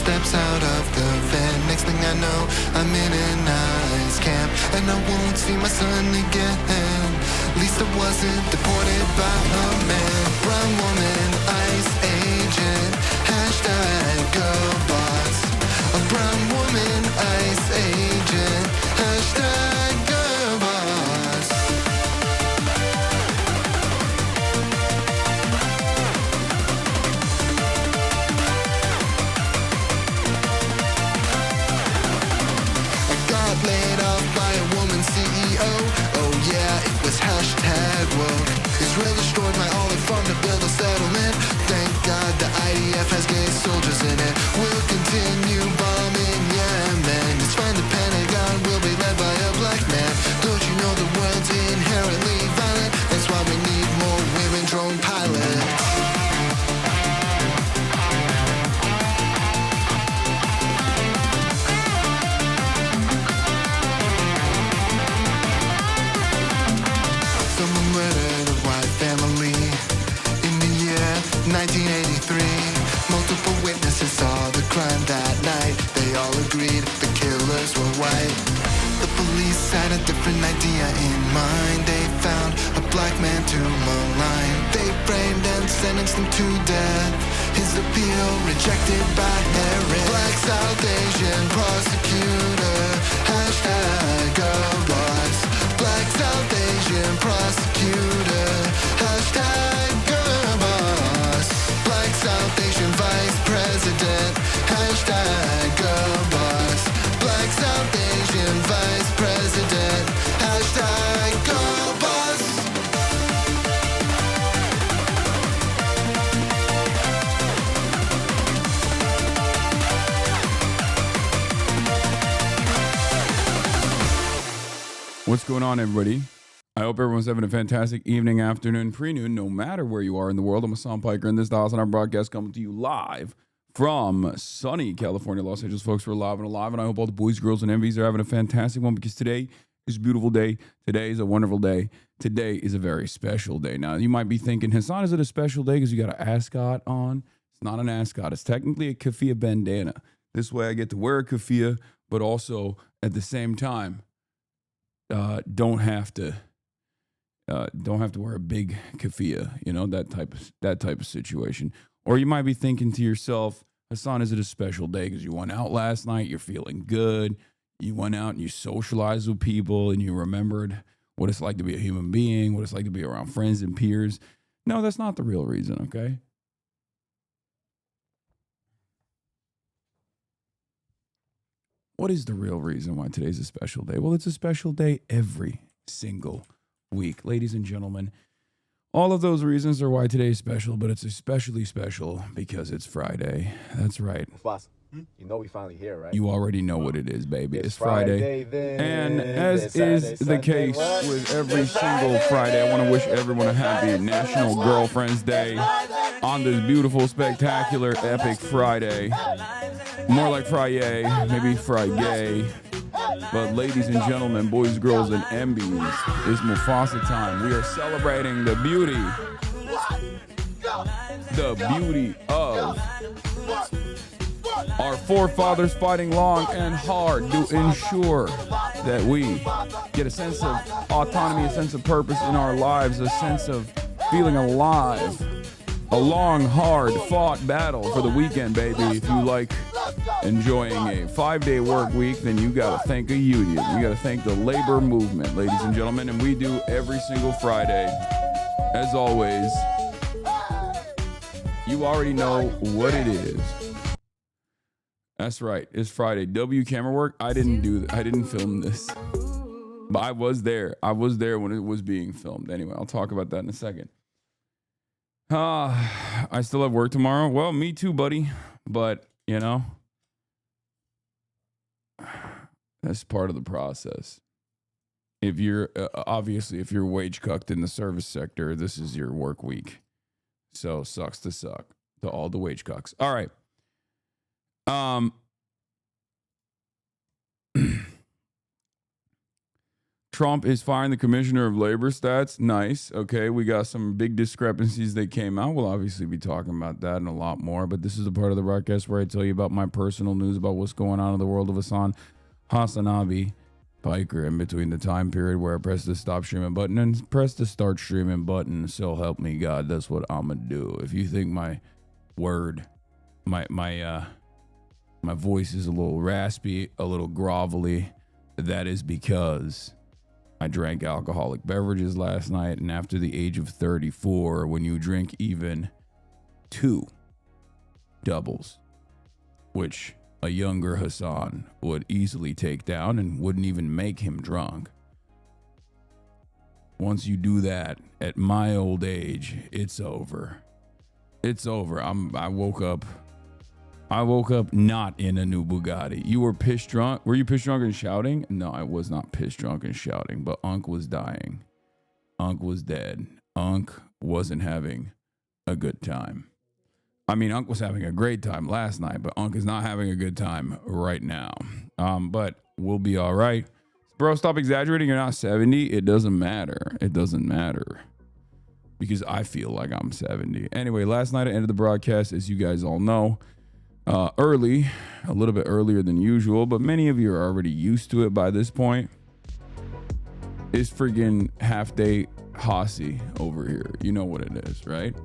steps out of the van. Next thing I know, I'm in an ice camp, and I won't see my son again. At least I wasn't deported by a man. Brown woman, ice agent, hashtag go boss. A brown woman, ice agent, hashtag go boss. I got laid off by a woman CEO. Oh yeah, it was hashtag woke. Israel destroyed my olive farm to build a settlement. Thank God the IDF has gay soldiers in it. We'll continue bombing Yemen. It's fine, the Pentagon will be led by a black man. Don't you know the world's inherently violent? That's why we need more women drone pilots. Someone murdered a white family in the year 1983. Multiple witnesses saw the crime that night. They all agreed the killers were white. The police had a different idea in mind. They found a black man to malign. They framed and sentenced him to death. His appeal rejected by Harris. Black South Asian prosecutor, hashtag go boss. Black South Asian prosecutor, hashtag go boss. Black South Asian vice president, hashtag go boss. Black South Asian vice president, hashtag go boss. What's going on, everybody? I hope everyone's having a fantastic evening, afternoon, pre-noon, no matter where you are in the world. I'm Hasan Piker, and this is the HasanAbi Broadcast coming to you live from sunny California, Los Angeles. Folks, we're live and alive, and I hope all the boys, girls, and envies are having a fantastic one, because today is a beautiful day. Today is a wonderful day. Today is a very special day. Now, you might be thinking, Hasan, is it a special day because you got an ascot on? It's not an ascot. It's technically a keffiyeh bandana. This way I get to wear a keffiyeh, but also at the same time, don't have to wear a big keffiyeh, you know, that type of situation. Or you might be thinking to yourself, Hasan, is it a special day because you went out last night, you're feeling good, you went out and you socialized with people, and you remembered what it's like to be a human being, what it's like to be around friends and peers. No, that's not the real reason, okay? What is the real reason why today's a special day? Well, it's a special day every single week. Ladies and gentlemen, all of those reasons are why today's special, but it's especially special because it's Friday. That's right. Boss, you know we finally here, right? You already know what it is, baby. It's Friday. And as is the case with every single Friday, I want to wish everyone a happy National Girlfriend's Day on this beautiful, spectacular, epic Friday. More like Friday, maybe Friday. But ladies and gentlemen, boys, girls, and MBs, it's Mufasa time. We are celebrating the beauty of our forefathers fighting long and hard to ensure that we get a sense of autonomy, a sense of purpose in our lives, a sense of feeling alive. A long, hard-fought battle for the weekend, baby. If you like enjoying a 5-day work week, then you got to thank a union. You got to thank the labor movement, ladies and gentlemen. And we do every single Friday. As always, you already know what it is. That's right. It's Friday. W camera work. I didn't do that. I didn't film this. But I was there. I was there when it was being filmed. Anyway, I'll talk about that in a second. I still have work tomorrow. Well, me too, buddy. But, you know, that's part of the process. If you're, obviously, if you're wage cucked in the service sector, this is your work week. So, sucks to suck to all the wage cucks. All right. Trump is firing the commissioner of labor stats. Nice. Okay, we got some big discrepancies that came out. We'll obviously be talking about that and a lot more, but this is the part of the broadcast where I tell you about my personal news about what's going on in the world of HasanAbi Piker in between the time period where I press the stop streaming button and press the start streaming button. So help me God, that's what I'm gonna do. If you think my voice is a little raspy, a little grovelly, that is because I drank alcoholic beverages last night, and after the age of 34, when you drink even 2 doubles, which a younger Hasan would easily take down and wouldn't even make him drunk. Once you do that at my old age, it's over. It's over. I woke up not in a new Bugatti. You were piss drunk. Were you piss drunk and shouting? No, I was not piss drunk and shouting, but Unc was dying. Unc was dead. Unc wasn't having a good time. I mean, Unc was having a great time last night, but Unc is not having a good time right now. But we'll be all right. Bro, stop exaggerating. You're not 70. It doesn't matter. It doesn't matter. Because I feel like I'm 70. Anyway, last night I ended the broadcast, as you guys all know, early, a little bit earlier than usual, but many of you are already used to it by this point. It's friggin' half day Hossie over here. You know what it is, right?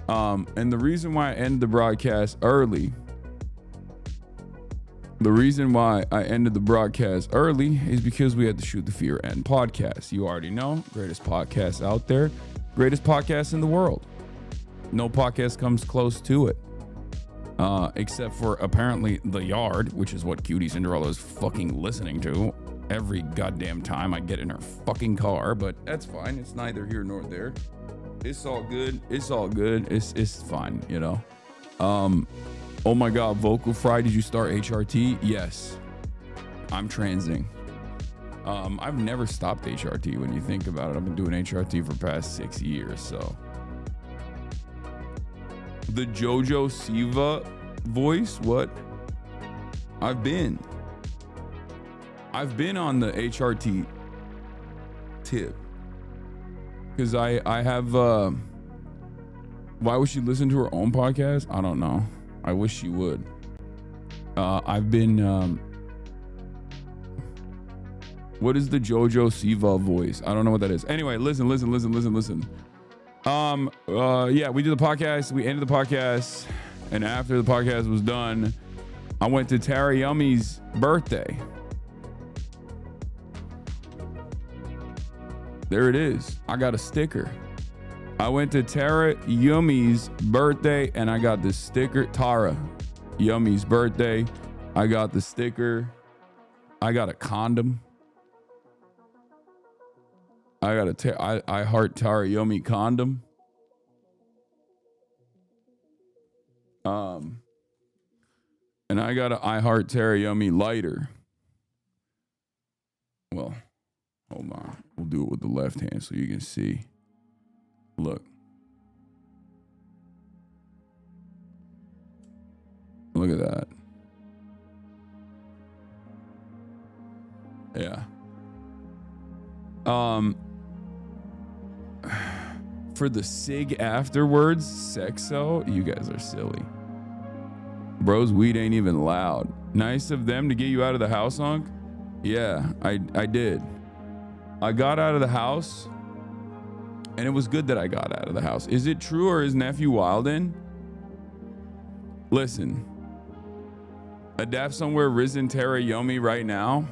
And the reason why I ended the broadcast early, is because we had to shoot the Fear End podcast. You already know, greatest podcast out there, greatest podcast in the world. No podcast comes close to it. Except for apparently The Yard, which is what Cutie Cinderella is fucking listening to every goddamn time I get in her fucking car, but that's fine. It's neither here nor there. It's all good. It's all good. It's fine, you know. Oh my God, Vocal Fry, did you start HRT? Yes. I'm transing. I've never stopped HRT when you think about it. I've been doing HRT for the past 6 years, so. The Jojo Siva voice, what? I've been on the HRT tip. Because I have, why would she listen to her own podcast? I don't know. I wish she would. I've been, what is the Jojo Siva voice? I don't know what that is. Anyway, listen. Yeah, we did the podcast. We ended the podcast. And after the podcast was done, I went to Tara Yummy's birthday. There it is. I got a sticker. I went to Tara Yummy's birthday and I got the sticker. Tara Yummy's birthday. I got the sticker. I got a condom. I got a I Heart Tara Yummy condom. And I got an I Heart Tara Yummy lighter. Well, hold on. We'll do it with the left hand so you can see. Look. Look at that. Yeah. For the SIG afterwards, sexo, you guys are silly. Bro's weed ain't even loud. Nice of them to get you out of the house, Unc. Yeah, I did. I got out of the house, and it was good that I got out of the house. Is it true, or is nephew wildin'? Listen, adapt somewhere risen Tara Yomi right now.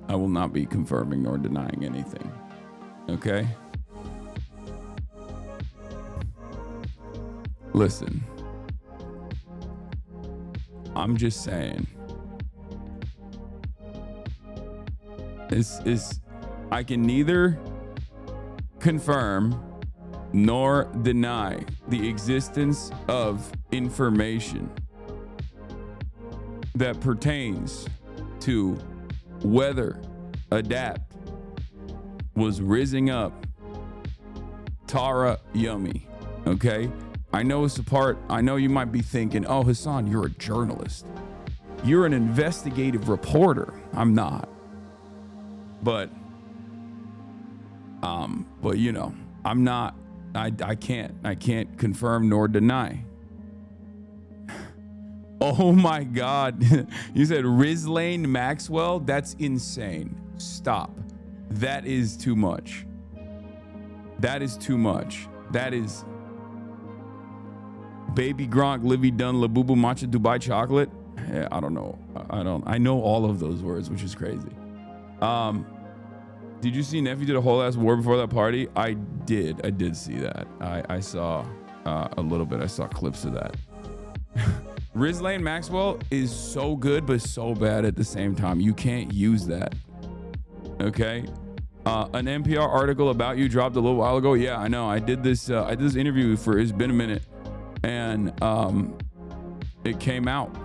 I will not be confirming nor denying anything. Okay? Listen. I'm just saying. I can neither confirm nor deny the existence of information that pertains to whether Adapt was rizzing up Tara Yummy. Okay? I know it's a part. I know you might be thinking, oh, Hasan, you're a journalist. You're an investigative reporter. I'm not. But you know, I'm not. I can't confirm nor deny. Oh my God. You said Rislane Maxwell? That's insane. Stop. That is too much. That is too much. That is Baby Gronk, Livy Dunn, Labubu Matcha Dubai Chocolate. Yeah, I don't know. I know all of those words, which is crazy. Did you see Nephew did a whole ass war before that party? I did see that. I saw a little bit. I saw clips of that. Rislane Maxwell is so good, but so bad at the same time. You can't use that. Okay. An NPR article about you dropped a little while ago. Yeah, I know. I did this interview for It's Been a Minute, and it came out.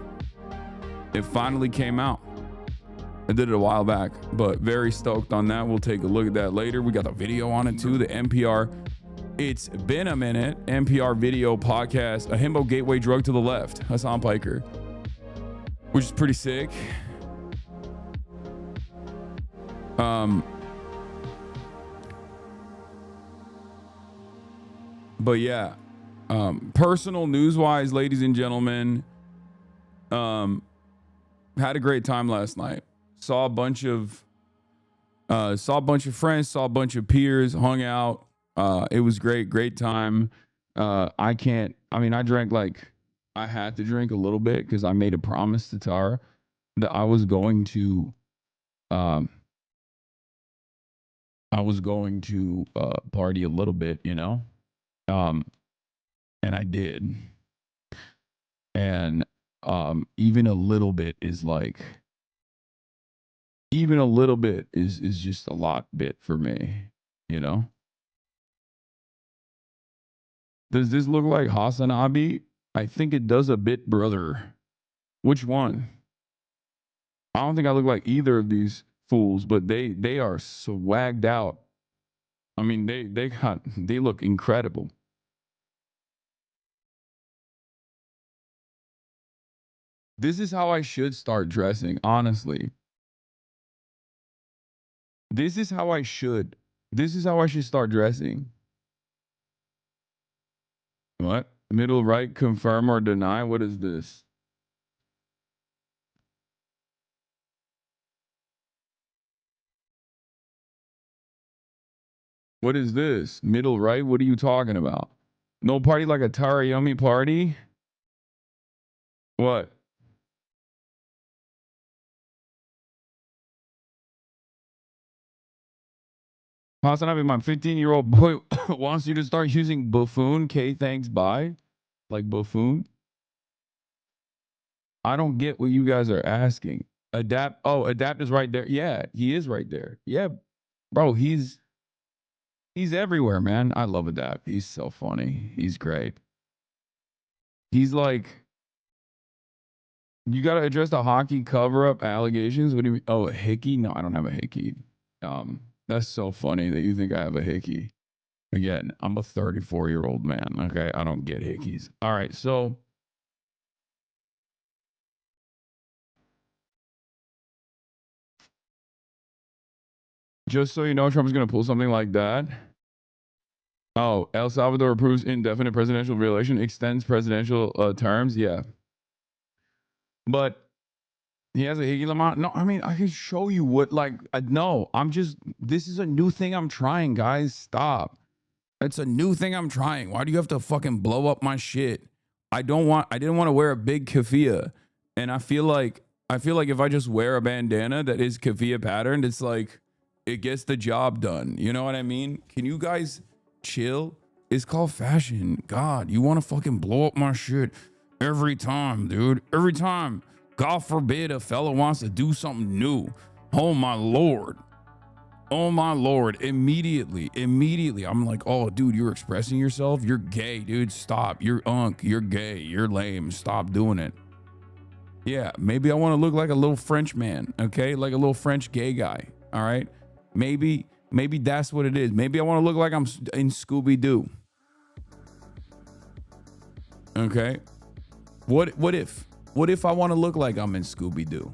It finally came out. I did it a while back, but very stoked on that. We'll take a look at that later. We got the video on it too. The NPR It's Been a Minute NPR video podcast, a himbo gateway drug to the left, Hasan Piker, which is pretty sick. But yeah, personal news wise, ladies and gentlemen, had a great time last night. Saw a bunch of friends, saw a bunch of peers, hung out. It was great time. I drank I had to drink a little bit because I made a promise to Tara that I was going to party a little bit, you know? And I did. And even a little bit is just a lot bit for me, you know? Does this look like HasanAbi? I think it does a bit, brother. Which one? I don't think I look like either of these fools, but they are swagged out. I mean, they look incredible. This is how I should start dressing, honestly. This is how I should start dressing. What? Middle right, confirm or deny? What is this? What is this? Middle right? What are you talking about? No party like a Tara Yummy party? What? HasanAbi, my 15-year-old boy wants you to start using buffoon. K, thanks, bye. Like buffoon? I don't get what you guys are asking. Adapt. Oh, Adapt is right there. Yeah, he is right there. Yeah, bro, he's everywhere, man. I love Adapt. He's so funny. He's great. He's like, you got to address the hockey cover-up allegations. What do you mean? Oh, a hickey? No, I don't have a hickey. That's so funny that you think I have a hickey. Again, I'm a 34-year-old man. Okay, I don't get hickeys. All right, so just so you know, Trump's going to pull something like that. Oh, El Salvador approves indefinite presidential reelection, extends presidential terms. Yeah. But he has a hickey Lamont. No, I mean, I can show you what, no, this is a new thing I'm trying, guys. Stop. It's a new thing I'm trying. Why do you have to fucking blow up my shit? I didn't want to wear a big keffiyeh. And I feel like if I just wear a bandana that is keffiyeh patterned, it's like, it gets the job done. You know what I mean? Can you guys chill? It's called fashion. God, you want to fucking blow up my shit every time, dude. Every time. God forbid a fella wants to do something new. Oh my Lord. Oh my Lord. Immediately. I'm like, oh, dude, you're expressing yourself? You're gay, dude. Stop. You're You're gay. You're lame. Stop doing it. Yeah, maybe I want to look like a little French man, okay? Like a little French gay guy, all right? Maybe that's what it is. Maybe I want to look like I'm in Scooby-Doo. Okay? What if I want to look like I'm in Scooby-Doo?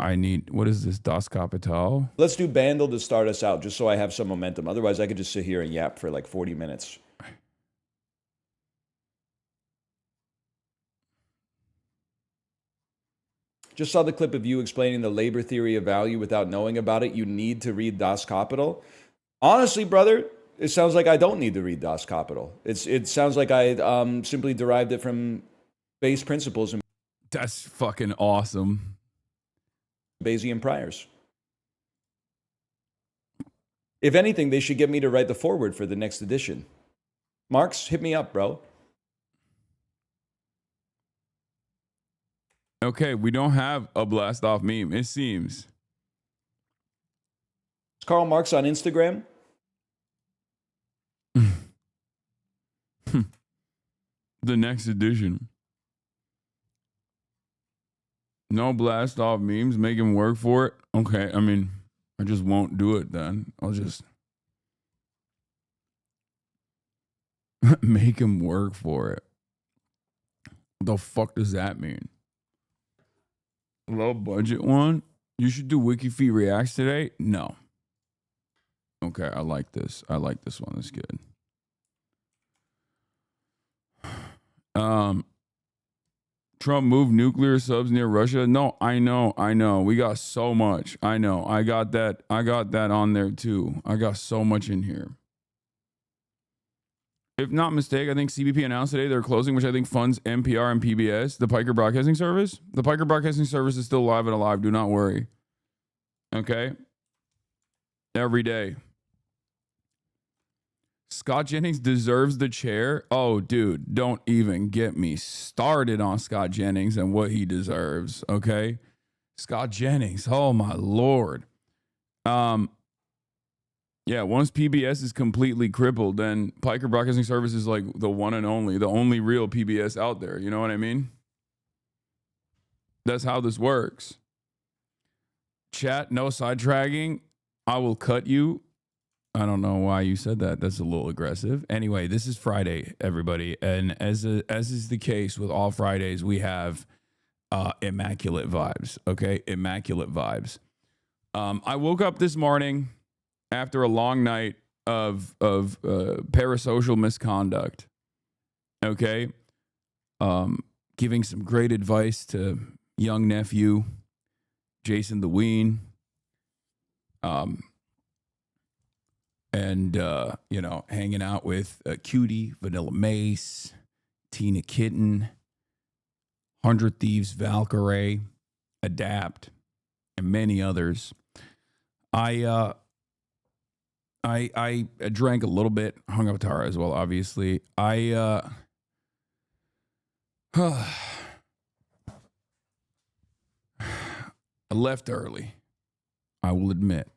I need, what is this, Das Kapital? Let's do Bandle to start us out, just so I have some momentum. Otherwise, I could just sit here and yap for like 40 minutes. Just saw the clip of you explaining the labor theory of value without knowing about it. You need to read Das Kapital. Honestly, brother, it sounds like I don't need to read Das Kapital. It sounds like I simply derived it from base principles and That's fucking awesome. Bayesian priors. If anything, they should get me to write the foreword for the next edition. Marx, hit me up, bro. Okay, we don't have a blast off meme, it seems. Is Karl Marx on Instagram? The next edition. No blast off memes, make him work for it. Okay, I mean, I just won't do it then. I'll just make him work for it. What the fuck does that mean? Low budget one? You should do WikiFeet Reacts today? No. Okay, I like this. I like this one. That's good. Trump moved nuclear subs near Russia. No, I know. We got so much. I know. I got that on there too. I got so much in here. If not mistake, I think CBP announced today they're closing, which I think funds NPR and PBS, the Piker Broadcasting Service. The Piker Broadcasting Service is still live and alive. Do not worry. Okay? Every day. Scott Jennings deserves the chair. Oh, dude, don't even get me started on Scott Jennings and what he deserves, okay? Scott Jennings, oh my Lord. Yeah, once PBS is completely crippled, then Piker Broadcasting Service is like the one and only, the only real PBS out there. You know what I mean? That's how this works. Chat, no sidetracking. I will cut you. I don't know why you said that. That's a little aggressive. Anyway, this is Friday, everybody. And as is the case with all Fridays, we have immaculate vibes, okay? Immaculate vibes. I woke up this morning after a long night of parasocial misconduct, okay? Giving some great advice to young nephew, Jason the Ween. And, hanging out with Cutie, Vanilla Mace, Tina Kitten, 100 Thieves, Valkyrie, Adapt, and many others. I drank a little bit, hung up Tara as well, obviously. I left early, I will admit,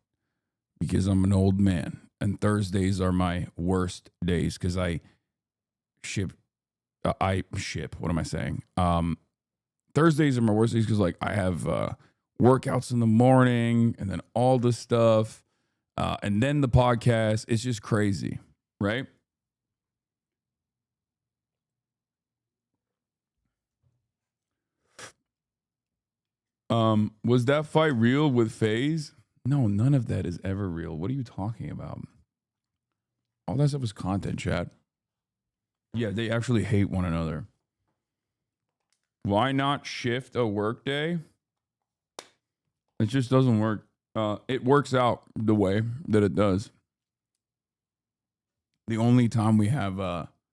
because I'm an old man. And Thursdays are my worst days because I ship. What am I saying? Thursdays are my worst days because I have workouts in the morning and then all this stuff. And then the podcast. It's just crazy, right? Was that fight real with FaZe? No, none of that is ever real. What are you talking about? All that stuff is content, chat. Yeah, they actually hate one another. Why not shift a work day? It just doesn't work. It works out the way that it does. The only time we have for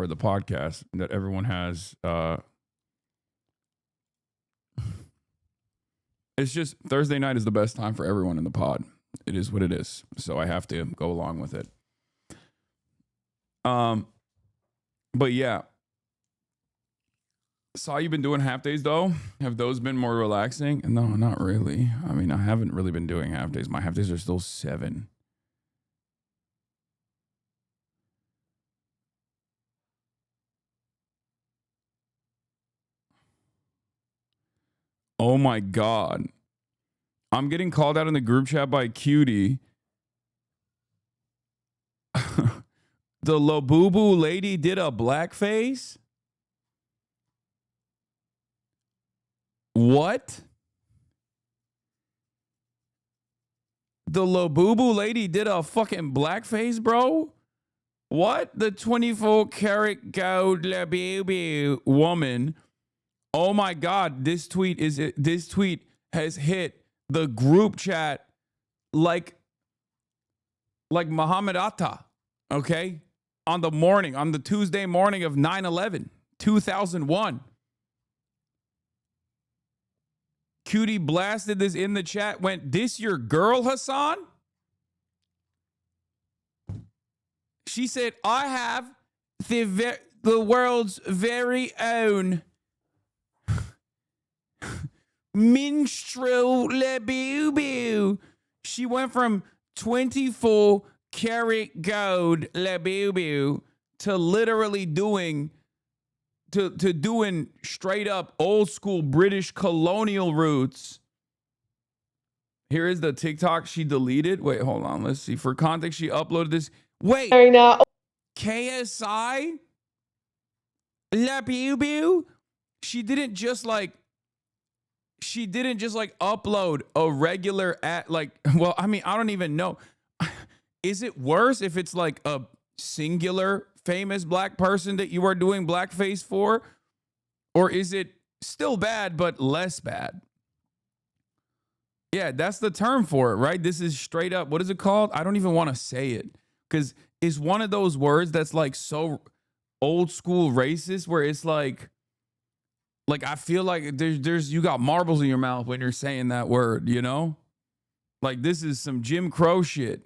the podcast that everyone has it's just Thursday night is the best time for everyone in the pod. It is what it is. So I have to go along with it. But yeah. Saw you've been doing half days though. Have those been more relaxing? No, not really. I mean, I haven't really been doing half days. My half days are still 7. Oh my God. I'm getting called out in the group chat by Cutie. The Labubu lady did a blackface? What? The Labubu lady did a fucking blackface, bro? What? The 24 karat gold Labubu woman. Oh my God, this tweet has hit the group chat like Muhammad Atta, okay? On the Tuesday morning of 9/11, 2001. Cutie blasted this in the chat, went, "This your girl, Hasan?" She said, "I have the world's very own minstrel Labubu." She went from 24 karat gold Labubu to literally doing straight up old school British colonial roots. Here is the TikTok she deleted. Wait, hold on. Let's see. For context, she uploaded this. Wait. KSI Labubu? She didn't just like upload a regular well, I mean, I don't even know. Is it worse if it's like a singular famous black person that you are doing blackface for? Or is it still bad, but less bad? Yeah, that's the term for it, right? This is straight up, what is it called? I don't even want to say it because it's one of those words that's like so old school racist where it's like I feel like there's you got marbles in your mouth when you're saying that word, you know? Like this is some Jim Crow shit.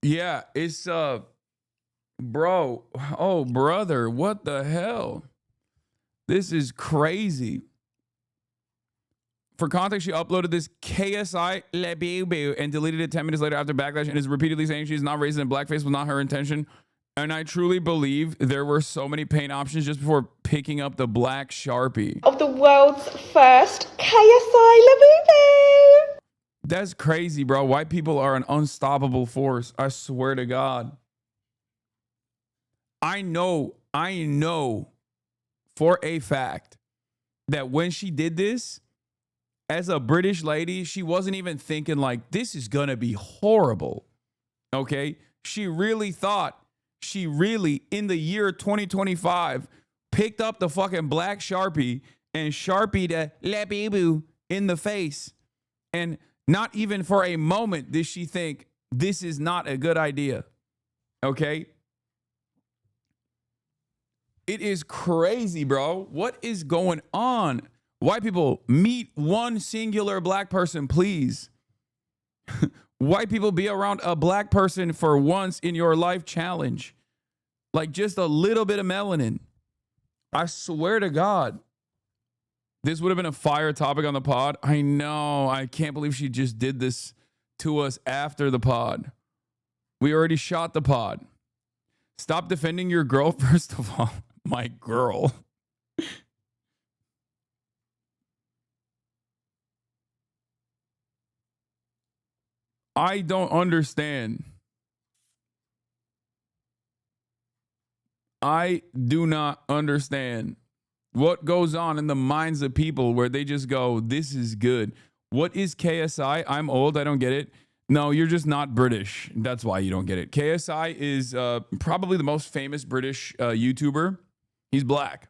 Yeah, it's bro. Oh, brother, what the hell? This is crazy. For context, she uploaded this KSI Labubu and deleted it 10 minutes later after backlash and is repeatedly saying she's not racist and blackface was not her intention. And I truly believe there were so many paint options just before picking up the black Sharpie. Of the world's first KSI Labubu. That's crazy, bro. White people are an unstoppable force. I swear to God. I know for a fact that when she did this, as a British lady, she wasn't even thinking like, this is going to be horrible. Okay? She really, in the year 2025, picked up the fucking black Sharpie and Sharpied a Labubu in the face. And not even for a moment did she think this is not a good idea. Okay? It is crazy, bro. What is going on? White people, meet one singular black person, please. White people, be around a black person for once in your life challenge. Like just a little bit of melanin. I swear to God. This would have been a fire topic on the pod. I know. I can't believe she just did this to us after the pod. We already shot the pod. Stop defending your girl, first of all. My girl. I don't understand. I do not understand what goes on in the minds of people where they just go, this is good. What is KSI? I'm old. I don't get it. No, you're just not British. That's why you don't get it. KSI is probably the most famous British YouTuber. He's black.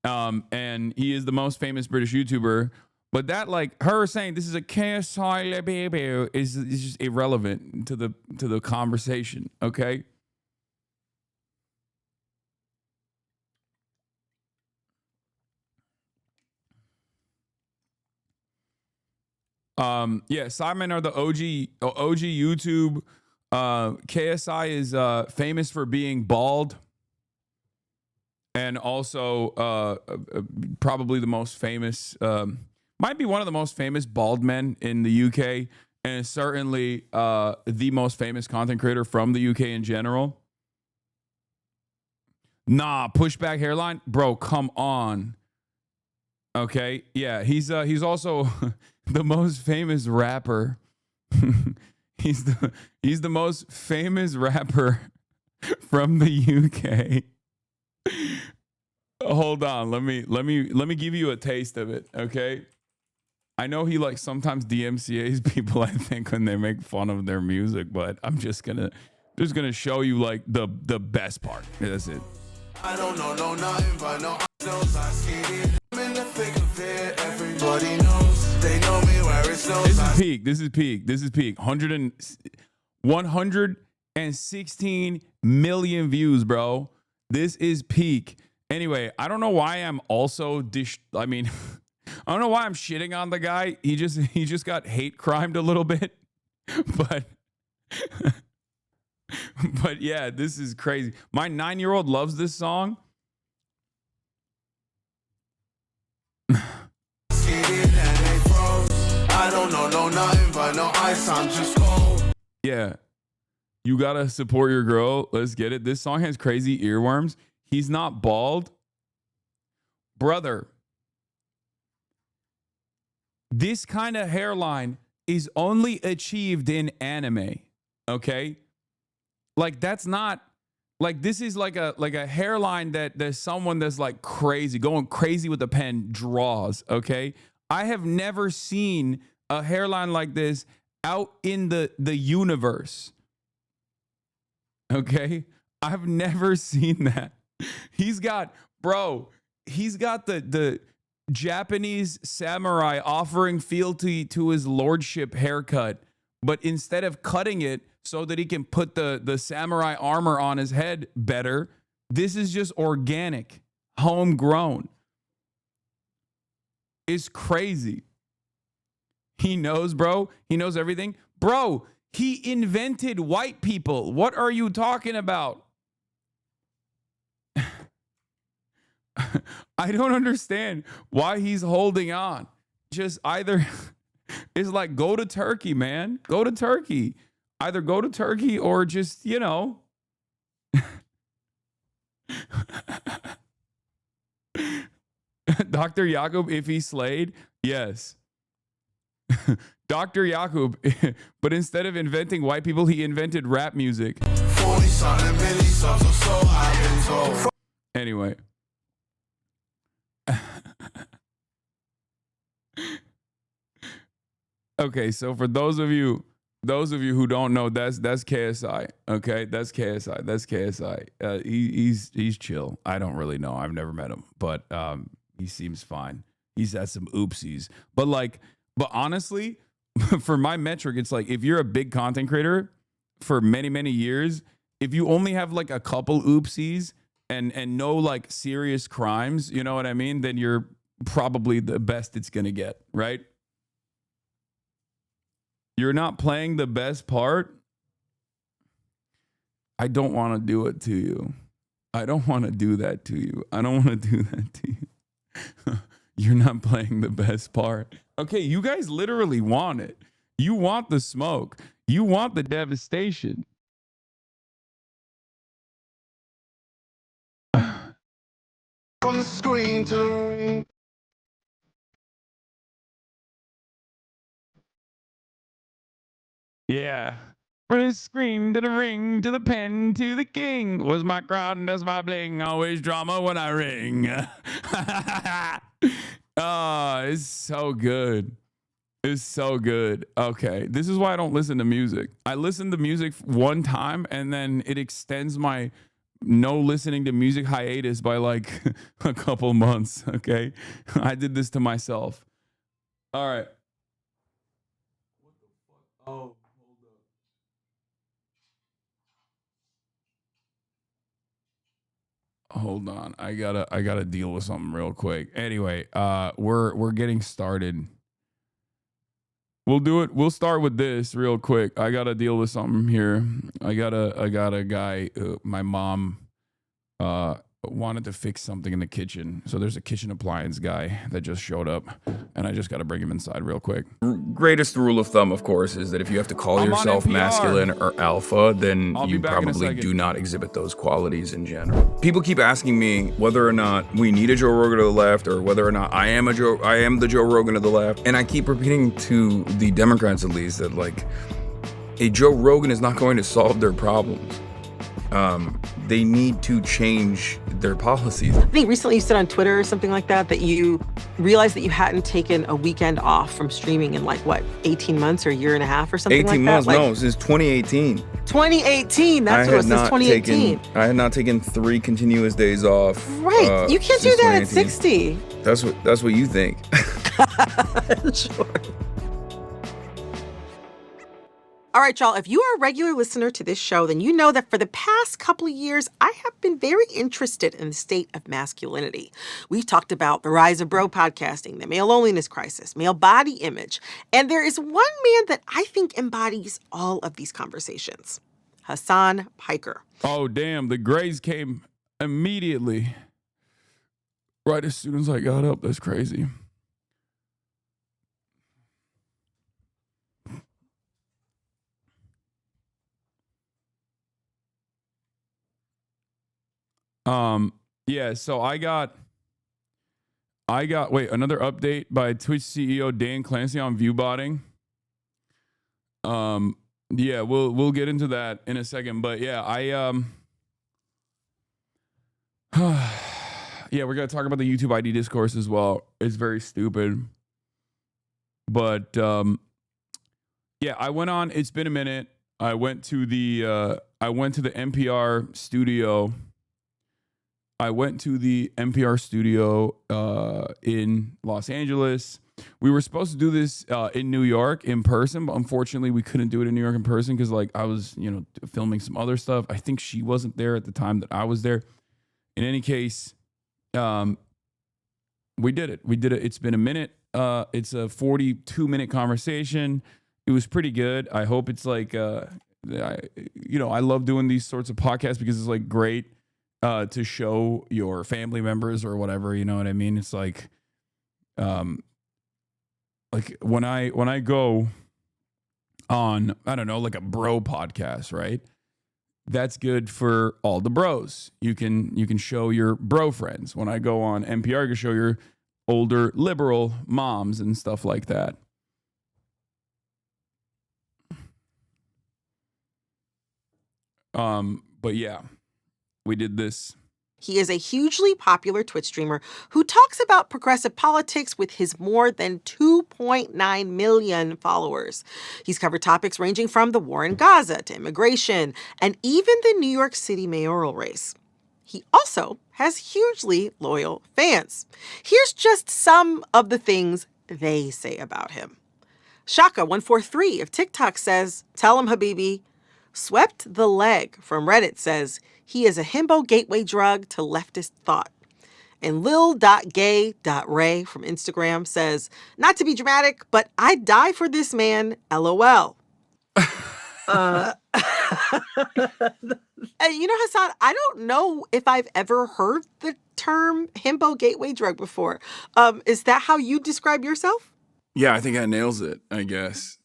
And he is the most famous British YouTuber. But that, like, her saying this is a KSI baby is just irrelevant to the conversation, okay? Yeah, Simon are the OG YouTube. KSI is famous for being bald. And also probably the most famous, might be one of the most famous bald men in the UK, and certainly the most famous content creator from the UK in general. Nah, pushback hairline, bro, come on. Okay, yeah, he's also the most famous rapper. he's the most famous rapper from the UK. Hold on, let me give you a taste of it, okay? I know he like sometimes DMCA's people, I think, when they make fun of their music, but I'm just gonna show you like the best part. That's it. I don't know nothing, but no knows I see it. I'm in the thick of it. Everybody knows. They know me where it snows. This is peak. This is peak. This is peak. 116 million views, bro. This is peak. Anyway, I don't know why I'm also I mean, I don't know why I'm shitting on the guy. He just got hate crimed a little bit. But but yeah, this is crazy. My 9-year-old loves this song. I don't know nothing, but no ice, I'm just cold. Yeah. You gotta support your girl. Let's get it. This song has crazy earworms. He's not bald. Brother, this kind of hairline is only achieved in anime. Okay? Like that's not like this is like a hairline that there's someone that's like crazy, going crazy with a pen draws. Okay? I have never seen a hairline like this out in the universe. Okay? I've never seen that. He's got the Japanese samurai offering fealty to his lordship haircut, but instead of cutting it so that he can put the samurai armor on his head better, this is just organic, homegrown. It's crazy. He knows, bro. He knows everything. Bro, he invented white people. What are you talking about? I don't understand why he's holding on. Just either it's like go to Turkey, man. Go to Turkey. Either go to Turkey or just, you know. Dr. Yakub, if he slayed, yes. Dr. Yakub, but instead of inventing white people, he invented rap music. 40 something million songs or so I've been told. Anyway. Okay, so for those of you who don't know, that's KSI. Okay, that's KSI. He's chill. I don't really know. I've never met him, but he seems fine. He's had some oopsies, but honestly, for my metric, it's like if you're a big content creator for many years, if you only have like a couple oopsies and no like serious crimes, you know what I mean? Then you're probably the best it's gonna get, right? You're not playing the best part. I don't want to do it to you. I don't want to do that to you. I don't want to do that to you. You're not playing the best part. Okay, you guys literally want it. You want the smoke. You want the devastation. From the screen to the ring. Yeah. From the scream to the ring, to the pen, to the king. Was my crown, does my bling. Always drama when I ring. Oh, it's so good. It's so good. Okay. This is why I don't listen to music. I listen to music one time and then it extends my no listening to music hiatus by like a couple months. Okay. I did this to myself. All right. What the fuck? Oh. Hold on. I gotta deal with something real quick. Anyway, we're getting started. We'll do it. We'll start with this real quick. I gotta deal with something here. I got a guy. My mom wanted to fix something in the kitchen. So there's a kitchen appliance guy that just showed up, and I just got to bring him inside real quick. Greatest rule of thumb, of course, is that if you have to call yourself masculine or alpha, then you probably do not exhibit those qualities in general. People keep asking me whether or not we need a Joe Rogan to the left, or whether or not I am the Joe Rogan of the left. And I keep repeating to the Democrats, at least, that like a Joe Rogan is not going to solve their problems. they need to change their policies. I think recently you said on Twitter or something like that you realized that you hadn't taken a weekend off from streaming in 18 months or a year and a half or something like that? 18 months, no, since 2018. 2018, that's what it was, since 2018. I had not taken 3 continuous days off. Right, you can't do that at 60. That's what you think. Sure. All right, y'all, if you are a regular listener to this show, then you know that for the past couple of years, I have been very interested in the state of masculinity. We've talked about the rise of bro podcasting, the male loneliness crisis, male body image, and there is one man that I think embodies all of these conversations, Hasan Piker. Oh, damn, the grays came immediately, right as soon as I got up. That's crazy. Yeah, so I got another update by Twitch CEO Dan Clancy on viewbotting. Yeah, we'll get into that in a second, but yeah, yeah, we're going to talk about the YouTube ID discourse as well. It's very stupid. But yeah, I went on, it's been a minute. I went to the NPR studio. In Los Angeles. We were supposed to do this in New York in person, but unfortunately we couldn't do it in New York in person because I was, filming some other stuff. I think she wasn't there at the time that I was there. In any case, we did it. It's been a minute. It's a 42-minute conversation. It was pretty good. I hope it's I love doing these sorts of podcasts because it's great to show your family members or whatever, you know what I mean? It's when I go on, I don't know, a bro podcast, right? That's good for all the bros. You can show your bro friends. When I go on NPR, you can show your older liberal moms and stuff like that. But yeah, we did this. He is a hugely popular Twitch streamer who talks about progressive politics with his more than 2.9 million followers. He's covered topics ranging from the war in Gaza to immigration and even the New York City mayoral race. He also has hugely loyal fans. Here's just some of the things they say about him. Shaka143 of TikTok says, "Tell him, Habibi." Swept the Leg from Reddit says, "He is a himbo gateway drug to leftist thought." And lil.gay.ray from Instagram says, "Not to be dramatic, but I'd die for this man, LOL." And Hasan, I don't know if I've ever heard the term himbo gateway drug before. Is that how you describe yourself? Yeah, I think that nails it, I guess.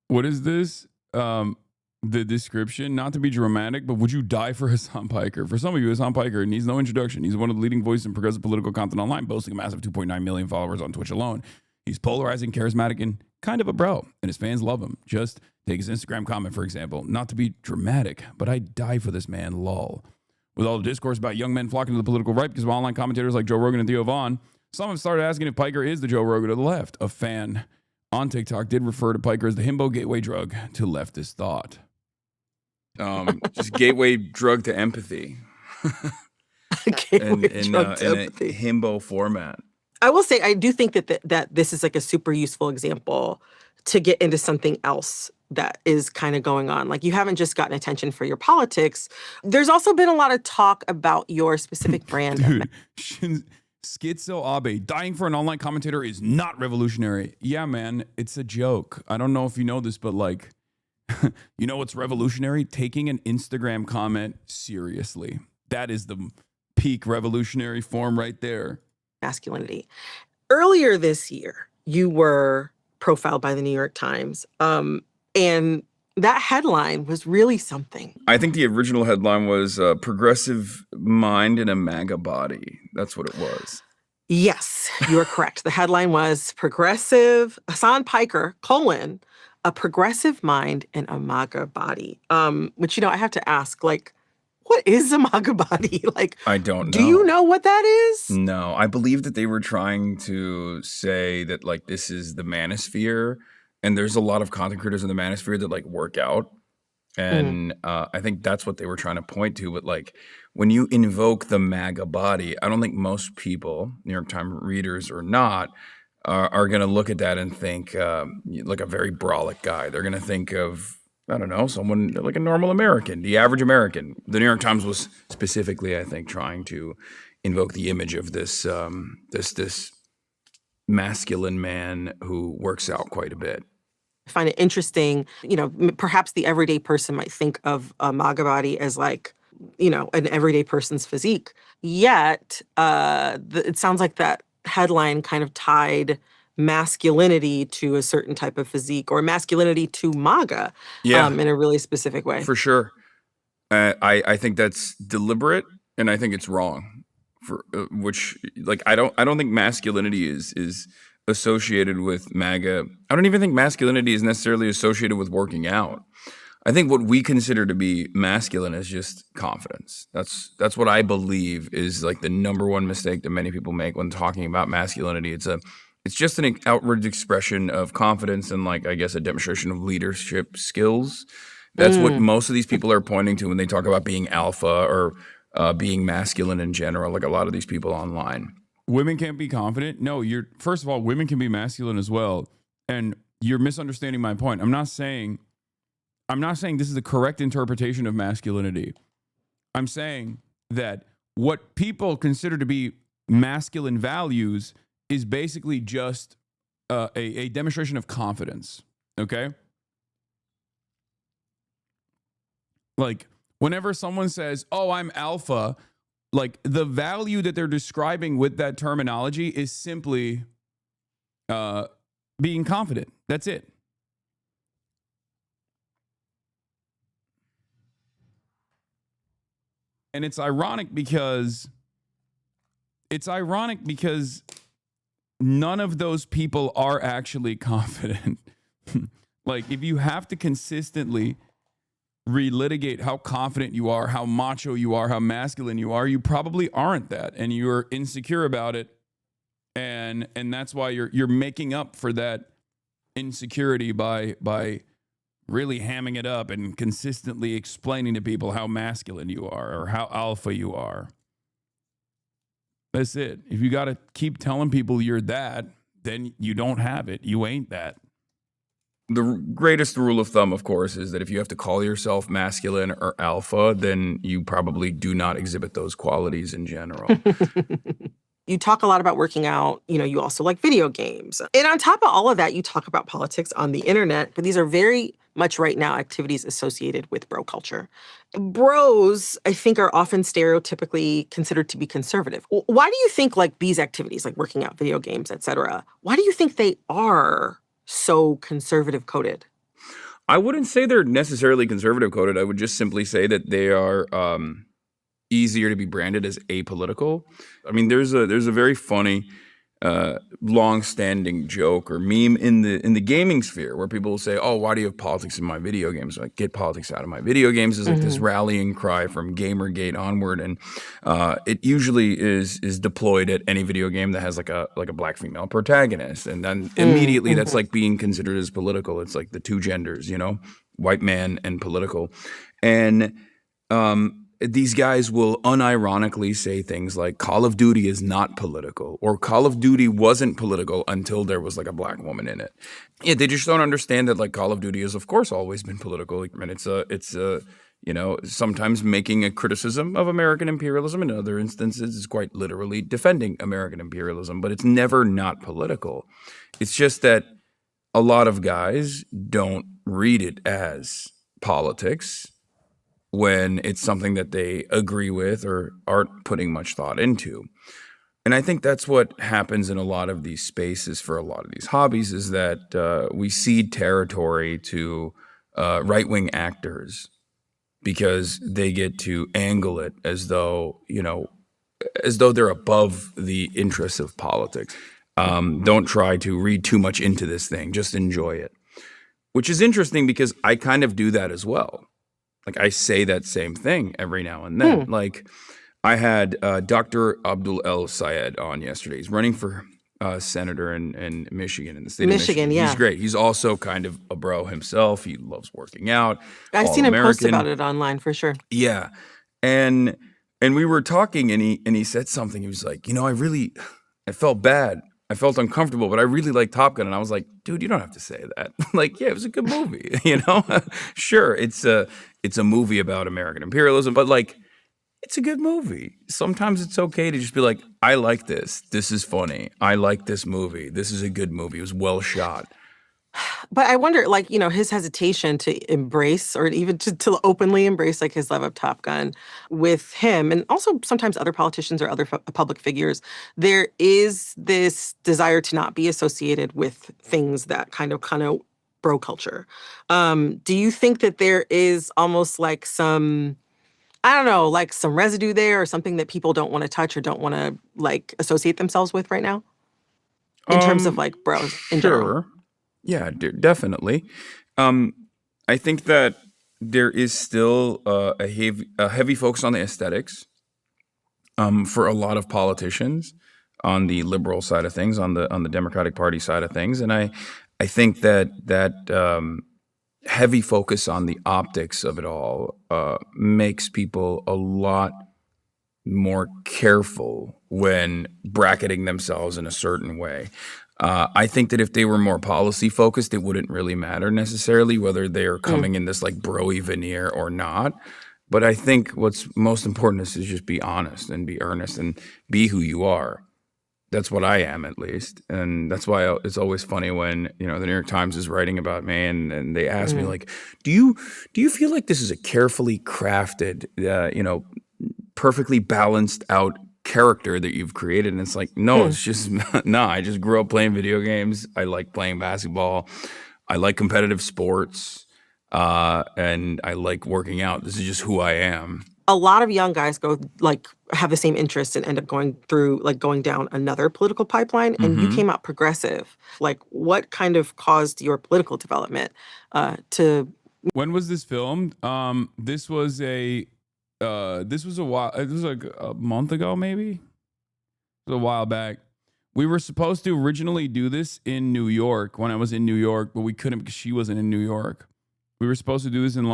What is this? The description, not to be dramatic, but would you die for Hasan Piker? For some of you, Hasan Piker needs no introduction. He's one of the leading voices in progressive political content online, boasting a massive 2.9 million followers on Twitch alone. He's polarizing, charismatic, and kind of a bro, and his fans love him. Just take his Instagram comment, for example. Not to be dramatic, but I'd die for this man, lol. With all the discourse about young men flocking to the political right because of online commentators like Joe Rogan and Theo Vaughn, some have started asking if Piker is the Joe Rogan of the left. A fan on TikTok did refer to Piker as the himbo gateway drug to leftist thought. Just gateway drug to empathy. Gateway in drug to a empathy. himbo format. I will say, I do think that this is a super useful example to get into something else that is kind of going on. You haven't just gotten attention for your politics. There's also been a lot of talk about your specific brand. Dude, Schizo Abe, dying for an online commentator is not revolutionary. Yeah, man, it's a joke. I don't know if you know this, but you know what's revolutionary? Taking an Instagram comment seriously. That is the peak revolutionary form right there. Masculinity. Earlier this year, you were profiled by the New York Times, and that headline was really something. I think the original headline was "Progressive Mind in a MAGA Body." That's what it was. Yes, you are correct. The headline was "Progressive Hasan Piker, a progressive mind and a MAGA body. Which, I have to ask, like, what is a MAGA body? Like, I don't do you know. know what that is? No, I believe that they were trying to say that like this is the manosphere, and there's a lot of content creators in the manosphere that like work out, and I think that's what they were trying to point to. But like when you invoke the MAGA body, I don't think most people, New York Times readers or not, are going to look at that and think like a very brolic guy. They're going to think of, I don't know, someone like a normal American, the average American. The New York Times was specifically, I think, trying to invoke the image of this this masculine man who works out quite a bit. I find it interesting, perhaps the everyday person might think of a MAGA body as like, an everyday person's physique. Yet, it sounds like that headline kind of tied masculinity to a certain type of physique or masculinity to MAGA in a really specific way. For sure. I think that's deliberate, and I think it's wrong. For which, like, I don't think masculinity is associated with MAGA. I don't even think masculinity is necessarily associated with working out. I think what we consider to be masculine is just confidence. That's what I believe is like the number one mistake that many people make when talking about masculinity. It's just an outward expression of confidence and, like, I guess, a demonstration of leadership skills. That's what most of these people are pointing to when they talk about being alpha or being masculine in general, like a lot of these people online. Women can't be confident. No, first of all, women can be masculine as well. And you're misunderstanding my point. I'm not saying this is the correct interpretation of masculinity. I'm saying that what people consider to be masculine values is basically just a demonstration of confidence, okay? Like, whenever someone says, oh, I'm alpha, like, the value that they're describing with that terminology is simply being confident. That's it. And it's ironic because none of those people are actually confident. Like, if you have to consistently relitigate how confident you are, how macho you are, how masculine you are, you probably aren't that, and you're insecure about it, and that's why you're making up for that insecurity by really hamming it up and consistently explaining to people how masculine you are or how alpha you are. That's it. If you got to keep telling people you're that, then you don't have it. You ain't that. The greatest rule of thumb, of course, is that if you have to call yourself masculine or alpha, then you probably do not exhibit those qualities in general. You talk a lot about working out. You also like video games. And on top of all of that, you talk about politics on the internet. But these are very much right now activities associated with bro culture. Bros, I think, are often stereotypically considered to be conservative. Why do you think like these activities, like working out, video games, etc., why do you think they are so conservative coded? I wouldn't say they're necessarily conservative coded. I would just simply say that they are easier to be branded as apolitical. I mean, there's a very funny long-standing joke or meme in the gaming sphere where people will say, "Oh, why do you have politics in my video games?" Like, get politics out of my video games is like this rallying cry from Gamergate onward, and it usually is deployed at any video game that has like a black female protagonist, and then immediately that's like being considered as political. It's like the two genders, white man and political, and these guys will unironically say things like Call of Duty is not political, or Call of Duty wasn't political until there was like a black woman in it. Yeah, they just don't understand that like Call of Duty has of course always been political. I mean, it's sometimes making a criticism of American imperialism. In other instances, it's quite literally defending American imperialism, but it's never not political. It's just that a lot of guys don't read it as politics when it's something that they agree with or aren't putting much thought into. And I think that's what happens in a lot of these spaces for a lot of these hobbies is that we cede territory to right-wing actors because they get to angle it as though they're above the interests of politics. Don't try to read too much into this thing. Just enjoy it. which is interesting because I kind of do that as well. Like I say that same thing every now and then. Like I had Dr. Abdul El Sayed on yesterday. He's running for senator in Michigan, in the state of Michigan. Yeah. He's great. He's also kind of a bro himself. He loves working out. I've seen him post All-American. about it online for sure. Yeah. And we were talking and he said something. He was like, I felt bad. I felt uncomfortable, but I really like Top Gun. And I was like, dude, you don't have to say that. Like, yeah, it was a good movie, Sure, it's a movie about American imperialism, but like, it's a good movie. Sometimes it's okay to just be like, I like this. This is funny. I like this movie. This is a good movie. It was well shot. But I wonder, like, his hesitation to embrace or even to openly embrace like his love of Top Gun with him and also sometimes other politicians or other public figures, there is this desire to not be associated with things that kind of bro culture. Do you think that there is almost like some, I don't know, like some residue there or something that people don't want to touch or don't want to like associate themselves with right now? In terms of like bros in general. Yeah, definitely. I think that there is still a heavy focus on the aesthetics for a lot of politicians on the liberal side of things, on the Democratic Party side of things, and I think that heavy focus on the optics of it all makes people a lot more careful when bracketing themselves in a certain way. I think that if they were more policy focused, it wouldn't really matter necessarily whether they're coming in this like broy veneer or not. But I think what's most important is to just be honest and be earnest and be who you are. That's what I am, at least. And that's why it's always funny when, the New York Times is writing about me and they ask me like, do you feel like this is a carefully crafted, perfectly balanced out character that you've created? And it's like, no, it's just I just grew up playing video games. I like playing basketball. I like competitive sports, and I like working out. This is just who I am. A lot of young guys have the same interest and end up going down another political pipeline. And you came out progressive. Like, what kind of caused your political development to? When was this filmed? This was a while. It was like a month ago, maybe. It was a while back. We were supposed to originally do this in New York when I was in New York, but we couldn't because she wasn't in New York. We were supposed to do this in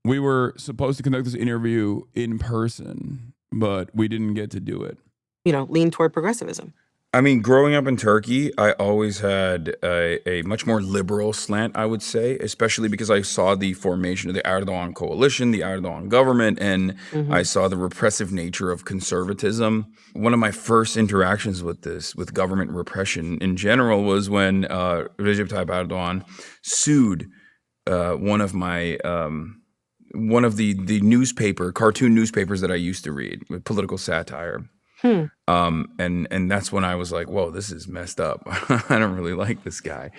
we were supposed to conduct this interview in person, but we didn't get to do it. Lean toward progressivism. I mean, growing up in Turkey, I always had a much more liberal slant, I would say, especially because I saw the formation of the Erdogan coalition, the Erdogan government, and I saw the repressive nature of conservatism. One of my first interactions with government repression in general was when Recep Tayyip Erdogan sued one of the cartoon newspapers that I used to read with political satire. And that's when I was like, whoa, this is messed up. I don't really like this guy.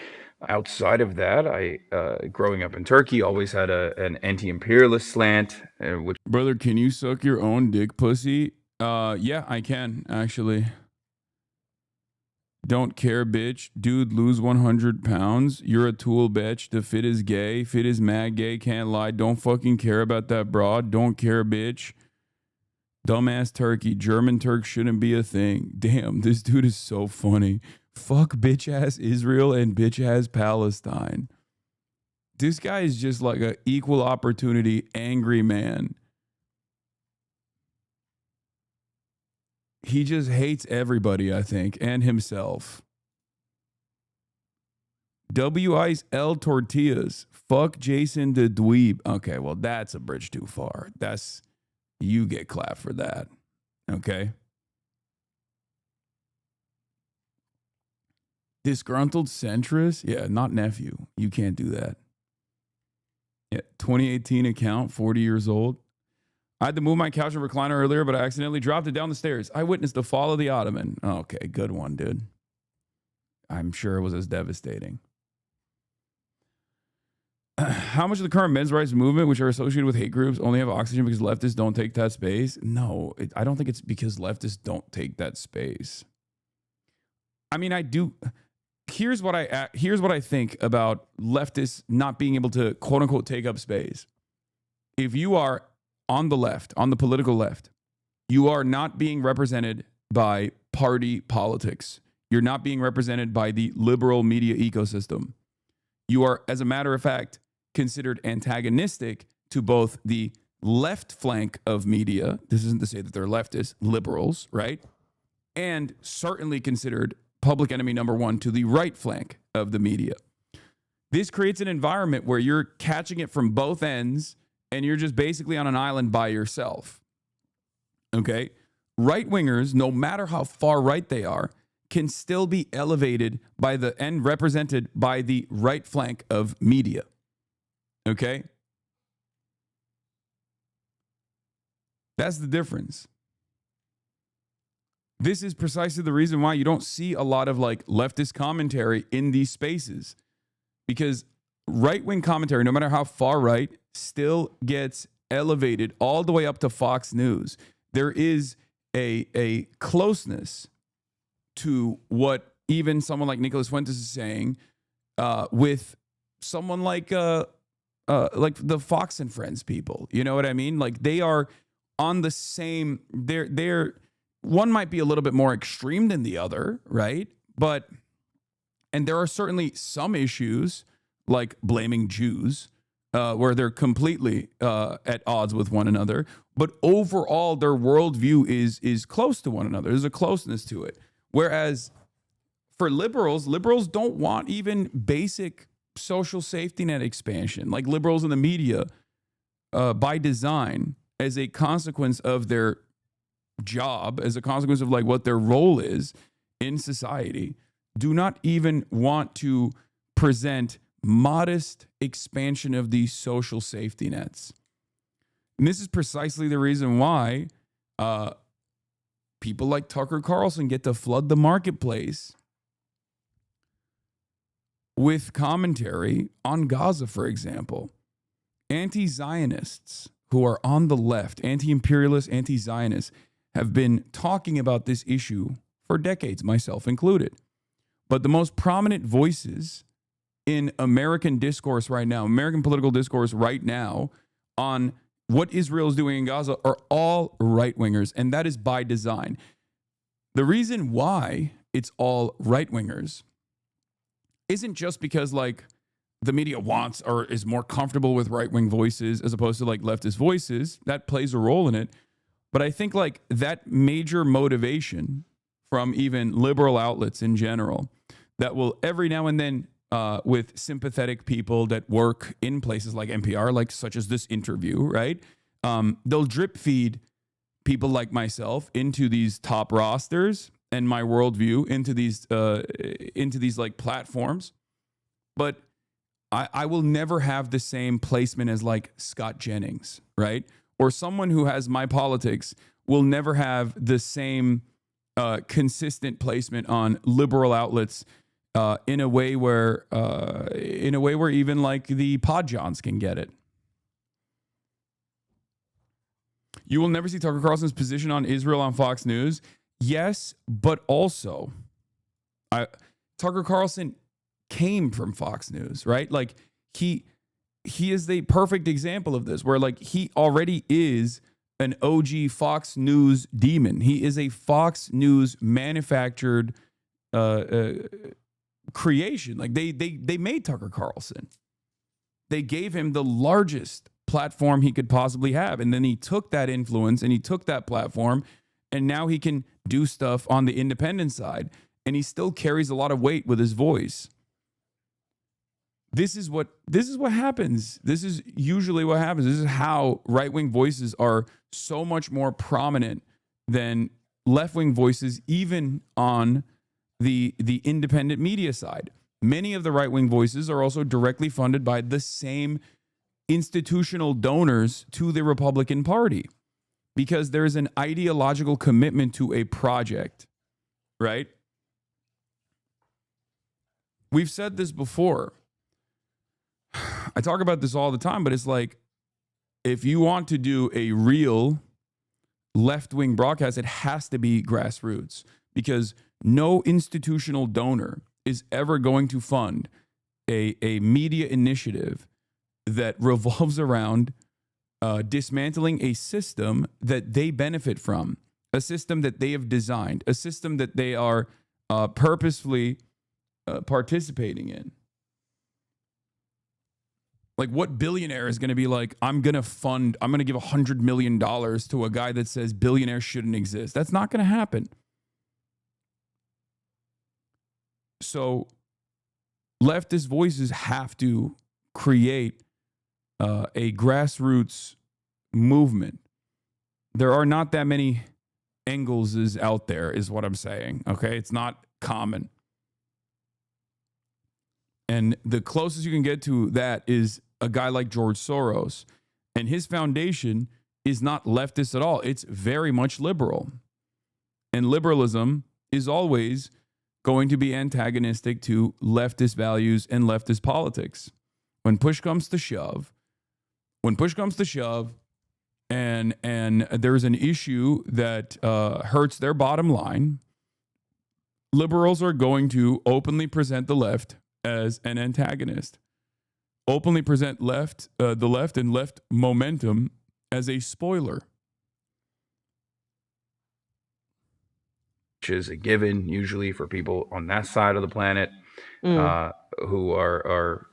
Outside of that, I growing up in Turkey, always had an anti-imperialist slant. Brother, can you suck your own dick, pussy? Yeah, I can, actually. Don't care, bitch. Dude, lose 100 pounds. You're a tool, bitch. The fit is gay. Fit is mad gay. Can't lie. Don't fucking care about that broad. Don't care, bitch. Dumbass Turkey. German Turk shouldn't be a thing. Damn, this dude is so funny. Fuck bitch-ass Israel and bitch-ass Palestine. This guy is just like an equal opportunity angry man. He just hates everybody, I think, and himself. W.I.'s L Tortillas. Fuck Jason the Dweeb. Okay, well, that's a bridge too far. You get clapped for that. Okay? Disgruntled centrist? Yeah, not nephew. You can't do that. Yeah, 2018 account, 40 years old. I had to move my couch and recliner earlier, but I accidentally dropped it down the stairs. I witnessed the fall of the ottoman. Okay, good one, dude. I'm sure it was as devastating. How much of the current men's rights movement, which are associated with hate groups, only have oxygen because leftists don't take that space? No, I don't think it's because leftists don't take that space. I mean, I do. here's what I think about leftists not being able to quote unquote take up space. If you are on the left, on the political left, you are not being represented by party politics. You're not being represented by the liberal media ecosystem. You are, as a matter of fact, considered antagonistic to both the left flank of media. This isn't to say that they're leftists, liberals, right? And certainly considered public enemy number one to the right flank of the media. This creates an environment where you're catching it from both ends and you're just basically on an island by yourself. Okay? Right-wingers, no matter how far right they are, can still be elevated by the and represented by the right flank of media. Okay? That's the difference. This is precisely the reason why you don't see a lot of like leftist commentary in these spaces, because right-wing commentary, no matter how far right, still gets elevated all the way up to Fox News. There is a closeness to what even someone like Nicholas Fuentes is saying with someone like the Fox and Friends people. You know what I mean? Like they are on the same. They're one might be a little bit more extreme than the other, right? And there are certainly some issues like blaming Jews where they're completely at odds with one another. But overall, their worldview is close to one another. There's a closeness to it. Whereas for liberals don't want even basic social safety net expansion. Like liberals in the media, by design, as a consequence of their job, as a consequence of like what their role is in society, do not even want to present modest expansion of these social safety nets. And this is precisely the reason why people like Tucker Carlson get to flood the marketplace with commentary on Gaza, for example. Anti-Zionists who are on the left, anti-imperialists, anti-Zionists, have been talking about this issue for decades, myself included. But the most prominent voices in American discourse right now, American political discourse right now on what Israel is doing in Gaza are all right-wingers, and that is by design. The reason why it's all right-wingers isn't just because like the media wants or is more comfortable with right-wing voices as opposed to like leftist voices. That plays a role in it. But I think like that major motivation from even liberal outlets in general that will every now and then with sympathetic people that work in places like NPR, like such as this interview, right? They'll drip feed people like myself into these top rosters and my worldview into these like platforms. But I will never have the same placement as like Scott Jennings, right? Or someone who has my politics will never have the same consistent placement on liberal outlets in a way where even like the Podjohns can get it. You will never see Tucker Carlson's position on Israel on Fox News. Yes, but also Tucker Carlson came from Fox News, right? Like he is the perfect example of this, where like he already is an OG Fox News demon. He is a Fox News manufactured creation. Like they made Tucker Carlson. They gave him the largest platform he could possibly have, and then he took that influence and he took that platform, and now he can do stuff on the independent side, and he still carries a lot of weight with his voice. This is what happens. This is usually what happens. This is how right-wing voices are so much more prominent than left-wing voices, even on the independent media side. Many of the right-wing voices are also directly funded by the same institutional donors to the Republican Party, because there's an ideological commitment to a project, right? We've said this before. I talk about this all the time, but it's like, if you want to do a real left-wing broadcast, it has to be grassroots, because no institutional donor is ever going to fund a media initiative that revolves around dismantling a system that they benefit from, a system that they have designed, a system that they are purposefully participating in. Like, what billionaire is going to be like, I'm going to give $100 million to a guy that says billionaires shouldn't exist? That's not going to happen. So leftist voices have to create a grassroots movement. There are not that many Engelses out there, is what I'm saying. Okay, it's not common. And the closest you can get to that is a guy like George Soros. And his foundation is not leftist at all. It's very much liberal. And liberalism is always going to be antagonistic to leftist values and leftist politics. When push comes to shove, and there's an issue that hurts their bottom line, liberals are going to openly present the left as an antagonist, openly present the left and left momentum as a spoiler. Which is a given usually for people on that side of the planet who are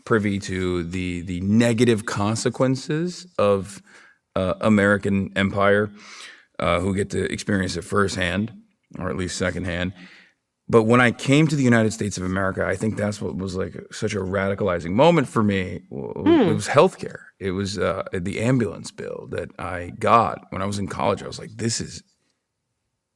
privy to the negative consequences of American empire, who get to experience it firsthand, or at least secondhand. But when I came to the United States of America, I think that's what was like such a radicalizing moment for me. It was healthcare. It was the ambulance bill that I got when I was in college. I was like, this is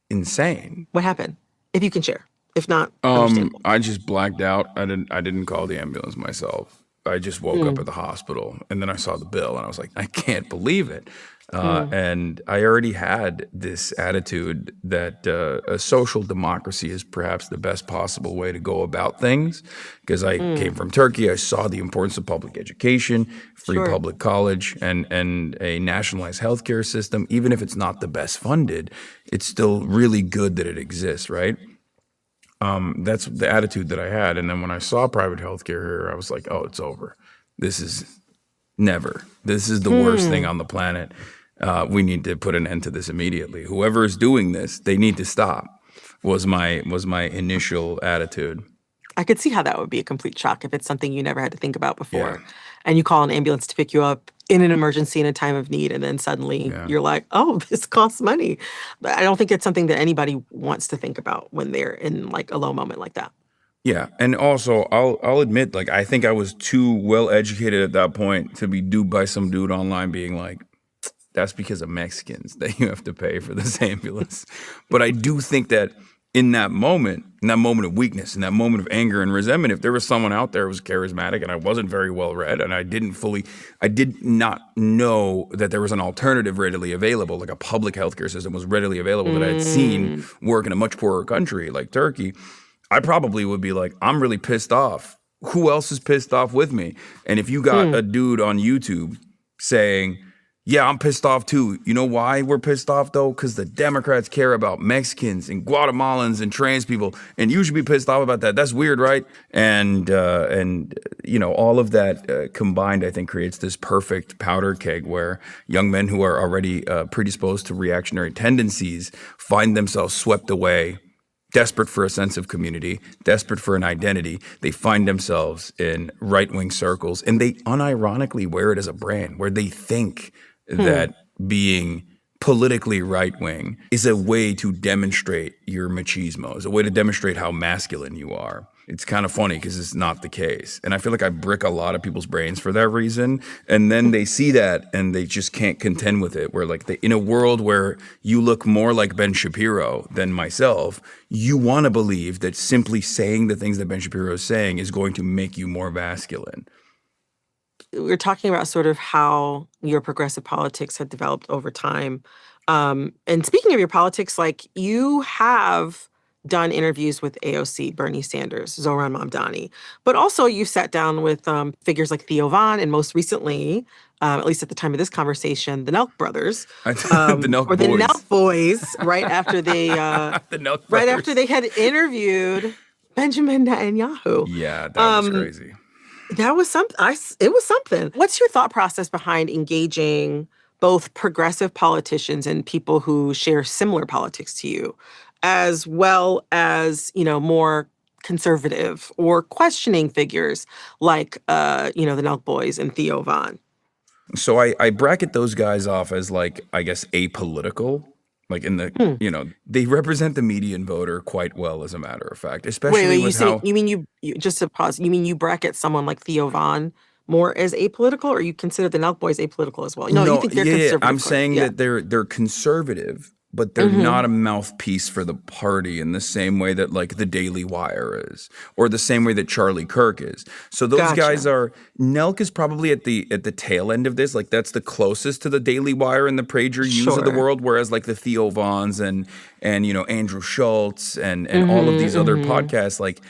insane. What happened? If you can share. If not, understandable. I just blacked out. I didn't call the ambulance myself. I just woke up at the hospital, and then I saw the bill, and I was like, I can't believe it. And I already had this attitude that a social democracy is perhaps the best possible way to go about things, because I came from Turkey. I saw the importance of public education, free public college, and a nationalized healthcare system. Even if it's not the best funded, it's still really good that it exists, right? That's the attitude that I had. And then when I saw private healthcare here, I was like, oh, it's over. This is the worst thing on the planet. We need to put an end to this immediately. Whoever is doing this, they need to stop, was my initial attitude. I could see how that would be a complete shock if it's something you never had to think about before. And you call an ambulance to pick you up in an emergency in a time of need, and then suddenly you're like, oh, this costs money. But I don't think it's something that anybody wants to think about when they're in like a low moment like that. Yeah, and also I'll admit, like, I think I was too well educated at that point to be duped by some dude online being like, that's because of Mexicans that you have to pay for this ambulance. But I do think that in that moment of weakness, in that moment of anger and resentment, if there was someone out there who was charismatic and I wasn't very well read and I did not know that there was an alternative readily available, like a public healthcare system was readily available that I had seen work in a much poorer country like Turkey, I probably would be like, I'm really pissed off. Who else is pissed off with me? And if you got a dude on YouTube saying, yeah, I'm pissed off too. You know why we're pissed off though? Because the Democrats care about Mexicans and Guatemalans and trans people, and you should be pissed off about that. That's weird, right? And you know, all of that combined, I think, creates this perfect powder keg where young men who are already predisposed to reactionary tendencies find themselves swept away, desperate for a sense of community, desperate for an identity. They find themselves in right-wing circles, and they unironically wear it as a brand, where they think that being politically right-wing is a way to demonstrate your machismo, is a way to demonstrate how masculine you are. It's kind of funny because it's not the case. And I feel like I brick a lot of people's brains for that reason. And then they see that and they just can't contend with it. Where like in a world where you look more like Ben Shapiro than myself, you want to believe that simply saying the things that Ben Shapiro is saying is going to make you more masculine. We're talking about sort of how your progressive politics have developed over time. And speaking of your politics, like you have done interviews with AOC, Bernie Sanders, Zohran Mamdani, but also you've sat down with figures like Theo Von, and most recently, at least at the time of this conversation, the Nelk brothers, the Nelk or boys. the Nelk boys, right after they, The Nelk right brothers. after they had interviewed Benjamin Netanyahu. Yeah, that was crazy. That was something. It was something. What's your thought process behind engaging both progressive politicians and people who share similar politics to you, as well as, more conservative or questioning figures like, the Nelk Boys and Theo Von? So I bracket those guys off as like, I guess, apolitical. Like in the, they represent the median voter quite well, as a matter of fact, especially Wait, with how. you mean you just to pause, you mean you bracket someone like Theo Von more as apolitical, or you consider the Nelk Boys apolitical as well? No, you think they're conservative. I'm saying that they're conservative, but they're not a mouthpiece for the party in the same way that like the Daily Wire is, or the same way that Charlie Kirk is. So those guys are. Nelk is probably at the tail end of this. Like that's the closest to the Daily Wire and the PragerUs of the world. Whereas like the Theo Vons and Andrew Schultz and all of these other podcasts, like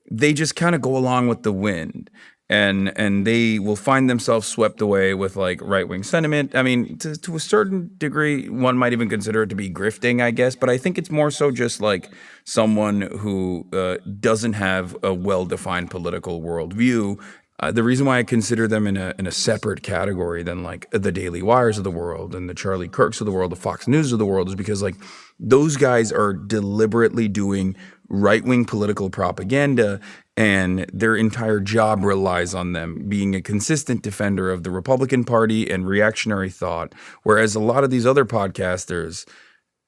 they just kind of go along with the wind. And they will find themselves swept away with like right-wing sentiment. I mean, to a certain degree, one might even consider it to be grifting, I guess. But I think it's more so just like someone who doesn't have a well-defined political worldview. The reason why I consider them in a separate category than like the Daily Wires of the world and the Charlie Kirks of the world, the Fox News of the world, is because like those guys are deliberately doing right-wing political propaganda, and their entire job relies on them being a consistent defender of the Republican Party and reactionary thought, whereas a lot of these other podcasters,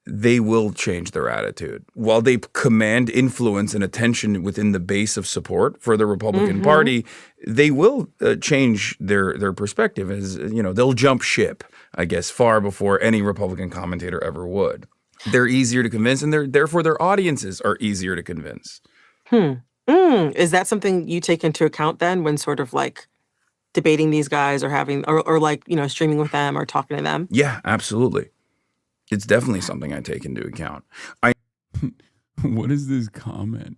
they will change their attitude. While they command influence and attention within the base of support for the Republican Party, they will change their perspective. As they'll jump ship, I guess, far before any Republican commentator ever would. They're easier to convince, and therefore their audiences are easier to convince. Is that something you take into account then when sort of like debating these guys or having or like, streaming with them or talking to them? Yeah, absolutely. It's definitely something I take into account. What is this comment?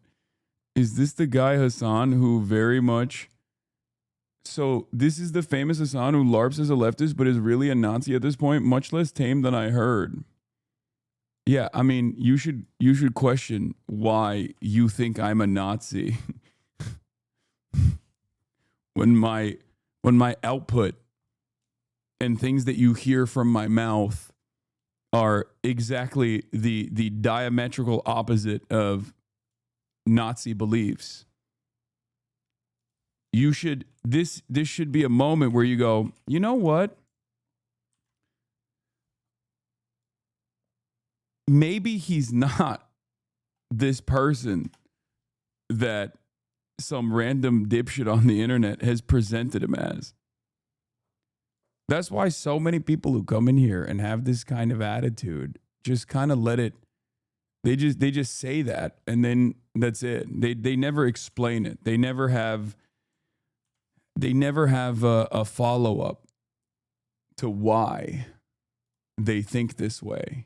Is this the guy Hasan who very much... So this is the famous Hasan who LARPs as a leftist but is really a Nazi at this point, much less tame than I heard. Yeah, I mean, you should question why you think I'm a Nazi when my output and things that you hear from my mouth are exactly the diametrical opposite of Nazi beliefs. This should be a moment where you go, you know what? Maybe he's not this person that some random dipshit on the internet has presented him as. That's why so many people who come in here and have this kind of attitude just kind of let it, they just say that and then that's it. They never explain it. They never have a follow-up to why they think this way.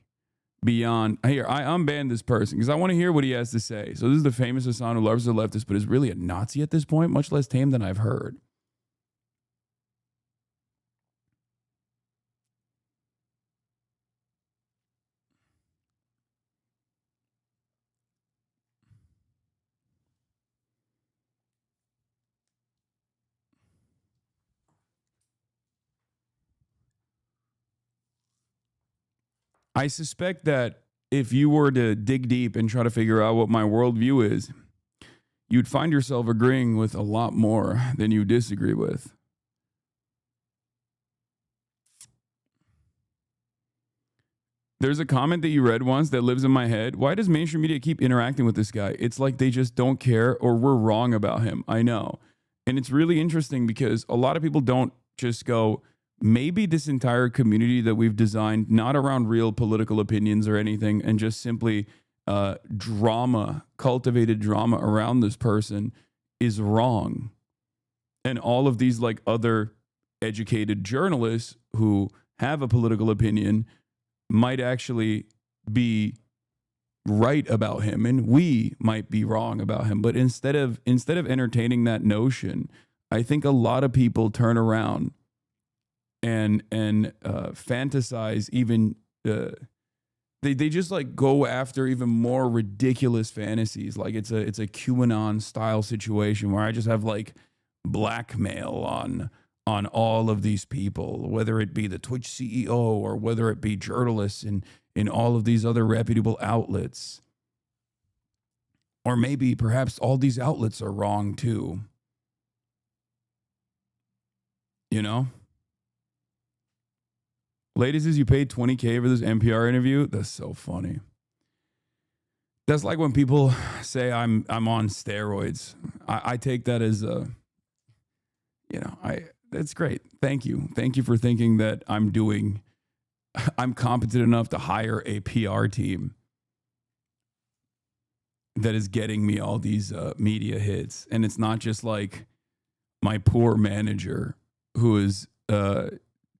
Beyond here, I unbanned this person because I want to hear what he has to say. So this is the famous Hasan who loves the leftist, but is really a Nazi at this point, much less tame than I've heard. I suspect that if you were to dig deep and try to figure out what my worldview is, you'd find yourself agreeing with a lot more than you disagree with. There's a comment that you read once that lives in my head. Why does mainstream media keep interacting with this guy? It's like they just don't care or we're wrong about him. I know. And it's really interesting because a lot of people don't just go, maybe this entire community that we've designed, not around real political opinions or anything, and just simply cultivated drama around this person is wrong. And all of these like other educated journalists who have a political opinion might actually be right about him and we might be wrong about him. But instead of entertaining that notion, I think a lot of people turn around and fantasize even They just like go after even more ridiculous fantasies. Like it's a QAnon style situation where I just have like blackmail on all of these people, whether it be the Twitch CEO or whether it be journalists in all of these other reputable outlets. Or maybe perhaps all these outlets are wrong too. You know? Ladies, you paid $20K for this NPR interview? That's so funny. That's like when people say I'm on steroids. I take that as that's great. Thank you. Thank you for thinking that I'm competent enough to hire a PR team that is getting me all these media hits. And it's not just like my poor manager who is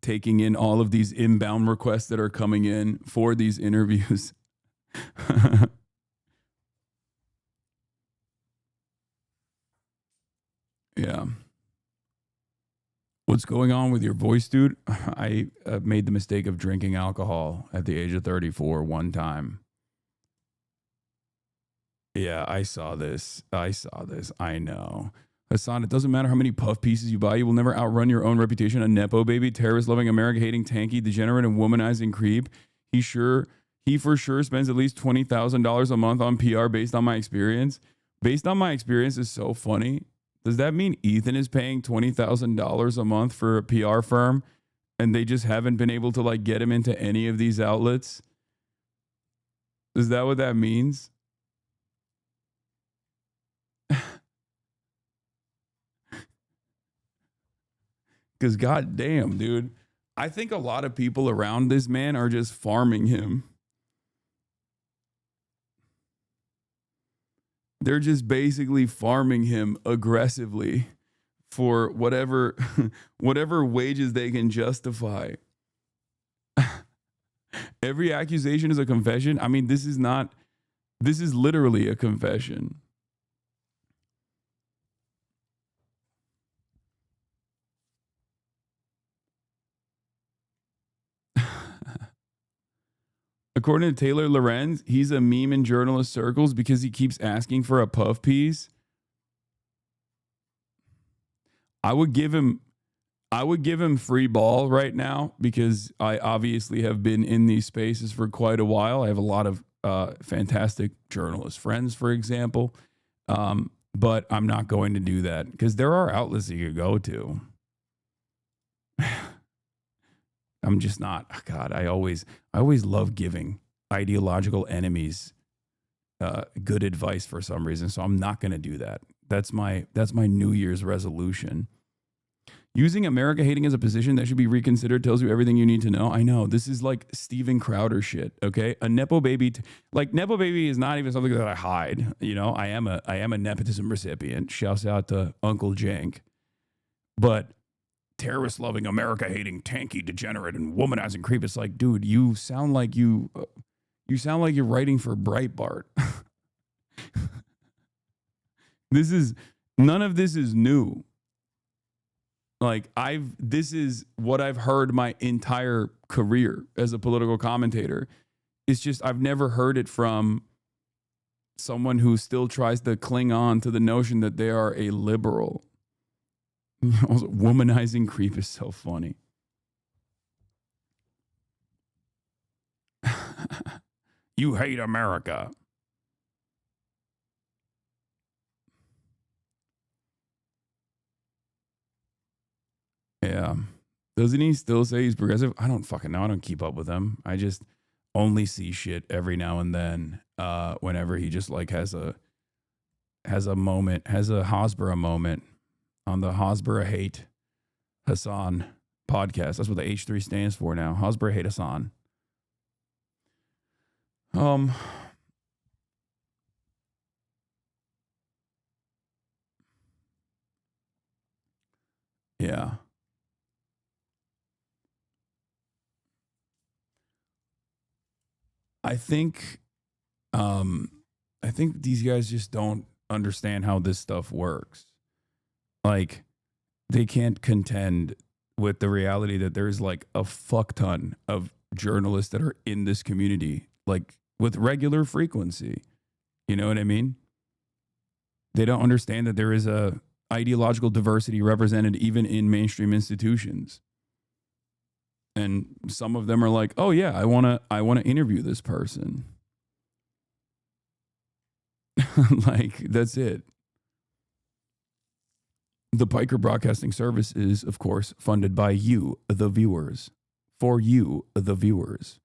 taking in all of these inbound requests that are coming in for these interviews. Yeah. What's going on with your voice, dude? I made the mistake of drinking alcohol at the age of 34 one time. Yeah, I saw this. I know. Hasan, it doesn't matter how many puff pieces you buy. You will never outrun your own reputation. A Nepo baby, terrorist-loving, America-hating, tanky, degenerate, and womanizing creep. He for sure spends at least $20,000 a month on PR based on my experience. Based on my experience is so funny. Does that mean Ethan is paying $20,000 a month for a PR firm and they just haven't been able to like get him into any of these outlets? Is that what that means? Because goddamn, dude, I think a lot of people around this man are just farming him. They're just basically farming him aggressively for whatever wages they can justify. Every accusation is a confession. I mean, this is literally a confession. According to Taylor Lorenz, he's a meme in journalist circles because he keeps asking for a puff piece. I would give him free ball right now because I obviously have been in these spaces for quite a while. I have a lot of fantastic journalist friends, for example, but I'm not going to do that because there are outlets you could go to. I'm just not. God, I always love giving ideological enemies good advice for some reason. So I'm not going to do that. That's my New Year's resolution. Using America hating as a position that should be reconsidered tells you everything you need to know. I know this is like Steven Crowder shit. Okay, a nepo baby, nepo baby is not even something that I hide. You know, I am a nepotism recipient. Shouts out to Uncle Jank, but terrorist-loving, America-hating, tanky, degenerate, and womanizing creep. It's like, dude, you sound like you're writing for Breitbart. None of this is new. Like this is what I've heard my entire career as a political commentator. It's just I've never heard it from someone who still tries to cling on to the notion that they are a liberal. Also, womanizing creep is so funny. You hate America. Yeah. Doesn't he still say he's progressive? I don't fucking know. I don't keep up with him. I just only see shit every now and then whenever he just like has a moment, has a Hasbara moment on the Hasbara Hate Hasan podcast. That's what the H3 stands for now. Hasbara Hate Hasan. Yeah. I think these guys just don't understand how this stuff works. Like, they can't contend with the reality that there's like a fuck ton of journalists that are in this community like with regular frequency. You know what I mean? They don't understand that there is a ideological diversity represented even in mainstream institutions. And some of them are like, "Oh yeah, I want to interview this person." Like, that's it. The Piker Broadcasting Service is, of course, funded by you, the viewers. For you, the viewers.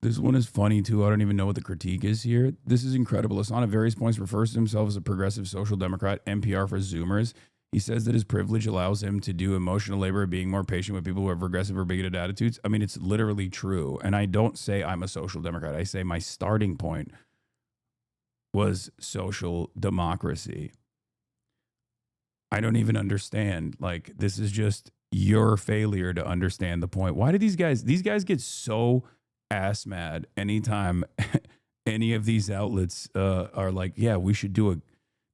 This one is funny, too. I don't even know what the critique is here. This is incredible. Hasan at various points refers to himself as a progressive social democrat, NPR for Zoomers. He says that his privilege allows him to do emotional labor of being more patient with people who have regressive or bigoted attitudes. I mean, it's literally true. And I don't say I'm a social democrat. I say my starting point was social democracy. I don't even understand. Like, this is just your failure to understand the point. Why do these guys get so ass mad anytime any of these outlets are like, yeah, we should do a,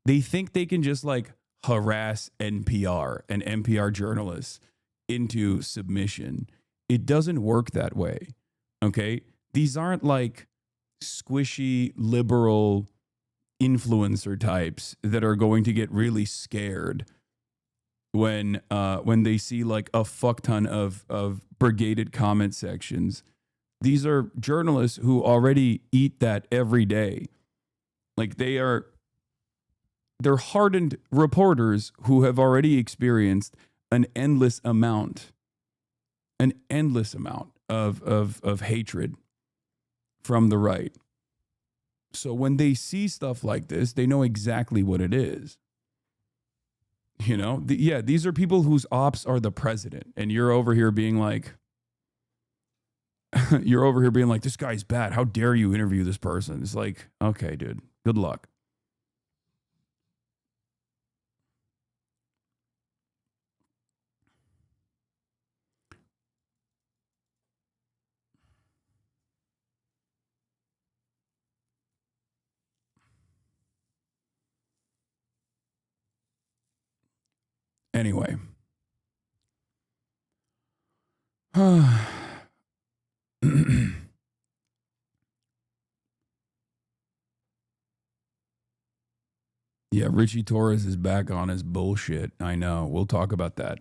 they think they can just like harass NPR and NPR journalists into submission. It doesn't work that way. Okay. These aren't like squishy liberal influencer types that are going to get really scared when they see like a fuck ton of brigaded comment sections. These are journalists who already eat that every day. Like they're hardened reporters who have already experienced an endless amount of hatred from the right. So when they see stuff like this, they know exactly what it is. You know, these are people whose ops are the president, and you're over here being like, this guy's bad. How dare you interview this person? It's like, okay, dude, good luck. Anyway. Yeah, Richie Torres is back on his bullshit. I know. We'll talk about that.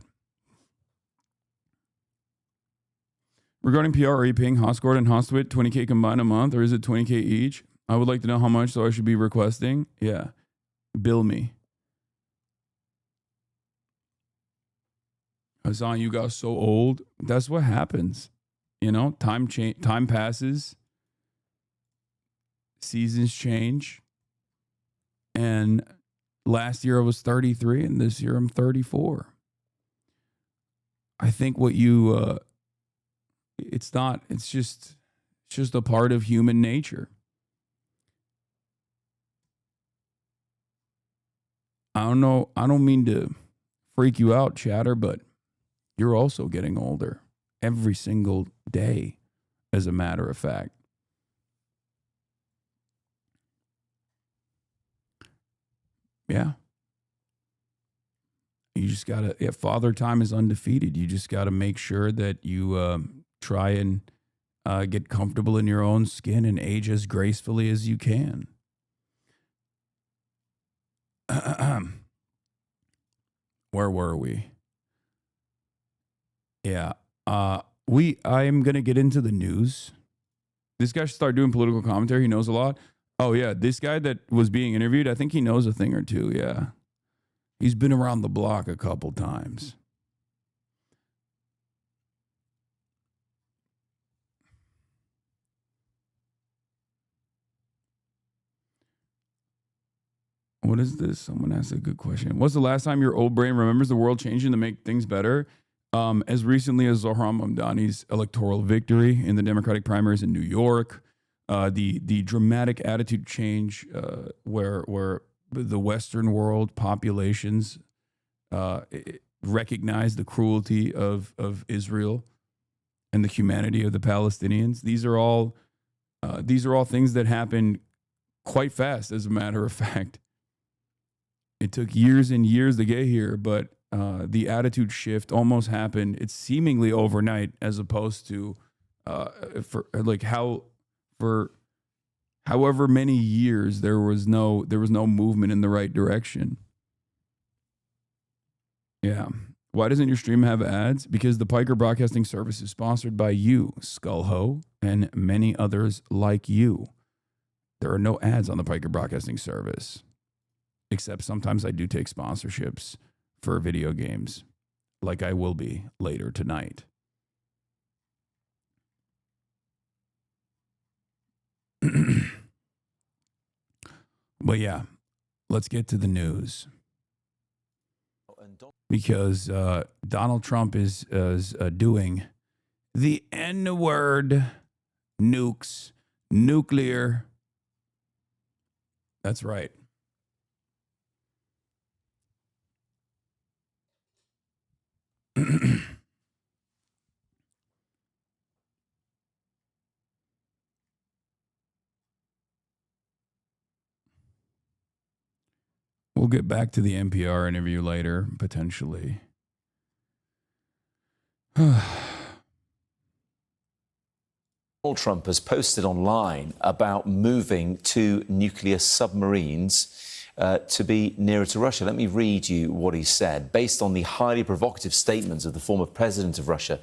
Regarding PR, are you paying Hoscord and Hostwit $20K combined a month, or is it $20K each? I would like to know how much, so I should be requesting. Yeah. Bill me. Hasan, you got so old. That's what happens. You know, time passes. Seasons change. And last year I was 33, and this year I'm 34. I think what you, it's just a part of human nature. I don't know. I don't mean to freak you out, chatter, but you're also getting older every single day, as a matter of fact. Yeah. You just got to, father time is undefeated. You just got to make sure that you try and get comfortable in your own skin and age as gracefully as you can. Where were we? Yeah. I am going to get into the news. This guy should start doing political commentary. He knows a lot. Oh, yeah. This guy that was being interviewed, I think he knows a thing or two. Yeah. He's been around the block a couple times. What is this? Someone asked a good question. What's the last time your old brain remembers the world changing to make things better? As recently as Zohran Mamdani's electoral victory in the Democratic primaries in New York, the dramatic attitude change where the Western world populations recognize the cruelty of Israel and the humanity of the Palestinians. These are all things that happen quite fast, as a matter of fact. It took years and years to get here, but the attitude shift almost happened. It's seemingly overnight, as opposed to for however many years there was no movement in the right direction. Yeah. Why doesn't your stream have ads? Because the Piker Broadcasting Service is sponsored by you, Skullho, and many others like you. There are no ads on the Piker Broadcasting Service, except sometimes I do take sponsorships for video games, like I will be later tonight. But yeah, let's get to the news. Because Donald Trump is doing the N-word, nukes, nuclear. That's right. We'll get back to the NPR interview later, potentially. Donald Trump has posted online about moving 2 nuclear submarines to be nearer to Russia. Let me read you what he said. Based on the highly provocative statements of the former president of Russia,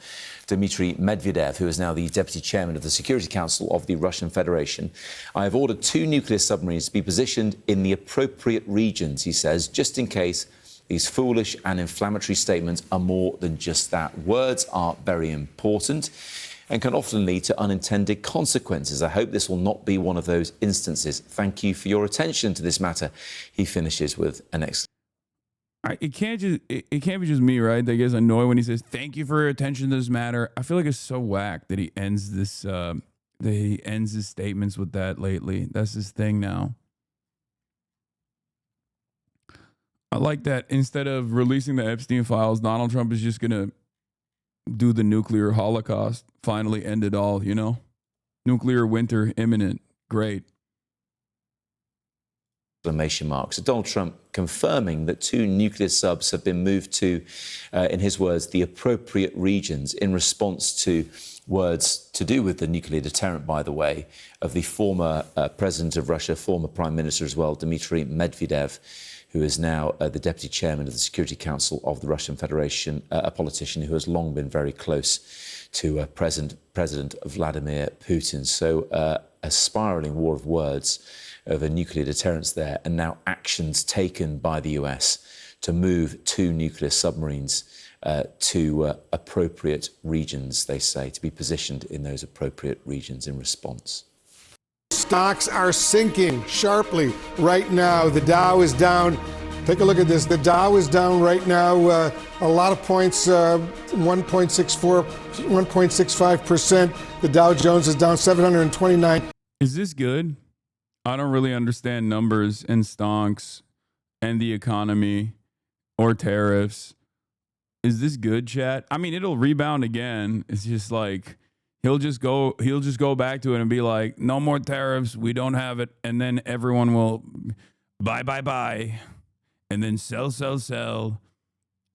Dmitry Medvedev, who is now the deputy chairman of the Security Council of the Russian Federation, I have ordered 2 nuclear submarines to be positioned in the appropriate regions, he says, just in case these foolish and inflammatory statements are more than just that. Words are very important and can often lead to unintended consequences. I hope this will not be one of those instances. Thank you for your attention to this matter. He finishes with an exclamation. It can't be just me, right? That gets annoyed when he says, "Thank you for your attention to this matter." I feel like it's so whack that he ends his statements with that lately. That's his thing now. I like that instead of releasing the Epstein files, Donald Trump is just gonna do the nuclear holocaust, finally end it all, you know? Nuclear winter imminent. Great. Exclamation marks. So Donald Trump confirming that 2 nuclear subs have been moved to, in his words, the appropriate regions in response to words to do with the nuclear deterrent, by the way, of the former president of Russia, former prime minister as well, Dmitry Medvedev, who is now the deputy chairman of the Security Council of the Russian Federation, a politician who has long been very close to President Vladimir Putin. So a spiralling war of words over nuclear deterrence there, and now actions taken by the US to move 2 nuclear submarines to appropriate regions, they say, to be positioned in those appropriate regions in response. Stocks are sinking sharply right now. The Dow is down. Take a look at this. The Dow is down right now a lot of points, 1.64, 1.65%. The Dow Jones is down 729. Is this good? I don't really understand numbers and stonks and the economy or tariffs. Is this good, chat? I mean, it'll rebound again. It's just like he'll just go back to it and be like, no more tariffs, we don't have it, and then everyone will buy, and then sell.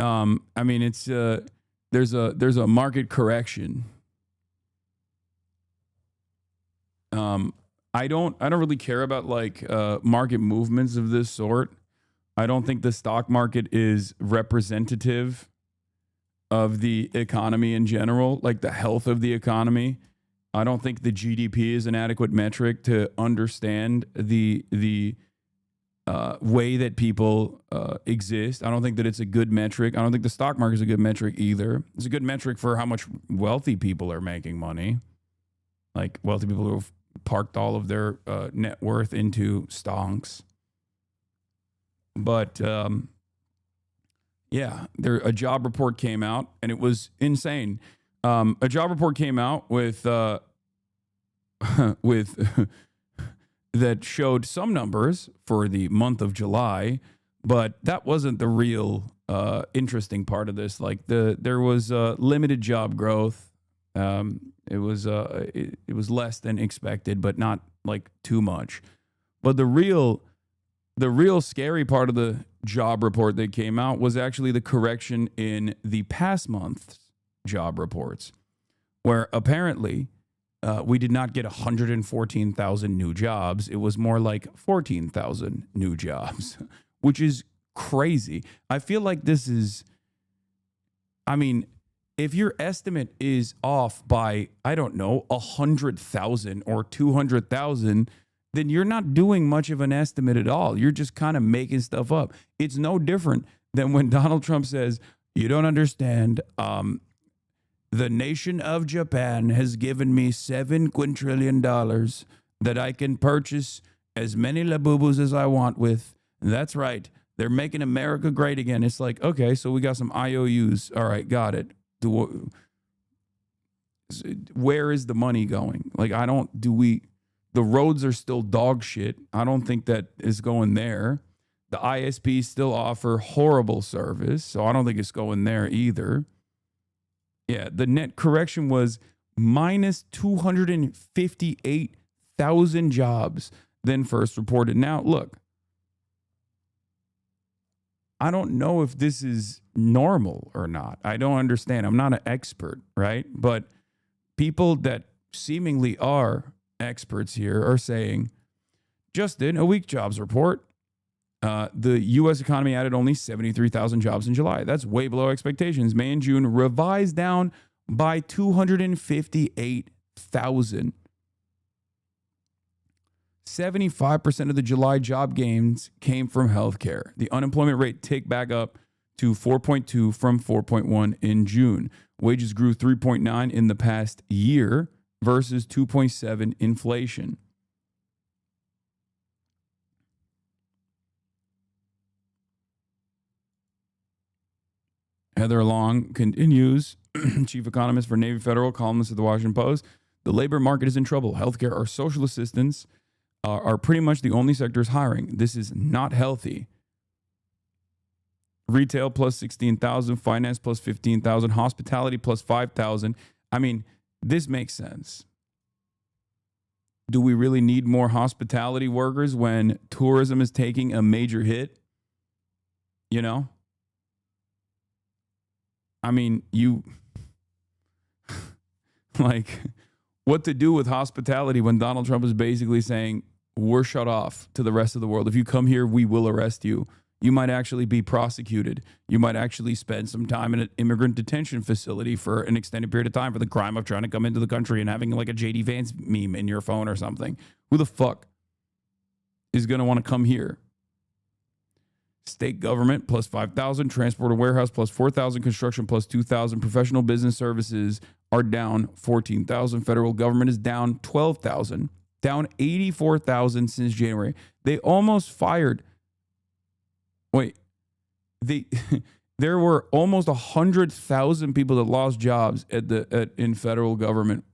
I mean, it's there's a market correction. I don't really care about like market movements of this sort. I don't think the stock market is representative of the economy in general, like the health of the economy. I don't think the GDP is an adequate metric to understand the way that people exist. I don't think that it's a good metric. I don't think the stock market is a good metric either. It's a good metric for how much wealthy people are making money. Like wealthy people who have parked all of their net worth into stonks. But yeah, a job report came out, and it was insane. A job report came out with that showed some numbers for the month of July, but that wasn't the real interesting part of this. Like there was limited job growth. It was less than expected, but not like too much. But the real scary part of job report that came out was actually the correction in the past month's job reports, where apparently we did not get 114,000 new jobs. It was more like 14,000 new jobs, which is crazy. I feel like this is, I mean, if your estimate is off by, I don't know, 100,000 or 200,000, then you're not doing much of an estimate at all. You're just kind of making stuff up. It's no different than when Donald Trump says, you don't understand, the nation of Japan has given me $7 quintillion that I can purchase as many Labubus as I want with. And that's right. They're making America great again. It's like, okay, so we got some IOUs. All right, got it. Where is the money going? Like, the roads are still dog shit. I don't think that is going there. The ISPs still offer horrible service, so I don't think it's going there either. Yeah, the net correction was minus 258,000 jobs than first reported. Now, look, I don't know if this is normal or not. I don't understand. I'm not an expert, right? But people that seemingly are experts here are saying, Justin, a weak jobs report. The U.S. economy added only 73,000 jobs in July. That's way below expectations. May and June revised down by 258,000. 75% of the July job gains came from healthcare. The unemployment rate ticked back up to 4.2 from 4.1 in June. Wages grew 3.9 in the past year versus 2.7 inflation. Heather Long continues, chief economist for Navy Federal, columnist at the Washington Post. The labor market is in trouble. Healthcare or social assistance are pretty much the only sectors hiring. This is not healthy. Retail plus 16,000, finance plus 15,000, hospitality plus 5,000. I mean, this makes sense. Do we really need more hospitality workers when tourism is taking a major hit? You know? I mean, like, what to do with hospitality when Donald Trump is basically saying, we're shut off to the rest of the world. If you come here, we will arrest you. You might actually be prosecuted. You might actually spend some time in an immigrant detention facility for an extended period of time for the crime of trying to come into the country and having like a JD Vance meme in your phone or something. Who the fuck is going to want to come here? State government plus 5,000, transport and warehouse plus 4,000, construction plus 2,000, professional business services are down 14,000, federal government is down 12,000, down 84,000 since January. They almost fired. Wait, there were almost 100,000 people that lost jobs in federal government.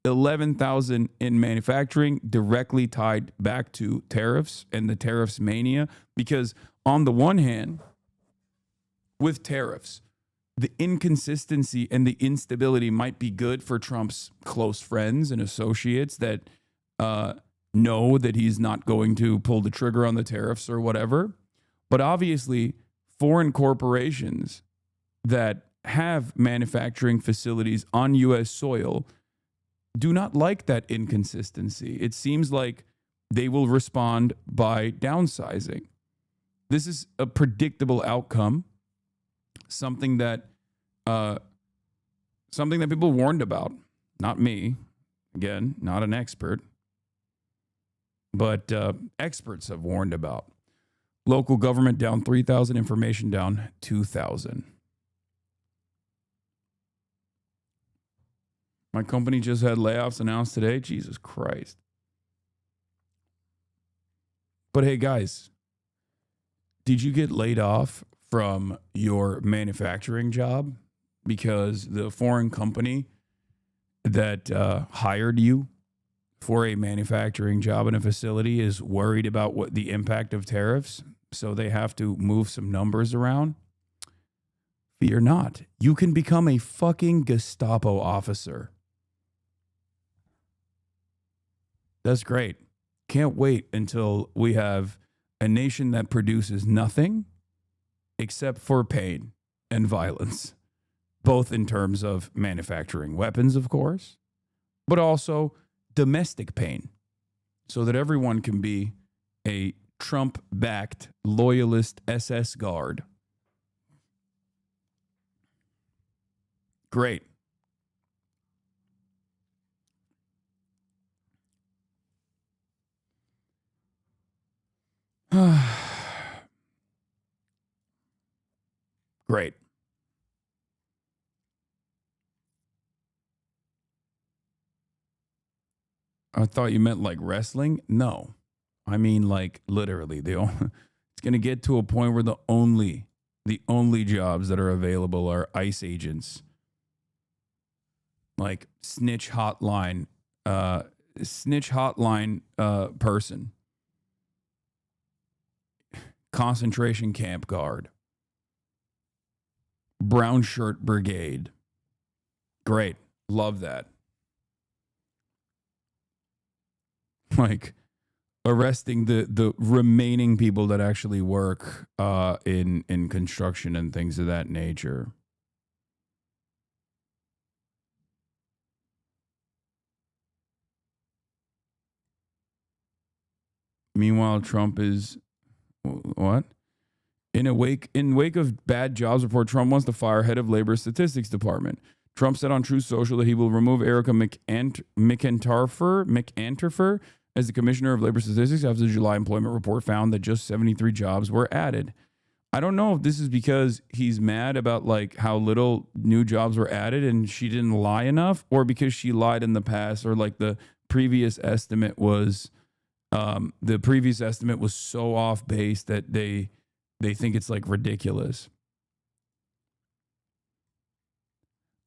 11,000 in manufacturing, directly tied back to tariffs and the tariffs mania, because on the one hand, with tariffs, the inconsistency and the instability might be good for Trump's close friends and associates that know that he's not going to pull the trigger on the tariffs or whatever. But obviously, foreign corporations that have manufacturing facilities on U.S. soil do not like that inconsistency. It seems like they will respond by downsizing. This is a predictable outcome, something that people warned about. Not me, again, not an expert, but experts have warned about. Local government down 3,000, information down 2,000. My company just had layoffs announced today. Jesus Christ. But hey, guys, did you get laid off from your manufacturing job because the foreign company that hired you for a manufacturing job in a facility is worried about what the impact of tariffs, so they have to move some numbers around? Fear not. You can become a fucking Gestapo officer. That's great. Can't wait until we have a nation that produces nothing except for pain and violence, both in terms of manufacturing weapons, of course, but also domestic pain, so that everyone can be a Trump-backed loyalist SS guard. Great. Great. I thought you meant like wrestling. No, I mean like literally. It's going to get to a point where the only jobs that are available are ICE agents, like snitch hotline person, concentration camp guard, brown shirt brigade. Great. Love that. Like arresting the remaining people that actually work in construction and things of that nature. Meanwhile, Trump is what? In wake of bad jobs report, Trump wants to fire head of labor statistics department. Trump said on Truth Social that he will remove Erica McAnterfer as the commissioner of labor statistics after the July employment report found that just 73 jobs were added. I don't know if this is because he's mad about like how little new jobs were added and she didn't lie enough, or because she lied in the past, or like the previous estimate was so off base that they think it's like ridiculous.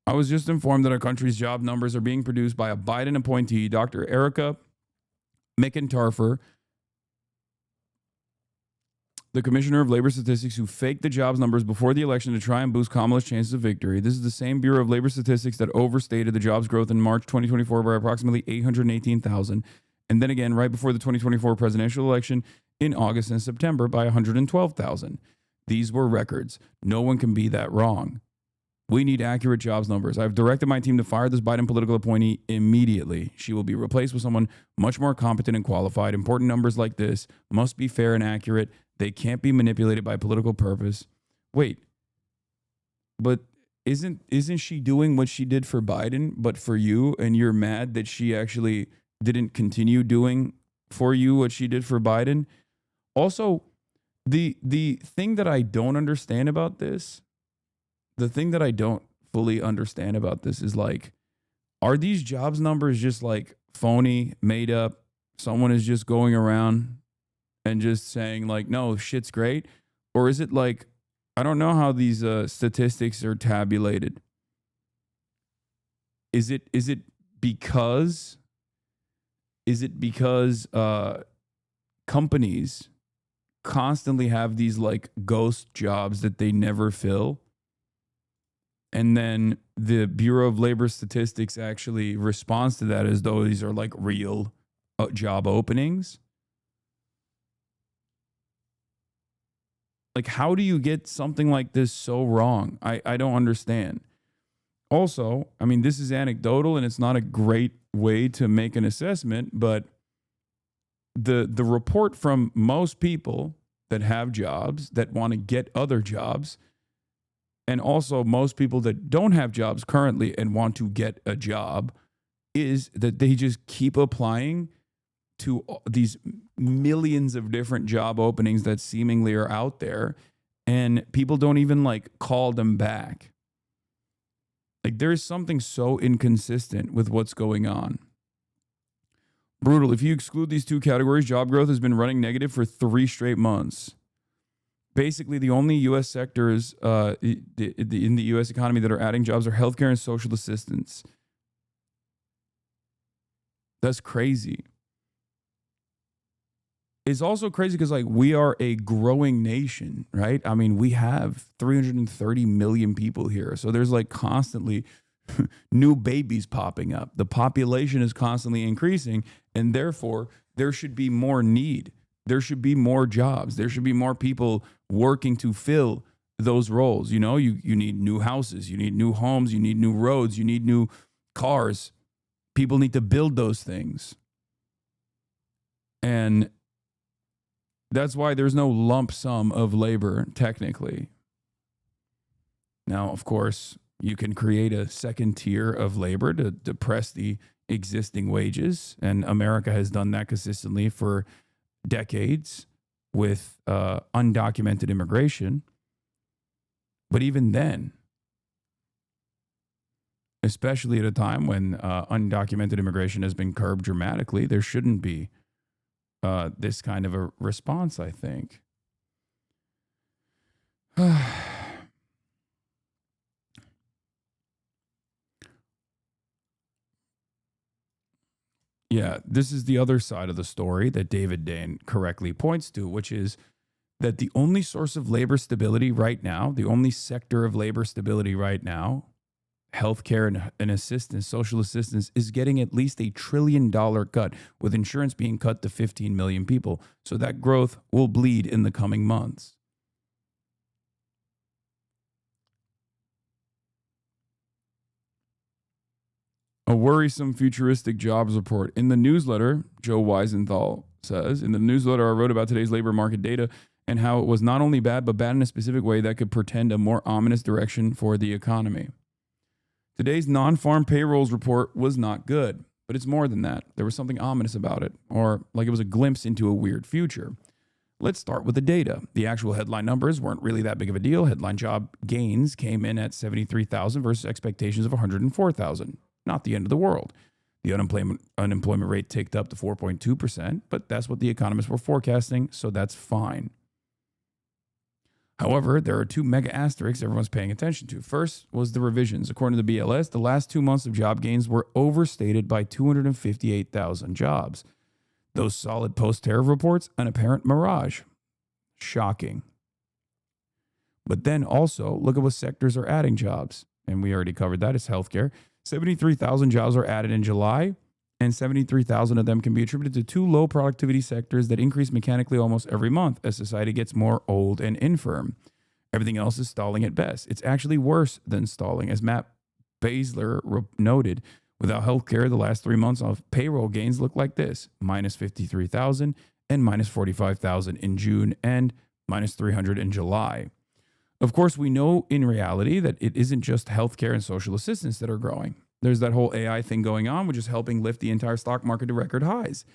I was just informed that our country's job numbers are being produced by a Biden appointee, Dr. Erica McIntyre, the commissioner of labor statistics, who faked the jobs numbers before the election to try and boost Kamala's chances of victory. This is the same Bureau of Labor Statistics that overstated the jobs growth in March 2024 by approximately 818,000. And then again, right before the 2024 presidential election in August and September by 112,000. These were records. No one can be that wrong. We need accurate jobs numbers. I've directed my team to fire this Biden political appointee immediately. She will be replaced with someone much more competent and qualified. Important numbers like this must be fair and accurate. They can't be manipulated by political purpose. Wait, but isn't she doing what she did for Biden, but for you, and you're mad that she actually didn't continue doing for you what she did for Biden? Also, the thing that I don't understand about this, the thing that I don't fully understand about this is like, are these jobs numbers just like phony, made up? Someone is just going around and just saying like, no, shit's great? Or is it like, I don't know how these statistics are tabulated. Is it because companies constantly have these like ghost jobs that they never fill? And then the Bureau of Labor Statistics actually responds to that as though these are like real job openings? Like, how do you get something like this so wrong? I don't understand. Also, I mean, this is anecdotal and it's not a great way to make an assessment, but the report from most people that have jobs, that want to get other jobs, and also most people that don't have jobs currently and want to get a job, is that they just keep applying to these millions of different job openings that seemingly are out there, and people don't even like call them back. Like, there is something so inconsistent with what's going on. Brutal. If you exclude these two categories, job growth has been running negative for 3 straight months. Basically, the only U.S. sectors in the U.S. economy that are adding jobs are healthcare and social assistance. That's crazy. It's also crazy because, like, we are a growing nation, right? I mean, we have 330 million people here. So there's, like, constantly new babies popping up. The population is constantly increasing, and therefore, there should be more need there should be more jobs. There should be more people working to fill those roles. You know, you need new houses, you need new homes, you need new roads, you need new cars. People need to build those things. And that's why there's no lump sum of labor, technically. Now, of course, you can create a second tier of labor to depress the existing wages. And America has done that consistently for decades with undocumented immigration. But even then, especially at a time when undocumented immigration has been curbed dramatically, there shouldn't be this kind of a response, I think. Yeah, this is the other side of the story that David Dane correctly points to, which is that the only source of labor stability right now, the only sector of labor stability right now, healthcare and assistance, social assistance, is getting at least $1 trillion cut, with insurance being cut to 15 million people. So that growth will bleed in the coming months. A worrisome futuristic jobs report. In the newsletter, Joe Weisenthal says, in the newsletter I wrote about today's labor market data and how it was not only bad, but bad in a specific way that could portend a more ominous direction for the economy. Today's non-farm payrolls report was not good, but it's more than that. There was something ominous about it, or like it was a glimpse into a weird future. Let's start with the data. The actual headline numbers weren't really that big of a deal. Headline job gains came in at 73,000 versus expectations of 104,000. Not the end of the world. The unemployment rate ticked up to 4.2%, but that's what the economists were forecasting, so that's fine. However, there are two mega asterisks everyone's paying attention to. First was the revisions. According to the BLS, the last 2 months of job gains were overstated by 258,000 jobs. Those solid post-tariff reports, an apparent mirage. Shocking. But then also, look at what sectors are adding jobs. And we already covered that. It's healthcare. 73,000 jobs are added in July, and 73,000 of them can be attributed to two low productivity sectors that increase mechanically almost every month as society gets more old and infirm. Everything else is stalling at best. It's actually worse than stalling. As Matt Basler noted, without healthcare, the last 3 months of payroll gains look like this: minus 53,000 and minus 45,000 in June and minus 300 in July. Of course, we know in reality that it isn't just healthcare and social assistance that are growing. There's that whole AI thing going on, which is helping lift the entire stock market to record highs.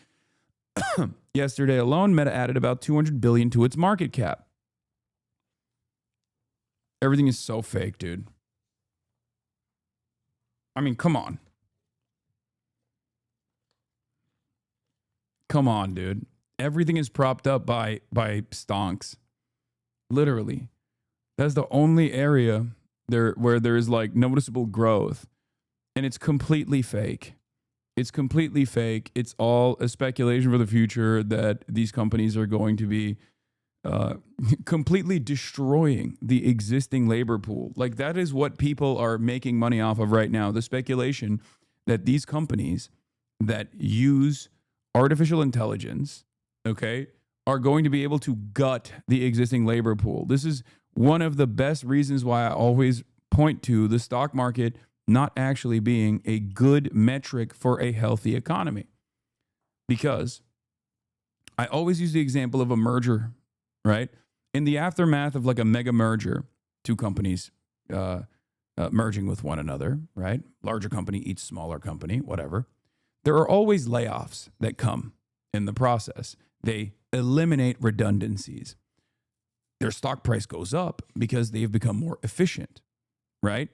Yesterday alone, Meta added about $200 billion to its market cap. Everything is so fake, dude. I mean, come on. Come on, dude. Everything is propped up by stonks. Literally. That's the only area there where there is like noticeable growth. And it's completely fake. It's completely fake. It's all a speculation for the future that these companies are going to be completely destroying the existing labor pool. Like that is what people are making money off of right now. The speculation that these companies that use artificial intelligence, okay, are going to be able to gut the existing labor pool. This is one of the best reasons why I always point to the stock market not actually being a good metric for a healthy economy. Because I always use the example of a merger, right? In the aftermath of like a mega merger, two companies merging with one another, right? Larger company eats smaller company, whatever. There are always layoffs that come in the process. They eliminate redundancies. Their stock price goes up because they've become more efficient, right?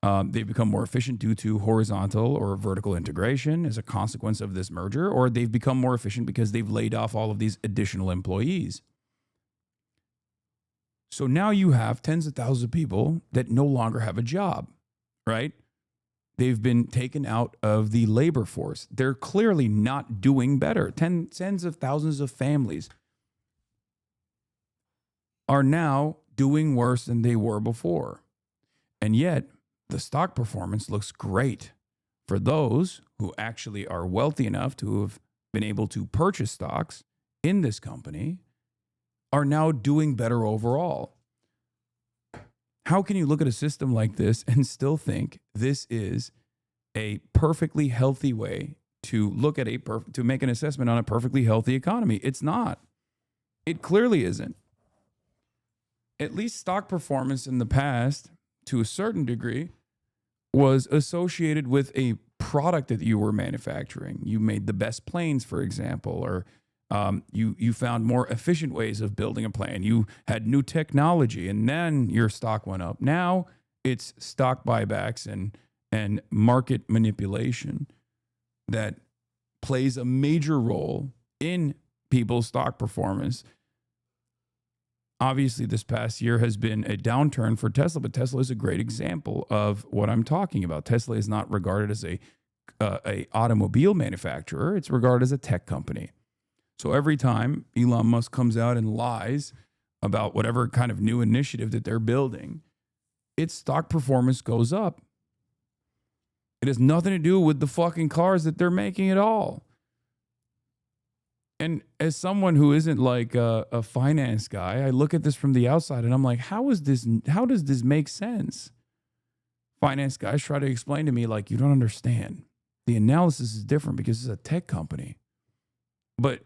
They've become more efficient due to horizontal or vertical integration as a consequence of this merger, or they've become more efficient because they've laid off all of these additional employees. So now you have tens of thousands of people that no longer have a job, right? They've been taken out of the labor force. They're clearly not doing better. Tens of thousands of families are now doing worse than they were before. And yet, the stock performance looks great for those who actually are wealthy enough to have been able to purchase stocks in this company are now doing better overall. How can you look at a system like this and still think this is a perfectly healthy way to look at to make an assessment on a perfectly healthy economy? It's not. It clearly isn't. At least stock performance in the past, to a certain degree, was associated with a product that you were manufacturing. You made the best planes, for example, or you found more efficient ways of building a plane. You had new technology, and then your stock went up. Now it's stock buybacks and market manipulation that plays a major role in people's stock performance. Obviously, this past year has been a downturn for Tesla, but Tesla is a great example of what I'm talking about. Tesla is not regarded as a automobile manufacturer. It's regarded as a tech company. So every time Elon Musk comes out and lies about whatever kind of new initiative that they're building, its stock performance goes up. It has nothing to do with the fucking cars that they're making at all. And as someone who isn't like a finance guy, I look at this from the outside and I'm like, how does this make sense? Finance guys try to explain to me like, you don't understand. The analysis is different because it's a tech company. But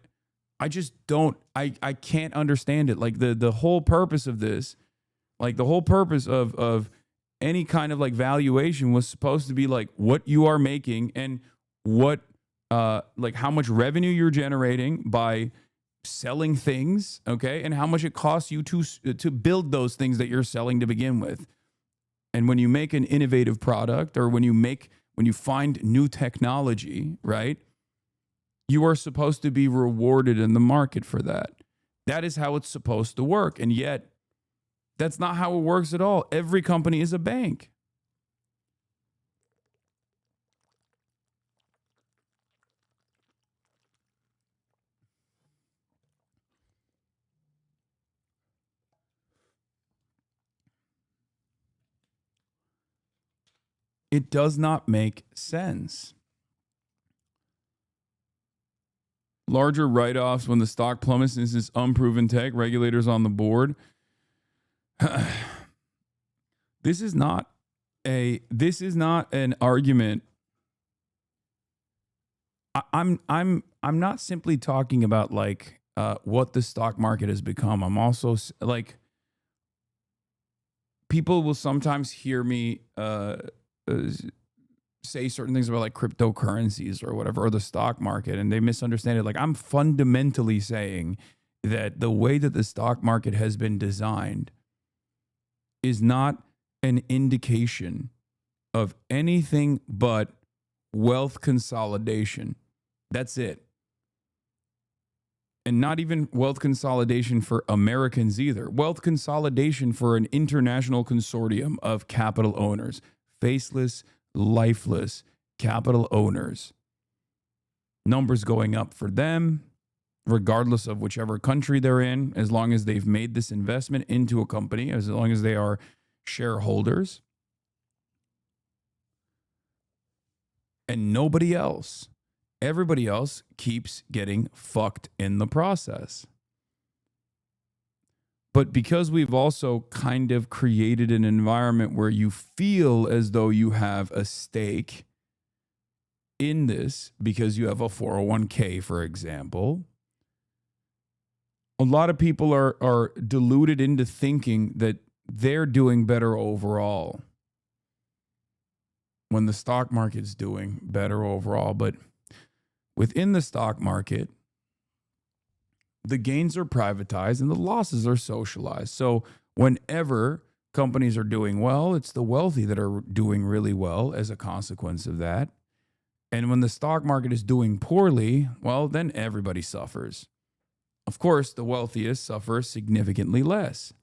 I just don't, I can't understand it. Like the whole purpose of this, like the whole purpose of any kind of like valuation was supposed to be like what you are making and what, like how much revenue you're generating by selling things, okay? And how much it costs you to build those things that you're selling to begin with. And when you make an innovative product or when you find new technology, right? You are supposed to be rewarded in the market for that. That is how it's supposed to work. And yet, that's not how it works at all. Every company is a bank. It does not make sense. Larger write-offs when the stock plummets. This is unproven tech. Regulators on the board. This is not an argument. I'm not simply talking about like what the stock market has become. I'm also like, people will sometimes hear me say certain things about like cryptocurrencies or whatever, or the stock market, and they misunderstand it. Like, I'm fundamentally saying that the way that the stock market has been designed is not an indication of anything but wealth consolidation. That's it. And not even wealth consolidation for Americans either. Wealth consolidation for an international consortium of capital owners. Faceless, lifeless capital owners. Numbers going up for them, regardless of whichever country they're in, as long as they've made this investment into a company, as long as they are shareholders. And nobody else. Everybody else keeps getting fucked in the process. But because we've also kind of created an environment where you feel as though you have a stake in this because you have a 401k, for example, a lot of people are deluded into thinking that they're doing better overall when the stock market's doing better overall. But within the stock market, the gains are privatized and the losses are socialized. So whenever companies are doing well, it's the wealthy that are doing really well as a consequence of that. And when the stock market is doing poorly, well, then everybody suffers. Of course, the wealthiest suffer significantly less.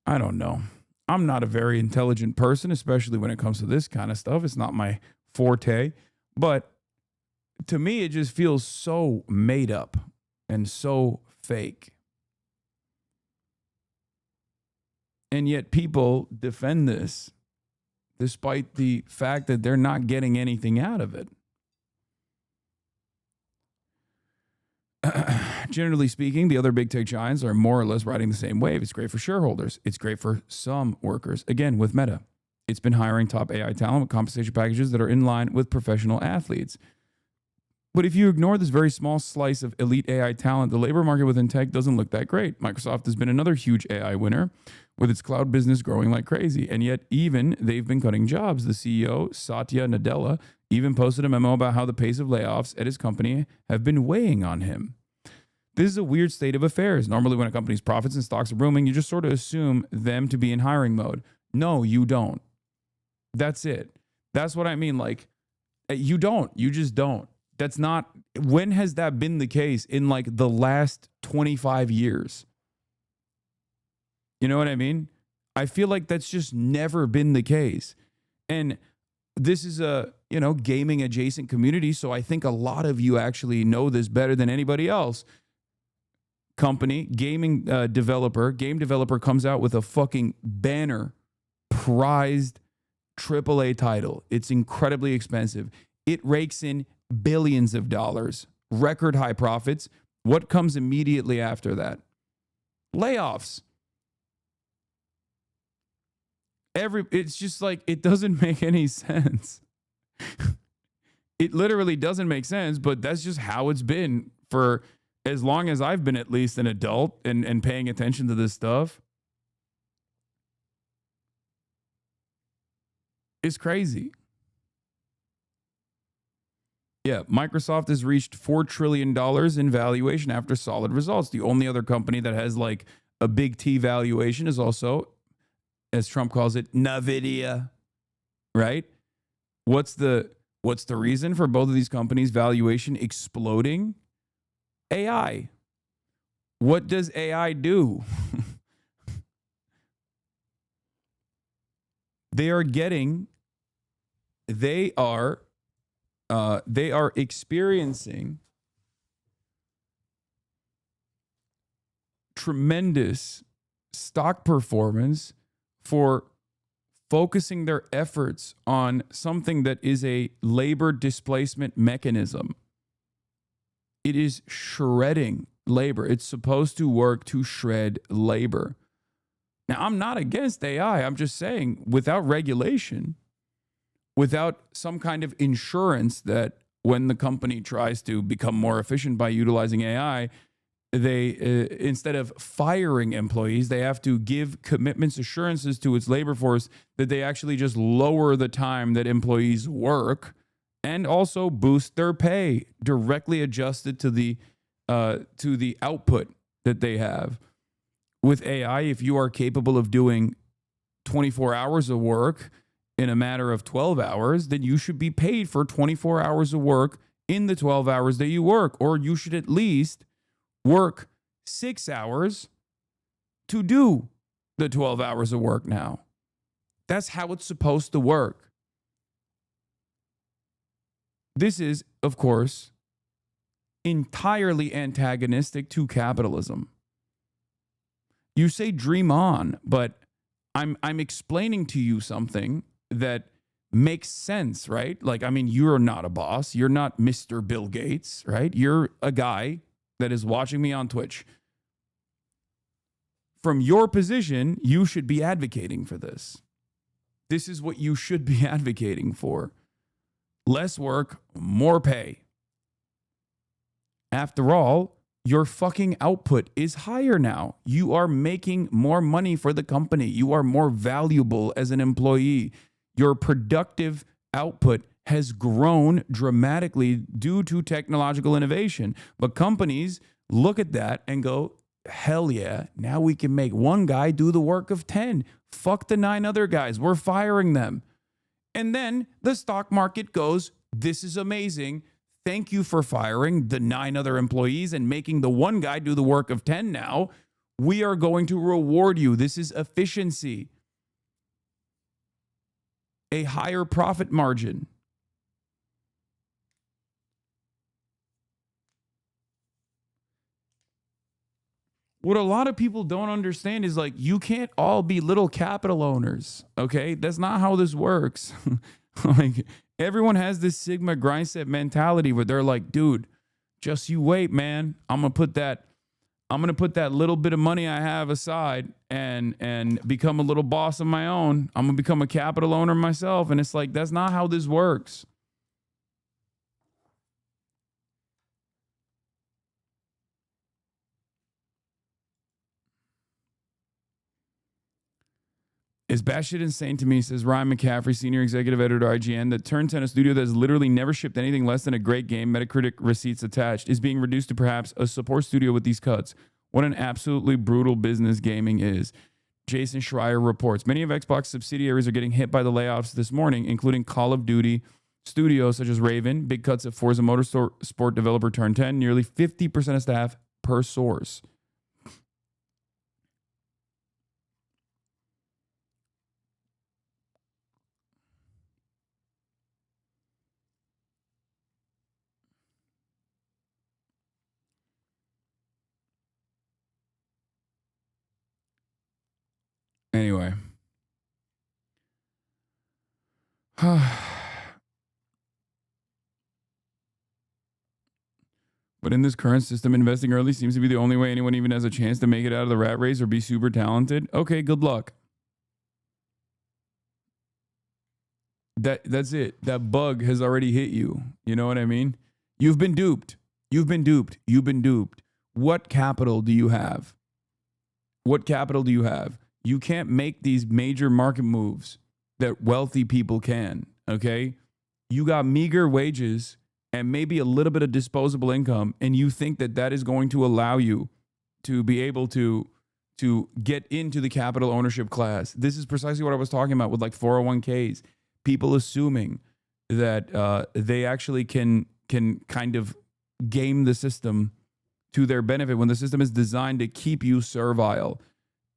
I don't know. I'm not a very intelligent person, especially when it comes to this kind of stuff. It's not my forte. But to me, it just feels so made up and so fake. And yet people defend this despite the fact that they're not getting anything out of it. generally speaking, the other big tech giants are more or less riding the same wave. It's great for shareholders. It's great for some workers. Again, with Meta, it's been hiring top AI talent with compensation packages that are in line with professional athletes. But if you ignore this very small slice of elite AI talent, the labor market within tech doesn't look that great. Microsoft has been another huge AI winner with its cloud business growing like crazy. And yet even they've been cutting jobs. The CEO, Satya Nadella, even posted a memo about how the pace of layoffs at his company have been weighing on him. This is a weird state of affairs. Normally when a company's profits and stocks are booming, you just sort of assume them to be in hiring mode. No, you don't. That's it. That's what I mean. Like, you don't. You just don't. That's not, when has that been the case in like the last 25 years? You know what I mean? I feel like that's just never been the case. And this is a, gaming adjacent community. So I think a lot of you actually know this better than anybody else. Company, game developer comes out with a fucking banner, prized AAA title. It's incredibly expensive. It rakes in billions of dollars, record high profits. What comes immediately after that? Layoffs. It's just like, it doesn't make any sense. It literally doesn't make sense, but that's just how it's been for as long as I've been at least an adult and paying attention to this stuff. It's crazy. Yeah, Microsoft has reached $4 trillion in valuation after solid results. The only other company that has like a big T valuation is also, as Trump calls it, NVIDIA, right? What's the reason for both of these companies' valuation exploding? AI. What does AI do? They are experiencing tremendous stock performance for focusing their efforts on something that is a labor displacement mechanism. It is shredding labor. It's supposed to work to shred labor. Now, I'm not against AI. I'm just saying, without regulation, without some kind of insurance that when the company tries to become more efficient by utilizing AI, they instead of firing employees, they have to give commitments, assurances to its labor force that they actually just lower the time that employees work and also boost their pay directly adjusted to the output that they have. With AI, if you are capable of doing 24 hours of work in a matter of 12 hours, then you should be paid for 24 hours of work in the 12 hours that you work, or you should at least work 6 hours to do the 12 hours of work now. That's how it's supposed to work. This is, of course, entirely antagonistic to capitalism. You say dream on, but I'm explaining to you something that makes sense, right? Like, I mean, you're not a boss. You're not Mr. Bill Gates, right? You're a guy that is watching me on Twitch. From your position, you should be advocating for this. This is what you should be advocating for. Less work, more pay. After all, your fucking output is higher now. You are making more money for the company. You are more valuable as an employee. Your productive output has grown dramatically due to technological innovation. But companies look at that and go, hell yeah, now we can make one guy do the work of 10. Fuck the 9 other guys. We're firing them. And then the stock market goes, this is amazing. Thank you for firing the 9 other employees and making the one guy do the work of 10 now. We are going to reward you. This is efficiency. A higher profit margin. What a lot of people don't understand is like, you can't all be little capital owners, okay? That's not how this works. Like, everyone has this Sigma grind set mentality where they're like, dude, Just you wait, man. I'm gonna put that little bit of money I have aside and become a little boss of my own. I'm gonna become a capital owner myself. And it's like, that's not how this works. Is batshit insane to me, says Ryan McCaffrey, senior executive editor IGN, that Turn 10, a studio that has literally never shipped anything less than a great game, Metacritic receipts attached, is being reduced to perhaps a support studio with these cuts. What an absolutely brutal business gaming is. Jason Schreier reports, many of Xbox subsidiaries are getting hit by the layoffs this morning, including Call of Duty studios such as Raven, big cuts at Forza Motorsport developer Turn 10, nearly 50% of staff per source. Anyway. But in this current system, investing early seems to be the only way anyone even has a chance to make it out of the rat race or be super talented. Okay, good luck. That's it. That bug has already hit you. You know what I mean? You've been duped. You've been duped. You've been duped. What capital do you have? What capital do you have? You can't make these major market moves that wealthy people can, okay? You got meager wages and maybe a little bit of disposable income, and you think that that is going to allow you to be able to get into the capital ownership class. This is precisely what I was talking about with like 401ks. People assuming that they actually can kind of game the system to their benefit when the system is designed to keep you servile.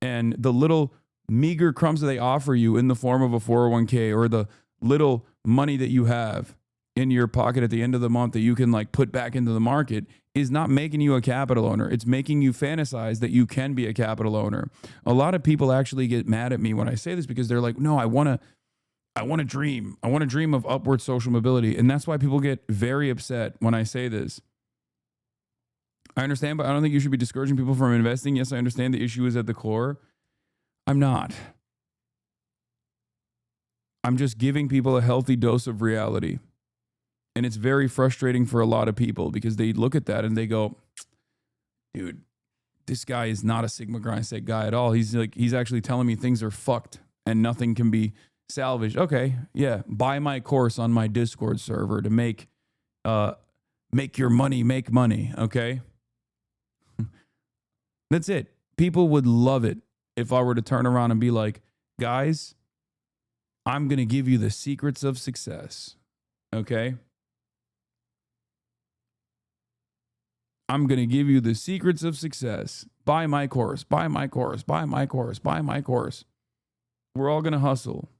And the little meager crumbs that they offer you in the form of a 401k or the little money that you have in your pocket at the end of the month that you can like put back into the market is not making you a capital owner. It's making you fantasize that you can be a capital owner. A lot of people actually get mad at me when I say this because they're like, no, I want to dream. I want to dream of upward social mobility. And that's why people get very upset when I say this. I understand, but I don't think you should be discouraging people from investing. Yes, I understand the issue is at the core. I'm not. I'm just giving people a healthy dose of reality. And it's very frustrating for a lot of people because they look at that and they go, dude, this guy is not a Sigma Grindset guy at all. He's actually telling me things are fucked and nothing can be salvaged. Okay, yeah, buy my course on my Discord server to make your money make money, okay? That's it. People would love it if I were to turn around and be like, guys, I'm going to give you the secrets of success, okay? I'm going to give you the secrets of success. Buy my course, buy my course, buy my course, buy my course. We're all going to hustle.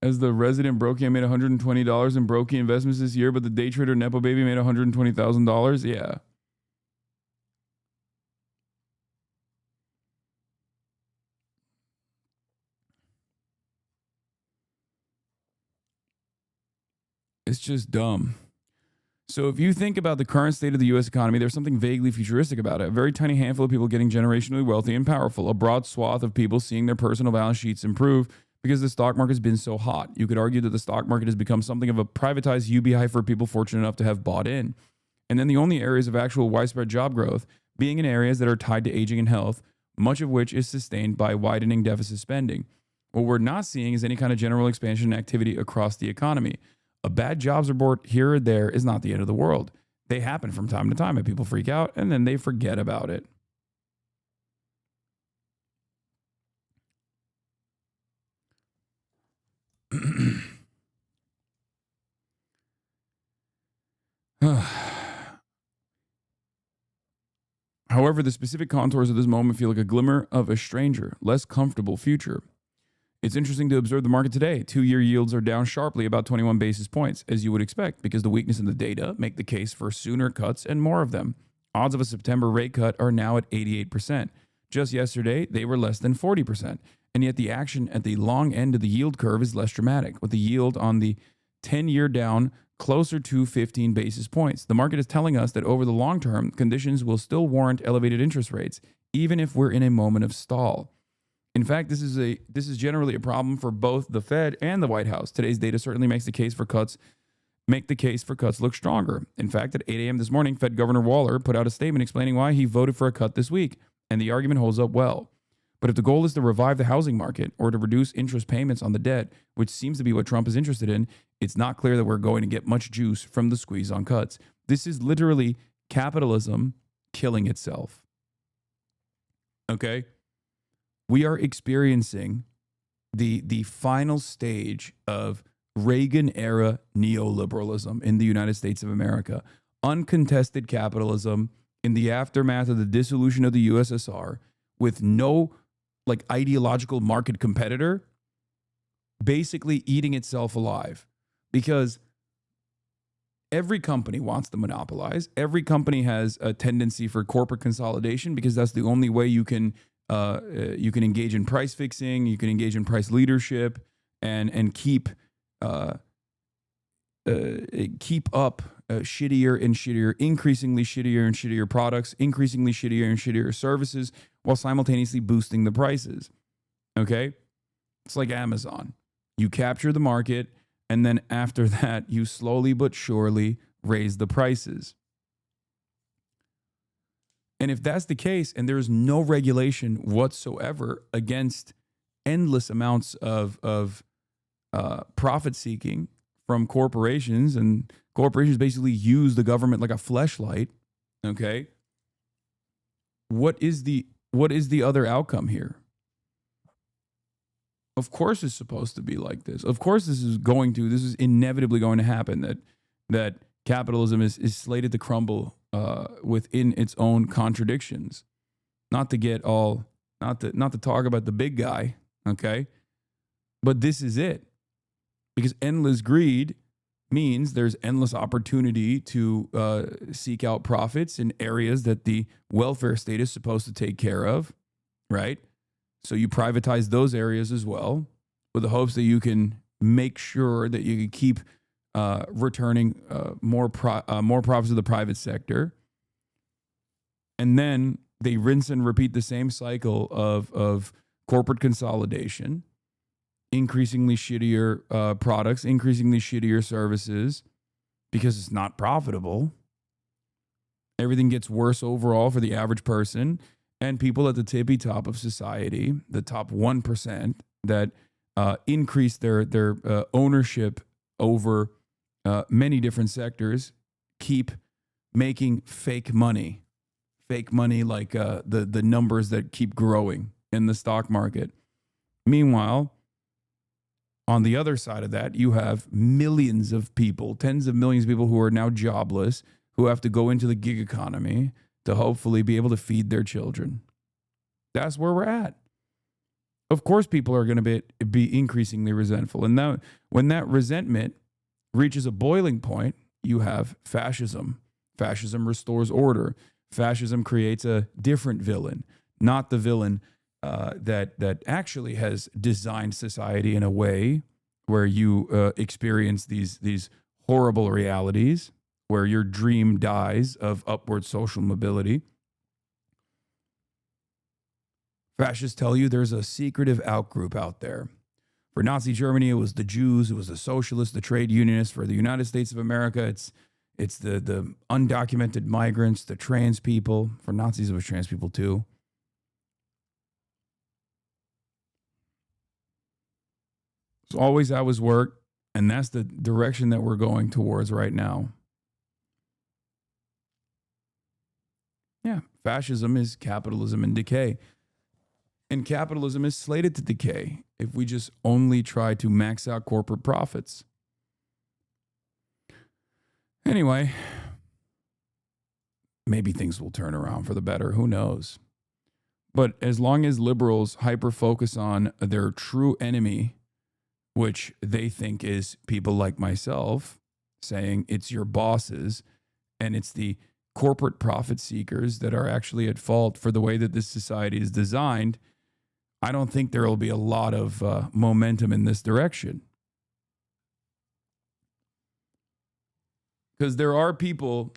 As the resident brokey, I made $120 in brokey investments this year, but the day trader Nepo Baby made $120,000. Yeah. It's just dumb. So if you think about the current state of the U.S. economy, there's something vaguely futuristic about it. A very tiny handful of people getting generationally wealthy and powerful. A broad swath of people seeing their personal balance sheets improve because the stock market has been so hot. You could argue that the stock market has become something of a privatized UBI for people fortunate enough to have bought in. And then the only areas of actual widespread job growth being in areas that are tied to aging and health, much of which is sustained by widening deficit spending. What we're not seeing is any kind of general expansion and activity across the economy. A bad jobs report here or there is not the end of the world. They happen from time to time and people freak out and then they forget about it. However, the specific contours of this moment feel like a glimmer of a stranger, less comfortable future. It's interesting to observe the market today. 2-year yields are down sharply, about 21 basis points, as you would expect, because the weakness in the data make the case for sooner cuts and more of them. Odds of a September rate cut are now at 88%. Just yesterday, they were less than 40%. And yet the action at the long end of the yield curve is less dramatic, with the yield on the 10-year down closer to 15 basis points. The market is telling us that over the long term, conditions will still warrant elevated interest rates, even if we're in a moment of stall. In fact, this is generally a problem for both the Fed and the White House. Today's data certainly makes the case for cuts look stronger. In fact, at 8 a.m. this morning, Fed Governor Waller put out a statement explaining why he voted for a cut this week, and the argument holds up well. But if the goal is to revive the housing market or to reduce interest payments on the debt, which seems to be what Trump is interested in, it's not clear that we're going to get much juice from the squeeze on cuts. This is literally capitalism killing itself. Okay? We are experiencing the final stage of Reagan-era neoliberalism in the United States of America. Uncontested capitalism in the aftermath of the dissolution of the USSR with no ideological market competitor, basically eating itself alive, because every company wants to monopolize. Every company has a tendency for corporate consolidation because that's the only way you can engage in price fixing, you can engage in price leadership, and keep up shittier and shittier, increasingly shittier and shittier products, increasingly shittier and shittier services, while simultaneously boosting the prices. Okay? It's like Amazon. You capture the market, and then after that, you slowly but surely raise the prices. And if that's the case, and there's no regulation whatsoever against endless amounts of profit seeking from corporations, and corporations basically use the government like a fleshlight, okay? What is the other outcome here? Of course it's supposed to be like this. Of course this is inevitably going to happen, that capitalism is slated to crumble within its own contradictions. Not to talk about the big guy, okay? But this is it. Because endless greed means there's endless opportunity to seek out profits in areas that the welfare state is supposed to take care of, right? So you privatize those areas as well, with the hopes that you can make sure that you can keep returning more profits to the private sector. And then they rinse and repeat the same cycle of corporate consolidation, increasingly shittier products, increasingly shittier services, because it's not profitable. Everything gets worse overall for the average person, and people at the tippy top of society, the top 1% that increase their ownership over many different sectors, keep making fake money like the numbers that keep growing in the stock market. Meanwhile, on the other side of that, you have millions of people, tens of millions of people who are now jobless, who have to go into the gig economy to hopefully be able to feed their children. That's where we're at. Of course, people are going to be increasingly resentful. And now, when that resentment reaches a boiling point, you have fascism. Fascism restores order. Fascism creates a different villain, not the villain that actually has designed society in a way where you experience these horrible realities, where your dream dies of upward social mobility. Fascists tell you there's a secretive outgroup out there. For Nazi Germany, it was the Jews, it was the socialists, the trade unionists. For the United States of America, it's the undocumented migrants, the trans people. For Nazis, it was trans people too. It's always how it's worked, and that's the direction that we're going towards right now. Yeah, fascism is capitalism in decay. And capitalism is slated to decay if we just only try to max out corporate profits. Anyway, maybe things will turn around for the better. Who knows? But as long as liberals hyper-focus on their true enemy, which they think is people like myself, saying it's your bosses and it's the corporate profit seekers that are actually at fault for the way that this society is designed, I don't think there will be a lot of momentum in this direction. Because there are people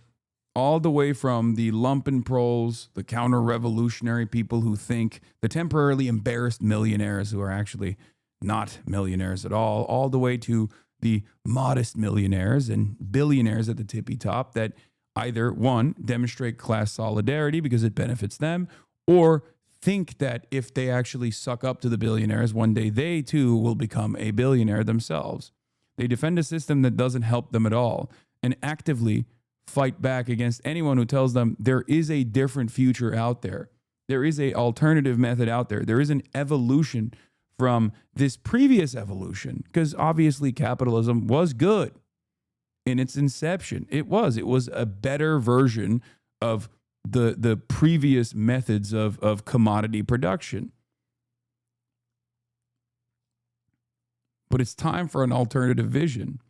all the way from the lumpen proles, the counter-revolutionary people who think, the temporarily embarrassed millionaires who are actually not millionaires at all the way to the modest millionaires and billionaires at the tippy top that either, one, demonstrate class solidarity because it benefits them, or think that if they actually suck up to the billionaires, one day they too will become a billionaire themselves. They defend a system that doesn't help them at all and actively fight back against anyone who tells them there is a different future out there. There is an alternative method out there. There is an evolution from this previous evolution, because obviously capitalism was good in its inception. It was a better version of the previous methods of commodity production. But it's time for an alternative vision.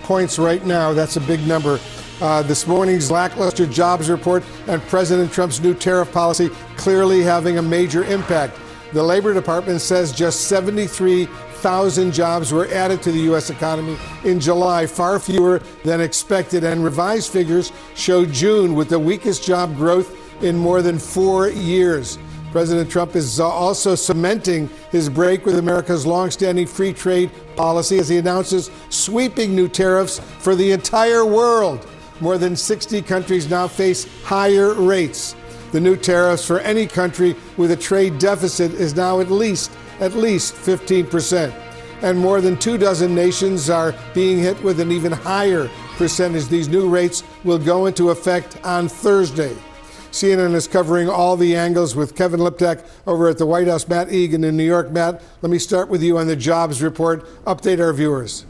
Points right now, that's a big number. This morning's lackluster jobs report and President Trump's new tariff policy clearly having a major impact. The Labor Department says just 73,000 jobs were added to the U.S. economy in July, far fewer than expected, and revised figures show June with the weakest job growth in more than 4 years. President Trump is also cementing his break with America's longstanding free trade policy as he announces sweeping new tariffs for the entire world. More than 60 countries now face higher rates. The new tariffs for any country with a trade deficit is now at least 15%. And more than 24 nations are being hit with an even higher percentage. These new rates will go into effect on Thursday. CNN is covering all the angles with Kevin Liptak over at the White House. Matt Egan in New York. Matt, let me start with you on the jobs report. Update our viewers.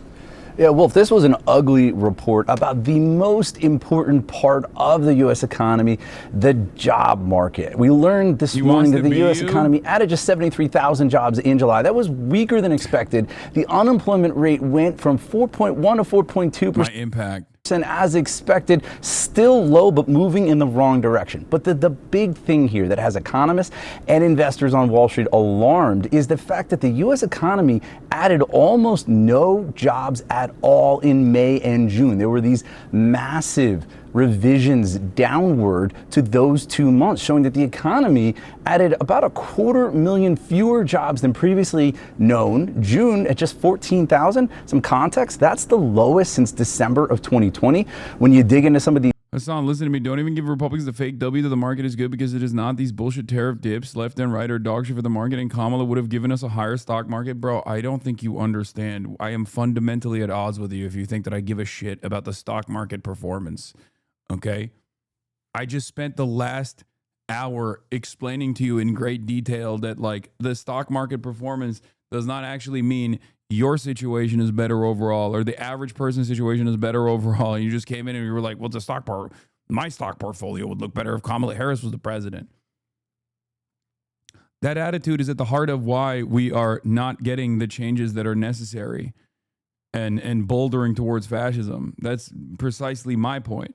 Yeah, Wolf, this was an ugly report about the most important part of the U.S. economy, the job market. We learned this morning that the U.S. economy added just 73,000 jobs in July. That was weaker than expected. The unemployment rate went from 4.1 to 4.2%. My impact. And as expected, still low, but moving in the wrong direction. But the big thing here that has economists and investors on Wall Street alarmed is the fact that the U.S. economy added almost no jobs at all in May and June. There were these massive revisions downward to those 2 months, showing that the economy added about 250,000 fewer jobs than previously known. June at just 14,000. Some context, that's the lowest since December of 2020. When you dig into some of the Hasan, listen to me. Don't even give Republicans the fake W that the market is good, because it is not. These bullshit tariff dips left and right are dog shit for the market, and Kamala would have given us a higher stock market. Bro, I don't think you understand. I am fundamentally at odds with you if you think that I give a shit about the stock market performance. Okay? I just spent the last hour explaining to you in great detail that, like, the stock market performance does not actually mean your situation is better overall, or the average person's situation is better overall. And you just came in and you were like, well, my stock portfolio would look better if Kamala Harris was the president. That attitude is at the heart of why we are not getting the changes that are necessary and bouldering towards fascism. That's precisely my point.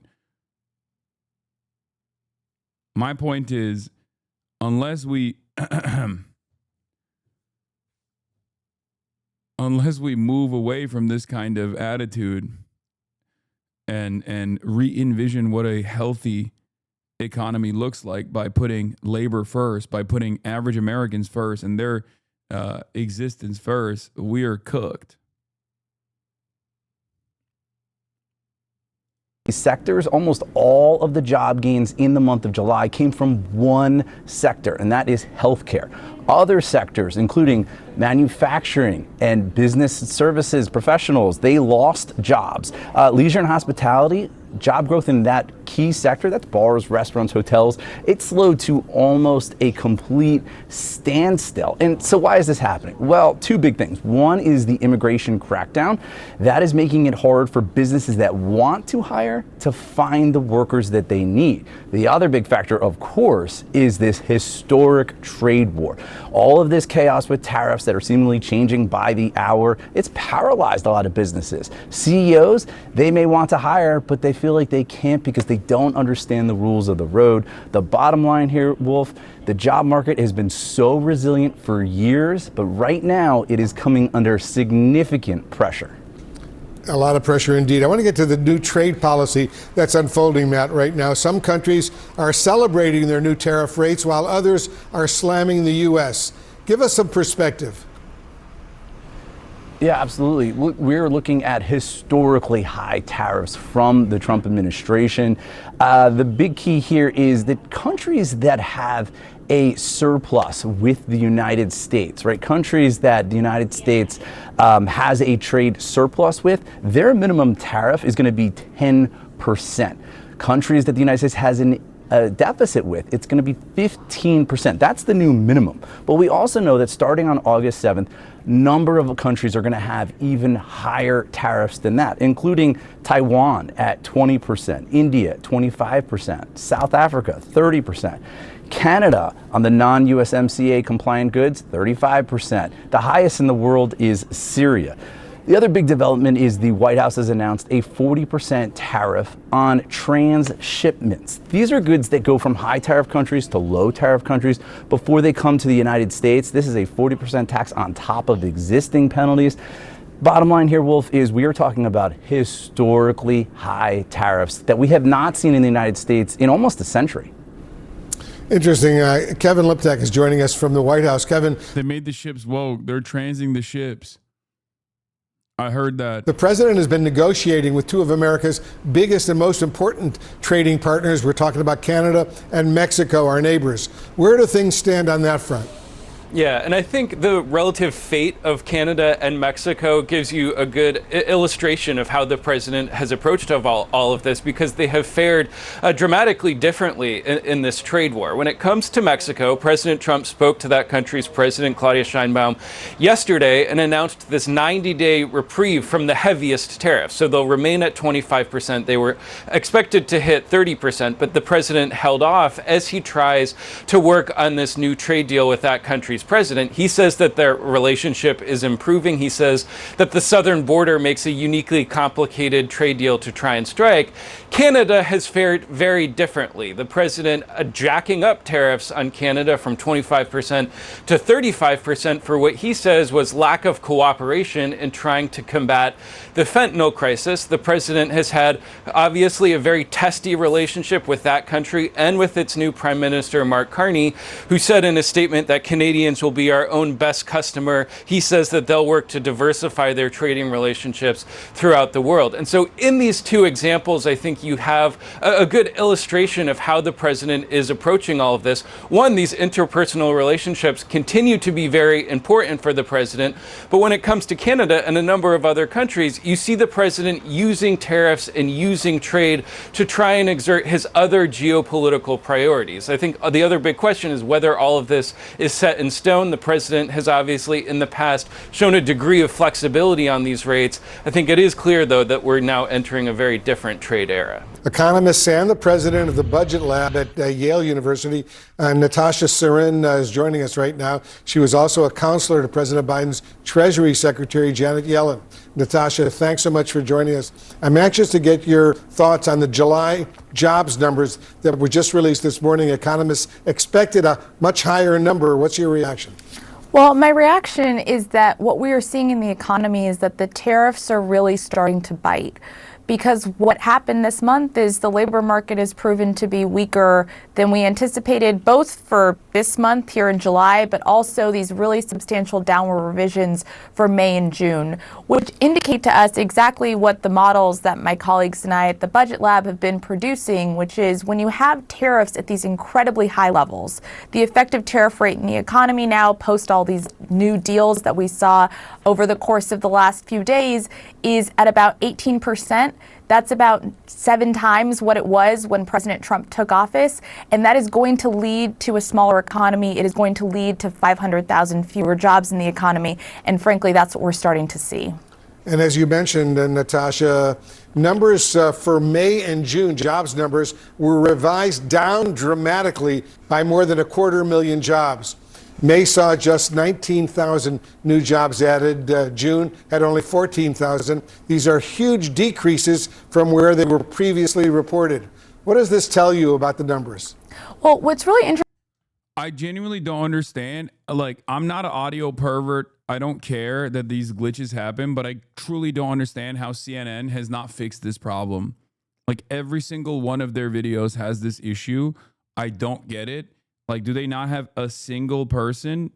My point is, unless we move away from this kind of attitude and re-envision what a healthy economy looks like by putting labor first, by putting average Americans first and their existence first, we are cooked. Sectors, almost all of the job gains in the month of July came from one sector, and that is healthcare. Other sectors, including manufacturing and business services professionals, they lost jobs. Leisure and hospitality, job growth in that key sector, that's bars, restaurants, hotels, it's slowed to almost a complete standstill. And so why is this happening? Well, two big things. One is the immigration crackdown. That is making it hard for businesses that want to hire to find the workers that they need. The other big factor, of course, is this historic trade war. All of this chaos with tariffs that are seemingly changing by the hour, it's paralyzed a lot of businesses. CEOs, they may want to hire, but they feel like they can't because they don't understand the rules of the road. The bottom line here, Wolf, the job market has been so resilient for years, but right now it is coming under significant pressure. A lot of pressure indeed. I want to get to the new trade policy that's unfolding, Matt, right now. Some countries are celebrating their new tariff rates while others are slamming the U.S. Give us some perspective. Yeah, absolutely. We're looking at historically high tariffs from the Trump administration. The big key here is that countries that have a surplus with the United States, right? Countries that the United States has a trade surplus with, their minimum tariff is going to be 10%. Countries that the United States has a deficit with, it's going to be 15%. That's the new minimum. But we also know that starting on August 7th, number of countries are going to have even higher tariffs than that, including Taiwan at 20%, India 25%, South Africa 30%. Canada on the non-USMCA compliant goods, 35%. The highest in the world is Syria. The other big development is the White House has announced a 40% tariff on transshipments. These are goods that go from high tariff countries to low tariff countries before they come to the United States. This is a 40% tax on top of existing penalties. Bottom line here, Wolf, is we are talking about historically high tariffs that we have not seen in the United States in almost a century. Interesting. Kevin Liptak is joining us from the White House. Kevin. They made the ships woke. They're transing the ships. I heard that. The president has been negotiating with two of America's biggest and most important trading partners. We're talking about Canada and Mexico, our neighbors. Where do things stand on that front? Yeah, and I think the relative fate of Canada and Mexico gives you a good illustration of how the president has approached all of this, because they have fared dramatically differently in this trade war. When it comes to Mexico, President Trump spoke to that country's president, Claudia Sheinbaum, yesterday and announced this 90-day reprieve from the heaviest tariffs. So they'll remain at 25%. They were expected to hit 30%, but the president held off as he tries to work on this new trade deal with that country's president. He says that their relationship is improving. He says that the southern border makes a uniquely complicated trade deal to try and strike. Canada has fared very differently. The president jacking up tariffs on Canada from 25% to 35% for what he says was lack of cooperation in trying to combat the fentanyl crisis. The president has had obviously a very testy relationship with that country and with its new Prime Minister, Mark Carney, who said in a statement that Canadians will be our own best customer. He says that they'll work to diversify their trading relationships throughout the world. And so in these two examples, I think you have a good illustration of how the president is approaching all of this. One, these interpersonal relationships continue to be very important for the president. But when it comes to Canada and a number of other countries, you see the president using tariffs and using trade to try and exert his other geopolitical priorities. I think the other big question is whether all of this is set in stone. The president has obviously in the past shown a degree of flexibility on these rates. I think it is clear, though, that we're now entering a very different trade era. Economist and the president of the Budget Lab at Yale University, Natasha Sarin, is joining us right now. She was also a counselor to President Biden's Treasury Secretary, Janet Yellen. Natasha, thanks so much for joining us. I'm anxious to get your thoughts on the July jobs numbers that were just released this morning. Economists expected a much higher number. What's your reaction? Well, my reaction is that what we are seeing in the economy is that the tariffs are really starting to bite. Because what happened this month is the labor market has proven to be weaker than we anticipated, both for this month here in July, but also these really substantial downward revisions for May and June, which indicate to us exactly what the models that my colleagues and I at the Budget Lab have been producing, which is when you have tariffs at these incredibly high levels, the effective tariff rate in the economy now post all these new deals that we saw over the course of the last few days is at about 18%. That's about 7 times what it was when President Trump took office. And that is going to lead to a smaller economy. It is going to lead to 500,000 fewer jobs in the economy. And frankly, that's what we're starting to see. And as you mentioned, Natasha, numbers for May and June, jobs numbers, were revised down dramatically by more than 250,000 jobs. May saw just 19,000 new jobs added. June had only 14,000. These are huge decreases from where they were previously reported. What does this tell you about the numbers? Well, what's really interesting, I genuinely don't understand. Like, I'm not an audio pervert. I don't care that these glitches happen, but I truly don't understand how CNN has not fixed this problem. Like, every single one of their videos has this issue. I don't get it. Like, do they not have a single person?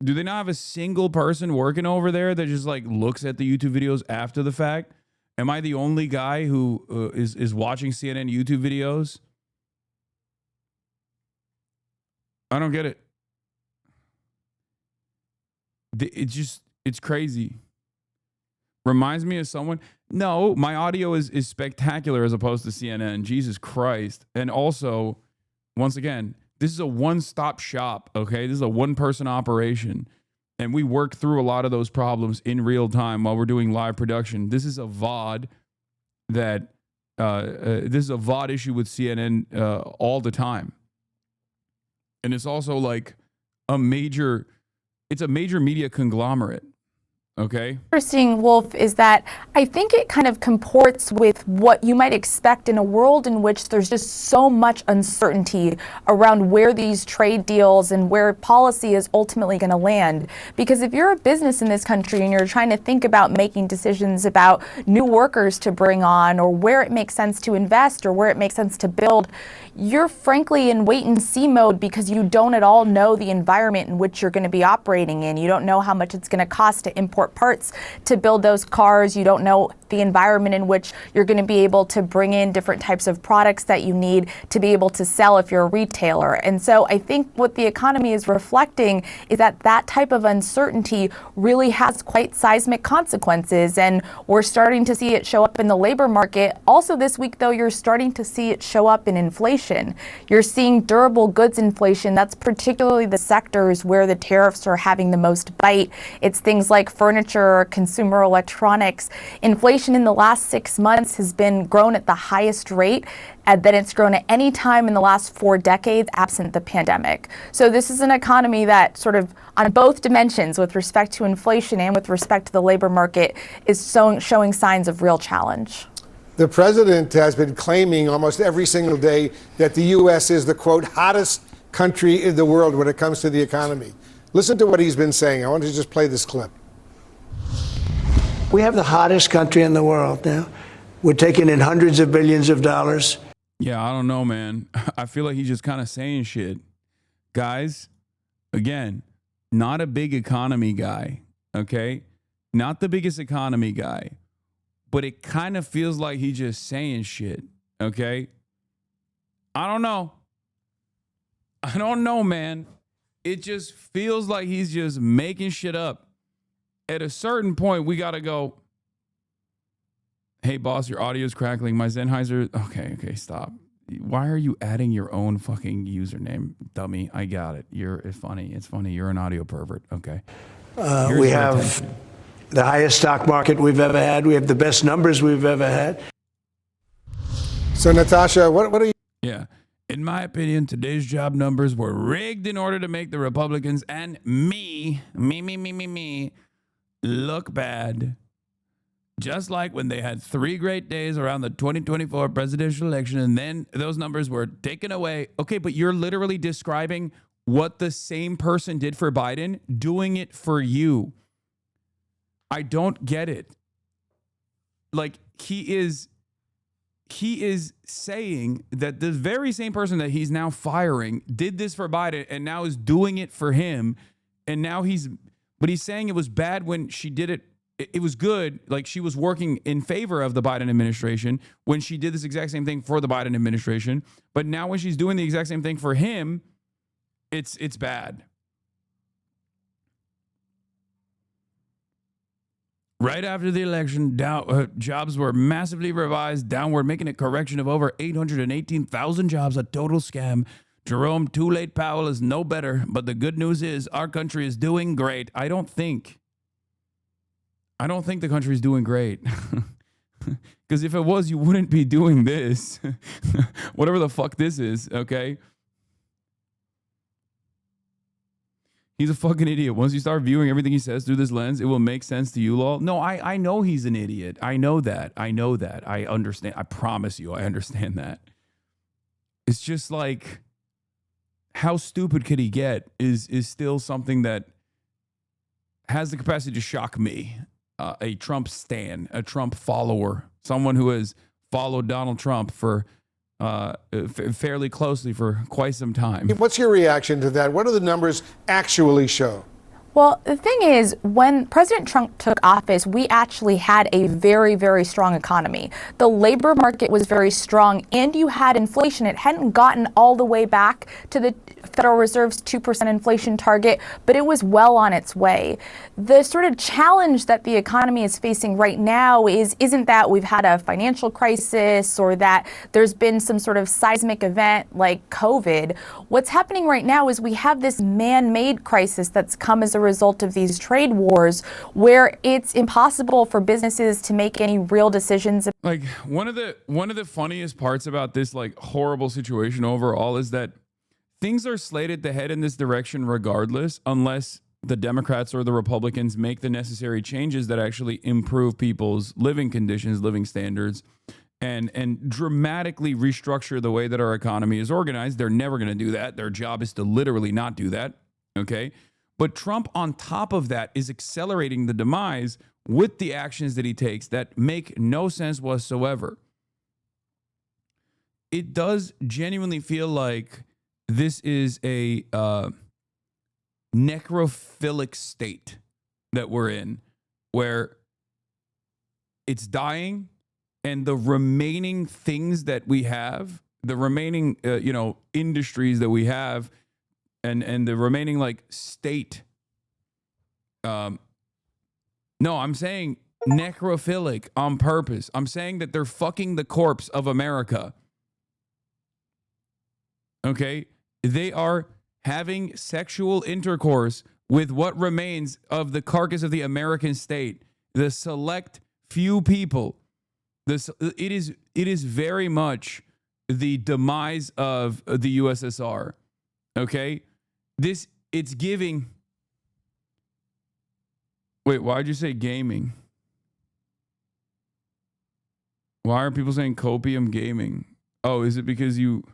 Do they not have a single person working over there that just like looks at the YouTube videos after the fact? Am I the only guy who is watching CNN YouTube videos? I don't get it. It's crazy. Reminds me of someone. No, my audio is spectacular as opposed to CNN. Jesus Christ. And also, once again, this is a one-stop shop, okay? This is a one-person operation. And we work through a lot of those problems in real time while we're doing live production. This is a VOD that, this is a VOD issue with CNN all the time. And it's also like it's a major media conglomerate. Okay. Interesting, Wolf, is that I think it kind of comports with what you might expect in a world in which there's just so much uncertainty around where these trade deals and where policy is ultimately going to land. Because if you're a business in this country and you're trying to think about making decisions about new workers to bring on or where it makes sense to invest or where it makes sense to build, you're frankly in wait and see mode because you don't at all know the environment in which you're going to be operating in. You don't know how much it's going to cost to import parts to build those cars. You don't know the environment in which you're going to be able to bring in different types of products that you need to be able to sell if you're a retailer. And so I think what the economy is reflecting is that that type of uncertainty really has quite seismic consequences. And we're starting to see it show up in the labor market. Also this week, though, you're starting to see it show up in inflation. You're seeing durable goods inflation. That's particularly the sectors where the tariffs are having the most bite. It's things like furniture, consumer electronics. Inflation in the last 6 months has been grown at the highest rate that it's grown at any time in the last 4 decades absent the pandemic. So this is an economy that sort of on both dimensions with respect to inflation and with respect to the labor market is showing signs of real challenge. The president has been claiming almost every single day that the U.S. is the, quote, hottest country in the world when it comes to the economy. Listen to what he's been saying. I want to just play this clip. We have the hottest country in the world now. We're taking in hundreds of billions of dollars. Yeah, I don't know, man. I feel like he's just kind of saying shit. Guys, again, not a big economy guy, okay? Not the biggest economy guy. But it kind of feels like he's just saying shit, okay? I don't know. I don't know, man. It just feels like he's just making shit up. At a certain point, we got to go, hey, boss, your audio's crackling. My Sennheiser. Okay, stop. Why are you adding your own fucking username, dummy? I got it. It's funny. It's funny. You're an audio pervert. Okay. We have the highest stock market we've ever had. We have the best numbers we've ever had. So, Natasha, what are you? Yeah. In my opinion, today's job numbers were rigged in order to make the Republicans and me look bad. Just like when they had 3 great days around the 2024 presidential election and then those numbers were taken away. Okay, but you're literally describing what the same person did for Biden, doing it for you. I don't get it. Like, he is saying that the very same person that he's now firing did this for Biden and now is doing it for him. And now he's saying it was bad when she did it. It was good. Like, she was working in favor of the Biden administration when she did this exact same thing for the Biden administration. But now when she's doing the exact same thing for him, it's bad. Right after the election, jobs were massively revised downward, making a correction of over 818,000 jobs, a total scam. Jerome Too Late Powell is no better, but the good news is our country is doing great. I don't think the country is doing great. Because if it was, you wouldn't be doing this. Whatever the fuck this is, okay? He's a fucking idiot. Once you start viewing everything he says through this lens, it will make sense to you, lol. No, I know he's an idiot. I know that. I understand. I promise you, I understand that. It's just like, how stupid could he get is still something that has the capacity to shock me. A Trump stan, a Trump follower, someone who has followed Donald Trump for fairly closely for quite some time. What's your reaction to that? What do the numbers actually show? Well, the thing is, when President Trump took office, we actually had a very, very strong economy. The labor market was very strong, and you had inflation. It hadn't gotten all the way back to the Federal Reserve's 2% inflation target, but it was well on its way. The sort of challenge that the economy is facing right now isn't that we've had a financial crisis or that there's been some sort of seismic event like COVID. What's happening right now is we have this man-made crisis that's come as a result of these trade wars, where it's impossible for businesses to make any real decisions. Like one of the funniest parts about this like horrible situation overall is that things are slated to head in this direction regardless, unless the Democrats or the Republicans make the necessary changes that actually improve people's living conditions, living standards, and dramatically restructure the way that our economy is organized. They're never going to do that. Their job is to literally not do that. Okay. But Trump, on top of that, is accelerating the demise with the actions that he takes that make no sense whatsoever. It does genuinely feel like this is a necrophilic state that we're in, where it's dying, and the remaining things that we have, the remaining industries that we have, and the remaining like state. No, I'm saying necrophilic on purpose. I'm saying that they're fucking the corpse of America. Okay? They are having sexual intercourse with what remains of the carcass of the American state, the select few people. It is very much the demise of the USSR. Okay? It's giving. Wait, why'd you say gaming? Why are people saying copium gaming? Oh, is it because you...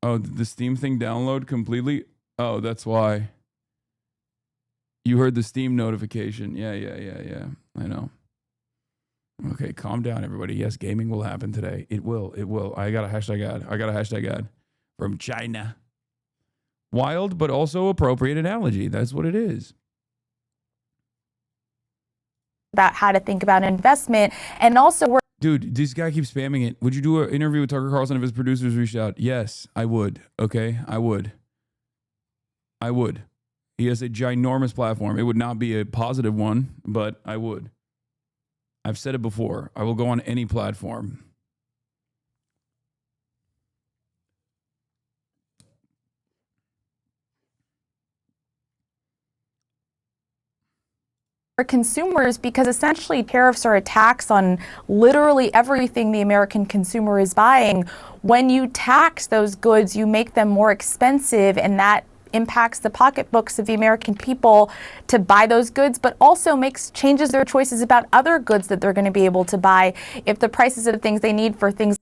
Oh, did the Steam thing download completely? Oh, that's why. You heard the Steam notification. Yeah. I know. Okay, calm down, everybody. Yes, gaming will happen today. It will. I got a hashtag ad from China. Wild, but also appropriate analogy. That's what it is. About how to think about investment, and also we're... Dude, this guy keeps spamming it. Would you do an interview with Tucker Carlson if his producers reached out? Yes, I would. Okay, I would. He has a ginormous platform. It would not be a positive one, but I would. I've said it before. I will go on any platform. consumers, because essentially tariffs are a tax on literally everything the American consumer is buying. When you tax those goods, you make them more expensive, and that impacts the pocketbooks of the American people to buy those goods, but also changes their choices about other goods that they're going to be able to buy if the prices of things they need for things.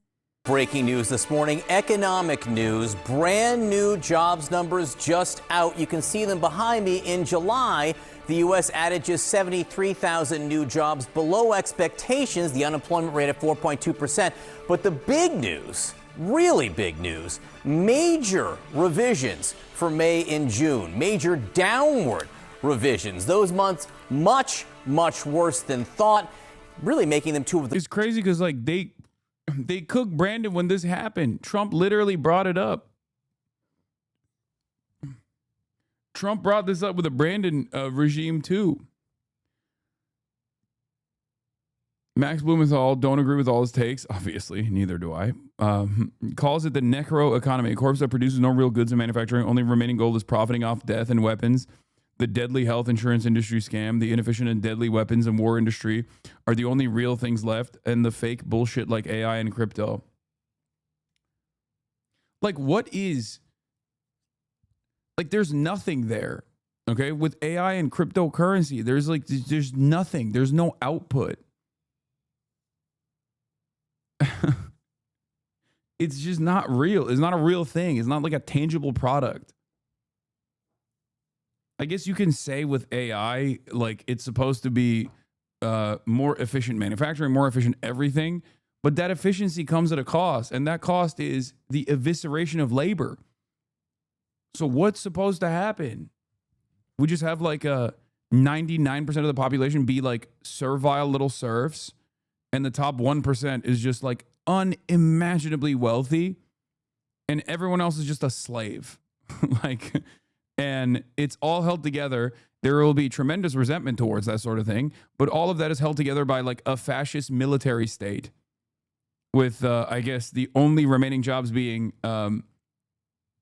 Breaking news this morning, economic news, brand new jobs numbers just out. You can see them behind me. In July, the U.S. added just 73,000 new jobs, below expectations, the unemployment rate at 4.2%. But the big news, really big news, major revisions for May and June, major downward revisions. Those months much, much worse than thought, really making them two of the... It's crazy because like they cooked Brandon when this happened. Trump literally brought it up. Trump brought this up with the Brandon regime too. Max Blumenthal, don't agree with all his takes. Obviously, neither do I. Calls it the necro economy, a corpse that produces no real goods in manufacturing. Only remaining goal is profiting off death and weapons. The deadly health insurance industry scam, the inefficient and deadly weapons and war industry are the only real things left, and the fake bullshit like AI and crypto. Like, what is... Like, there's nothing there, okay? With AI and cryptocurrency, there's nothing. There's no output. It's just not real. It's not a real thing. It's not like a tangible product. I guess you can say with AI, like, it's supposed to be more efficient manufacturing, more efficient everything, but that efficiency comes at a cost, and that cost is the evisceration of labor. So what's supposed to happen? We just have like a 99% of the population be like servile little serfs, and the top 1% is just like unimaginably wealthy, and everyone else is just a slave. Like, and it's all held together. There will be tremendous resentment towards that sort of thing, but all of that is held together by like a fascist military state with, I guess, the only remaining jobs being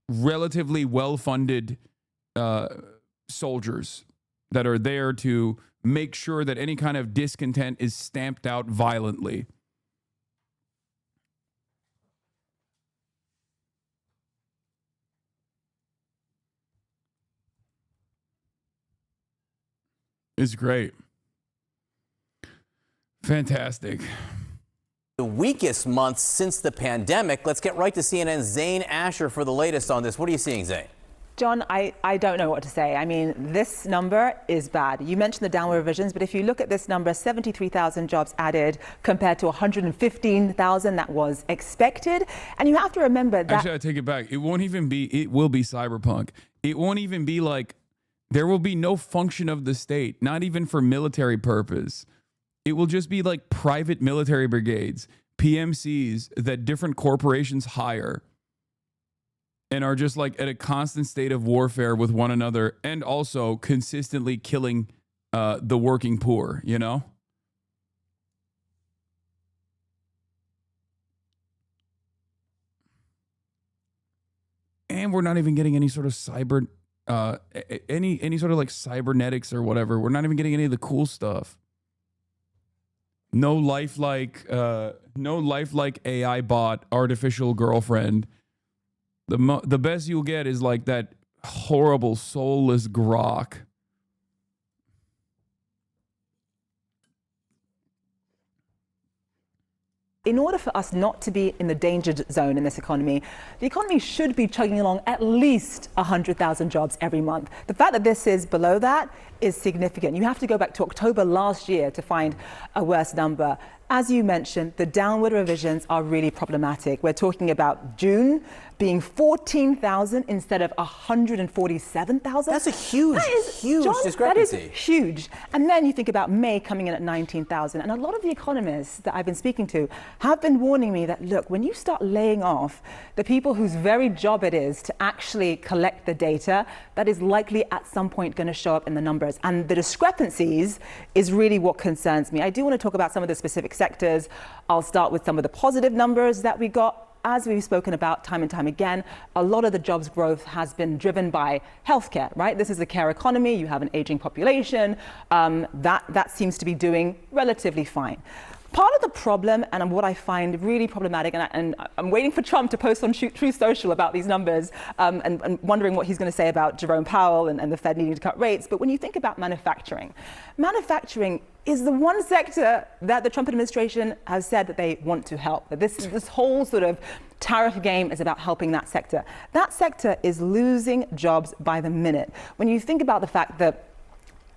relatively well-funded soldiers that are there to make sure that any kind of discontent is stamped out violently. It's great. Fantastic. The weakest month since the pandemic. Let's get right to CNN's Zane Asher for the latest on this. What are you seeing, Zane? John, I don't know what to say. I mean, this number is bad. You mentioned the downward revisions, but if you look at this number, 73,000 jobs added compared to 115,000 that was expected. And you have to remember that... Actually, I take it back. It won't even be, it will be cyberpunk. It won't even be like, there will be no function of the state, not even for military purpose. It will just be like private military brigades, PMCs that different corporations hire and are just like at a constant state of warfare with one another, and also consistently killing the working poor, you know? And we're not even getting any sort of cyber, any sort of like cybernetics or whatever. We're not even getting any of the cool stuff. No lifelike AI bot, artificial girlfriend. The best you'll get is like that horrible soulless grok. In order for us not to be in the danger zone in this economy, the economy should be chugging along at least 100,000 jobs every month. The fact that this is below that is significant. You have to go back to October last year to find a worse number. As you mentioned, the downward revisions are really problematic. We're talking about June being 14,000 instead of 147,000. That's a huge discrepancy. That is huge. And then you think about May coming in at 19,000. And a lot of the economists that I've been speaking to have been warning me that, look, when you start laying off the people whose very job it is to actually collect the data, that is likely at some point going to show up in the numbers. And the discrepancies is really what concerns me. I do want to talk about some of the specific sectors. I'll start with some of the positive numbers that we got. As we've spoken about time and time again, a lot of the jobs growth has been driven by healthcare, right? This is a care economy. You have an aging population. That seems to be doing relatively fine. Part of the problem, and what I find really problematic, and I'm waiting for Trump to post on Truth Social about these numbers, and wondering what he's going to say about Jerome Powell and the Fed needing to cut rates. But when you think about manufacturing is the one sector that the Trump administration has said that they want to help. That this whole sort of tariff game is about helping that sector. That sector is losing jobs by the minute. When you think about the fact that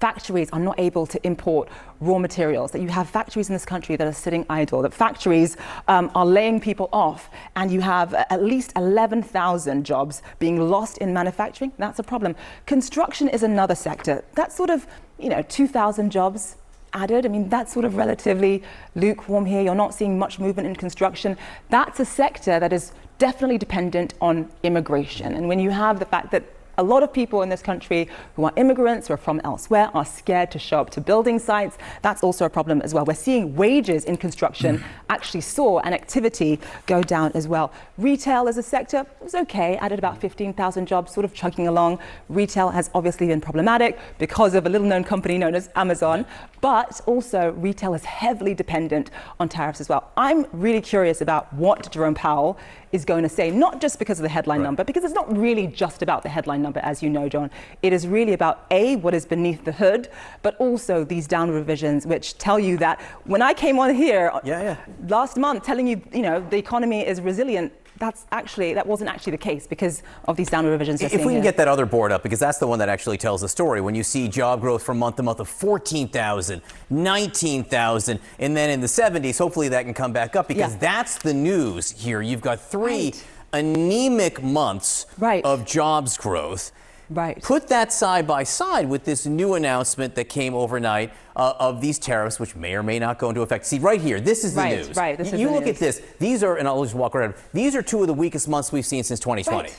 factories are not able to import raw materials, that you have factories in this country that are sitting idle, that factories are laying people off, and you have at least 11,000 jobs being lost in manufacturing, that's a problem. Construction is another sector. That's sort of, 2,000 jobs added. I mean, that's sort of relatively lukewarm here. You're not seeing much movement in construction. That's a sector that is definitely dependent on immigration. And when you have the fact that A lot of people in this country who are immigrants, who are from elsewhere, are scared to show up to building sites. That's also a problem as well. We're seeing wages in construction actually soar and activity go down as well. Retail as a sector was okay, added about 15,000 jobs, sort of chugging along. Retail has obviously been problematic because of a little known company known as Amazon, but also retail is heavily dependent on tariffs as well. I'm really curious about what Jerome Powell is going to say, not just because of the headline number, because it's not really just about the headline number, as you know, John. It is really about what is beneath the hood, but also these downward revisions, which tell you that when I came on here last month telling you, the economy is resilient, that wasn't actually the case because of these downward revisions. If we can get that other board up, because that's the one that actually tells the story. When you see job growth from month to month of 14,000, 19,000, and then in the 70s, hopefully that can come back up, because that's the news here. You've got three anemic months of jobs growth. Put that side by side with this new announcement that came overnight of these tariffs, which may or may not go into effect. See, right here, this is the news. This is you the look news. at this. These are, and I'll just walk around. These are two of the weakest months we've seen since 2020.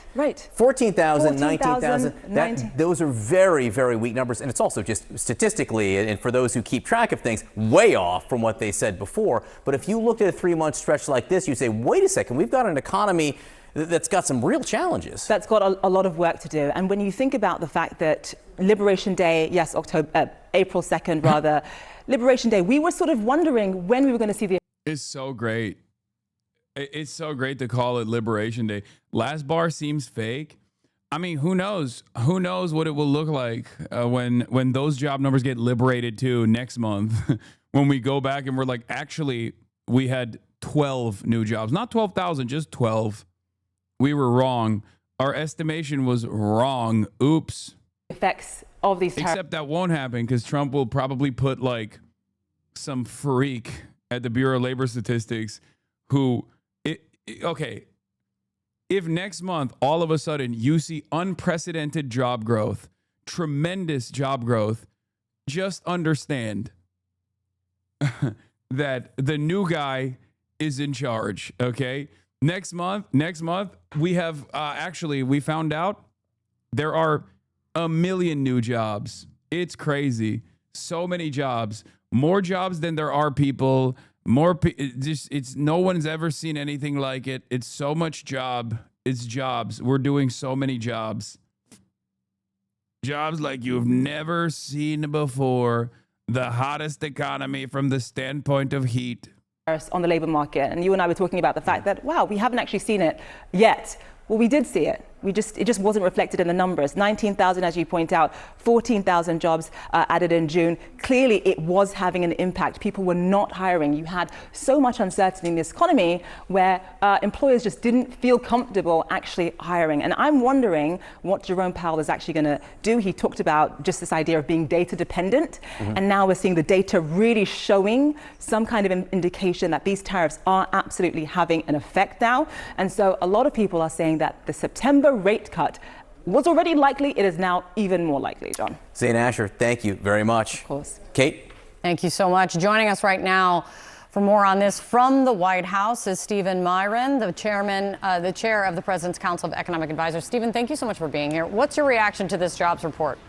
14,000, 19,000. Those are very, very weak numbers. And it's also just statistically, and for those who keep track of things, way off from what they said before. But if you looked at a 3-month stretch like this, you say, wait a second, we've got an economy that's got some real challenges. That's got a lot of work to do. And when you think about the fact that Liberation Day, April 2nd rather, Liberation Day, we were sort of wondering when we were going to see the... It's so great. It's so great to call it Liberation Day. Last bar seems fake. I mean, who knows? Who knows what it will look like when those job numbers get liberated too next month, when we go back and we're like, actually, we had 12 new jobs, not 12,000, just 12. We were wrong. Our estimation was wrong. Oops. Effects of these tariffs. Except that won't happen because Trump will probably put like some freak at the Bureau of Labor Statistics who, okay, if next month all of a sudden you see unprecedented job growth, tremendous job growth, just understand that the new guy is in charge, okay? Next month, we have we found out there are 1 million new jobs. It's crazy. So many jobs, more jobs than there are people. It's no one's ever seen anything like it. It's so much job. It's jobs. We're doing so many jobs. Jobs like you've never seen before. The hottest economy from the standpoint of heat on the labor market. And you and I were talking about the fact that, wow, we haven't actually seen it yet. Well, we did see it. It just wasn't reflected in the numbers. 19,000, as you point out, 14,000 jobs added in June. Clearly, it was having an impact. People were not hiring. You had so much uncertainty in this economy where employers just didn't feel comfortable actually hiring. And I'm wondering what Jerome Powell is actually going to do. He talked about just this idea of being data dependent. And now we're seeing the data really showing some kind of indication that these tariffs are absolutely having an effect now. And so a lot of people are saying that the September rate cut was already likely. It is now even more likely, John. Zane Asher, thank you very much. Of course. Kate? Thank you so much. Joining us right now for more on this from the White House is Stephen Myron, the chair of the President's Council of Economic Advisors. Stephen, thank you so much for being here. What's your reaction to this jobs report?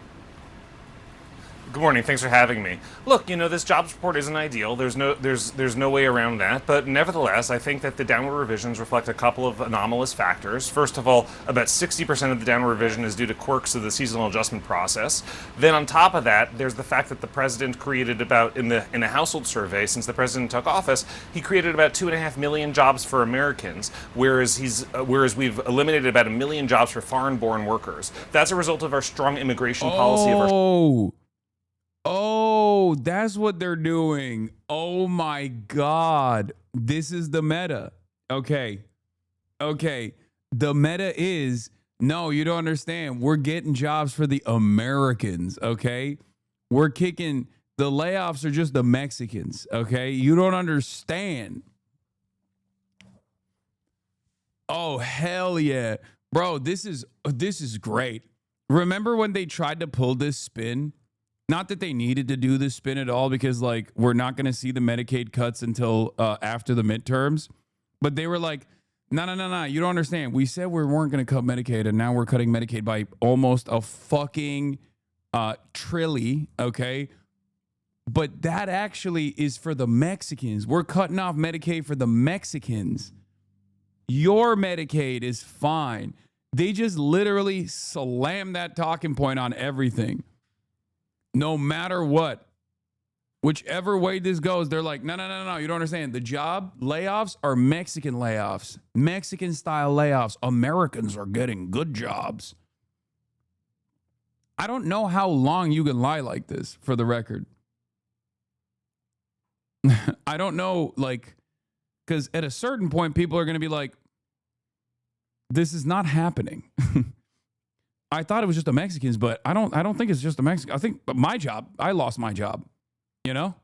Good morning. Thanks for having me. Look, this jobs report isn't ideal. There's no way around that. But nevertheless, I think that the downward revisions reflect a couple of anomalous factors. First of all, about 60% of the downward revision is due to quirks of the seasonal adjustment process. Then on top of that, there's the fact that the president created in a household survey since the president took office, he created about 2.5 million jobs for Americans, whereas we've eliminated about 1 million jobs for foreign-born workers. That's a result of our strong immigration policy of our. Oh, that's what they're doing. Oh my God. This is the meta. Okay. The meta is, no, you don't understand. We're getting jobs for the Americans. Okay. We're kicking, the layoffs are just the Mexicans. Okay. You don't understand. Oh, hell yeah. Bro, this is great. Remember when they tried to pull this spin? Not that they needed to do this spin at all, because we're not going to see the Medicaid cuts until after the midterms. But they were like, No. You don't understand. We said we weren't going to cut Medicaid, and now we're cutting Medicaid by almost a fucking trillion, okay? But that actually is for the Mexicans. We're cutting off Medicaid for the Mexicans. Your Medicaid is fine. They just literally slam that talking point on everything. No matter what. Whichever way this goes, they're like, no. You don't understand. The job layoffs are Mexican layoffs. Mexican-style layoffs. Americans are getting good jobs. I don't know how long you can lie like this, for the record. I don't know, like, because at a certain point, people are going to be like, this is not happening. I thought it was just the Mexicans, but I don't think it's just the Mexicans. I think my job, I lost my job, you know?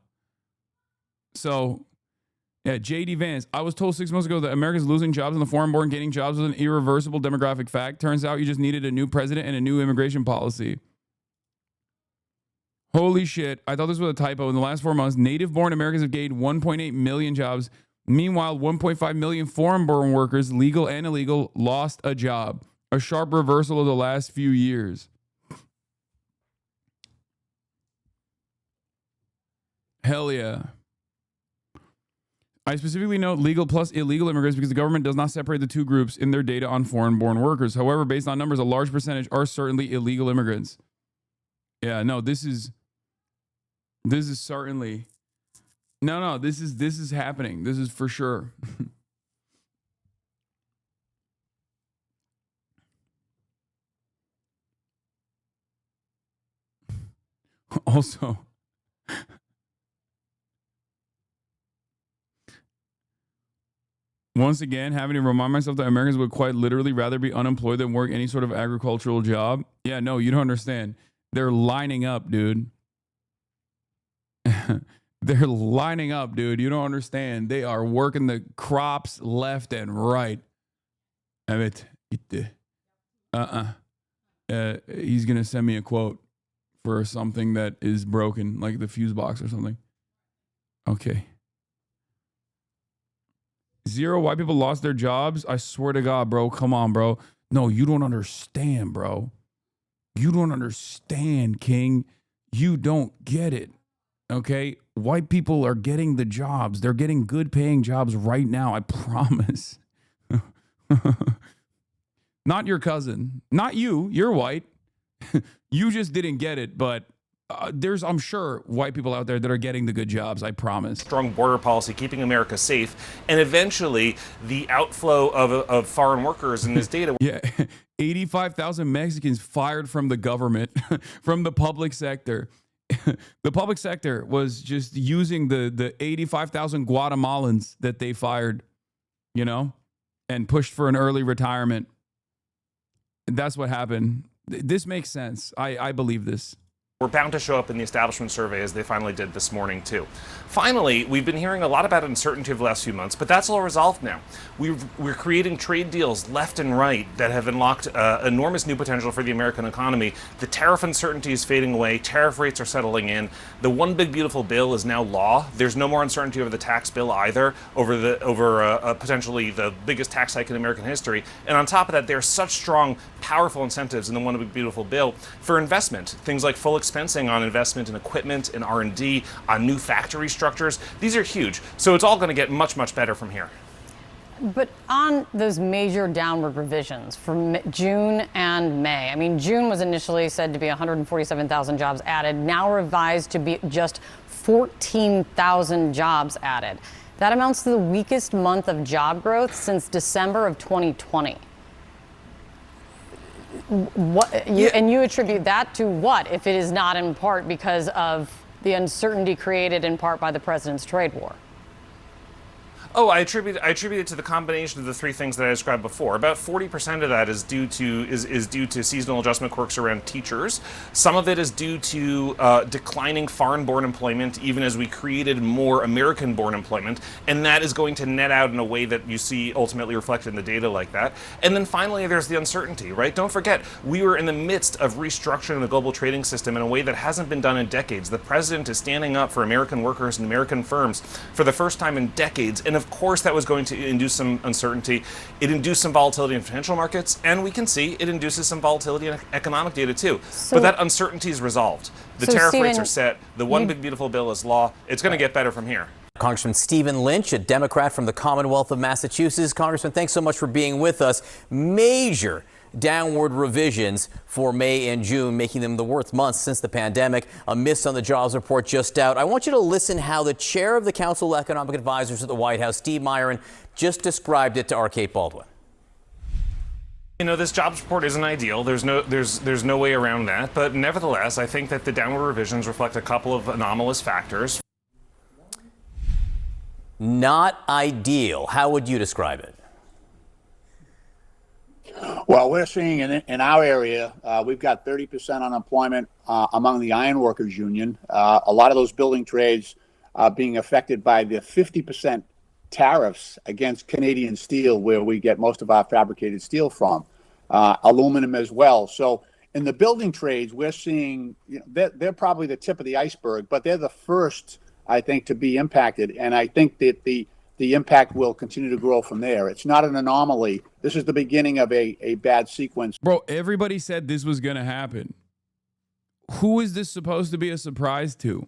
So, yeah, J.D. Vance, I was told 6 months ago that America's losing jobs and the foreign-born gaining jobs was an irreversible demographic fact. Turns out you just needed a new president and a new immigration policy. Holy shit. I thought this was a typo. In the last 4 months, native-born Americans have gained 1.8 million jobs. Meanwhile, 1.5 million foreign-born workers, legal and illegal, lost a job. A sharp reversal of the last few years. Hell yeah. I specifically note legal plus illegal immigrants because the government does not separate the two groups in their data on foreign-born workers. However, based on numbers, a large percentage are certainly illegal immigrants. Yeah, no, this is certainly... No, this is happening. This is for sure. Also, once again, having to remind myself that Americans would quite literally rather be unemployed than work any sort of agricultural job. Yeah, no, you don't understand. They're lining up, dude. They're lining up, dude. You don't understand. They are working the crops left and right. Evet. Gitti. He's going to send me a quote for something that is broken, like the fuse box or something. Okay. 0, why people lost their jobs? I swear to God, bro. Come on, bro. No, you don't understand, bro. You don't understand, King. You don't get it. Okay? White people are getting the jobs. They're getting good paying jobs right now. I promise. Not your cousin. Not you. You're white. You just didn't get it, but there's, I'm sure, white people out there that are getting the good jobs, I promise. Strong border policy, keeping America safe, and eventually the outflow of foreign workers in this data. Yeah, 85,000 Mexicans fired from the government, from the public sector. The public sector was just using the 85,000 Guatemalans that they fired, you know, and pushed for an early retirement. That's what happened. This makes sense. I believe this. We're bound to show up in the establishment survey, as they finally did this morning, too. Finally, we've been hearing a lot about uncertainty over the last few months, but that's all resolved now. We're creating trade deals left and right that have unlocked enormous new potential for the American economy. The tariff uncertainty is fading away. Tariff rates are settling in. The one big beautiful bill is now law. There's no more uncertainty over the tax bill either, over potentially the biggest tax hike in American history. And on top of that, there are such strong, powerful incentives in the one big beautiful bill for investment. Things like full expensing on investment in equipment and R&D, on new factory structures. These are huge. So it's all going to get much, much better from here. But on those major downward revisions for June and May, I mean, June was initially said to be 147,000 jobs added, now revised to be just 14,000 jobs added. That amounts to the weakest month of job growth since December of 2020. And you attribute that to what, if it is not in part because of the uncertainty created in part by the president's trade war? Oh, I attribute it to the combination of the three things that I described before. About 40% of that is due to seasonal adjustment quirks around teachers. Some of it is due to declining foreign-born employment, even as we created more American-born employment, and that is going to net out in a way that you see ultimately reflected in the data like that. And then finally, there's the uncertainty, right? Don't forget, we were in the midst of restructuring the global trading system in a way that hasn't been done in decades. The president is standing up for American workers and American firms for the first time in decades, And of course, that was going to induce some uncertainty. It induced some volatility in financial markets, and we can see it induces some volatility in economic data too. But that uncertainty is resolved. The tariff rates are set. The one big beautiful bill is law. It's going to get better from here. Congressman Stephen Lynch, a Democrat from the Commonwealth of Massachusetts. Congressman, thanks so much for being with us. Major downward revisions for May and June, making them the worst months since the pandemic. A miss on the jobs report just out. I want you to listen how the chair of the Council of Economic Advisors at the White House, Steve Myron, just described it to our Kate Baldwin. You know, this jobs report isn't ideal. There's no way around that. But nevertheless, I think that the downward revisions reflect a couple of anomalous factors. Not ideal. How would you describe it? Well, we're seeing in our area, we've got 30% unemployment among the ironworkers union. A lot of those building trades are being affected by the 50% tariffs against Canadian steel, where we get most of our fabricated steel from, aluminum as well. So in the building trades, we're seeing, they're probably the tip of the iceberg, but they're the first, I think, to be impacted. And I think that the impact will continue to grow from there. It's not an anomaly. This is the beginning of a bad sequence. Bro, everybody said this was going to happen. Who is this supposed to be a surprise to?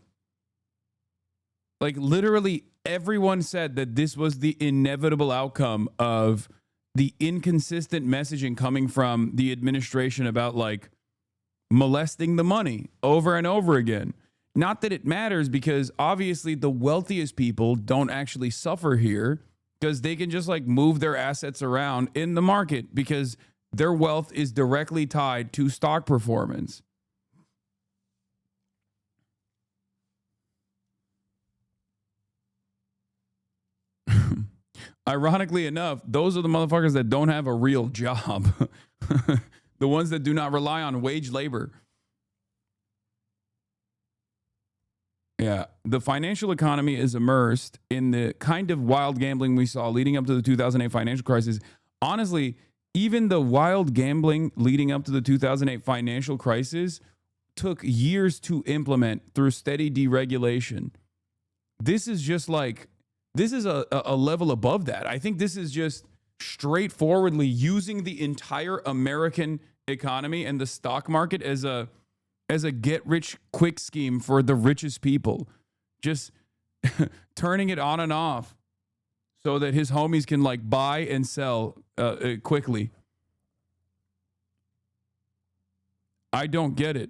Like, literally everyone said that this was the inevitable outcome of the inconsistent messaging coming from the administration about, like, molesting the money over and over again. Not that it matters, because obviously the wealthiest people don't actually suffer here, because they can just like move their assets around in the market because their wealth is directly tied to stock performance. Ironically enough, those are the motherfuckers that don't have a real job. The ones that do not rely on wage labor. Yeah, the financial economy is immersed in the kind of wild gambling we saw leading up to the 2008 financial crisis. Honestly, even the wild gambling leading up to the 2008 financial crisis took years to implement through steady deregulation. This is just like, this is a level above that. I think this is just straightforwardly using the entire American economy and the stock market as a get-rich-quick scheme for the richest people. Just turning it on and off so that his homies can, like, buy and sell quickly. I don't get it.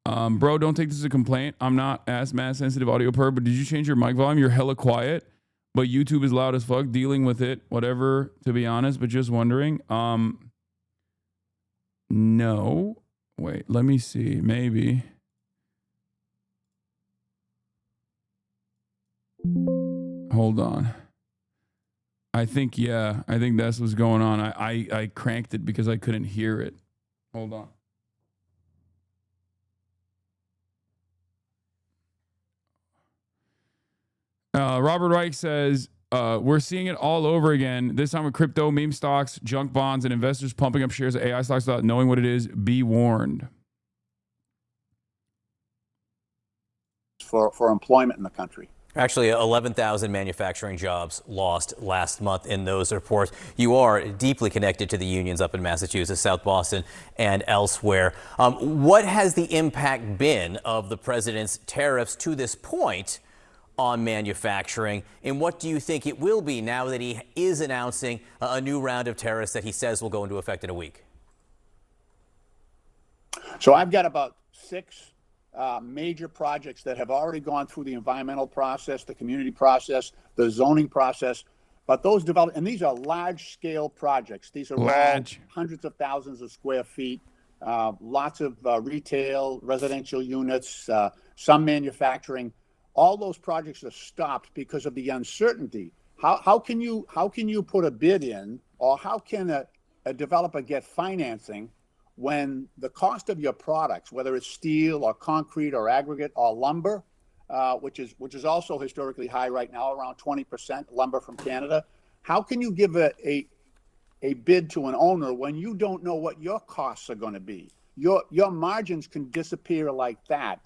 Bro, don't take this as a complaint. I'm not as mass-sensitive audio perv, but did you change your mic volume? You're hella quiet, but YouTube is loud as fuck. Dealing with it, whatever, to be honest, but just wondering. No. Wait, let me see. Maybe. Hold on. I think that's what's going on. I cranked it because I couldn't hear it. Hold on. Robert Reich says, we're seeing it all over again, this time with crypto, meme stocks, junk bonds, and investors pumping up shares of AI stocks without knowing what it is. Be warned. For employment in the country. Actually, 11,000 manufacturing jobs lost last month in those reports. You are deeply connected to the unions up in Massachusetts, South Boston, and elsewhere. What has the impact been of the president's tariffs to this point on manufacturing, and what do you think it will be now that he is announcing a new round of tariffs that he says will go into effect in a week? So I've got about 6 major projects that have already gone through the environmental process, the community process, the zoning process. But those develop, and these are large-scale projects. These are all hundreds of thousands of square feet, lots of retail, residential units, some manufacturing. All those projects are stopped because of the uncertainty. How can you put a bid in, or how can a developer get financing when the cost of your products, whether it's steel or concrete or aggregate or lumber, which is also historically high right now, around 20% lumber from Canada. How can you give a bid to an owner when you don't know what your costs are going to be? Your margins can disappear like that,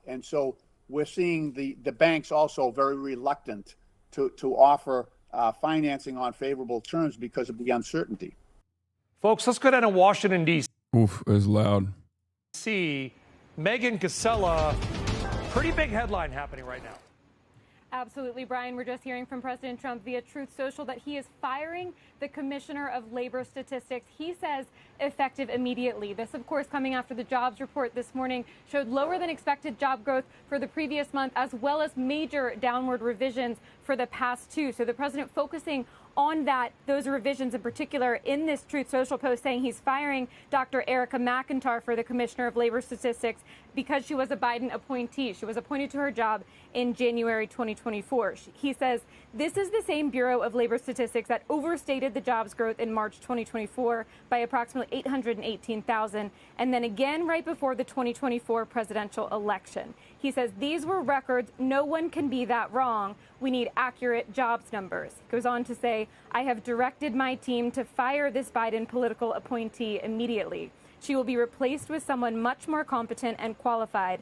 and so we're seeing the banks also very reluctant to offer financing on favorable terms because of the uncertainty. Folks, let's go down to Washington, D.C. Oof, it was loud. Megan Casella, pretty big headline happening right now. Absolutely, Brian. We're just hearing from President Trump via Truth Social that he is firing the Commissioner of Labor Statistics. He says effective immediately. This, of course, coming after the jobs report this morning showed lower than expected job growth for the previous month, as well as major downward revisions for the past two. So the president focusing on those revisions in particular in this Truth Social post, saying he's firing Dr. Erica McIntyre for the Commissioner of Labor Statistics because she was a Biden appointee. She was appointed to her job in January 2024. He says this is the same Bureau of Labor Statistics that overstated the jobs growth in March 2024 by approximately 818,000, and then again right before the 2024 presidential election. He says these were records. No one can be that wrong. We need accurate jobs numbers. He goes on to say, I have directed my team to fire this Biden political appointee immediately. She will be replaced with someone much more competent and qualified.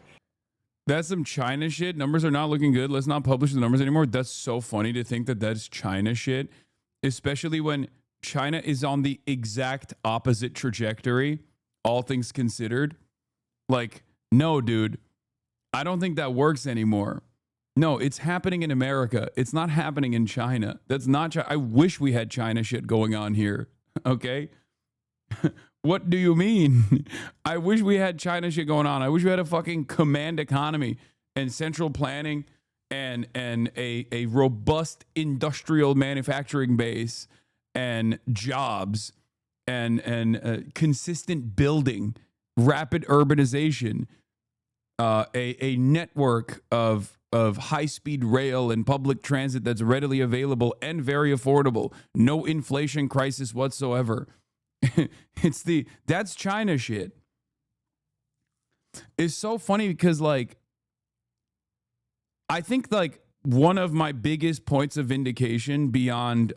That's some China shit. Numbers are not looking good. Let's not publish the numbers anymore. That's so funny to think that that's China shit, especially when China is on the exact opposite trajectory, all things considered. Like, no, dude, I don't think that works anymore. No, it's happening in America. It's not happening in China. That's not China. I wish we had China shit going on here. Okay? What do you mean? I wish we had China shit going on. I wish we had a fucking command economy and central planning and a robust industrial manufacturing base and jobs and consistent building, rapid urbanization, a network of high-speed rail and public transit that's readily available and very affordable. No inflation crisis whatsoever. That's China shit. It's so funny because, like, I think, like, one of my biggest points of vindication beyond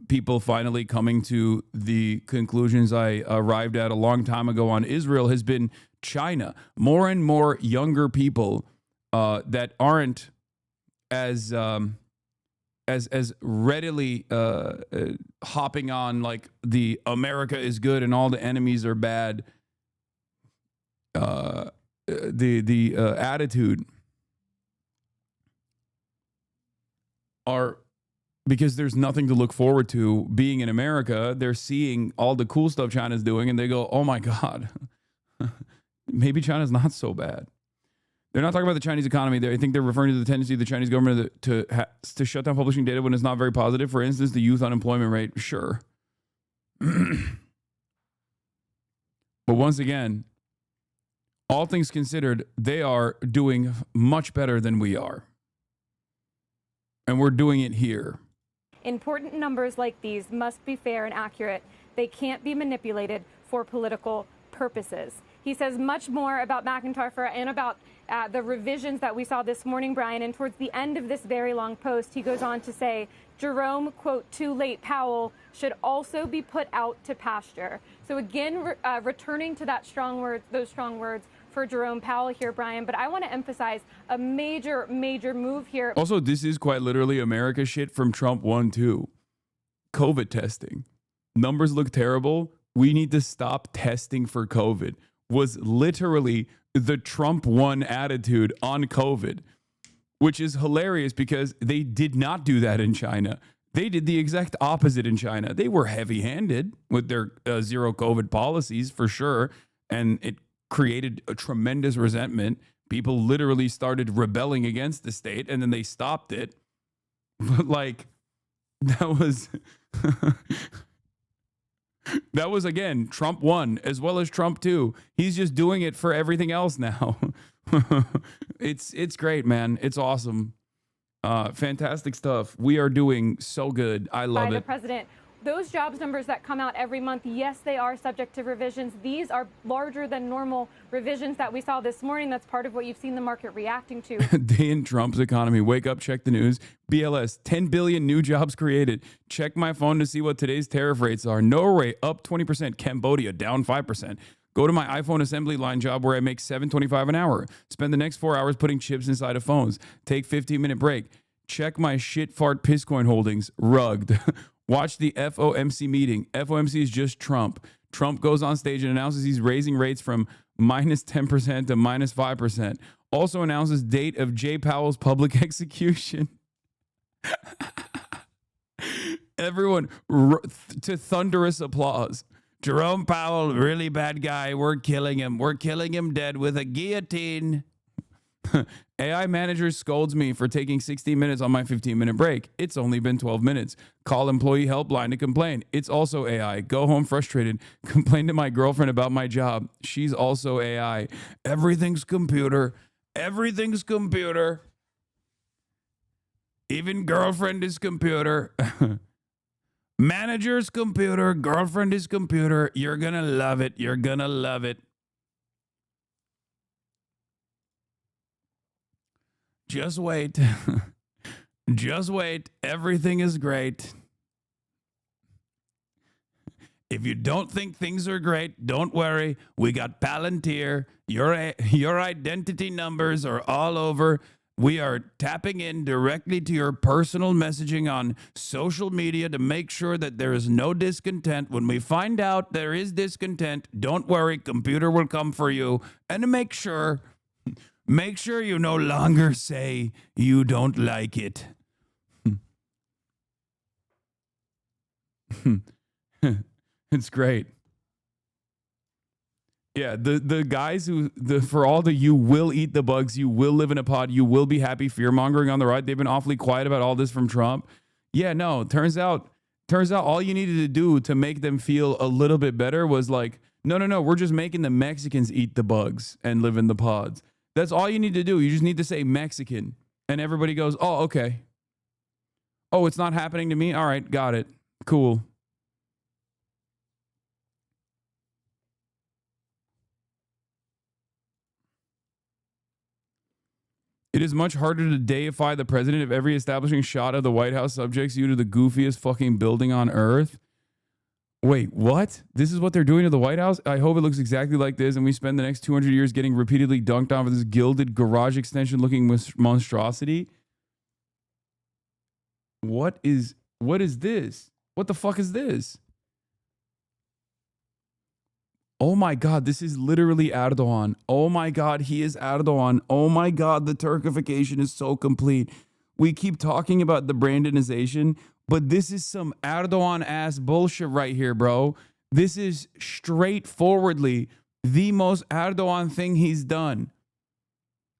people finally coming to the conclusions I arrived at a long time ago on Israel has been China. More and more younger people that aren't as readily hopping on like the America is good and all the enemies are bad the attitude are, because there's nothing to look forward to being in America. They're seeing all the cool stuff China's doing and they go, oh my God, maybe China's not so bad. They're not talking about the Chinese economy. I think they're referring to the tendency of the Chinese government to shut down publishing data when it's not very positive. For instance, the youth unemployment rate. Sure. But once again, all things considered, they are doing much better than we are. And we're doing it here. Important numbers like these must be fair and accurate. They can't be manipulated for political purposes. He says much more about McIntyre and about the revisions that we saw this morning, Brian. And towards the end of this very long post, he goes on to say, Jerome, quote, too late Powell should also be put out to pasture. So again, returning to those strong words for Jerome Powell here, Brian. But I want to emphasize a major, major move here. Also, this is quite literally America shit from Trump 1, 2. COVID testing. Numbers look terrible. We need to stop testing for COVID. Was literally the Trump 1 attitude on COVID, which is hilarious because they did not do that in China. They did the exact opposite in China. They were heavy-handed with their zero COVID policies for sure, and it created a tremendous resentment. People literally started rebelling against the state, and then they stopped it. But like, that was... That was, again, Trump 1 as well as Trump 2. He's just doing it for everything else now. It's great, man. It's awesome. Fantastic stuff. We are doing so good. I love it. By the president. Those jobs numbers that come out every month, yes, they are subject to revisions. These are larger than normal revisions that we saw this morning. That's part of what you've seen the market reacting to. Day in Trump's economy. Wake up, check the news. BLS, 10 billion new jobs created. Check my phone to see what today's tariff rates are. Norway up 20%. Cambodia down 5%. Go to my iPhone assembly line job where I make $7.25 an hour. Spend the next 4 hours putting chips inside of phones. Take 15-minute break. Check my shit fart piss coin holdings. Rugged. Watch the FOMC meeting. FOMC is just Trump. Trump goes on stage and announces he's raising rates from minus 10% to minus 5%. Also announces date of Jay Powell's public execution. Everyone to thunderous applause. Jerome Powell, really bad guy. We're killing him. We're killing him dead with a guillotine. AI manager scolds me for taking 60 minutes on my 15-minute break. It's only been 12 minutes. Call employee helpline to complain. It's also AI. Go home frustrated. Complain to my girlfriend about my job. She's also AI. Everything's computer. Everything's computer. Even girlfriend is computer. Manager's computer. Girlfriend is computer. You're gonna love it. You're gonna love it. Just wait. Just wait. Everything is great. If you don't think things are great, don't worry. We got Palantir. Your identity numbers are all over. We are tapping in directly to your personal messaging on social media to make sure that there is no discontent. When we find out there is discontent, don't worry. Computer will come for you. And to make sure you no longer say you don't like it. It's great. Yeah, the guys for all the you will eat the bugs, you will live in a pod, you will be happy, fear mongering on the right. They've been awfully quiet about all this from Trump. Yeah, no, turns out all you needed to do to make them feel a little bit better was like, no, we're just making the Mexicans eat the bugs and live in the pods. That's all you need to do. You just need to say Mexican. And everybody goes, oh, okay. Oh, it's not happening to me? All right, got it. Cool. It is much harder to deify the president if every establishing shot of the White House subjects you to the goofiest fucking building on earth. Wait, what? This is what they're doing to the White House? I hope it looks exactly like this and we spend the next 200 years getting repeatedly dunked on with this gilded garage extension looking monstrosity. What is this? What the fuck is this? Oh my God, this is literally Erdogan. Oh my God, he is Erdogan. Oh my God, the Turkification is so complete. We keep talking about the Brandonization, but this is some Erdogan ass bullshit right here, bro. This is straightforwardly the most Erdogan thing he's done.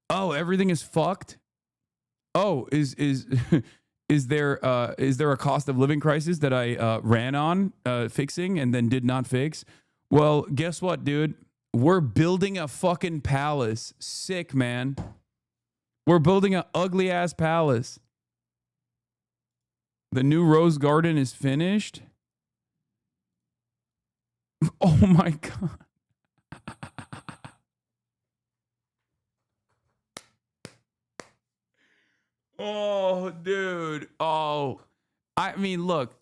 Oh, everything is fucked. Oh, is there a cost of living crisis that I ran on fixing and then did not fix? Well, guess what, dude? We're building a fucking palace. Sick, man. We're building an ugly ass palace. The new Rose Garden is finished. Oh my God. Oh, dude. Oh, I mean, look.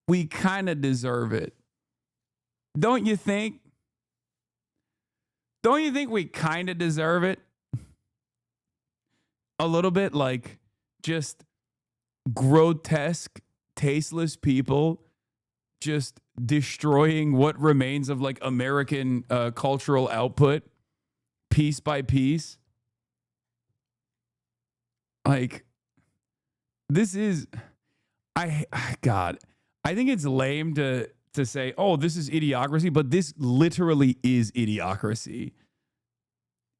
We kind of deserve it. Don't you think? Don't you think we kind of deserve it? A little bit, like just grotesque, tasteless people just destroying what remains of like American cultural output piece by piece. Like, this is, God, I think it's lame to say, oh, this is idiocracy, but this literally is idiocracy.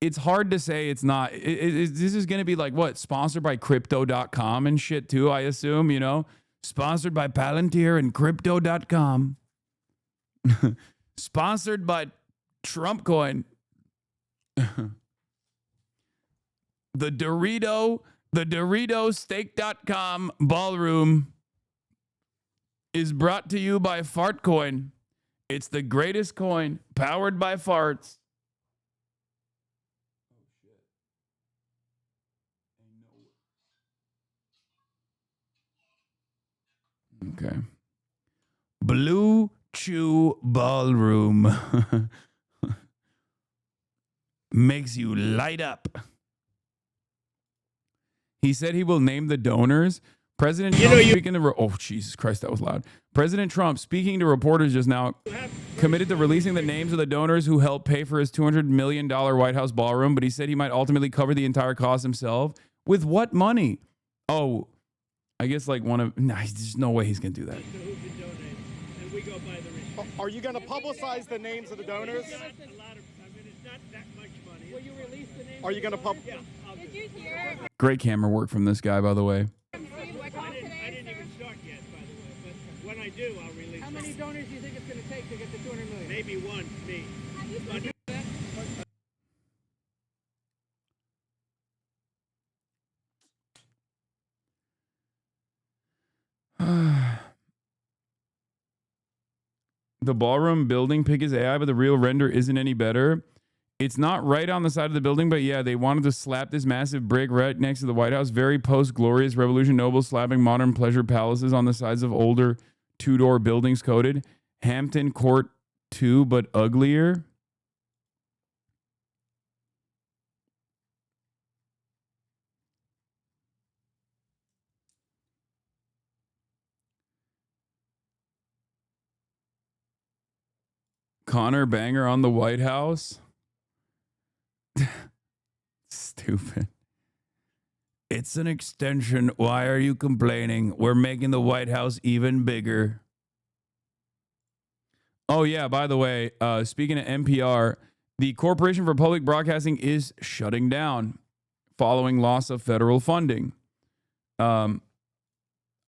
It's hard to say it's not. This is going to be like, what, sponsored by crypto.com and shit too, I assume, you know? Sponsored by Palantir and crypto.com. Sponsored by Trump Coin. The Dorito Steak.com ballroom is brought to you by Fartcoin. It's the greatest coin powered by farts. Okay. Blue Chew Ballroom makes you light up. He said he will name the donors. President Trump speaking to oh Jesus Christ, that was loud. President Trump speaking to reporters just now committed to releasing the names of the donors who helped pay for his $200 million White House ballroom, but he said he might ultimately cover the entire cost himself. With what money? Oh, I guess like there's no way he's gonna do that. Are you going to publicize the names of the donors? Are you going to Great camera work from this guy, by the way. I didn't even start yet, by the way. But when I do, I'll release. How many donors do you think it's going to take to get the 200 million? Maybe one, me. The ballroom building pic is AI, but the real render isn't any better. It's not right on the side of the building, but yeah, they wanted to slap this massive brick right next to the White House. Very post-glorious Revolution noble slapping modern pleasure palaces on the sides of older two-door buildings coated. Hampton Court 2, but uglier. Connor Banger on the White House. Stupid. It's an extension. Why are you complaining? We're making the White House even bigger. Oh, yeah, by the way, speaking of NPR, the Corporation for Public Broadcasting is shutting down following loss of federal funding. I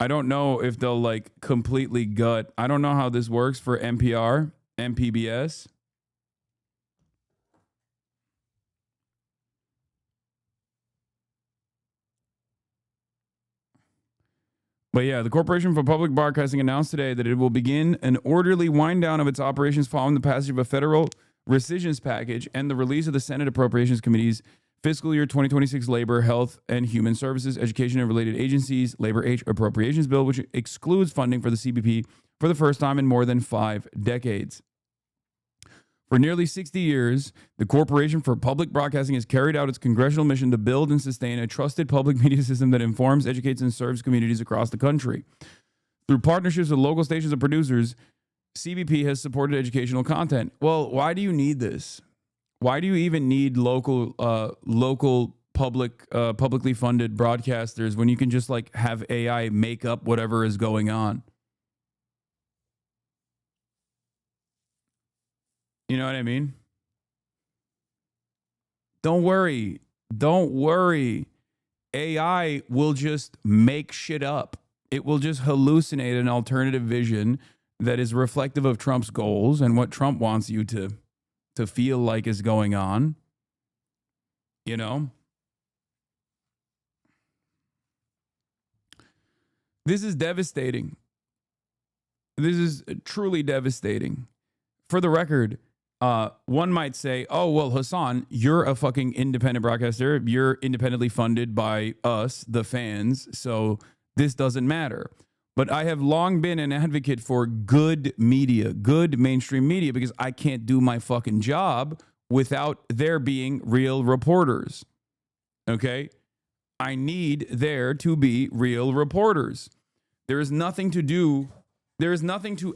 don't know if they'll like completely gut. I don't know how this works for NPR and PBS. But yeah, the Corporation for Public Broadcasting announced today that it will begin an orderly wind down of its operations following the passage of a federal rescissions package and the release of the Senate Appropriations Committee's fiscal year 2026 Labor, Health, and Human Services, Education, and Related Agencies Labor Appropriations Bill, which excludes funding for the CBP for the first time in more than 5 decades. For nearly 60 years, the Corporation for Public Broadcasting has carried out its congressional mission to build and sustain a trusted public media system that informs, educates, and serves communities across the country. Through partnerships with local stations and producers, CBP has supported educational content. Well, why do you need this? Why do you even need local publicly funded broadcasters when you can just like have AI make up whatever is going on? You know what I mean? Don't worry. Don't worry. AI will just make shit up. It will just hallucinate an alternative vision that is reflective of Trump's goals and what Trump wants you to feel like is going on. You know? This is devastating. This is truly devastating. For the record, one might say, oh, well, Hasan, you're a fucking independent broadcaster. You're independently funded by us, the fans, so this doesn't matter. But I have long been an advocate for good media, good mainstream media, because I can't do my fucking job without there being real reporters. Okay? I need there to be real reporters. There is nothing to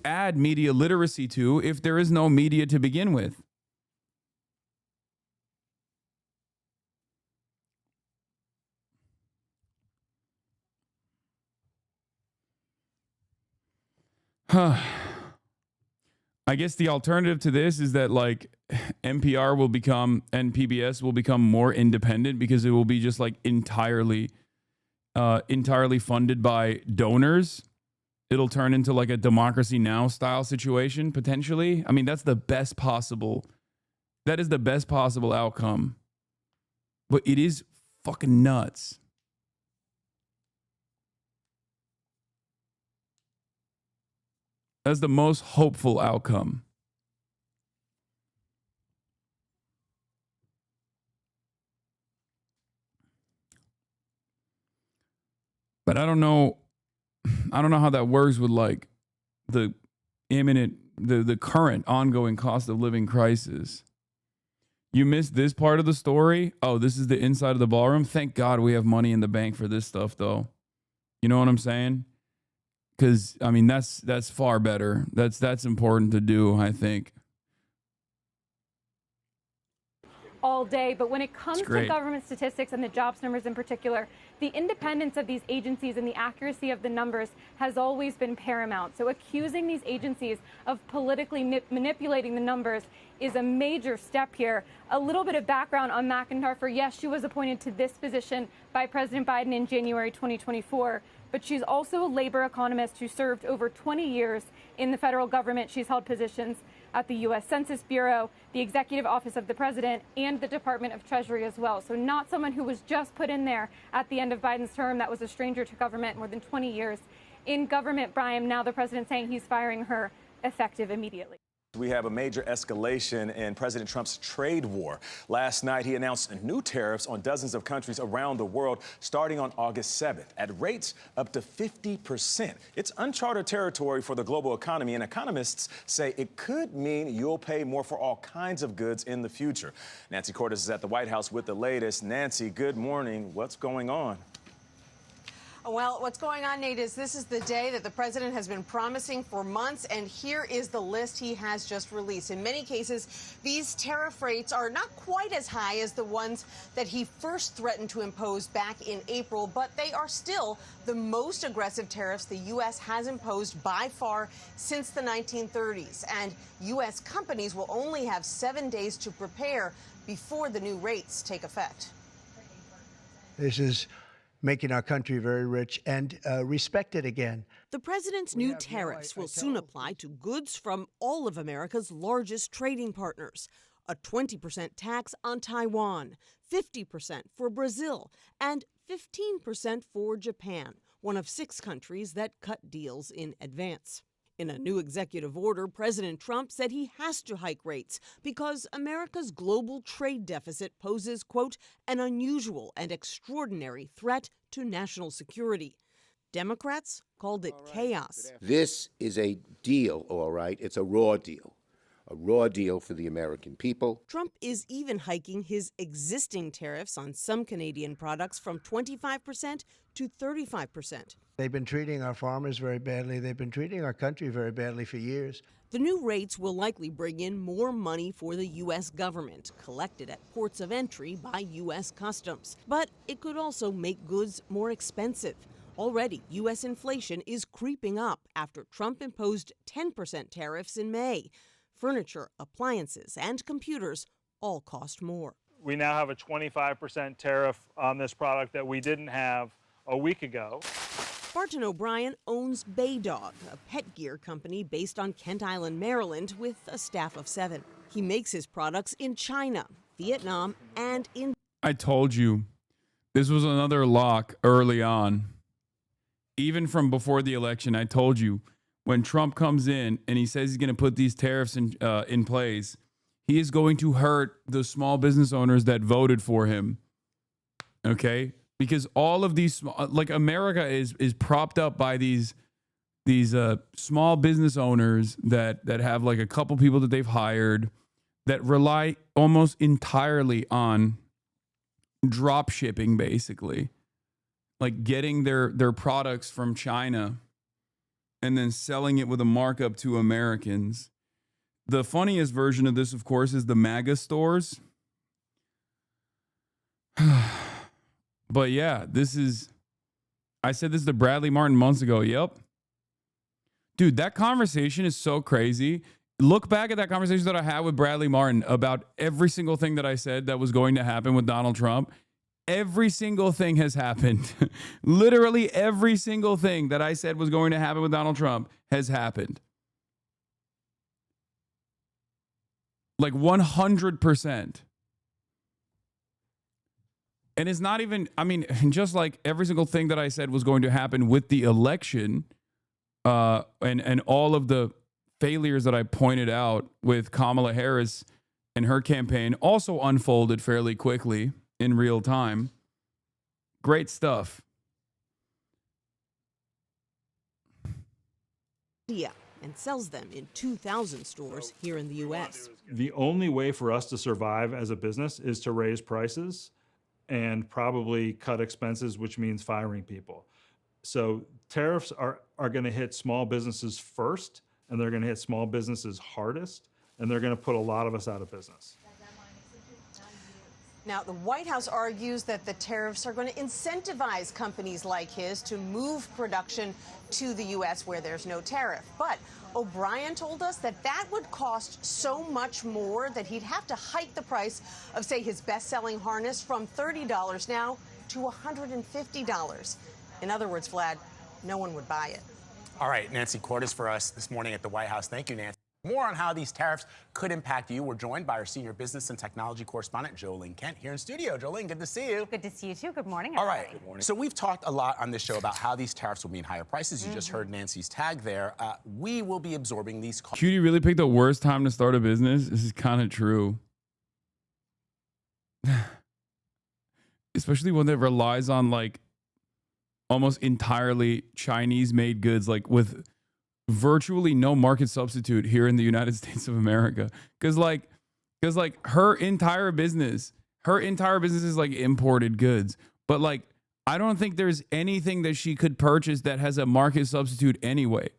add media literacy to if there is no media to begin with. I guess the alternative to this is that like NPR will become and PBS will become more independent because it will be just like entirely funded by donors. It'll turn into like a Democracy Now! Style situation, potentially. I mean, that is the best possible outcome. But it is fucking nuts. That's the most hopeful outcome. But I don't know how that works with like the imminent, the current ongoing cost of living crisis. You missed this part of the story? Oh, this is the inside of the ballroom? Thank God we have money in the bank for this stuff, though. You know what I'm saying? Because, I mean, that's far better. That's important to do, I think. All day, but when it comes to government statistics and the jobs numbers in particular, the independence of these agencies and the accuracy of the numbers has always been paramount. So accusing these agencies of politically manipulating the numbers is a major step here. A little bit of background on McIntyre. Yes, she was appointed to this position by President Biden in January 2024, but she's also a labor economist who served over 20 years in the federal government. She's held positions at the U.S. Census Bureau, the Executive Office of the President, and the Department of Treasury as well. So not someone who was just put in there at the end of Biden's term that was a stranger to government, more than 20 years in government. Brian, now the president saying he's firing her effective immediately. We have a major escalation in President Trump's trade war. Last night, he announced new tariffs on dozens of countries around the world starting on August 7th at rates up to 50%. It's uncharted territory for the global economy, and economists say it could mean you'll pay more for all kinds of goods in the future. Nancy Cordes is at the White House with the latest. Nancy, good morning. What's going on? Well, what's going on, Nate, is this is the day that the president has been promising for months, and here is the list he has just released. In many cases, these tariff rates are not quite as high as the ones that he first threatened to impose back in April, but they are still the most aggressive tariffs the U.S. has imposed by far since the 1930s. And U.S. companies will only have 7 days to prepare before the new rates take effect. This is making our country very rich and respected again. The president's new tariffs will soon apply to goods from all of America's largest trading partners. A 20% tax on Taiwan, 50% for Brazil, and 15% for Japan, one of 6 countries that cut deals in advance. In a new executive order, President Trump said he has to hike rates because America's global trade deficit poses, quote, an unusual and extraordinary threat to national security. Democrats called it chaos. This is a deal, all right. It's a raw deal for the American people. Trump is even hiking his existing tariffs on some Canadian products from 25% to 35%. They've been treating our farmers very badly. They've been treating our country very badly for years. The new rates will likely bring in more money for the U.S. government, collected at ports of entry by U.S. Customs. But it could also make goods more expensive. Already, U.S. inflation is creeping up after Trump imposed 10% tariffs in May. Furniture, appliances, and computers all cost more. We now have a 25% tariff on this product that we didn't have a week ago. Barton O'Brien owns Baydog, a pet gear company based on Kent Island, Maryland, with a staff of 7. He makes his products in China, Vietnam, and in... I told you, this was another lock early on. Even from before the election, I told you, when Trump comes in and he says he's going to put these tariffs in place, he is going to hurt the small business owners that voted for him. Okay? Because all of these, like America is propped up by these small business owners that have like a couple people that they've hired that rely almost entirely on drop shipping, basically. Like getting their products from China and then selling it with a markup to Americans. The funniest version of this, of course, is the MAGA stores. But yeah, I said this to Bradley Martin months ago. Yep. Dude, that conversation is so crazy. Look back at that conversation that I had with Bradley Martin about every single thing that I said that was going to happen with Donald Trump. Every single thing has happened. Literally every single thing that I said was going to happen with Donald Trump has happened. Like 100%. And it's not even, I mean, just like every single thing that I said was going to happen with the election and all of the failures that I pointed out with Kamala Harris and her campaign also unfolded fairly quickly in real time. Great stuff. Yeah, and sells them in 2,000 stores here in the U.S. The only way for us to survive as a business is to raise prices and probably cut expenses, which means firing people. So tariffs are going to hit small businesses first, and they're going to hit small businesses hardest, and they're going to put a lot of us out of business. Now, the White House argues that the tariffs are going to incentivize companies like his to move production to the U.S. where there's no tariff. But O'Brien told us that that would cost so much more that he'd have to hike the price of, say, his best-selling harness from $30 now to $150. In other words, Vlad, no one would buy it. All right, Nancy Cordes for us this morning at the White House. Thank you, Nancy. More on how these tariffs could impact you. We're joined by our senior business and technology correspondent, Jolene Kent, here in studio. Jolene, good to see you. Good to see you, too. Good morning, All everybody. right. Good morning. So we've talked a lot on this show about how these tariffs will mean higher prices. You just heard Nancy's tag there. We will be absorbing these costs. Cutie really picked the worst time to start a business. This is kind of true. Especially one that relies on like almost entirely Chinese made goods, like with virtually no market substitute here in the United States of America. Cause like her entire business is like imported goods. But like, I don't think there's anything that she could purchase that has a market substitute anyway.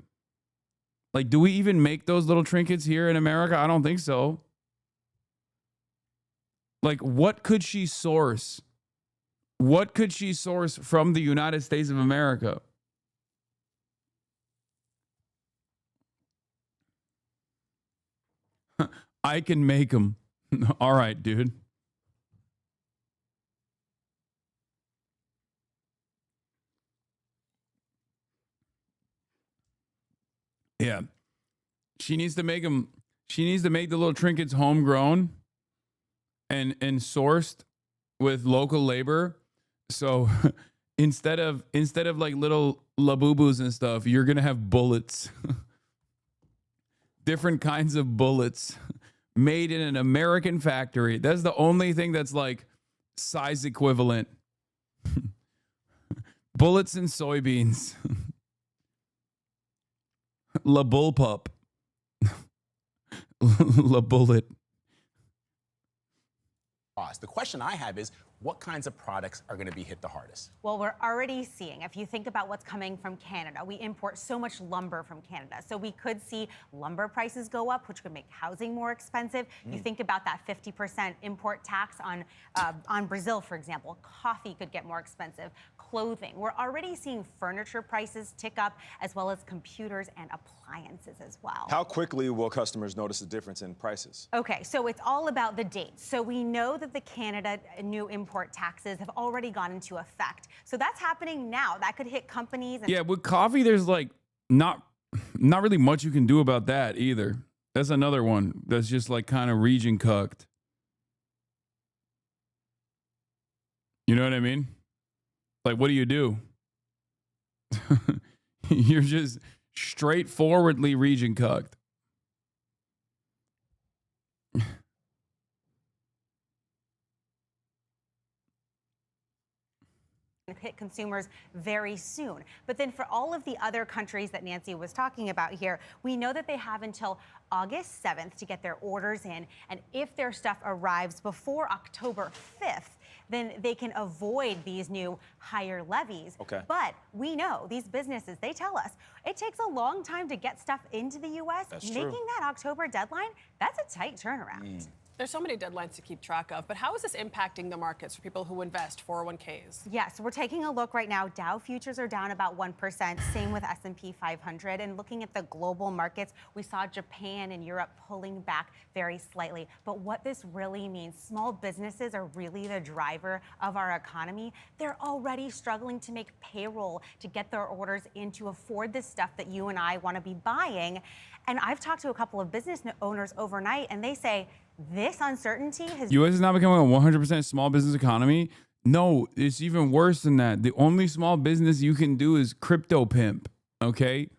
Like, do we even make those little trinkets here in America? I don't think so. Like, what could she source? What could she source from the United States of America? I can make them. All right, dude. Yeah. She needs to make them. She needs to make the little trinkets homegrown and sourced with local labor. So instead of like little labubus and stuff, you're going to have bullets. Different kinds of bullets made in an American factory. That's the only thing that's like size equivalent. Bullets and soybeans. La bullpup. La bullet. The question I have is, what kinds of products are going to be hit the hardest? Well, we're already seeing, if you think about what's coming from Canada, we import so much lumber from Canada. So we could see lumber prices go up, which could make housing more expensive. You think about that 50% import tax on Brazil, for example. Coffee could get more expensive. Clothing. We're already seeing furniture prices tick up, as well as computers and appliances as well. How quickly will customers notice a difference in prices? Okay, so it's all about the dates. So we know that the Canada new import taxes have already gone into effect. So that's happening now. That could hit companies. Yeah, with coffee, there's like not really much you can do about that either. That's another one that's just like kind of region cucked. You know what I mean? Like, what do? You're just straightforwardly region cucked. Hit consumers very soon. But then for all of the other countries that Nancy was talking about here, we know that they have until August 7th to get their orders in. And if their stuff arrives before October 5th, then they can avoid these new higher levies. Okay. But we know these businesses, they tell us it takes a long time to get stuff into the U.S. That's Making true. that October deadline, that's a tight turnaround. There's so many deadlines to keep track of, but how is this impacting the markets for people who invest 401ks? Yes, we're taking a look right now. Dow futures are down about 1%, same with S&P 500. And looking at the global markets, we saw Japan and Europe pulling back very slightly. But what this really means, small businesses are really the driver of our economy. They're already struggling to make payroll, to get their orders in, to afford this stuff that you and I want to be buying. And I've talked to a couple of business owners overnight, and they say, this uncertainty has... U.S. is not becoming a 100% small business economy. No, it's even worse than that. The only small business you can do is crypto pimp, okay?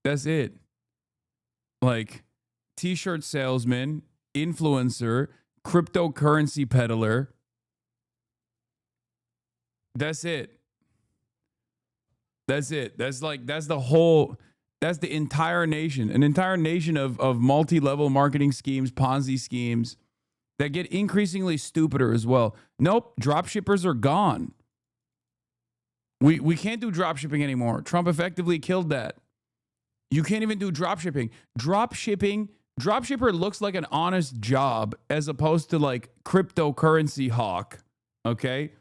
That's it. Like, t-shirt salesman, influencer, cryptocurrency peddler. That's it. That's it. That's the entire nation, an entire nation of multi-level marketing schemes, Ponzi schemes that get increasingly stupider as well. Nope, drop shippers are gone. We can't do drop shipping anymore. Trump effectively killed that. You can't even do drop shipping. Dropshipper looks like an honest job as opposed to like cryptocurrency hawk. Okay.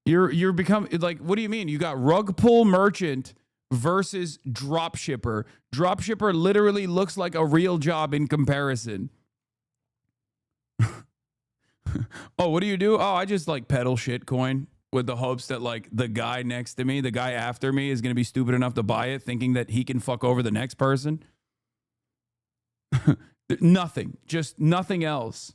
You're become like, what do you mean? You got rug pull merchant versus dropshipper. Dropshipper literally looks like a real job in comparison. Oh, what do you do? Oh, I just like peddle shitcoin with the hopes that like the guy next to me, the guy after me is going to be stupid enough to buy it, thinking that he can fuck over the next person. Nothing, just nothing else.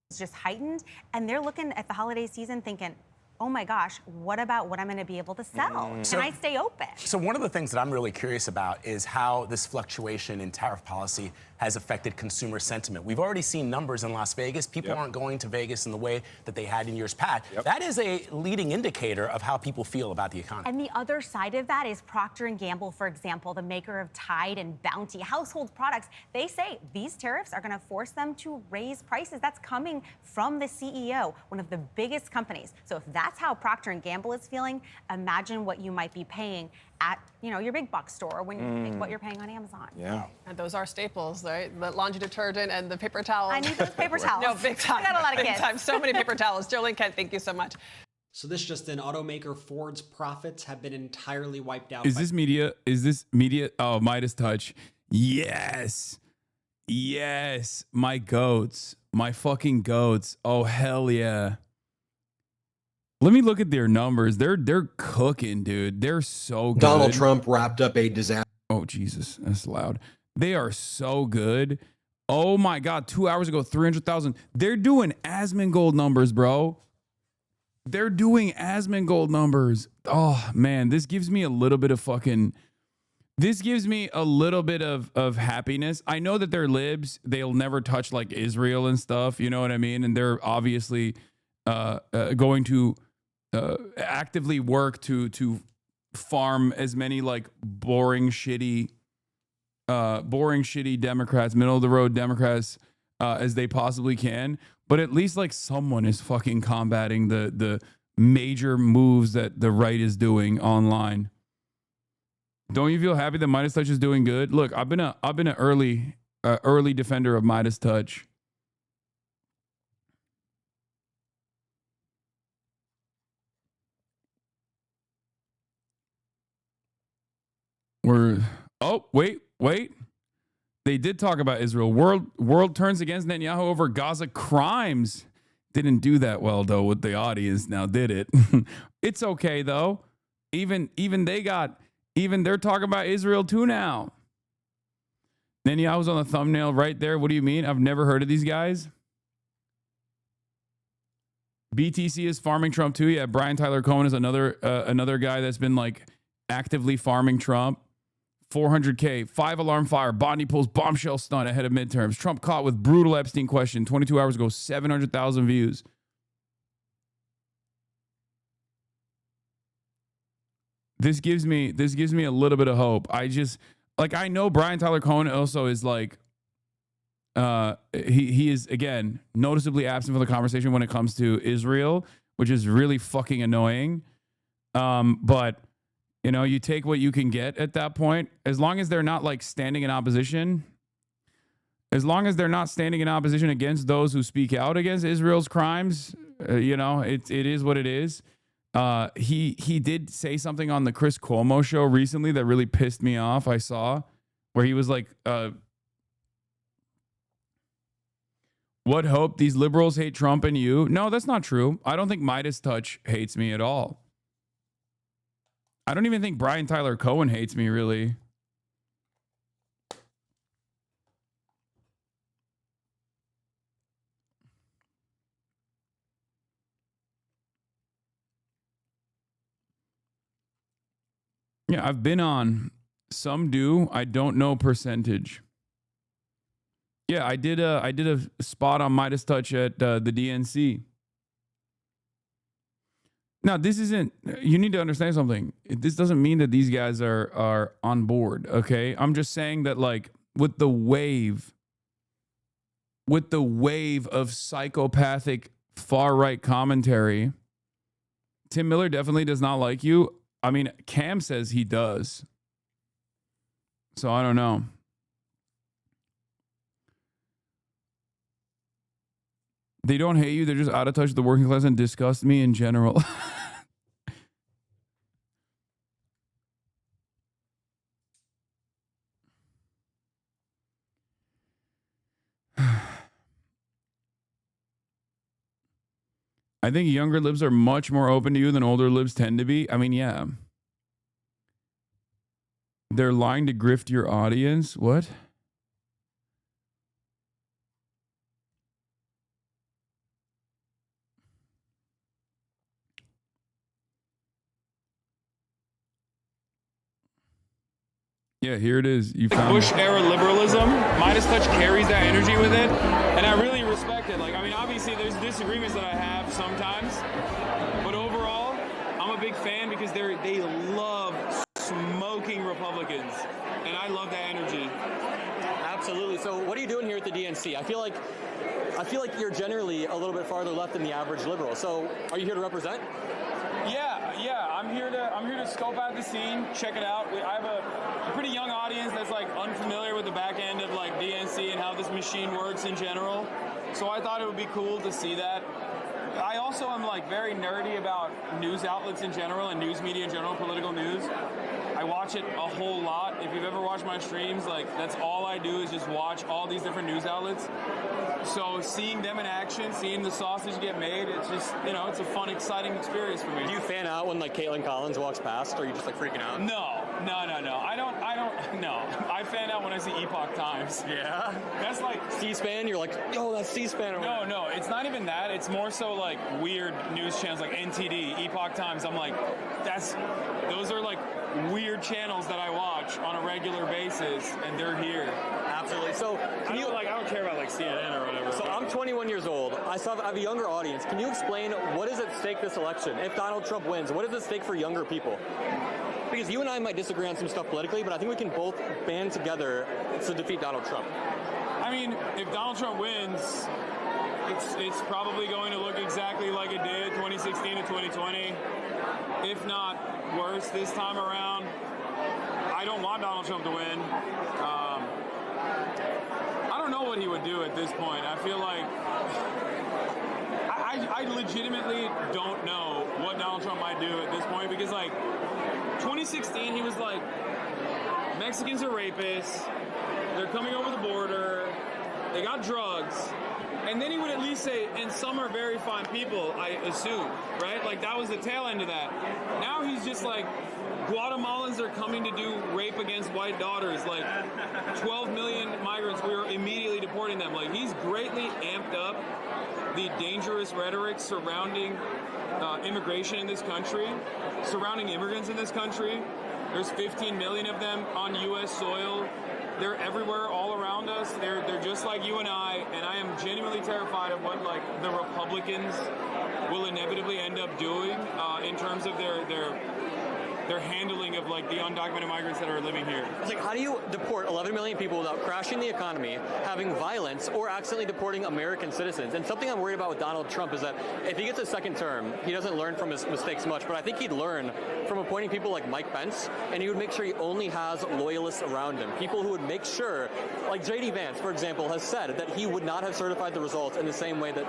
It's just heightened, and they're looking at the holiday season thinking, oh my gosh, what about what I'm going to be able to sell? Can I stay open? So one of the things that I'm really curious about is how this fluctuation in tariff policy has affected consumer sentiment. We've already seen numbers in Las Vegas. People aren't going to Vegas in the way that they had in years past. That is a leading indicator of how people feel about the economy. And the other side of that is Procter & Gamble, for example, the maker of Tide and Bounty, household products. They say these tariffs are going to force them to raise prices. That's coming from the CEO, one of the biggest companies. So if that's how Procter & Gamble is feeling, imagine what you might be paying at, your big box store when you think what you're paying on Amazon. Yeah. And those are staples, right? The laundry detergent and the paper towels. I need those paper towels. No, big time. I got a lot of big kids. time. So many paper towels. Jolene Kent, thank you so much. So this just in, automaker Ford's profits have been entirely wiped out. Is this media? Oh, Midas Touch. Yes. Yes. My goats. My fucking goats. Oh, hell yeah. Let me look at their numbers. They're cooking, dude. They're so good. Donald Trump wrapped up a disaster. Oh, Jesus. That's loud. They are so good. Oh, my God. 2 hours ago, 300,000. They're doing Asmongold numbers, bro. They're doing Asmongold numbers. Oh, man. This gives me a little bit of happiness. I know that they're libs. They'll never touch like Israel and stuff. You know what I mean? And they're obviously going to actively work to farm as many like boring shitty Democrats, middle of the road Democrats as they possibly can. But at least like someone is fucking combating the major moves that the right is doing online. Don't you feel happy that Midas Touch is doing good? Look, I've been an early defender of Midas Touch. Wait. They did talk about Israel. World turns against Netanyahu over Gaza crimes. Didn't do that well though with the audience. Now did it? It's okay though. Even they're talking about Israel too now. Netanyahu's on the thumbnail right there. What do you mean? I've never heard of these guys. BTC is farming Trump too. Yeah, Brian Tyler Cohen is another guy that's been like actively farming Trump. 400K, 5-alarm fire, Bondi pulls bombshell stunt ahead of midterms. Trump caught with brutal Epstein question 22 hours ago, 700,000 views. This gives me a little bit of hope. I know Brian Tyler Cohen also is like, he is again noticeably absent from the conversation when it comes to Israel, which is really fucking annoying. But you take what you can get at that point, as long as they're not like standing in opposition. As long as they're not standing in opposition against those who speak out against Israel's crimes, it is what it is. He did say something on the Chris Cuomo show recently that really pissed me off. I saw where he was like, what hope? These liberals hate Trump and you? No, that's not true. I don't think Midas Touch hates me at all. I don't even think Brian Tyler Cohen hates me, really. Yeah, I've been on. Some do. I don't know percentage. Yeah, I did a spot on Midas Touch at the DNC. Now, this isn't, you need to understand something. This doesn't mean that these guys are on board, okay? I'm just saying that, like, with the wave of psychopathic far-right commentary, Tim Miller definitely does not like you. I mean, Cam says he does. So I don't know. They don't hate you. They're just out of touch with the working class and disgust me in general. I think younger libs are much more open to you than older libs tend to be. I mean, yeah. They're lying to grift your audience. What? Yeah, here it is. You found Bush era liberalism. Midas Touch carries that energy with it, and I really respect it. Like, I mean, obviously there's disagreements that I have sometimes, but overall, I'm a big fan because they love smoking Republicans, and I love that energy. Absolutely. So, what are you doing here at the DNC? I feel like you're generally a little bit farther left than the average liberal. So, are you here to represent? Yeah, I'm here to scope out the scene, check it out. I have a pretty young audience that's like unfamiliar with the back end of like DNC and how this machine works in general. So I thought it would be cool to see that. I also am like very nerdy about news outlets in general and news media in general, political news. I watch it a whole lot. If you've ever watched my streams, like that's all I do is just watch all these different news outlets. So seeing them in action, seeing the sausage get made, it's just, you know, it's a fun, exciting experience for me. Do you fan out when like Caitlin Collins walks past, or are you just like freaking out? No. I fan out when I see Epoch Times. Yeah? That's like C-SPAN? You're like, oh, that's C-SPAN. No, it's not even that. It's more so like weird news channels like NTD, Epoch Times. I'm like, those are like weird channels that I watch on a regular basis, and they're here. Absolutely. So I don't care about like CNN or whatever. So I'm 21 years old. I have a younger audience. Can you explain what is at stake this election? If Donald Trump wins, what is at stake for younger people? Because you and I might disagree on some stuff politically, but I think we can both band together to defeat Donald Trump. I mean, if Donald Trump wins, it's probably going to look exactly like it did 2016 to 2020, if not worse this time around. I don't want Donald Trump to win. I don't know what he would do at this point. I feel like I legitimately don't know what Donald Trump might do at this point, because like 2016 he was like, Mexicans are rapists, they're coming over the border, they got drugs, and then he would at least say, and some are very fine people, I assume, right? Like that was the tail end of that. Now he's just like, Guatemalans are coming to do rape against white daughters. Like 12 million migrants, we are immediately deporting them. Like he's greatly amped up the dangerous rhetoric surrounding immigration in this country, surrounding immigrants in this country. There's 15 million of them on U.S. soil. They're everywhere, all around us. They're just like you and I am genuinely terrified of what like the Republicans will inevitably end up doing in terms of their handling of like the undocumented migrants that are living here. It's like, how do you deport 11 million people without crashing the economy, having violence, or accidentally deporting American citizens? And something I'm worried about with Donald Trump is that if he gets a second term, he doesn't learn from his mistakes much, but I think he'd learn from appointing people like Mike Pence, and he would make sure he only has loyalists around him. People who would make sure, like J.D. Vance, for example, has said that he would not have certified the results in the same way that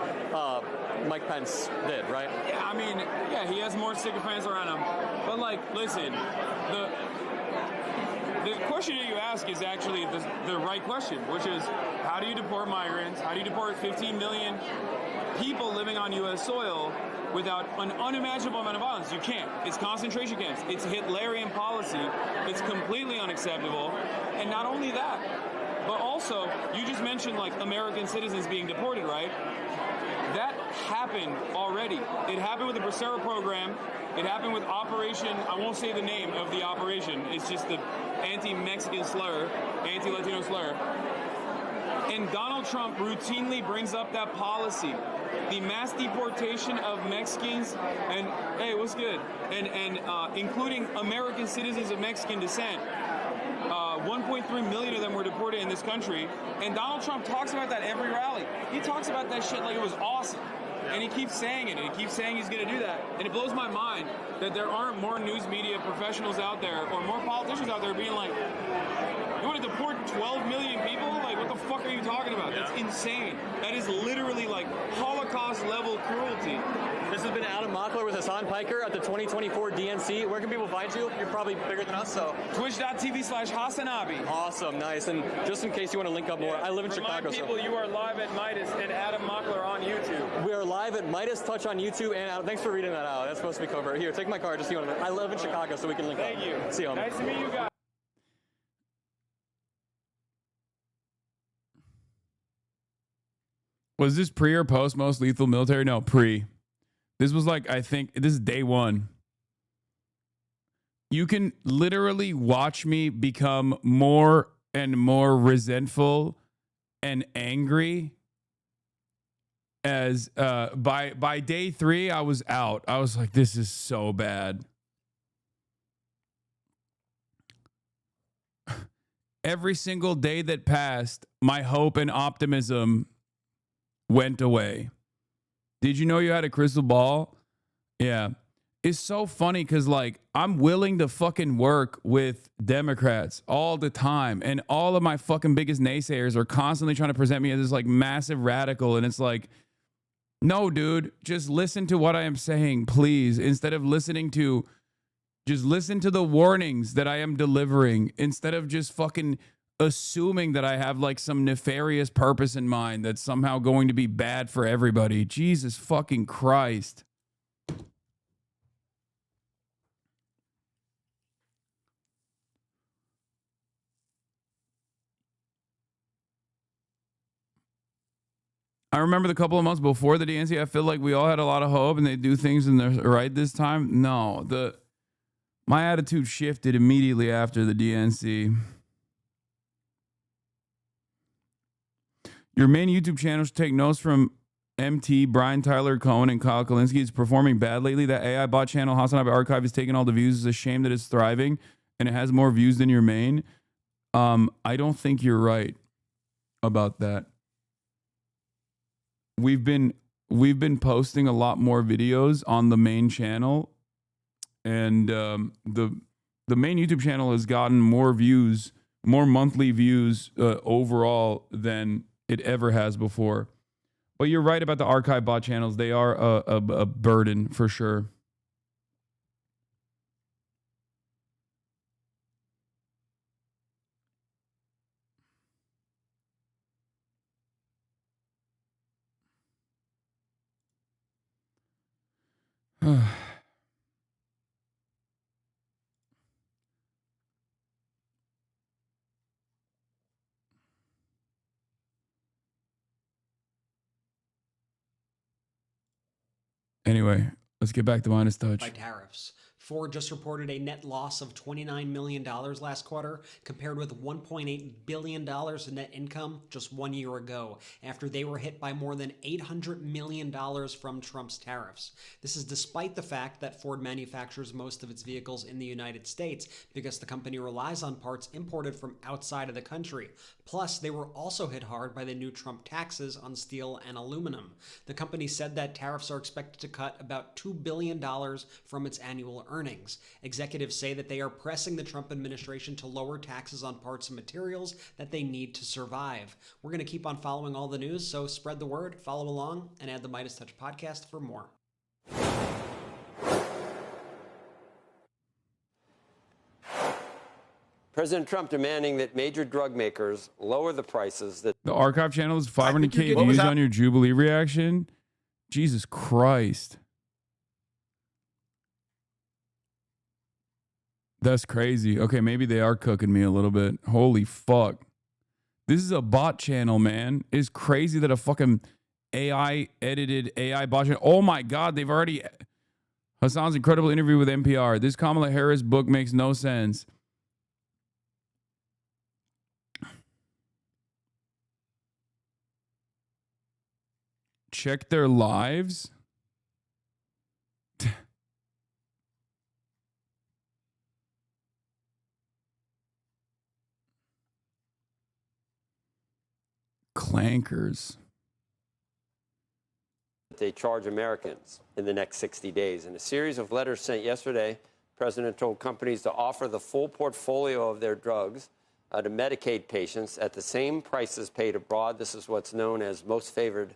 Mike Pence did, right? Yeah, I mean, yeah, he has more sycophants around him. But like, listen, the question that you ask is actually the right question, which is, how do you deport migrants? How do you deport 15 million people living on U.S. soil without an unimaginable amount of violence? You can't. It's concentration camps. It's Hitlerian policy. It's completely unacceptable. And not only that, but also, you just mentioned like American citizens being deported, right? That happened already. It happened with the Bracero program. It happened with Operation, I won't say the name of the operation, it's just the anti-Mexican slur, anti-Latino slur. And Donald Trump routinely brings up that policy, the mass deportation of Mexicans, and hey, what's good? And including American citizens of Mexican descent. 1.3 million of them were deported in this country, and Donald Trump talks about that every rally. He talks about that shit like it was awesome. And he keeps saying it, and he keeps saying he's going to do that. And it blows my mind that there aren't more news media professionals out there or more politicians out there being like, you want to deport 12 million people? Like, what the fuck are you talking about? That's insane. That is literally like Holocaust-level cruelty. This has been Adam Mockler with Hasan Piker at the 2024 DNC. Where can people find you? You're probably bigger than us, so. Twitch.tv/HasanAbi. Awesome, nice. And just in case you want to link up more, I live in Chicago. Remind people you are live at Midas and Adam Mockler on YouTube. We are live at Midas Touch on YouTube, and Adam, thanks for reading that out. That's supposed to be covered. Here, take my card. Just so you want to. I live in Chicago, so we can link up. Thank you. See you. Nice to meet you guys. Was this pre or post most lethal military? No, pre. This was like, I think, this is day one. You can literally watch me become more and more resentful and angry as by day 3, I was out. I was like, this is so bad. Every single day that passed, my hope and optimism went away. Did you know you had a crystal ball? Yeah. It's so funny because, like, I'm willing to fucking work with Democrats all the time. And all of my fucking biggest naysayers are constantly trying to present me as this, like, massive radical. And it's like, no, dude, just listen to what I am saying, please. Instead of listening to, just listen to the warnings that I am delivering. Instead of just fucking assuming that I have like some nefarious purpose in mind that's somehow going to be bad for everybody. Jesus fucking Christ. I remember the couple of months before the DNC, I feel like we all had a lot of hope and they do things in the right this time. No, my attitude shifted immediately after the DNC. Your main YouTube channel should take notes from MT, Brian Tyler Cohen, and Kyle Kalinske. It's performing bad lately. That AI bot channel, HasanAbi Archive, is taking all the views. It's a shame that it's thriving and it has more views than your main. I don't think you're right about that. We've been posting a lot more videos on the main channel, and the main YouTube channel has gotten more views, more monthly views overall than it ever has before. But you're right about the archive bot channels. They are a burden for sure. Anyway, let's get back to Minus Touch. By tariffs. Ford just reported a net loss of $29 million last quarter, compared with $1.8 billion in net income just 1 year ago, after they were hit by more than $800 million from Trump's tariffs. This is despite the fact that Ford manufactures most of its vehicles in the United States, because the company relies on parts imported from outside of the country. Plus, they were also hit hard by the new Trump taxes on steel and aluminum. The company said that tariffs are expected to cut about $2 billion from its annual earnings. Executives say that they are pressing the Trump administration to lower taxes on parts and materials that they need to survive. We're going to keep on following all the news, so spread the word, follow along, and add the Midas Touch podcast for more. President Trump demanding that major drug makers lower the prices. That the archive channel is 500K views on your Jubilee reaction. Jesus Christ. That's crazy. Okay, maybe they are cooking me a little bit. Holy fuck. This is a bot channel, man. It's crazy that a fucking AI-edited AI bot channel. Oh my God, they've already... Hasan's incredible interview with NPR. This Kamala Harris book makes no sense. check their lives. Clankers. They charge Americans in the next 60 days. In a series of letters sent yesterday, the president told companies to offer the full portfolio of their drugs to Medicaid patients at the same prices paid abroad. This is what's known as most favored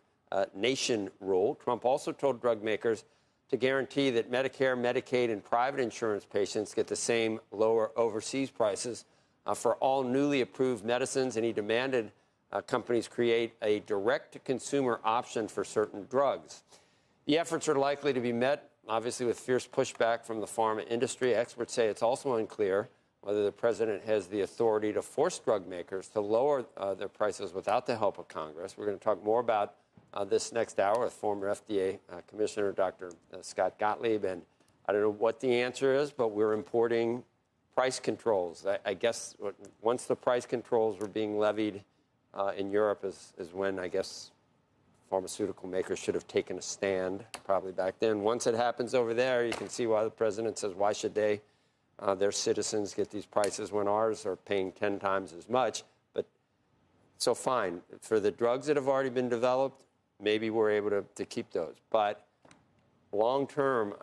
nation rule. Trump also told drug makers to guarantee that Medicare, Medicaid, and private insurance patients get the same lower overseas prices for all newly approved medicines, and he demanded companies create a direct-to-consumer option for certain drugs. The efforts are likely to be met, obviously, with fierce pushback from the pharma industry. Experts say it's also unclear whether the president has the authority to force drug makers to lower their prices without the help of Congress. We're going to talk more about this next hour with former FDA Commissioner Dr. Scott Gottlieb. And I don't know what the answer is, but we're importing price controls. I guess once the price controls were being levied in Europe is when, I guess, pharmaceutical makers should have taken a stand, probably back then. Once it happens over there, you can see why the president says, why should they, their citizens, get these prices when ours are paying 10 times as much? But so fine. For the drugs that have already been developed, maybe we're able to keep those. But long term,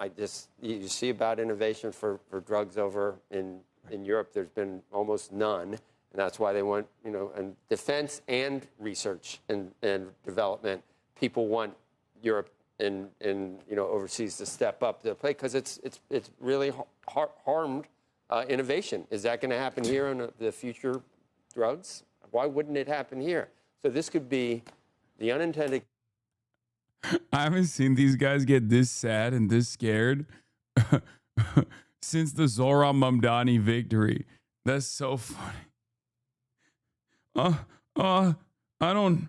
you see about innovation for drugs over in Europe, there's been almost none. And that's why they want, and defense and research and development. People want Europe and overseas to step up to the plate because it's really harmed innovation. Is that going to happen here on the future drugs? Why wouldn't it happen here? So this could be the unintended. I haven't seen these guys get this sad and this scared since the Zohran Mamdani victory. That's so funny. I don't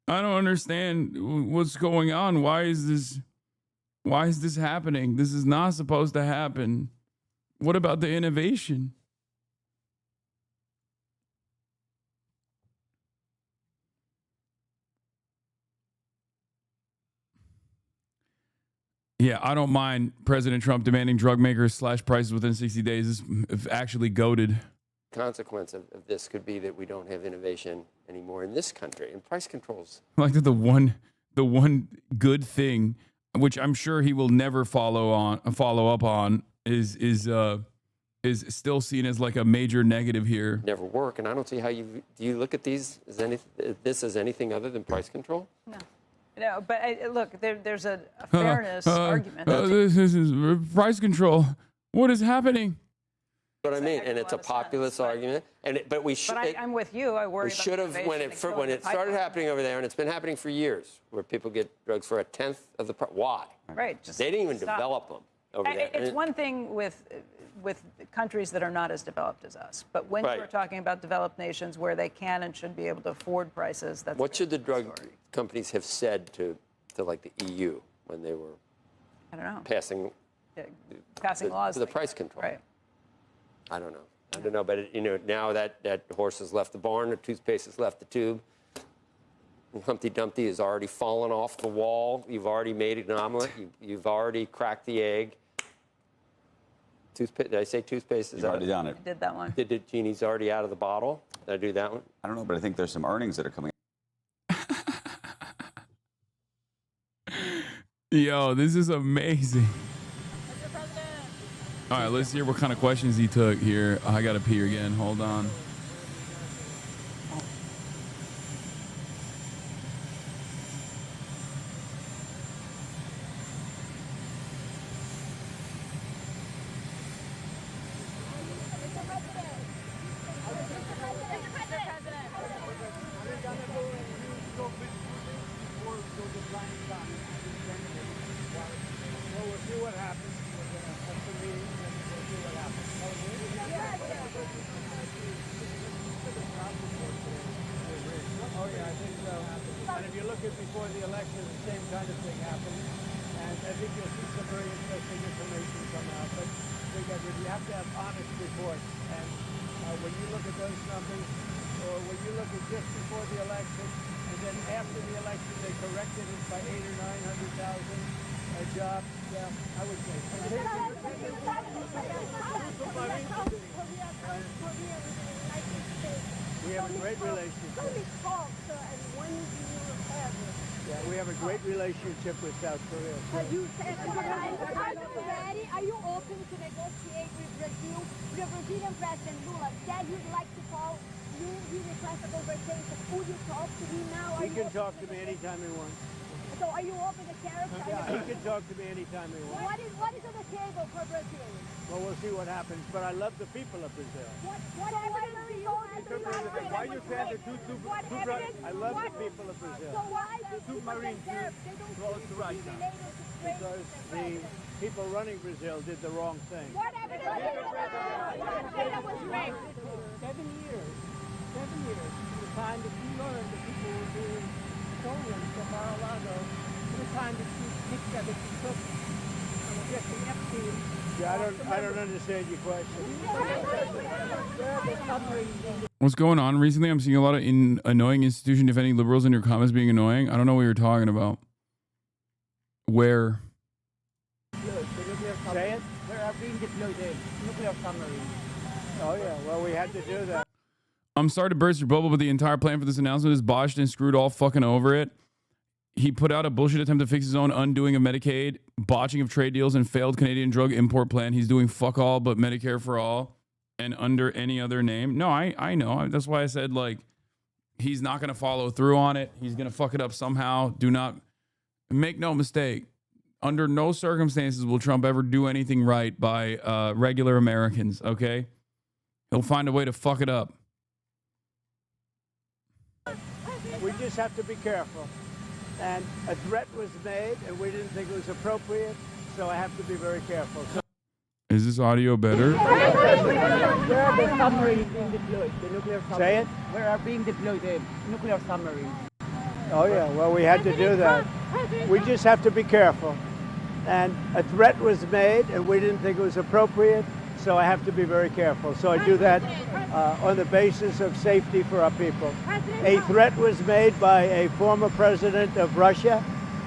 understand what's going on. Why is this happening? This is not supposed to happen. What about the innovation? Yeah, I don't mind President Trump demanding drug makers slash prices within 60 days. It's actually goated. Consequence of this could be that we don't have innovation anymore in this country, and price controls. Like the one good thing, which I'm sure he will never follow up on, is still seen as like a major negative here. Never work, and I don't see how do you look at this as anything other than price control? No. No, but look, there's a fairness argument. This is price control. What is happening? What I mean, and it's a populist argument. But we should. But I'm with you. I worry. We should have when it started happening over there, and it's been happening for years, where people get drugs for a tenth of the price. Why? Right. They didn't even develop them over there. It's one thing with countries that are not as developed as us, but when we're talking about developed nations where they can and should be able to afford prices, that's what should the drug companies have said to like the EU when they were, I don't know, passing laws, the price control? Right. I don't know, but now that horse has left the barn, the toothpaste has left the tube. Humpty Dumpty has already fallen off the wall. You've already made an omelet. You've already cracked the egg. Toothpaste? Did I say toothpaste? You've already done it. I did that one. Did Genie's already out of the bottle? Did I do that one? I don't know, but I think there's some earnings that are coming. Yo, this is amazing. All right, let's hear what kind of questions he took here. I got to pee again. Hold on. Just before the election, and then after the election, they correct affected us by 800,000 or 900,000 jobs. Yeah, I would say. We have a great relationship. Yeah, we have a great relationship with South Korea. Are you open to negotiate with Brazil? The Brazilian President Lula said he'd like to call you. He requested a conversation. Would you talk to him now? He can talk to me anytime he wants. So are you open to tariffs? Yeah, he can talk to me anytime he wants. What is on the table for Brazil? Well, we'll see what happens, but I love the people of Brazil. What evidence do you have? Why you saying the two I love the people of Brazil. So why did you Marine close to Russia? Because the people running Brazil did the wrong thing. What evidence do you have that was raped? 7 years. 7 years. The time that you learned that people were being stolen from Mar-a-Lago, the time that you picked that you took Jesse Epstein. Yeah, I don't understand your question. What's going on recently? I'm seeing a lot of annoying institution defending liberals in your comments being annoying. I don't know what you're talking about. Where? Say it? Where are being deployed nuclear submarines. Oh, yeah. Well, we had to do that. I'm sorry to burst your bubble, but the entire plan for this announcement is botched and screwed all fucking over it. He put out a bullshit attempt to fix his own undoing of Medicaid, botching of trade deals, and failed Canadian drug import plan. He's doing fuck all but Medicare for all and under any other name. No, I know. That's why I said, like, he's not going to follow through on it. He's going to fuck it up somehow. Do not make no mistake. Under no circumstances will Trump ever do anything right by regular Americans, okay? He'll find a way to fuck it up. We just have to be careful. And a threat was made, and we didn't think it was appropriate, so I have to be very careful. So Is this audio better? where are the submarines being deployed? The nuclear submarines? Say it? Where are being deployed the nuclear submarines? Oh, yeah. Well, we had to do that. We just have to be careful. And a threat was made, and we didn't think it was appropriate, so I have to be very careful. So I do that on the basis of safety for our people. A threat was made by a former president of Russia,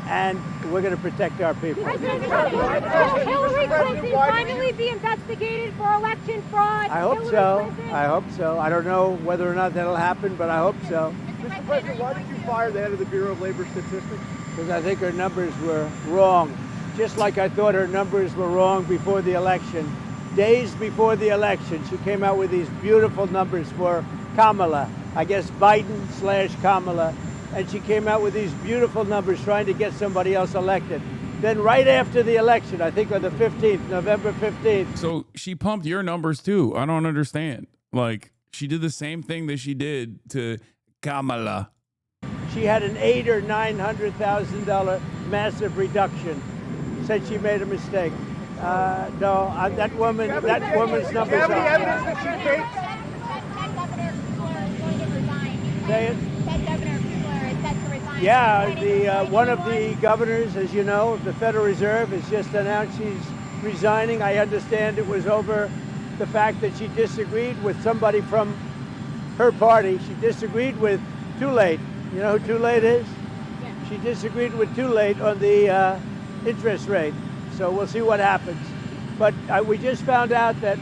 and we're going to protect our people. Will Hillary Clinton finally be investigated for election fraud? I hope so. I hope so. I don't know whether or not that'll happen, but I hope so. Mr. President, why did you fire the head of the Bureau of Labor Statistics? Because I think her numbers were wrong. Just like I thought her numbers were wrong before the election. Days before the election, she came out with these beautiful numbers for Kamala. I guess Biden/Kamala. And she came out with these beautiful numbers trying to get somebody else elected. Then right after the election, I think on the 15th, November 15th. So she pumped your numbers too. I don't understand. Like, she did the same thing that she did to Kamala. She had an $800,000 or $900,000 massive reduction. Said she made a mistake. No, that woman's numbers are. Say it. Yeah, one of the governors, as you know, of the Federal Reserve has just announced she's resigning. I understand it was over the fact that she disagreed with somebody from her party. She disagreed with Too Late. You know who Too Late is? Yeah. She disagreed with Too Late on the interest rate. So we'll see what happens. But we just found out that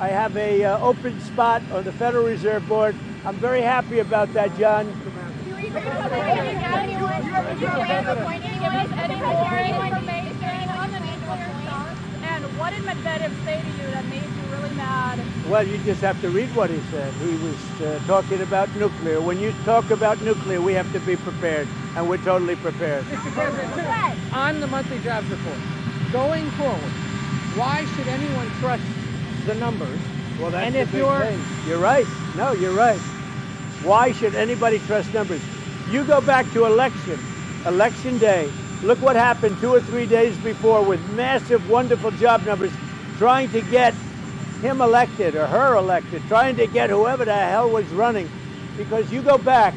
I have a open spot on the Federal Reserve Board. I'm very happy about that, John. And what did Medvedev say to you that made you really mad? Well, you just have to read what he said. He was talking about nuclear. When you talk about nuclear, we have to be prepared, and we're totally prepared. Mr. President, on the monthly jobs report, going forward, why should anyone trust the numbers? Well, that's the big thing. You're right. No, you're right. Why should anybody trust numbers? You go back to election day. Look what happened 2 or 3 days before with massive, wonderful job numbers, trying to get him elected or her elected, trying to get whoever the hell was running. Because you go back,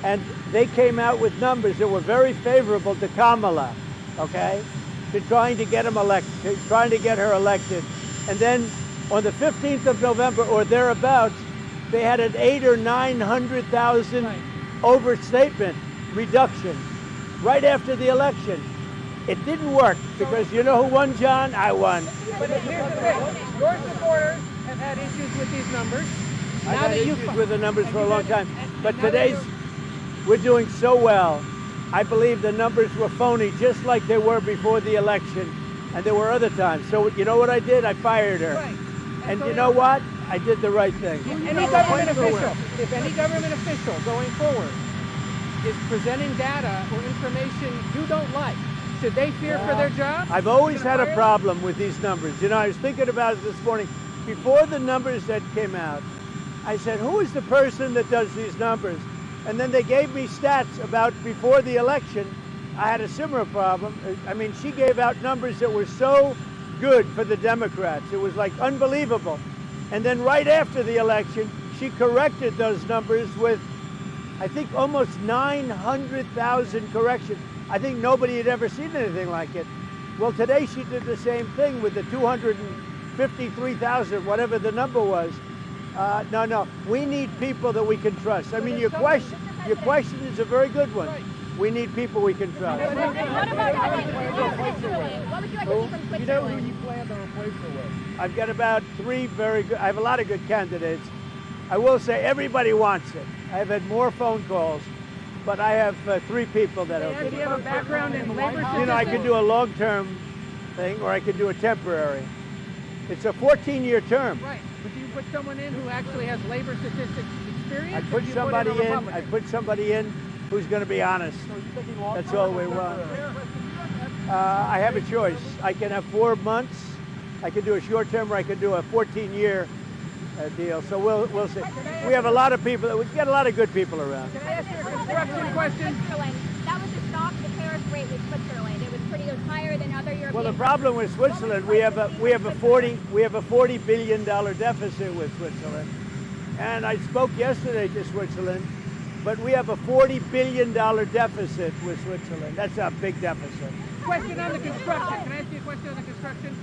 and they came out with numbers that were very favorable to Kamala, okay, to trying to get him elected, trying to get her elected. And then on the 15th of November or thereabouts, they had an 800,000 or 900,000 overstatement reduction. right after the election. It didn't work because you know who won, John? I won. But here's the thing. Your supporters have had issues with these numbers. I've had issues with the numbers for a long time. But today's, we're doing so well. I believe the numbers were phony, just like they were before the election. And there were other times. So you know what I did? I fired her. Right. And you know what? I did the right thing. If any government official going forward is presenting data or information you don't like, should they fear for their job? I've always had a problem with these numbers. You know, I was thinking about it this morning. Before the numbers that came out, I said, who is the person that does these numbers? And then they gave me stats about before the election. I had a similar problem. I mean, she gave out numbers that were so good for the Democrats. It was like unbelievable. And then right after the election, she corrected those numbers with, I think, almost 900,000 corrections. I think nobody had ever seen anything like it. Well, today she did the same thing with the 253,000, whatever the number was. No, we need people that we can trust. I mean, your question is a very good one. We need people we can trust. What about Switzerland? What would you like to see from Switzerland? You know who you plan to replace her with? I've got about 3 very good, I have a lot of good candidates. I will say everybody wants it. I've had more phone calls, but I have 3 people that are good. Do you have a background in labor statistics? You know, I could do a long-term thing or I could do a temporary. It's a 14-year term. Right, but do you put someone in who actually has labor statistics experience? I put somebody in who's going to be honest. That's all we want. I have a choice. I can have 4 months. I can do a short term, or I can do a 14-year deal. So we'll see. We have a lot of people. We get a lot of good people around. Can I ask you a construction question? That was the stock, the tariff rate with Switzerland. It was higher than other European. Well, the problem with Switzerland, we have a $40 billion deficit with Switzerland, and I spoke yesterday to Switzerland. But we have a $40 billion deficit with Switzerland. That's a big deficit. Question on the construction. Can I ask you a question on the construction?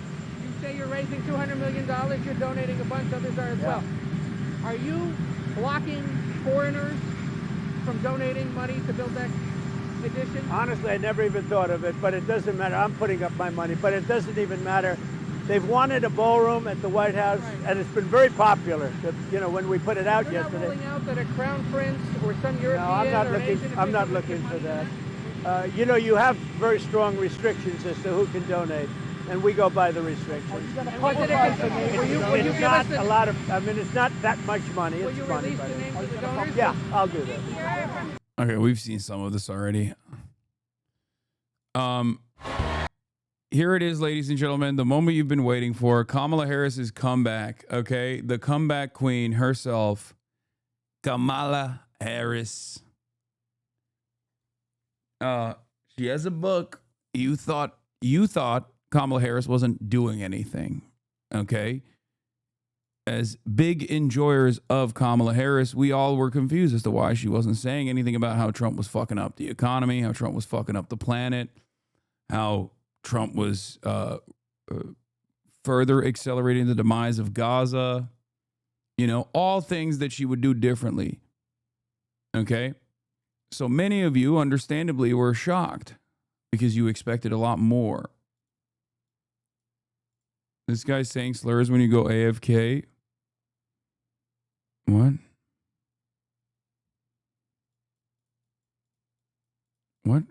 You say you're raising $200 million. You're donating a bunch. Others are as well. Are you blocking foreigners from donating money to build that addition? Honestly, I never even thought of it, but it doesn't matter. I'm putting up my money, but it doesn't even matter. They've wanted a ballroom at the White House, and it's been very popular. You know, when we put it out yesterday. You're not ruling out that a crown prince or some European I'm not looking for that. You know, you have very strong restrictions as to who can donate, and we go by the restrictions. It's not a lot of. I mean, it's not that much money. Will you release the names of the donors? Yeah, I'll do that. Okay, we've seen some of this already. Here it is, ladies and gentlemen, the moment you've been waiting for. Kamala Harris's comeback, okay? The comeback queen herself, Kamala Harris. She has a book. You thought Kamala Harris wasn't doing anything, okay? As big enjoyers of Kamala Harris, we all were confused as to why she wasn't saying anything about how Trump was fucking up the economy, how Trump was fucking up the planet, how Trump was further accelerating the demise of Gaza, you know, all things that she would do differently. Okay? So many of you, understandably, were shocked because you expected a lot more. This guy's saying slurs when you go AFK. What? What?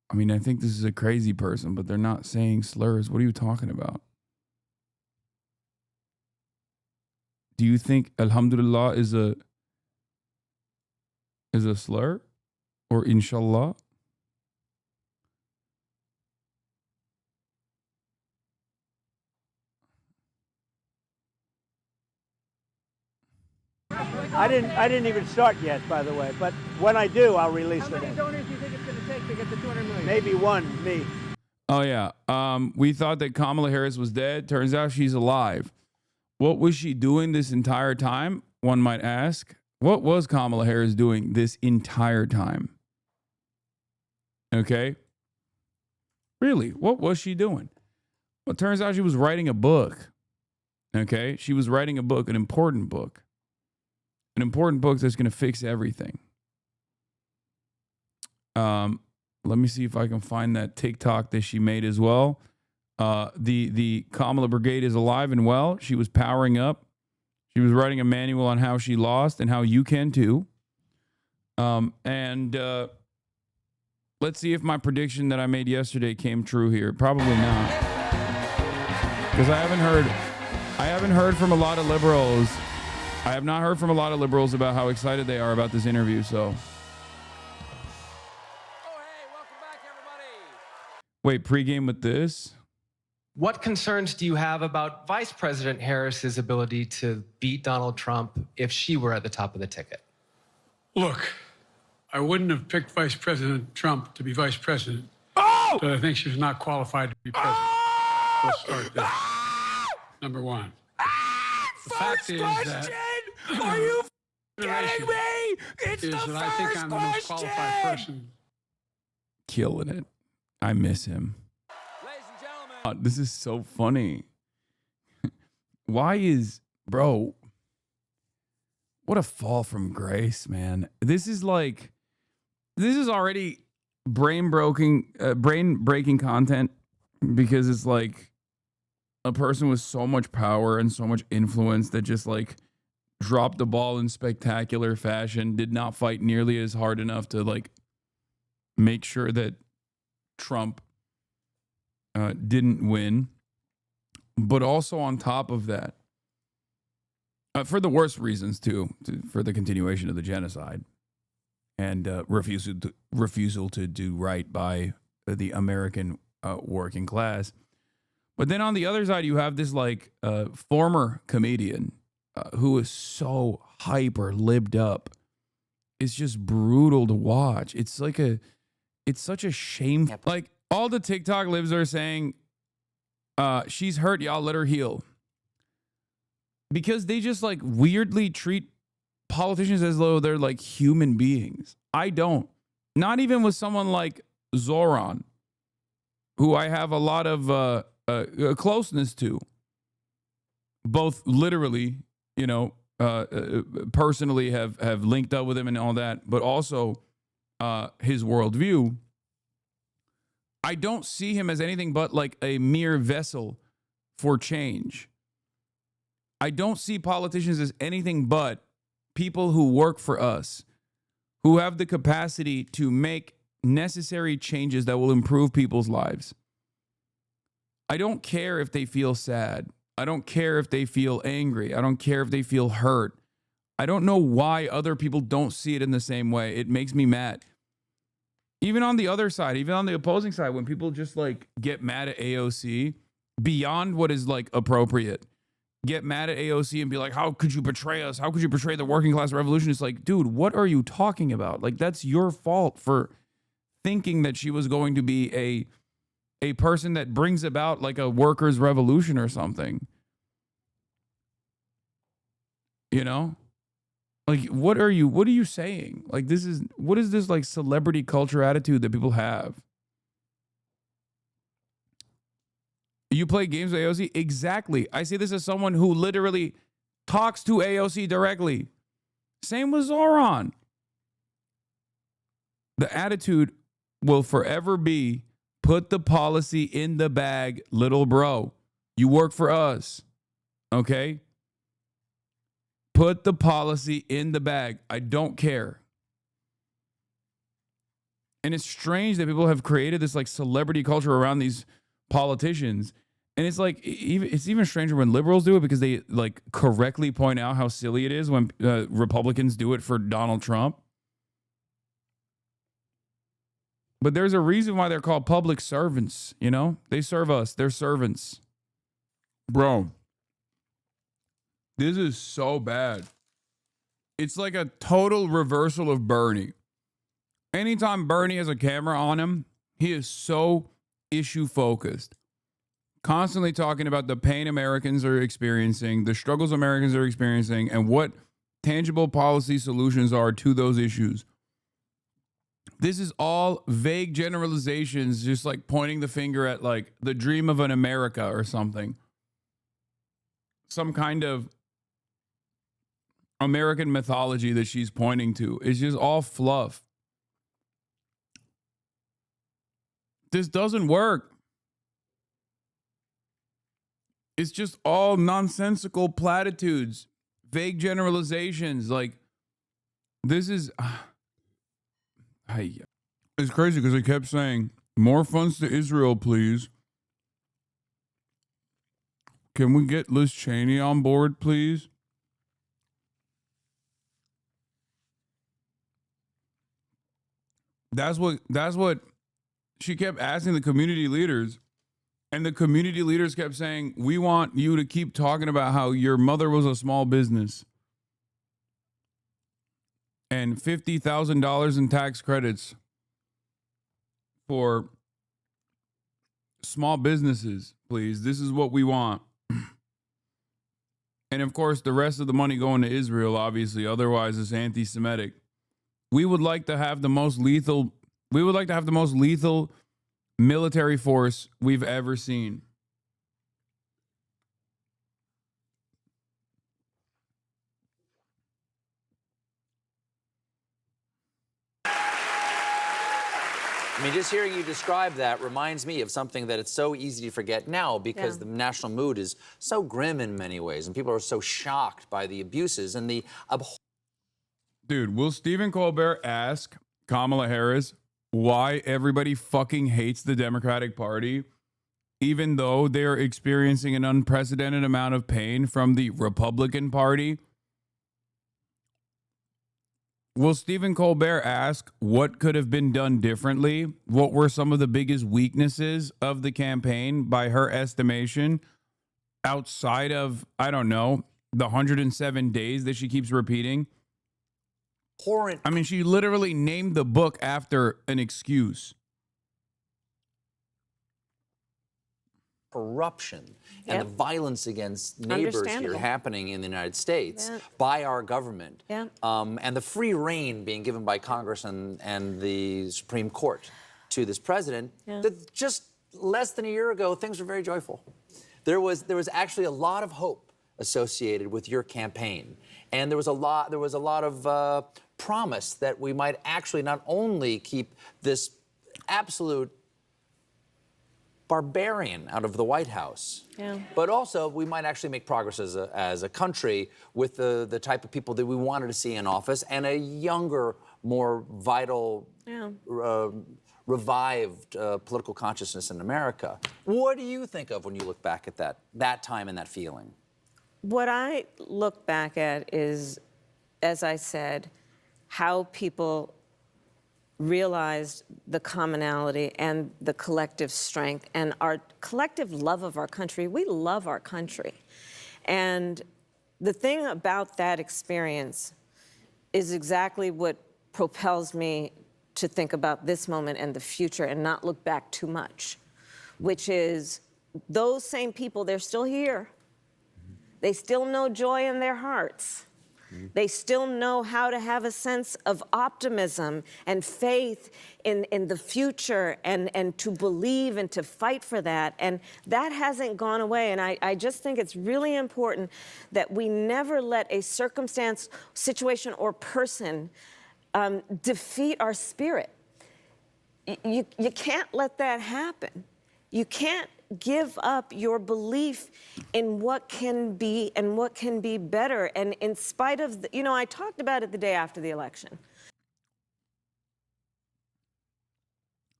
I mean, I think this is a crazy person, but they're not saying slurs. What are you talking about? Do you think Alhamdulillah is a slur? Or Inshallah? I didn't even start yet, by the way. But when I do, I'll release it. How many donors do you think it's going to take to get the 200 million? Maybe one, me. Oh, yeah. We thought that Kamala Harris was dead. Turns out she's alive. What was she doing this entire time? One might ask. What was Kamala Harris doing this entire time? Okay. Really, what was she doing? Well, it turns out she was writing a book. Okay. She was writing a book, an important book. An important book that's going to fix everything. Let me see if I can find that TikTok that she made as well. The Kamala Brigade is alive and well. She was powering up. She was writing a manual on how she lost and how you can too. Let's see if my prediction that I made yesterday came true here. Probably not, because I haven't heard from a lot of liberals. I have not heard from a lot of liberals about how excited they are about this interview. So, wait, pregame with this. What concerns do you have about Vice President Harris's ability to beat Donald Trump if she were at the top of the ticket? Look, I wouldn't have picked Vice President Trump to be vice president. But I think she's not qualified to be president. Let's start there. Number one. The fact is that... Are you kidding me? It's is the that I think I'm the most qualified person. Killing it. I miss him. This is so funny. Why is, bro, what a fall from grace, man. This is already brain-breaking content, because it's like a person with so much power and so much influence that just like dropped the ball in spectacular fashion, did not fight nearly as hard enough to like make sure that Trump didn't win. But also on top of that, for the worst reasons too, for the continuation of the genocide and refusal to do right by the American working class. But then on the other side, you have this like former comedian who is so hyper libbed up. It's just brutal to watch. It's such a shame. Like, all the TikTok libs are saying, she's hurt, y'all, let her heal. Because they just like weirdly treat politicians as though they're like human beings. I don't. Not even with someone like Zoran, who I have a lot of closeness to. Both literally, personally have linked up with him and all that, but also his worldview. I don't see him as anything but like a mere vessel for change. I don't see politicians as anything but people who work for us, who have the capacity to make necessary changes that will improve people's lives. I don't care if they feel sad. I don't care if they feel angry. I don't care if they feel hurt. I don't know why other people don't see it in the same way. It makes me mad. Even on the other side, even on the opposing side, when people just like get mad at AOC beyond what is like appropriate, get mad at AOC and be like, how could you betray us? How could you betray the working class revolution? It's like, dude, what are you talking about? Like, that's your fault for thinking that she was going to be a person that brings about like a workers' revolution or something. Like, what are you saying? Like, what is this like celebrity culture attitude that people have? You play games with AOC? Exactly. I say this as someone who literally talks to AOC directly. Same with Zoran. The attitude will forever be, put the policy in the bag, little bro. You work for us. Okay? Put the policy in the bag. I don't care. And it's strange that people have created this like celebrity culture around these politicians. And it's like, it's even stranger when liberals do it, because they like correctly point out how silly it is when Republicans do it for Donald Trump. But there's a reason why they're called public servants, They serve us. They're servants. Bro. This is so bad. It's like a total reversal of Bernie. Anytime Bernie has a camera on him, he is so issue focused. Constantly talking about the pain Americans are experiencing, the struggles Americans are experiencing, and what tangible policy solutions are to those issues. This is all vague generalizations, just like pointing the finger at like the dream of an America or something. Some kind of American mythology that she's pointing to. Is just all fluff. This doesn't work. It's just all nonsensical platitudes, vague generalizations. Like, this is... It's crazy because they kept saying, more funds to Israel, please. Can we get Liz Cheney on board, please? That's what she kept asking the community leaders. And the community leaders kept saying, we want you to keep talking about how your mother was a small business. And $50,000 in tax credits for small businesses, please. This is what we want. And of course, the rest of the money going to Israel, obviously, otherwise it's anti-Semitic. We would like to have the most lethal military force we've ever seen. I mean, just hearing you describe that reminds me of something that it's so easy to forget now because the national mood is so grim in many ways, and people are so shocked by the abuses and the Dude, will Stephen Colbert ask Kamala Harris why everybody fucking hates the Democratic Party, even though they're experiencing an unprecedented amount of pain from the Republican Party? Will Stephen Colbert ask what could have been done differently? What were some of the biggest weaknesses of the campaign by her estimation outside of, I don't know, the 107 days that she keeps repeating? I mean, she literally named the book after an excuse. corruption and the violence against neighbors here happening in the United States by our government, and the free reign being given by Congress and the Supreme Court to this president, that just less than a year ago, things were very joyful. There was actually a lot of hope associated with your campaign, and there was a lot of promise that we might actually not only keep this absolute barbarian out of the White House, but also we might actually make progress as a country with the type of people that we wanted to see in office, and a younger, more vital, revived political consciousness in America. What do you think of when you look back at that time and that feeling? What I look back at is, as I said, how people realized the commonality and the collective strength and our collective love of our country. We love our country. And the thing about that experience is exactly what propels me to think about this moment and the future and not look back too much, which is those same people, they're still here. They still know joy in their hearts. They still know how to have a sense of optimism and faith in the future and to believe and to fight for that. And that hasn't gone away. And I just think it's really important that we never let a circumstance, situation, or person defeat our spirit. You can't let that happen. You can't give up your belief in what can be and what can be better. And in spite of, I talked about it the day after the election.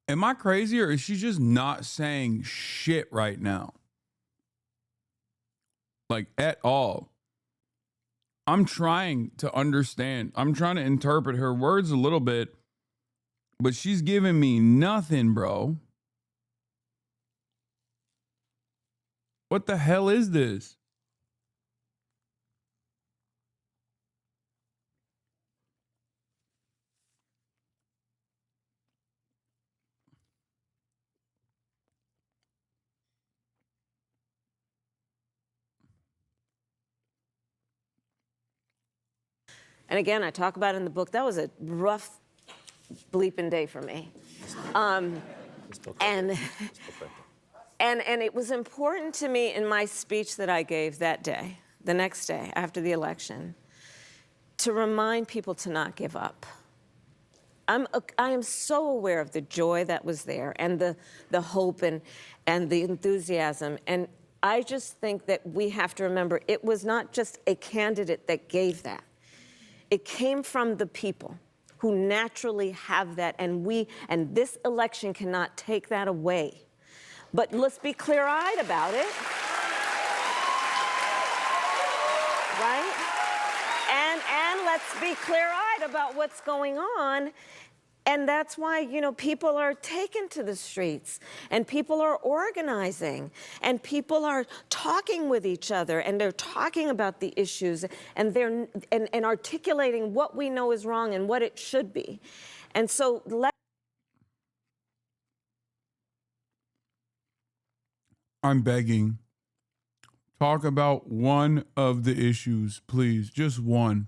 Am I crazy, or is she just not saying shit right now? Like, at all. I'm trying to understand. I'm trying to interpret her words a little bit, but she's giving me nothing, bro. What the hell is this? And again, I talk about it in the book. That was a rough bleeping day for me. And it was important to me in my speech that I gave that day, the next day after the election, to remind people to not give up. I am so aware of the joy that was there and the hope and the enthusiasm. And I just think that we have to remember it was not just a candidate that gave that. It came from the people who naturally have that, and this election cannot take that away. But let's be clear-eyed about it. Right? And let's be clear-eyed about what's going on. And that's why, you know, people are taken to the streets, and people are organizing, and people are talking with each other, and they're talking about the issues, and they're and articulating what we know is wrong and what it should be. And so I'm begging. Talk about one of the issues, please. Just one.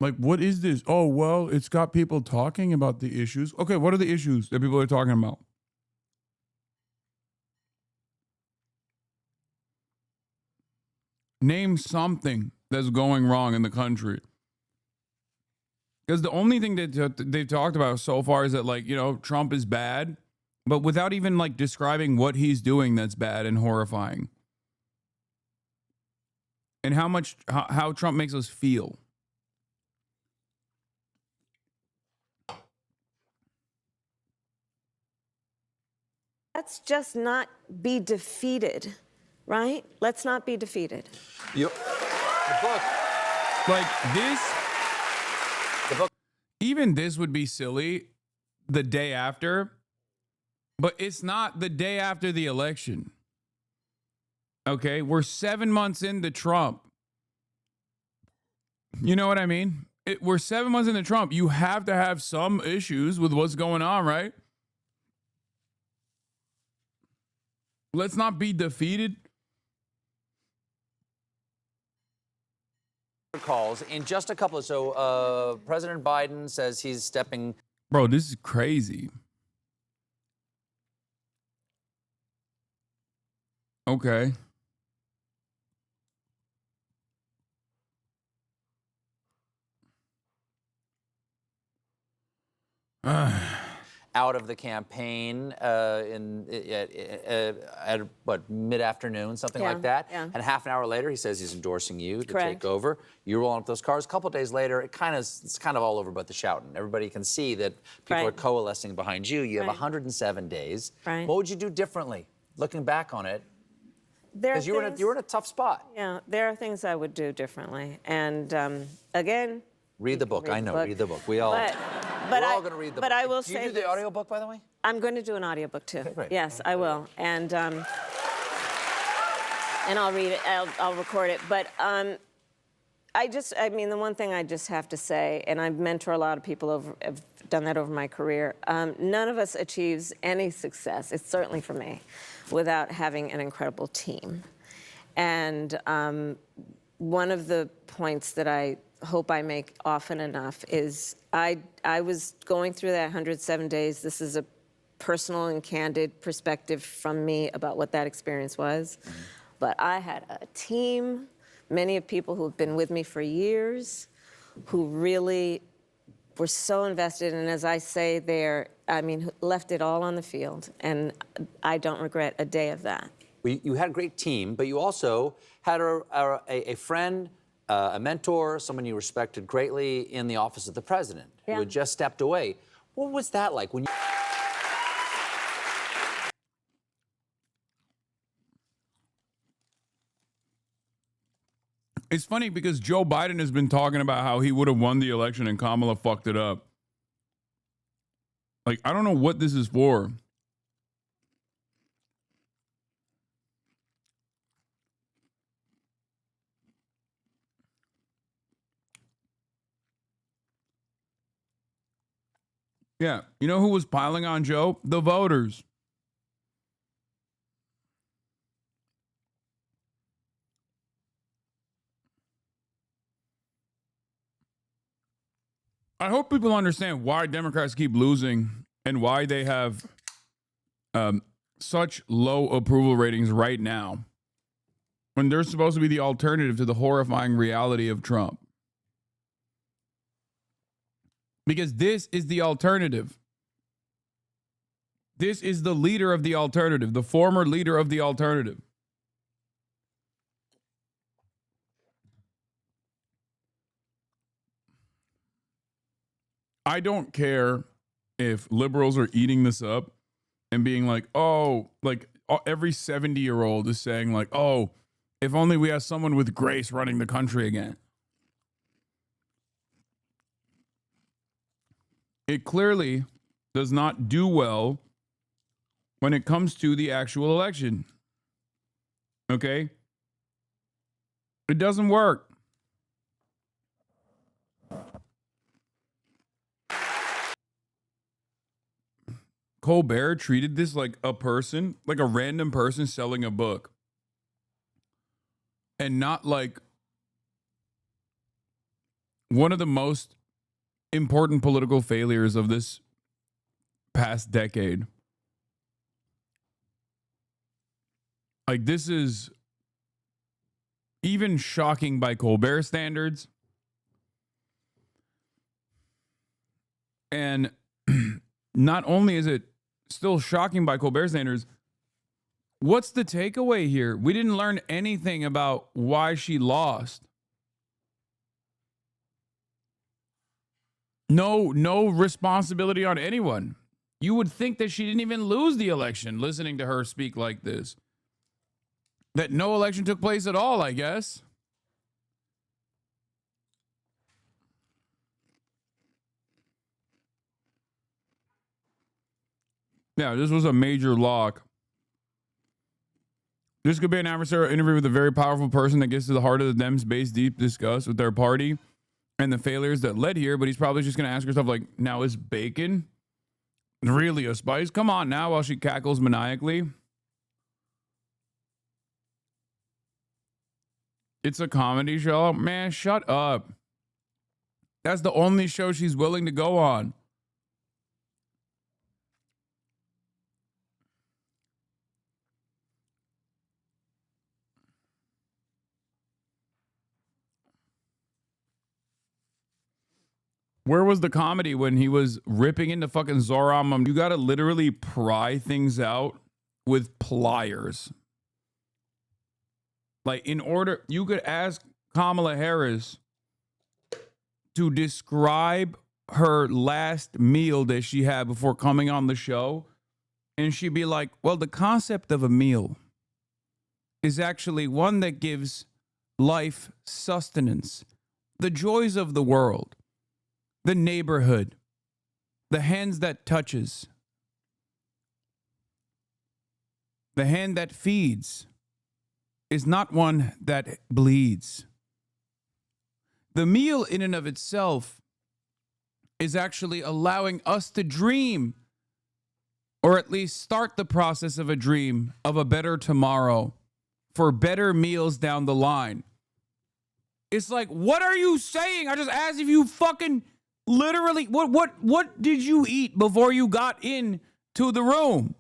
Like, what is this? Oh, well, it's got people talking about the issues. Okay, what are the issues that people are talking about? Name something that's going wrong in the country. Because the only thing that they've talked about so far is that, like, you know, Trump is bad, but without even, like, describing what he's doing that's bad and horrifying. And how Trump makes us feel. let's just not be defeated, right? Let's not be defeated. The book. Like this, the book. Even this would be silly the day after, but it's not the day after the election. Okay, we're 7 months into Trump. You know what I mean? We're 7 months into Trump. You have to have some issues with what's going on, right? Let's not be defeated. Calls in just a couple of President Biden says he's stepping. Bro, this is crazy. Okay. Out of the campaign at what, mid-afternoon, something like that. Yeah. And half an hour later, he says he's endorsing you to Correct. take over. You roll up those cars. A couple of days later, it's kind of all over but the shouting. Everybody can see that people are coalescing behind you. You have 107 days. Right. What would you do differently, looking back on it? Because you were in a tough spot. Yeah, there are things I would do differently. And again, read the book. I know. Read the book. We're all going to read the book. But I will say, do you do this. the audiobook, by the way? I'm going to do an audiobook too. Okay, great. Yes, I will. And I'll read it. I'll record it. But the one thing I just have to say, and I mentor a lot of people have done that over my career. None of us achieves any success. It's certainly for me, without having an incredible team. And one of the points that I hope I make often enough is I was going through that 107 days. This is a personal and candid perspective from me about what that experience was. Mm-hmm. But I had a team, many of people who have been with me for years, who really were so invested, and as I say there, left it all on the field, and I don't regret a day of that. Well, you had a great team, but you also had a friend, a mentor, someone you respected greatly in the office of the president, who had just stepped away. What was that like when you... It's funny because Joe Biden has been talking about how he would have won the election and Kamala fucked it up. Like, I don't know what this is for. Yeah, you know who was piling on Joe? The voters. I hope people understand why Democrats keep losing and why they have such low approval ratings right now when they're supposed to be the alternative to the horrifying reality of Trump. Because this is the alternative. This is the leader of the alternative, the former leader of the alternative. I don't care if liberals are eating this up and being like, oh, like every 70-year-old is saying like, oh, if only we had someone with grace running the country again. It clearly does not do well when it comes to the actual election. Okay? It doesn't work. Colbert treated this like a person, like a random person selling a book. And not like one of the most important political failures of this past decade. Like, this is even shocking by Colbert standards. And not only is it still shocking by Colbert standards, what's the takeaway here? We didn't learn anything about why she lost. No responsibility on anyone. You would think that she didn't even lose the election, listening to her speak like this. That no election took place at all, I guess. Yeah, this was a major lock. This could be an adversarial interview with a very powerful person that gets to the heart of the Dems' base deep disgust with their party and the failures that led here, but he's probably just going to ask herself, like, now is bacon really a spice? Come on now, while she cackles maniacally. It's a comedy show? Man, shut up. That's the only show she's willing to go on. Where was the comedy when he was ripping into fucking Zoran? You got to literally pry things out with pliers. Like, in order, you could ask Kamala Harris to describe her last meal that she had before coming on the show, and she'd be like, well, the concept of a meal is actually one that gives life sustenance, the joys of the world, the neighborhood, the hands that touches, the hand that feeds is not one that bleeds. The meal in and of itself is actually allowing us to dream, or at least start the process of a dream of a better tomorrow for better meals down the line. It's like, what are you saying? I just asked if you fucking literally, what did you eat before you got into the room?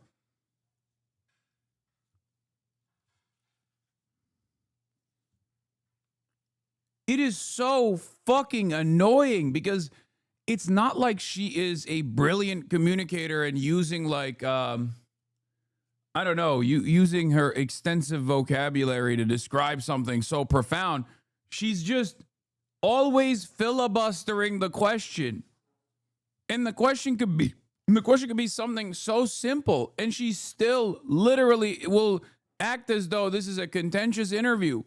It is so fucking annoying because it's not like she is a brilliant communicator and using like, I don't know, using her extensive vocabulary to describe something so profound. She's just always filibustering the question. And the question could be something so simple, and she still literally will act as though this is a contentious interview.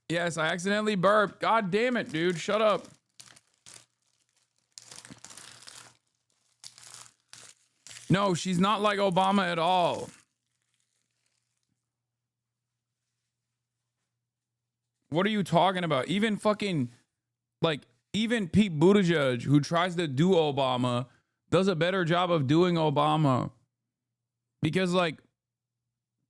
Yes, I accidentally burped. God damn it, dude. Shut up. No, she's not like Obama at all. What are you talking about? Even fucking, like, even Pete Buttigieg, who tries to do Obama, does a better job of doing Obama. Because, like,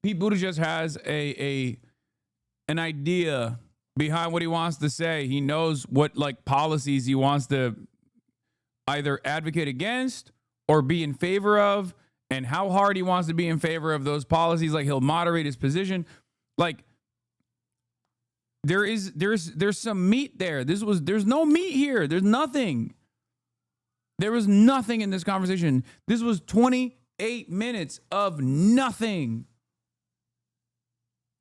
Pete Buttigieg has an idea behind what he wants to say. He knows what, like, policies he wants to either advocate against or be in favor of, and how hard he wants to be in favor of those policies. Like, he'll moderate his position. Like, There's some meat there. There's no meat here. There's nothing. There was nothing in this conversation. This was 28 minutes of nothing.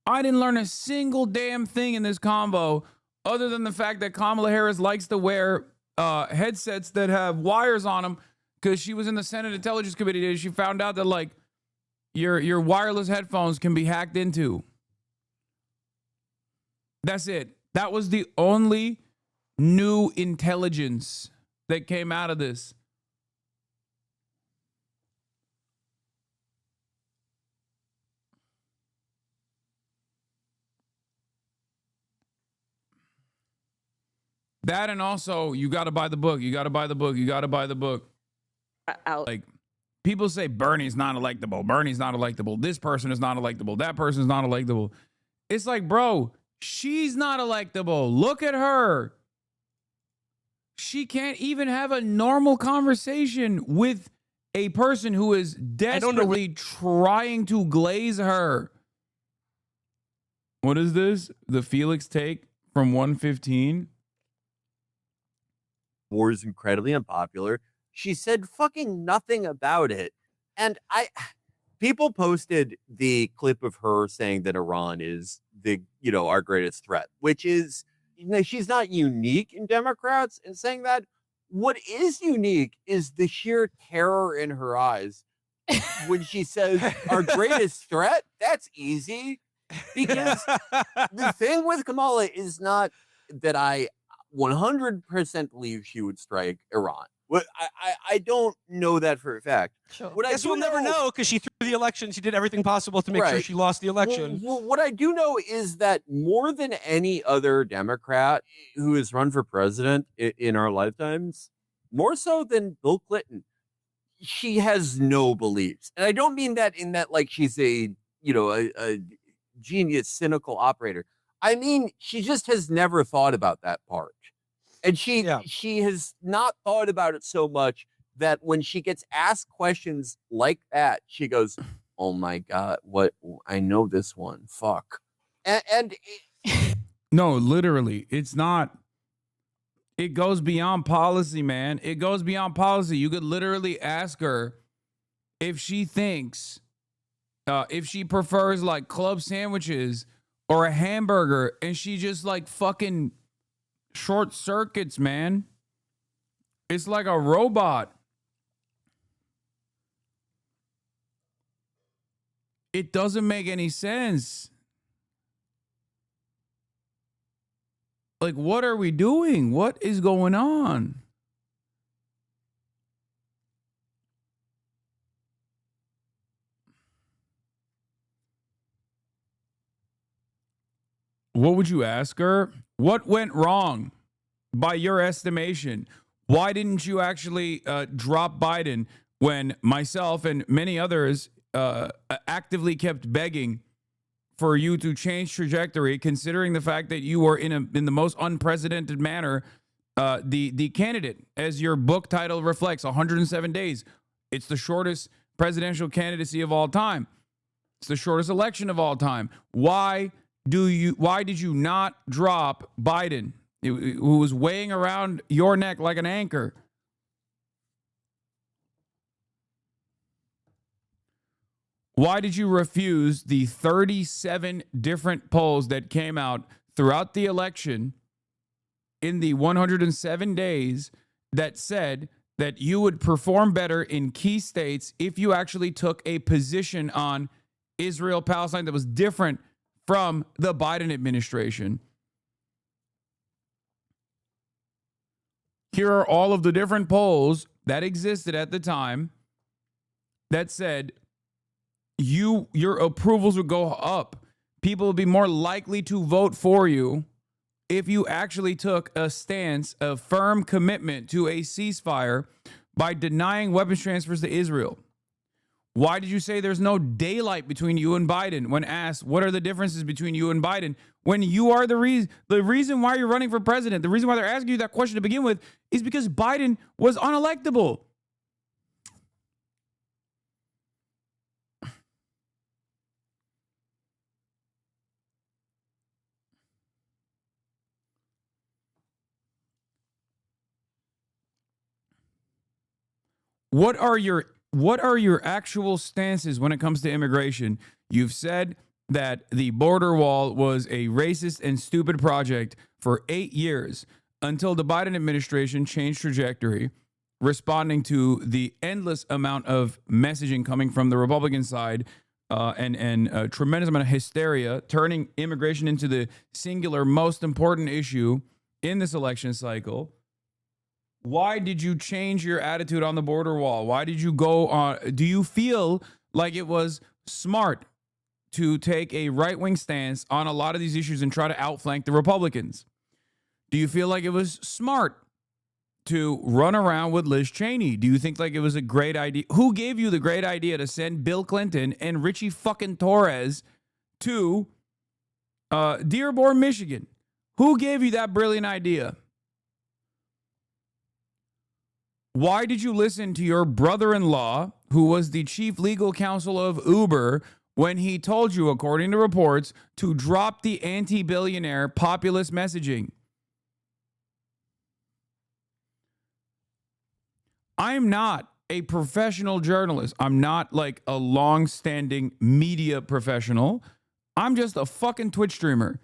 I didn't learn a single damn thing in this convo other than the fact that Kamala Harris likes to wear headsets that have wires on them because she was in the Senate Intelligence Committee today. She found out that like your wireless headphones can be hacked into. That's it. That was the only new intelligence that came out of this. That and also, you got to buy the book. You got to buy the book. You got to buy the book. Like, people say Bernie's not electable. Bernie's not electable. This person is not electable. That person is not electable. It's like, bro, she's not electable. Look at her. She can't even have a normal conversation with a person who is desperately trying to glaze her. What is this? The Felix take from 115? War is incredibly unpopular. She said fucking nothing about it. And people posted the clip of her saying that Iran is our greatest threat, which is, she's not unique in Democrats in saying that. What is unique is the sheer terror in her eyes when she says our greatest threat. That's easy, because the thing with Kamala is not that I 100% believe she would strike Iran. I don't know that for a fact. Sure. What Guess we'll never know, because she threw the election. She did everything possible to make sure she lost the election. Well, what I do know is that more than any other Democrat who has run for president in our lifetimes, more so than Bill Clinton, she has no beliefs. And I don't mean that in that like she's a genius, cynical operator. I mean, she just has never thought about that part. And she has not thought about it so much that when she gets asked questions like that, she goes, oh my God, what? I know this one. Fuck. No, literally, it's not. It goes beyond policy, man. It goes beyond policy. You could literally ask her if she thinks, if she prefers like club sandwiches or a hamburger, and she just like fucking short circuits, man. It's like a robot. It doesn't make any sense. Like, what are we doing? What is going on? What would you ask her? What went wrong by your estimation? Why didn't you actually drop Biden when myself and many others actively kept begging for you to change trajectory, considering the fact that you were in the most unprecedented manner, the candidate, as your book title reflects, 107 days. It's the shortest presidential candidacy of all time. It's the shortest election of all time. Why did you not drop Biden, who was weighing around your neck like an anchor? Why did you refuse the 37 different polls that came out throughout the election in the 107 days that said that you would perform better in key states if you actually took a position on Israel, Palestine that was different from the Biden administration? Here are all of the different polls that existed at the time that said your approvals would go up. People would be more likely to vote for you if you actually took a stance of firm commitment to a ceasefire by denying weapons transfers to Israel. Why did you say there's no daylight between you and Biden when asked what are the differences between you and Biden, when you are the reason why you're running for president? The reason why they're asking you that question to begin with is because Biden was unelectable. What are your actual stances when it comes to immigration? You've said that the border wall was a racist and stupid project for 8 years until the Biden administration changed trajectory, responding to the endless amount of messaging coming from the Republican side and a tremendous amount of hysteria, turning immigration into the singular most important issue in this election cycle. Why did you change your attitude on the border wall? Why did you go on? Do you feel like it was smart to take a right-wing stance on a lot of these issues and try to outflank the Republicans? Do you feel like it was smart to run around with Liz Cheney? Do you think like it was a great idea? Who gave you the great idea to send Bill Clinton and Richie fucking Torres to Dearborn, Michigan? Who gave you that brilliant idea? Why did you listen to your brother-in-law, who was the chief legal counsel of Uber, when he told you, according to reports, to drop the anti-billionaire populist messaging? I'm not a professional journalist. I'm not like a long-standing media professional. I'm just a fucking Twitch streamer.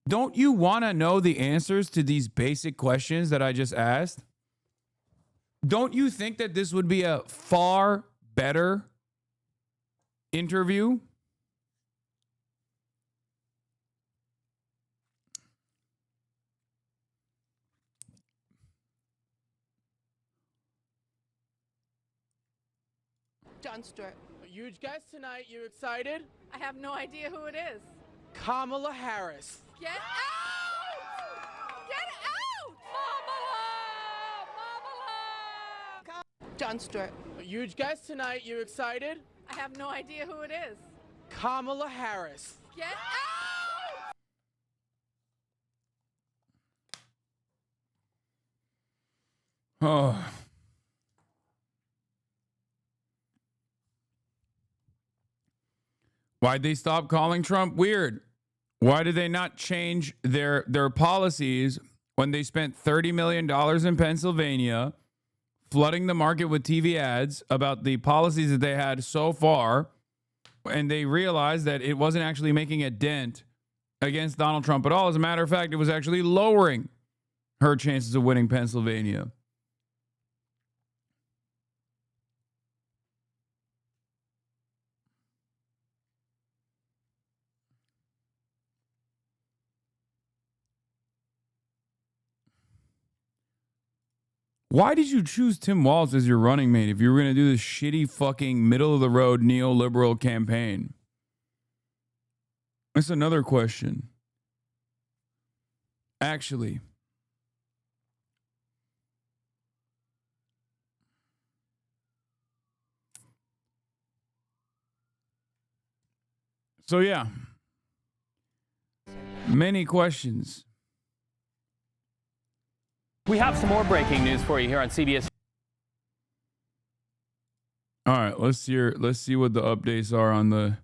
Don't you want to know the answers to these basic questions that I just asked? Don't you think that this would be a far better interview? John Stewart. A huge guest tonight. You excited? I have no idea who it is. Kamala Harris. Get out! Get out! Kamala! John Stewart. A huge guest tonight. You excited? I have no idea who it is. Kamala Harris. Get out! Oh. Why'd they stop calling Trump weird? Why did they not change their policies when they spent $30 million in Pennsylvania flooding the market with TV ads about the policies that they had so far, and they realized that it wasn't actually making a dent against Donald Trump at all? As a matter of fact, it was actually lowering her chances of winning Pennsylvania. Why did you choose Tim Walz as your running mate if you were going to do this shitty fucking middle-of-the-road neoliberal campaign? That's another question. Actually, so yeah, many questions. We have some more breaking news for you here on CBS. All right, let's see what the updates are on the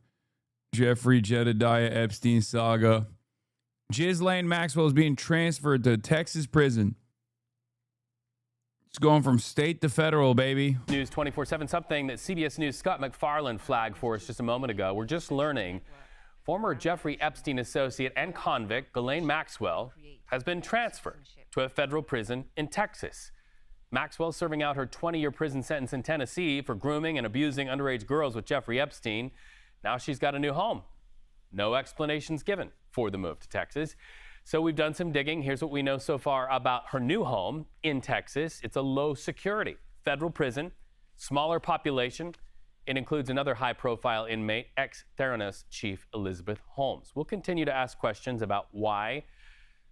Jeffrey Jedediah Epstein saga. Ghislaine Maxwell is being transferred to Texas prison. It's going from state to federal, baby. News 24/7, something that CBS News' Scott MacFarlane flagged for us just a moment ago. We're just learning former Jeffrey Epstein associate and convict Ghislaine Maxwell has been transferred to a federal prison in Texas. Maxwell serving out her 20-year prison sentence in Tennessee for grooming and abusing underage girls with Jeffrey Epstein. Now she's got a new home. No explanations given for the move to Texas. So we've done some digging. Here's what we know so far about her new home in Texas. It's a low security federal prison, smaller population. It includes another high-profile inmate, ex-Theranos chief Elizabeth Holmes. We'll continue to ask questions about why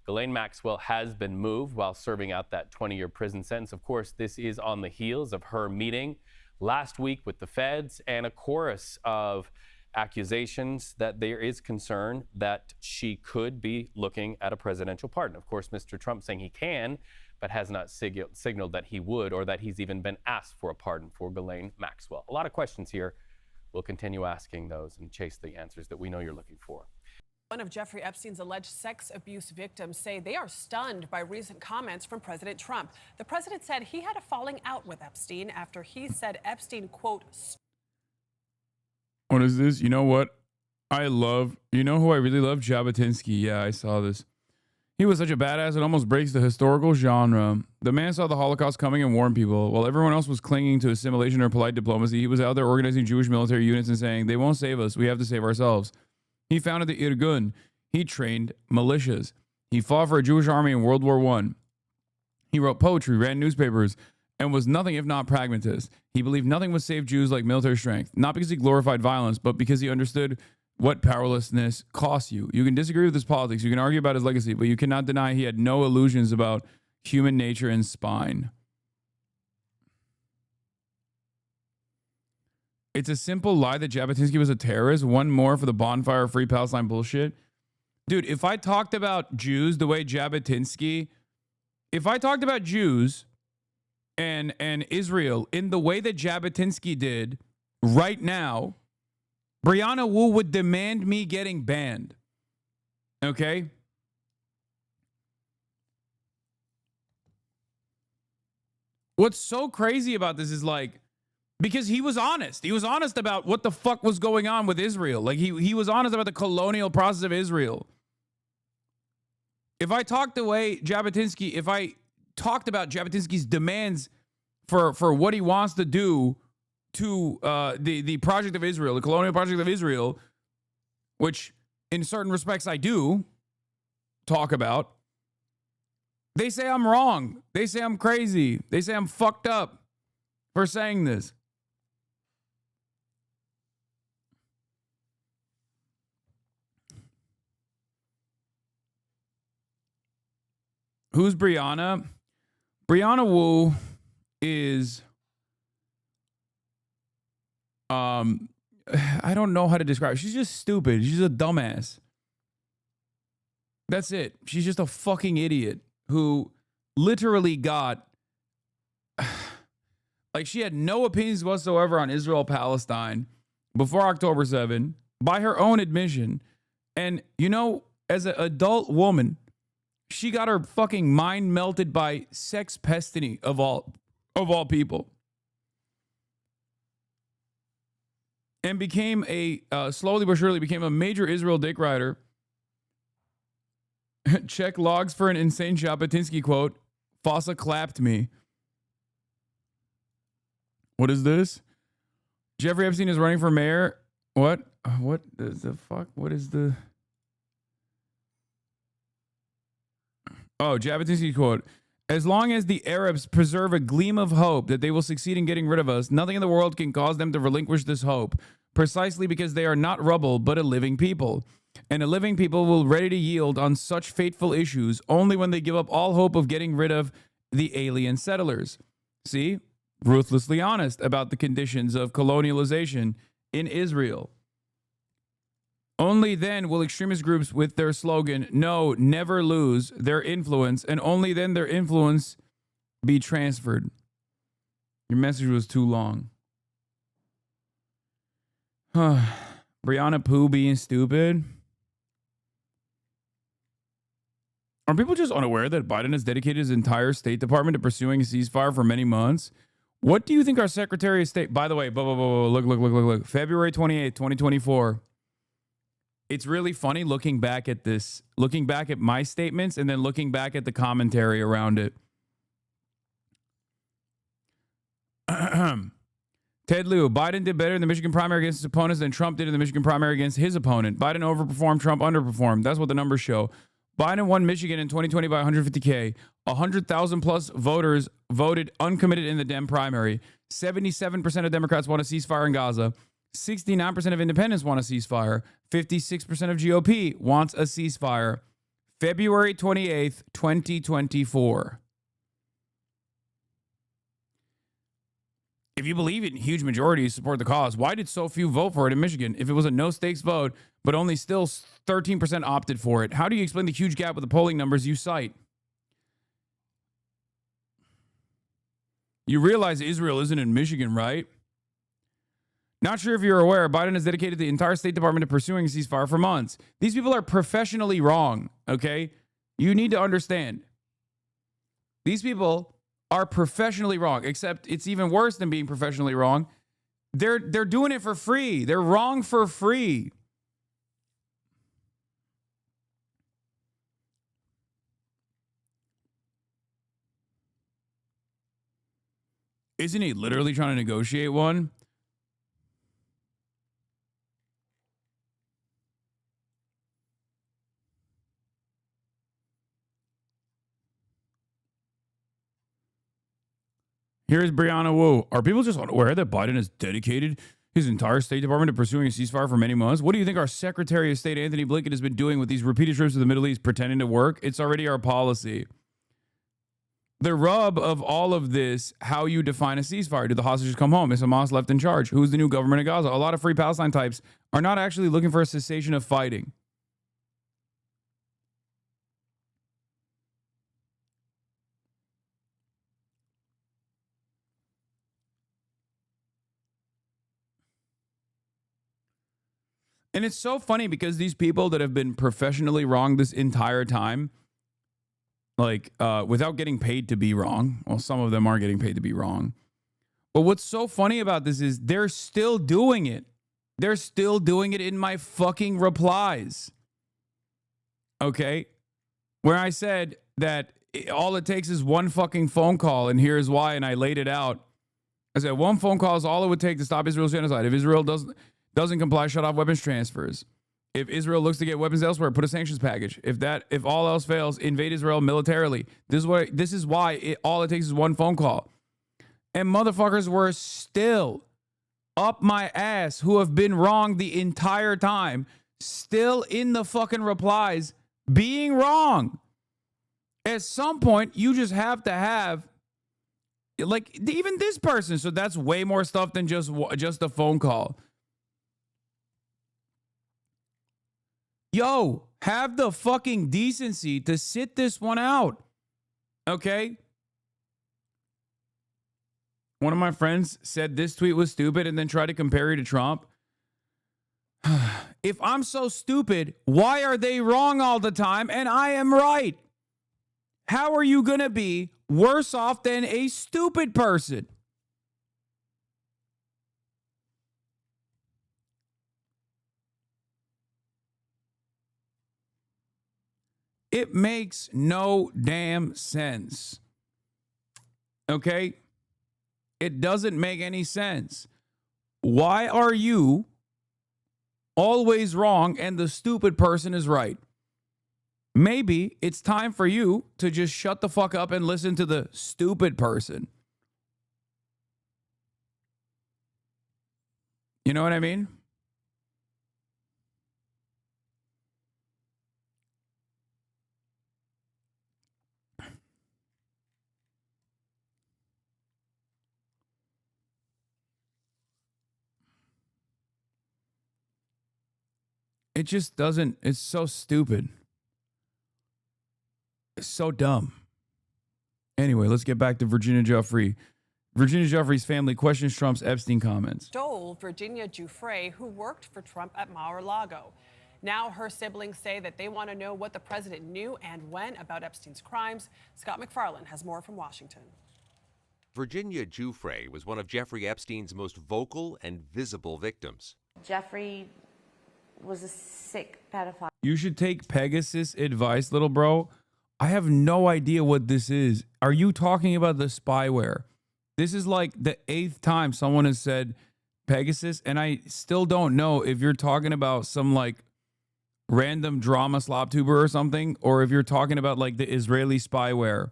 Ghislaine Maxwell has been moved while serving out that 20-year prison sentence. Of course, this is on the heels of her meeting last week with the feds and a chorus of accusations that there is concern that she could be looking at a presidential pardon. Of course, Mr. Trump saying he can, but has not signaled that he would or that he's even been asked for a pardon for Ghislaine Maxwell. A lot of questions here. We'll continue asking those and chase the answers that we know you're looking for. One of Jeffrey Epstein's alleged sex abuse victims say they are stunned by recent comments from President Trump. The president said he had a falling out with Epstein after he said Epstein, quote, what is this? You know what? You know who I really love? Jabotinsky. Yeah, I saw this. He was such a badass, it almost breaks the historical genre. The man saw the Holocaust coming and warned people. While everyone else was clinging to assimilation or polite diplomacy, he was out there organizing Jewish military units and saying, they won't save us, we have to save ourselves. He founded the Irgun. He trained militias. He fought for a Jewish army in World War I. He wrote poetry, ran newspapers, and was nothing if not pragmatist. He believed nothing would save Jews like military strength, not because he glorified violence, but because he understood what powerlessness costs you. You can disagree with his politics, you can argue about his legacy, but you cannot deny he had no illusions about human nature and spine. It's a simple lie that Jabotinsky was a terrorist. One more for the bonfire of free Palestine bullshit. Dude, if I talked about Jews the way Jabotinsky, if I talked about Jews and Israel in the way that Jabotinsky did right now, Brianna Wu would demand me getting banned. Okay? What's so crazy about this is like, because he was honest. He was honest about what the fuck was going on with Israel. Like he was honest about the colonial process of Israel. If I talked about Jabotinsky's demands for what he wants to do to the project of Israel, the colonial project of Israel, which in certain respects I do talk about, they say I'm wrong. They say I'm crazy. They say I'm fucked up for saying this. Who's Brianna? Brianna Wu is I don't know how to describe her. She's just stupid. She's a dumbass. That's it. She's just a fucking idiot who literally got like she had no opinions whatsoever on Israel-Palestine before October 7 by her own admission. And you know, as an adult woman, she got her fucking mind melted by sex pestiny of all people. And became slowly but surely became a major Israel dick rider. Check logs for an insane Jabotinsky quote. Fossa clapped me. What is this? Jeffrey Epstein is running for mayor. What? What the fuck? What is the... Oh, Jabotinsky quote. As long as the Arabs preserve a gleam of hope that they will succeed in getting rid of us, nothing in the world can cause them to relinquish this hope, precisely because they are not rubble, but a living people. And a living people will ready to yield on such fateful issues only when they give up all hope of getting rid of the alien settlers. See? Ruthlessly honest about the conditions of colonialization in Israel. Only then will extremist groups with their slogan, "No, never lose," their influence, and only then their influence be transferred. Your message was too long. Brianna Pooh being stupid. Are people just unaware that Biden has dedicated his entire State Department to pursuing a ceasefire for many months? What do you think our Secretary of State... By the way, look. February 28th, 2024. It's really funny looking back at this, looking back at my statements and then looking back at the commentary around it. Ted Lieu, Biden did better in the Michigan primary against his opponents than Trump did in the Michigan primary against his opponent. Biden overperformed, Trump underperformed. That's what the numbers show. Biden won Michigan in 2020 by 150K. 100,000 plus voters voted uncommitted in the Dem primary. 77% of Democrats want a ceasefire in Gaza. 69% of independents want a ceasefire. 56% of GOP wants a ceasefire. February 28th, 2024. If you believe it, huge majorities support the cause. Why did so few vote for it in Michigan? If it was a no-stakes vote, but only still 13% opted for it, how do you explain the huge gap with the polling numbers you cite? You realize Israel isn't in Michigan, right? Not sure if you're aware, Biden has dedicated the entire State Department to pursuing a ceasefire for months. These people are professionally wrong, okay? You need to understand. These people are professionally wrong, except it's even worse than being professionally wrong. They're doing it for free. They're wrong for free. Isn't he literally trying to negotiate one? Here's Brianna Wu. Are people just unaware that Biden has dedicated his entire State Department to pursuing a ceasefire for many months? What do you think our Secretary of State, Anthony Blinken, has been doing with these repeated trips to the Middle East, pretending to work? It's already our policy. The rub of all of this, how you define a ceasefire. Do the hostages come home? Is Hamas left in charge? Who's the new government of Gaza? A lot of Free Palestine types are not actually looking for a cessation of fighting. And it's so funny because these people that have been professionally wrong this entire time, like without getting paid to be wrong. Well, some of them are getting paid to be wrong. But what's so funny about this is they're still doing it. They're still doing it in my fucking replies. Okay? Where I said that all it takes is one fucking phone call, and here's why, and I laid it out. I said one phone call is all it would take to stop Israel's genocide. If Israel doesn't comply, shut off weapons transfers. If Israel looks to get weapons elsewhere, put a sanctions package. If all else fails, invade Israel militarily. This is why all it takes is one phone call. And motherfuckers were still up my ass, who have been wrong the entire time, still in the fucking replies being wrong. At some point, you just have to have, like, even this person. So that's way more stuff than just a phone call. Yo, have the fucking decency to sit this one out. Okay? One of my friends said this tweet was stupid and then tried to compare it to Trump. If I'm so stupid, why are they wrong all the time and I am right? How are you going to be worse off than a stupid person? It makes no damn sense. Okay? It doesn't make any sense. Why are you always wrong and the stupid person is right? Maybe it's time for you to just shut the fuck up and listen to the stupid person. You know what I mean? It just doesn't, it's so stupid. It's so dumb. Anyway, let's get back to Virginia Giuffre. Virginia Giuffre's family questions Trump's Epstein comments. Stole Virginia Giuffre, who worked for Trump at Mar-a-Lago. Now her siblings say that they want to know what the president knew and when about Epstein's crimes. Scott McFarland has more from Washington. Virginia Giuffre was one of Jeffrey Epstein's most vocal and visible victims. Jeffrey was a sick pedophile. You should take Pegasus advice, little bro. I have no idea what this is. Are you talking about the spyware? This is like the 8th time someone has said Pegasus, and I still don't know if you're talking about some like random drama slop tuber or something, or if you're talking about like the Israeli spyware.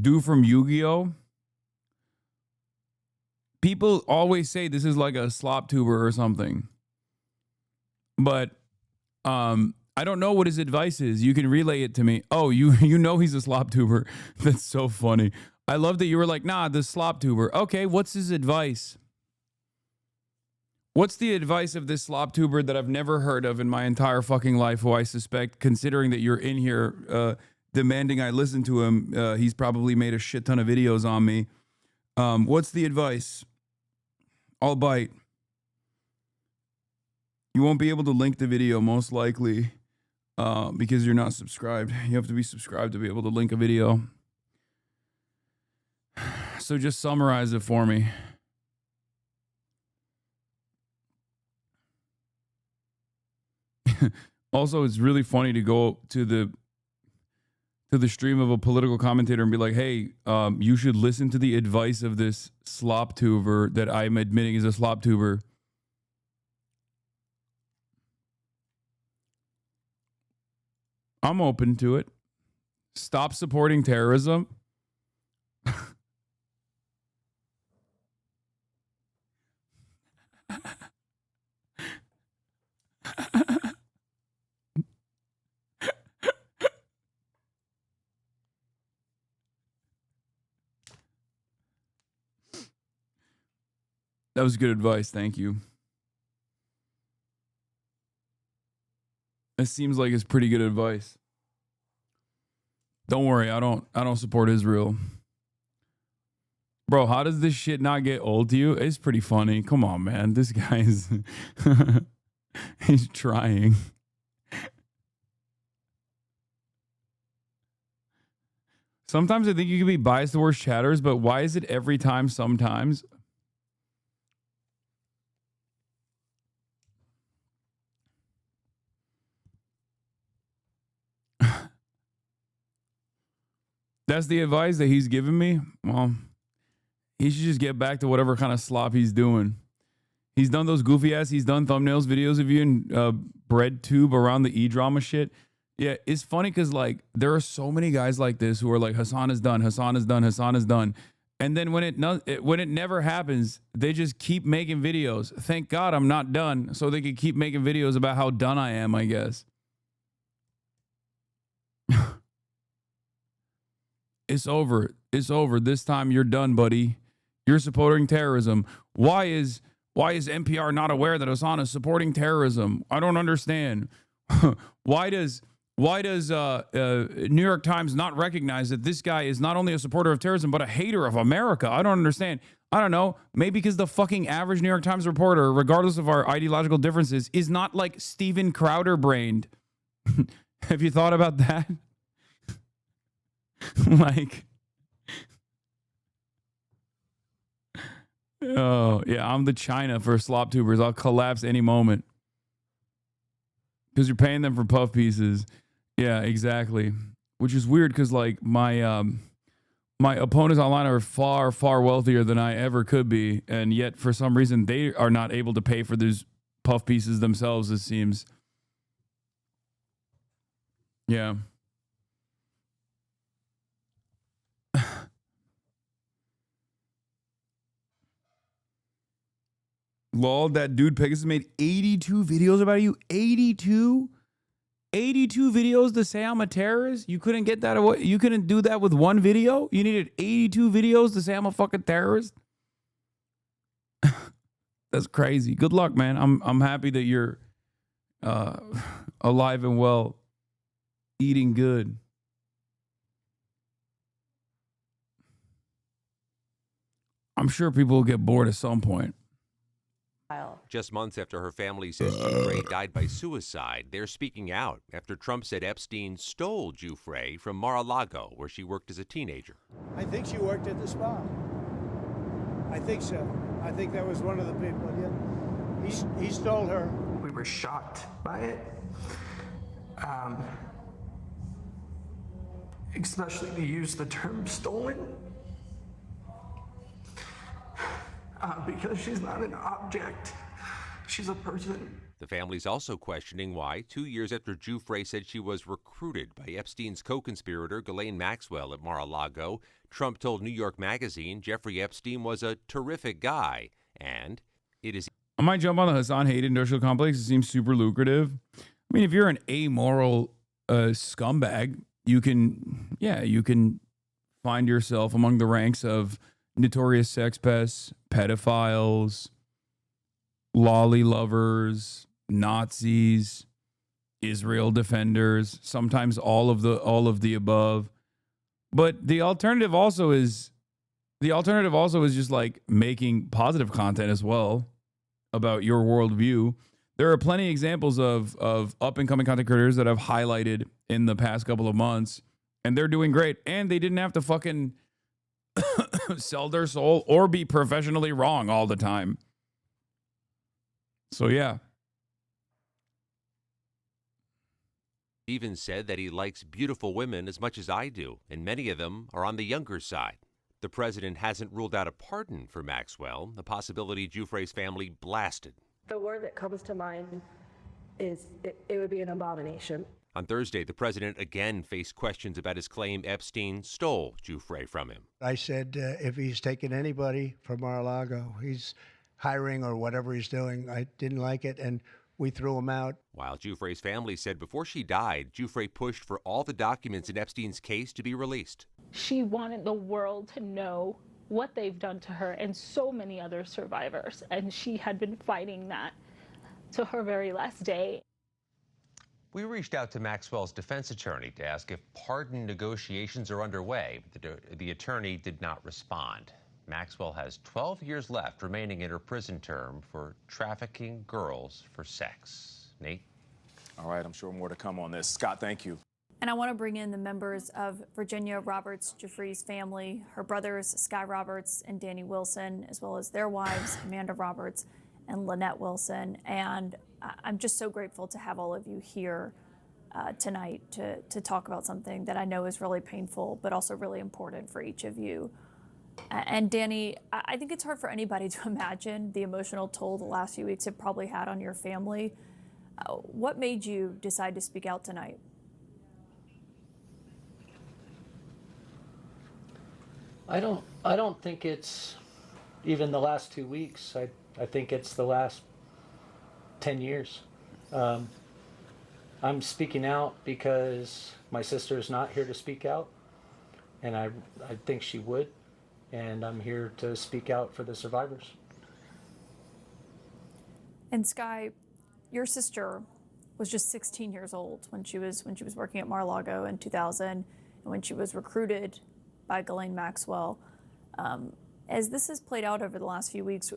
Dude from Yu-Gi-Oh! People always say this is like a slop tuber or something. But I don't know what his advice is. You can relay it to me. Oh, you know he's a slop tuber. That's so funny. I love that you were like, nah, the slop tuber. Okay, what's his advice? What's the advice of this slop tuber that I've never heard of in my entire fucking life, who I suspect, considering that you're in here demanding I listen to him. He's probably made a shit ton of videos on me. What's the advice? I'll bite. You won't be able to link the video most likely because you're not subscribed. You have to be subscribed to be able to link a video. So just summarize it for me. Also, it's really funny to go to the stream of a political commentator and be like, hey, you should listen to the advice of this slop tuber that I'm admitting is a slop tuber. I'm open to it. Stop supporting terrorism. That was good advice. Thank you. It seems like it's pretty good advice. Don't worry, I don't support Israel. Bro, how does this shit not get old to you? It's pretty funny. Come on, man. This guy is he's trying. Sometimes I think you can be biased towards chatters, but why is it every time sometimes? That's the advice that he's giving me. Well, he should just get back to whatever kind of slop he's doing. He's done those goofy ass. He's done thumbnails, videos of you in bread tube around the E-drama shit. Yeah, it's funny because like there are so many guys like this who are like, Hasan is done, Hasan is done, Hasan is done. And then when it never happens, they just keep making videos. Thank God I'm not done, so they can keep making videos about how done I am, I guess. It's over. It's over. This time you're done, buddy. You're supporting terrorism. Why is NPR not aware that Hasan is supporting terrorism? I don't understand. Why does New York Times not recognize that this guy is not only a supporter of terrorism but a hater of America? I don't understand. I don't know. Maybe because the fucking average New York Times reporter, regardless of our ideological differences, is not like Steven Crowder brained. Have you thought about that? Like, oh yeah, I'm the China for slop tubers. I'll collapse any moment because you're paying them for puff pieces. Yeah, exactly. Which is weird because like my my opponents online are far, far wealthier than I ever could be, and yet for some reason they are not able to pay for these puff pieces themselves. It seems. Yeah. Lol, that dude Pegasus made 82 videos about you. 82 videos to say I'm a terrorist? You couldn't get that away? You couldn't do that with one video? You needed 82 videos to say I'm a fucking terrorist? That's crazy. Good luck, man. I'm happy that you're alive and well, eating good. I'm sure people will get bored at some point. Just months after her family says Giuffre died by suicide, they're speaking out after Trump said Epstein stole Giuffre from Mar-a-Lago, where she worked as a teenager. I think she worked at the spa. I think so. I think that was one of the people. Yeah, he stole her. We were shocked by it, especially to use the term stolen. Because she's not an object. She's a person. The family's also questioning why, 2 years after Giuffre said she was recruited by Epstein's co-conspirator Ghislaine Maxwell at Mar-a-Lago, Trump told New York Magazine Jeffrey Epstein was a terrific guy, and it is... I might jump on the Hasan hate industrial complex. It seems super lucrative. I mean, if you're an amoral scumbag, you can find yourself among the ranks of notorious sex pests, pedophiles, lolly lovers, Nazis, Israel defenders, sometimes all of the above. But the alternative also is just like making positive content as well about your worldview. There are plenty of examples of up and coming content creators that I've highlighted in the past couple of months, and they're doing great. And they didn't have to fucking sell their soul or be professionally wrong all the time. So yeah. Even said that he likes beautiful women as much as I do, and many of them are on the younger side. The president hasn't ruled out a pardon for Maxwell, a possibility Giuffre's family blasted. The word that comes to mind is it would be an abomination. On Thursday, the president again faced questions about his claim Epstein stole Giuffre from him. I said, if he's taking anybody from Mar-a-Lago, he's hiring or whatever he's doing. I didn't like it, and we threw him out. While Giuffre's family said before she died, Giuffre pushed for all the documents in Epstein's case to be released. She wanted the world to know what they've done to her and so many other survivors, and she had been fighting that to her very last day. We reached out to Maxwell's defense attorney to ask if pardon negotiations are underway, but the attorney did not respond. Maxwell has 12 years left remaining in her prison term for trafficking girls for sex. Nate? All right, I'm sure more to come on this. Scott, thank you. And I want to bring in the members of Virginia Roberts Giuffre's family, her brothers, Sky Roberts and Danny Wilson, as well as their wives, Amanda Roberts and Lynette Wilson. And I'm just so grateful to have all of you here tonight to talk about something that I know is really painful, but also really important for each of you. And Danny, I think it's hard for anybody to imagine the emotional toll the last few weeks have probably had on your family. What made you decide to speak out tonight? I don't think it's even the last 2 weeks. I think it's the last 10 years. I'm speaking out because my sister's not here to speak out, and I think she would. And I'm here to speak out for the survivors. And Sky, your sister was just 16 years old when she was working at Mar-a-Lago in 2000, and when she was recruited by Ghislaine Maxwell. As this has played out over the last few weeks,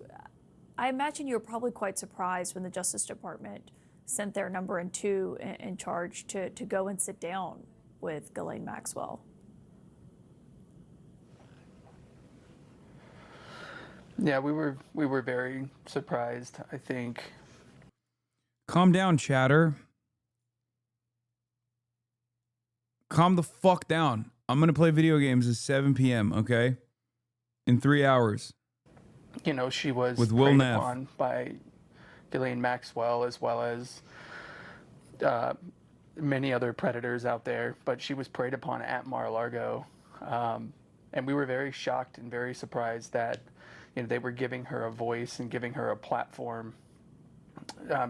I imagine you were probably quite surprised when the Justice Department sent their number 2 in charge to go and sit down with Ghislaine Maxwell. Yeah, we were very surprised, I think. Calm down, chatter. Calm the fuck down. I'm going to play video games at 7 p.m., okay? In 3 hours. You know, she was with Will preyed Neff upon by Ghislaine Maxwell as well as many other predators out there, but she was preyed upon at Mar-a-Lago. And we were very shocked and very surprised that they were giving her a voice and giving her a platform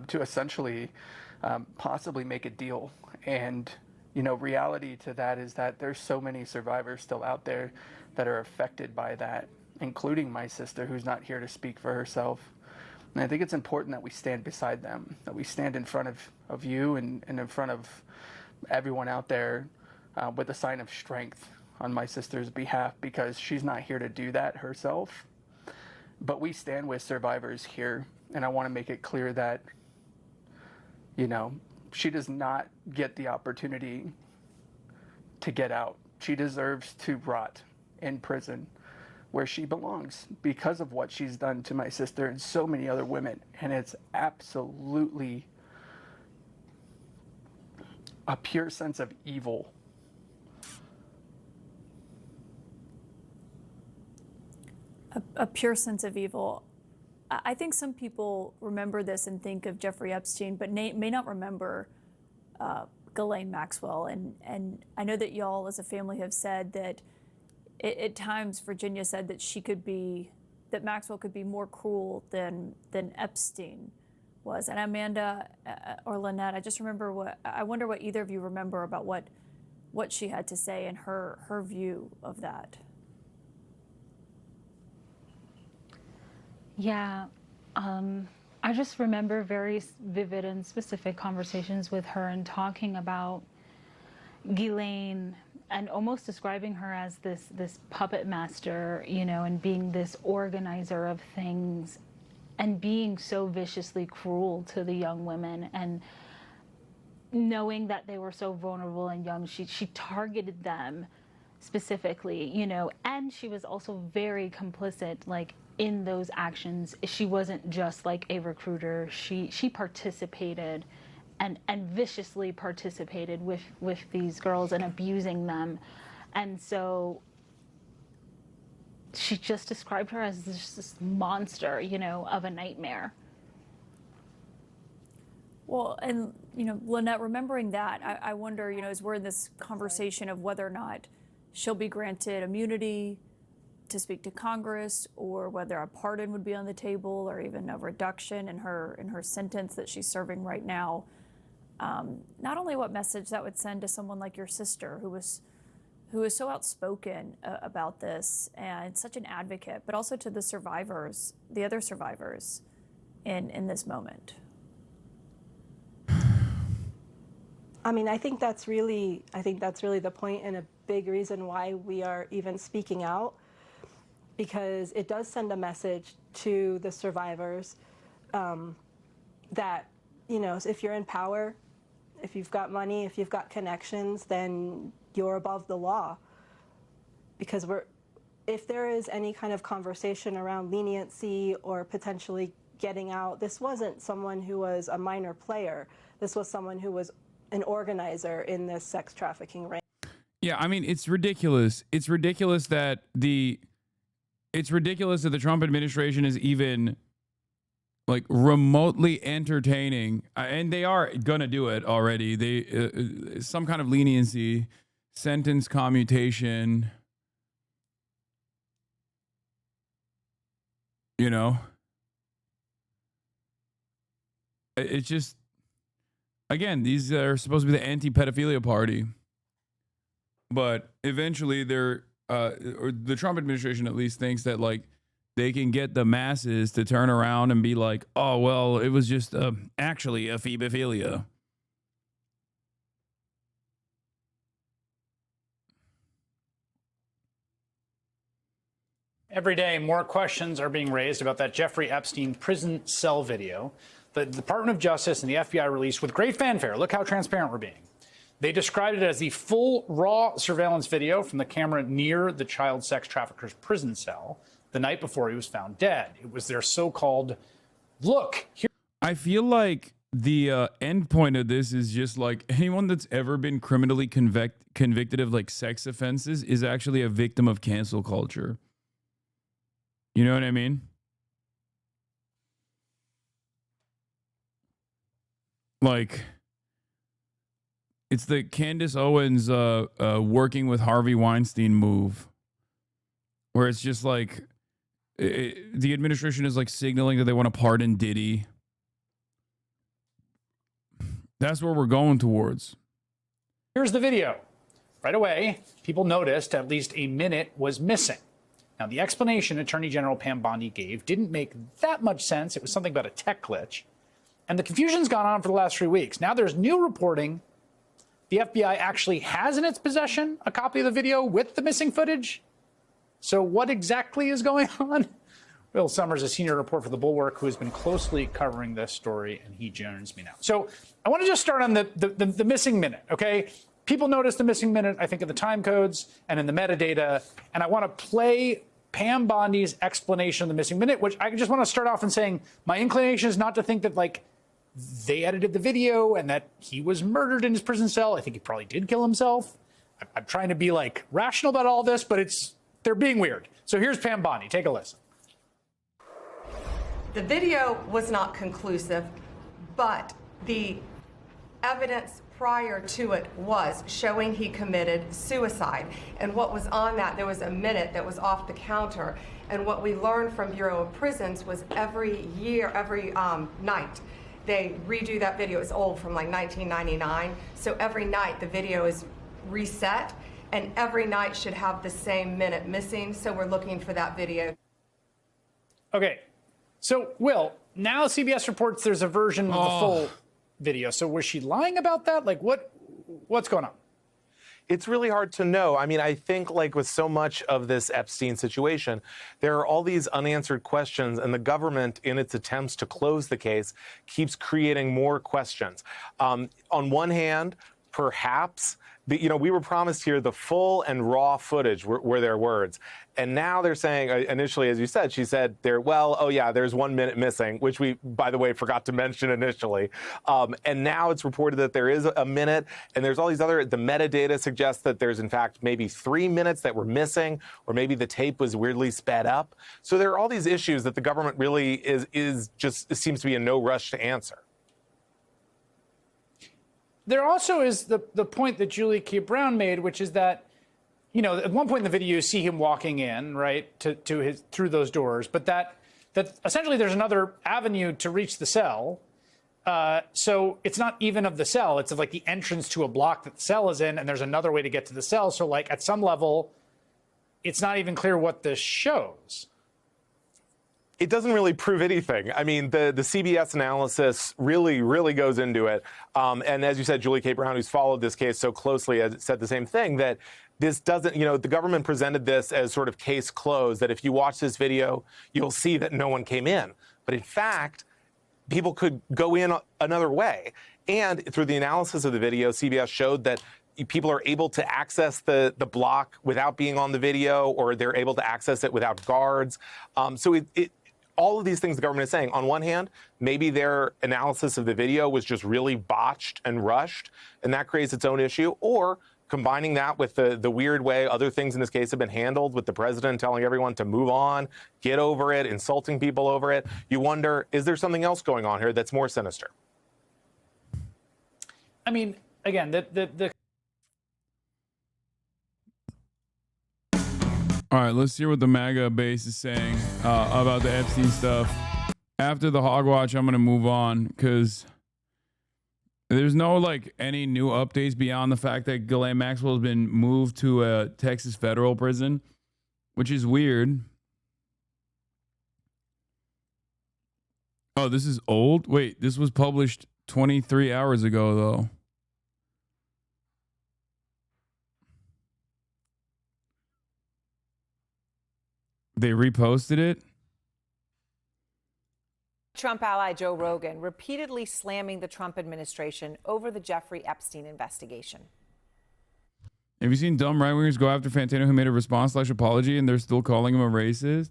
to essentially possibly make a deal. And, reality to that is that there's so many survivors still out there that are affected by that, including my sister, who's not here to speak for herself. And I think it's important that we stand beside them, that we stand in front of you and in front of everyone out there with a sign of strength on my sister's behalf, because she's not here to do that herself. But we stand with survivors here, and I want to make it clear that, she does not get the opportunity to get out. She deserves to rot in prison where she belongs because of what she's done to my sister and so many other women. And it's absolutely a pure sense of evil. A pure sense of evil. I think some people remember this and think of Jeffrey Epstein, but may not remember Ghislaine Maxwell. And I know that y'all as a family have said that at times Virginia said that that Maxwell could be more cruel than Epstein was. And Amanda or Lynette, I wonder what either of you remember about what she had to say and her view of that. Yeah, I just remember very vivid and specific conversations with her and talking about Ghislaine and almost describing her as this puppet master, you know, and being this organizer of things and being so viciously cruel to the young women, and knowing that they were so vulnerable and young, she targeted them specifically, you know, and she was also very complicit, like, in those actions. She wasn't just like a recruiter. She participated and viciously participated with these girls and abusing them. And so she just described her as this monster, you know, of a nightmare. Well, and, you know, Lynette, remembering that, I wonder, you know, as we're in this conversation of whether or not she'll be granted immunity to speak to Congress, or whether a pardon would be on the table, or even a reduction in her sentence that she's serving right now. Not only what message that would send to someone like your sister, who was so outspoken about this and such an advocate, but also to the survivors, the other survivors in this moment. I mean, I think that's really the point, and a big reason why we are even speaking out, because it does send a message to the survivors that, you know, if you're in power, if you've got money, if you've got connections, then you're above the law. Because if there is any kind of conversation around leniency or potentially getting out, this wasn't someone who was a minor player. This was someone who was an organizer in this sex trafficking ring. Yeah, I mean, it's ridiculous. It's ridiculous that the Trump administration is even like remotely entertaining, and they are gonna do it already. They some kind of leniency, sentence commutation, you know. It's just, again, these are supposed to be the anti-pedophilia party, but eventually they're or the Trump administration at least thinks that, like, they can get the masses to turn around and be like, oh, well, it was just actually a phebophilia. Every day, more questions are being raised about that Jeffrey Epstein prison cell video. The Department of Justice and the FBI released with great fanfare. Look how transparent we're being. They described it as the full raw surveillance video from the camera near the child sex trafficker's prison cell the night before he was found dead. It was their so-called look. Here. I feel like the end point of this is just like anyone that's ever been criminally convicted of like sex offenses is actually a victim of cancel culture. You know what I mean? Like, it's the Candace Owens working with Harvey Weinstein move, where it's just like the administration is like signaling that they want to pardon Diddy. That's where we're going towards. Here's the video. Right away, people noticed at least a minute was missing. Now, the explanation Attorney General Pam Bondi gave didn't make that much sense. It was something about a tech glitch. And the confusion's gone on for the last 3 weeks. Now there's new reporting. The FBI actually has in its possession a copy of the video with the missing footage. So what exactly is going on? Will Summers, a senior reporter for The Bulwark, who has been closely covering this story, and he joins me now. So I want to just start on the missing minute, okay? People noticed the missing minute, I think, in the time codes and in the metadata. And I want to play Pam Bondi's explanation of the missing minute, which I just want to start off in saying my inclination is not to think that, like, they edited the video and that he was murdered in his prison cell. I think he probably did kill himself. I'm trying to be, like, rational about all this, but they're being weird. So here's Pam Bondi. Take a listen. The video was not conclusive, but the evidence prior to it was showing he committed suicide. And what was on that, there was a minute that was off the counter. And what we learned from Bureau of Prisons was every night, they redo that video. It's old, from like 1999. So every night the video is reset, and every night should have the same minute missing. So we're looking for that video. Okay. So, Will, now CBS reports there's a version of the full video. So was she lying about that? Like, what's going on? It's really hard to know. I mean, I think like with so much of this Epstein situation, there are all these unanswered questions, and the government, in its attempts to close the case, keeps creating more questions. On one hand, perhaps, we were promised here the full and raw footage were their words. And now they're saying, initially, as you said, she said, there's 1 minute missing, which we, by the way, forgot to mention initially. And now it's reported that there is a minute, and there's all these the metadata suggests that there's, in fact, maybe 3 minutes that were missing, or maybe the tape was weirdly sped up. So there are all these issues that the government really seems to be in no rush to answer. There also is the point that Julie K. Brown made, which is that, at one point in the video, you see him walking in, right, through those doors, but that essentially there's another avenue to reach the cell. So it's not even of the cell, it's of like the entrance to a block that the cell is in, and there's another way to get to the cell. So like at some level, it's not even clear what this shows. It doesn't really prove anything. I mean, the CBS analysis really goes into it. And as you said, Julie K. Brown, who's followed this case so closely, has said the same thing, that this doesn't, the government presented this as sort of case closed, that if you watch this video, you'll see that no one came in. But in fact, people could go in another way. And through the analysis of the video, CBS showed that people are able to access the block without being on the video, or they're able to access it without guards. So all of these things the government is saying, on one hand, maybe their analysis of the video was just really botched and rushed, and that creates its own issue, or combining that with the weird way other things in this case have been handled, with the president telling everyone to move on, get over it, insulting people over it, you wonder, is there something else going on here that's more sinister? I mean, again, All right, let's hear what the MAGA base is saying about the Epstein stuff. After the Hogwatch, I'm going to move on because there's no any new updates beyond the fact that Ghislaine Maxwell has been moved to a Texas federal prison, which is weird. Oh, this is old? Wait, this was published 23 hours ago, though. They reposted it? Trump ally Joe Rogan repeatedly slamming the Trump administration over the Jeffrey Epstein investigation. Have you seen dumb right-wingers go after Fantano, who made a response/apology, and they're still calling him a racist?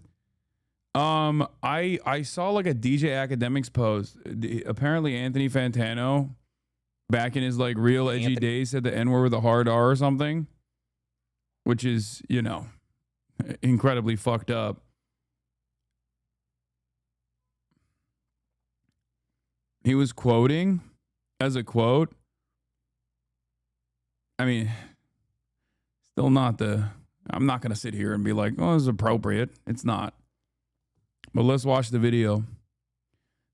I saw a DJ Academics post. Apparently Anthony Fantano, back in his real edgy days, said the N-word with a hard R or something, which is, incredibly fucked up. He was quoting as a quote. I mean, still not I'm not going to sit here and be like, oh, this is appropriate. It's not. But let's watch the video.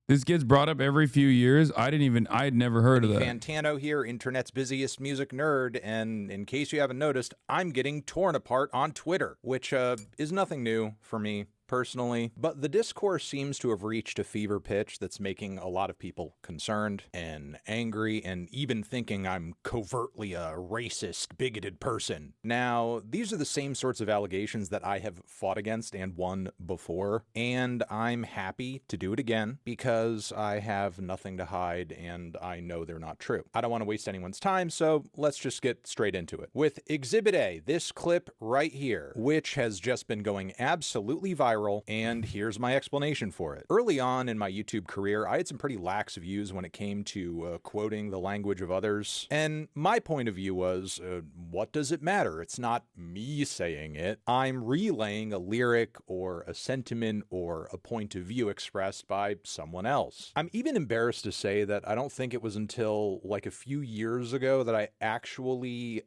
This gets brought up every few years. I'd never heard of that. Fantano here, internet's busiest music nerd, and in case you haven't noticed, I'm getting torn apart on Twitter, which is nothing new for me personally, but the discourse seems to have reached a fever pitch that's making a lot of people concerned and angry, and even thinking I'm covertly a racist, bigoted person. Now, these are the same sorts of allegations that I have fought against and won before, and I'm happy to do it again because I have nothing to hide and I know they're not true. I don't want to waste anyone's time, so let's just get straight into it. With Exhibit A, this clip right here, which has just been going absolutely viral, and here's my explanation for it. Early on in my YouTube career, I had some pretty lax views when it came to quoting the language of others, and my point of view was, what does it matter? It's not me saying it. I'm relaying a lyric or a sentiment or a point of view expressed by someone else. I'm even embarrassed to say that I don't think it was until a few years ago that I actually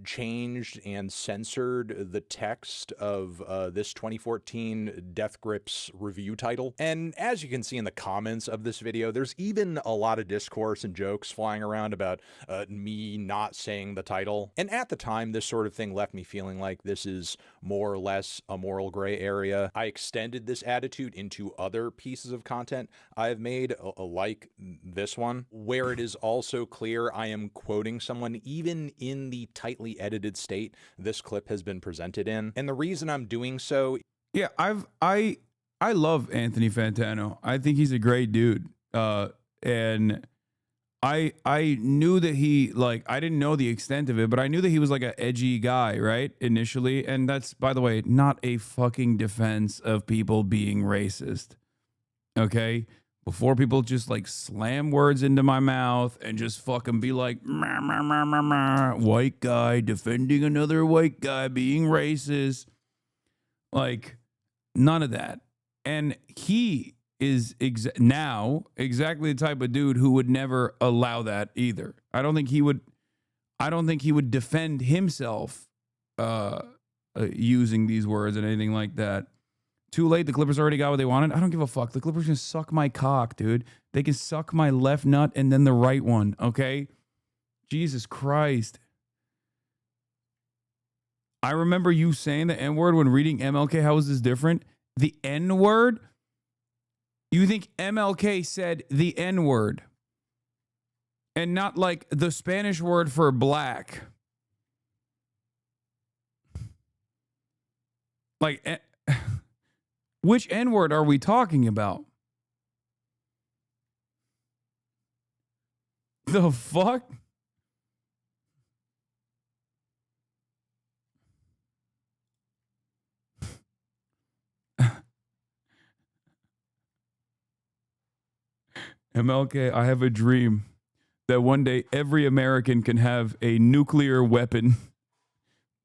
changed and censored the text of this 2014 on Death Grip's review title. And as you can see in the comments of this video, there's even a lot of discourse and jokes flying around about me not saying the title. And at the time, this sort of thing left me feeling like this is more or less a moral gray area. I extended this attitude into other pieces of content I have made, like this one, where it is also clear I am quoting someone even in the tightly edited state this clip has been presented in. And the reason I'm doing so... Yeah, I love Anthony Fantano. I think he's a great dude. And I knew that he, like, I didn't know the extent of it, but I knew that he was like an edgy guy, right? Initially. And that's, by the way, not a fucking defense of people being racist. Okay? Before people just like slam words into my mouth and just fucking be like, mah, mah, mah, mah, mah, white guy defending another white guy being racist. Like, none of that. And he is now exactly the type of dude who would never allow that either. I don't think he would defend himself using these words and anything like that. Too late. The Clippers already got what they wanted. I don't give a fuck. The Clippers can suck my cock, dude. They can suck my left nut and then the right one. Okay. Jesus Christ. I remember you saying the N-word when reading MLK. How is this different? The N-word? You think MLK said the N-word and not like the Spanish word for black? Like, which N-word are we talking about? The fuck? MLK, I have a dream that one day every American can have a nuclear weapon.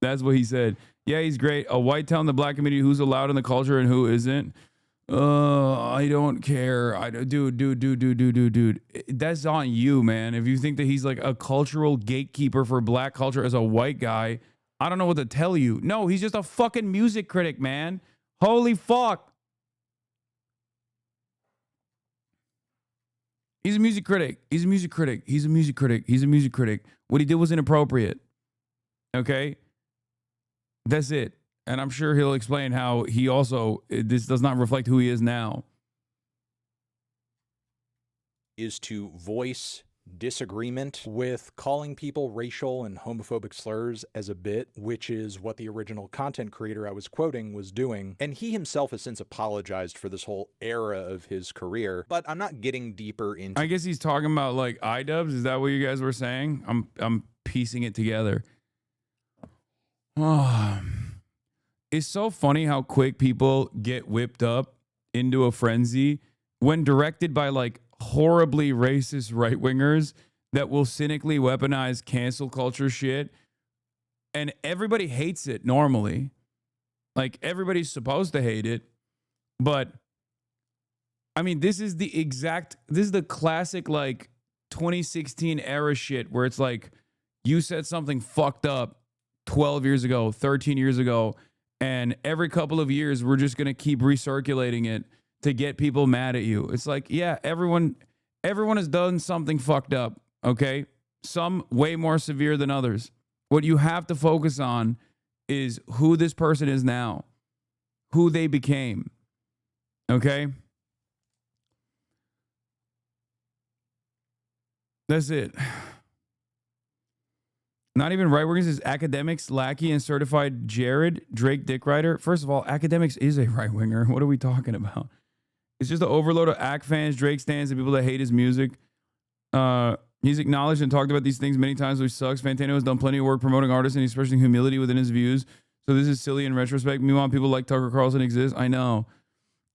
That's what he said. Yeah, he's great. A white telling the black community who's allowed in the culture and who isn't. I don't care. Dude. That's on you, man. If you think that he's like a cultural gatekeeper for black culture as a white guy, I don't know what to tell you. No, he's just a fucking music critic, man. Holy fuck. He's a music critic. He's a music critic. He's a music critic. He's a music critic. What he did was inappropriate. Okay? That's it. And I'm sure he'll explain how he also, this does not reflect who he is now. Is to voice disagreement with calling people racial and homophobic slurs as a bit, which is what the original content creator I was quoting was doing. And he himself has since apologized for this whole era of his career, but I'm not getting deeper into... I guess he's talking about like iDubbbz. Is that what you guys were saying? I'm piecing it together. Oh, it's so funny how quick people get whipped up into a frenzy when directed by like horribly racist right-wingers that will cynically weaponize cancel culture shit. And everybody hates it normally. Like, everybody's supposed to hate it. But, I mean, this is the classic, like, 2016 era shit where it's like, you said something fucked up 12 years ago, 13 years ago, and every couple of years, we're just going to keep recirculating it to get people mad at you. It's like, yeah, everyone has done something fucked up, okay? Some way more severe than others. What you have to focus on is who this person is now, who they became, okay? That's it. Not even right wingers is academics, Lackey, and certified Jared, Drake Dick Rider. First of all, academics is a right winger. What are we talking about? It's just an overload of Ack fans, Drake stands, and people that hate his music. He's acknowledged and talked about these things many times, which sucks. Fantano has done plenty of work promoting artists and expressing humility within his views. So this is silly in retrospect. Meanwhile, people like Tucker Carlson exist. I know.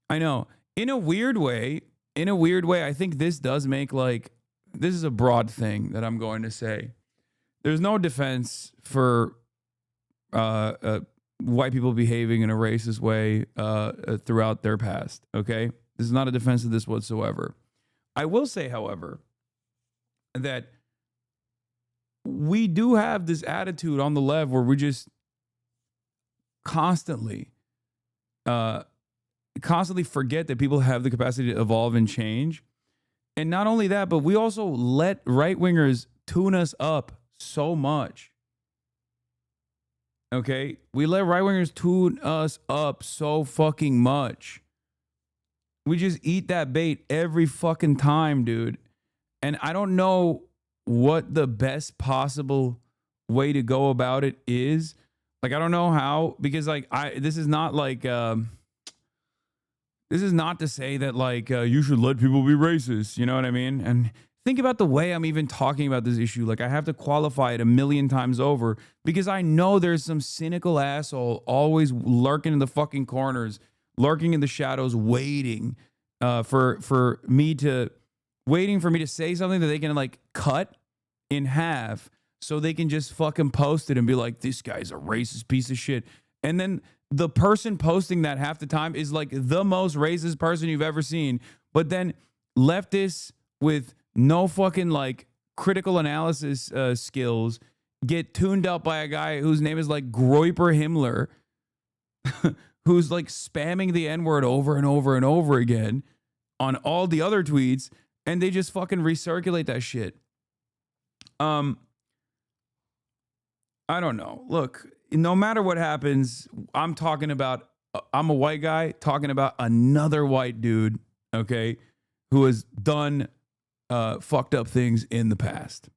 In a weird way, I think this does make like, this is a broad thing that I'm going to say. There's no defense for white people behaving in a racist way throughout their past, okay? This is not a defense of this whatsoever. I will say, however, that we do have this attitude on the left where we just constantly constantly forget that people have the capacity to evolve and change. And not only that, but we also let right-wingers tune us up so much. Okay? We let right-wingers tune us up so fucking much. We just eat that bait every fucking time, dude. And I don't know what the best possible way to go about it is. Like, I don't know how, because like this is not like this is not to say that like you should let people be racist, you know what I mean? And think about the way I'm even talking about this issue. Like, I have to qualify it a million times over because I know there's some cynical asshole always lurking in the fucking corners, lurking in the shadows, waiting for me to say something that they can like cut in half so they can just fucking post it and be like, this guy's a racist piece of shit. And then the person posting that half the time is like the most racist person you've ever seen. But then leftists with no fucking like critical analysis skills get tuned up by a guy whose name is like Groiper Himmler, who's like spamming the N-word over and over and over again on all the other tweets, and they just fucking recirculate that shit. I don't know. Look, no matter what happens, I'm a white guy talking about another white dude, okay, who has done fucked up things in the past,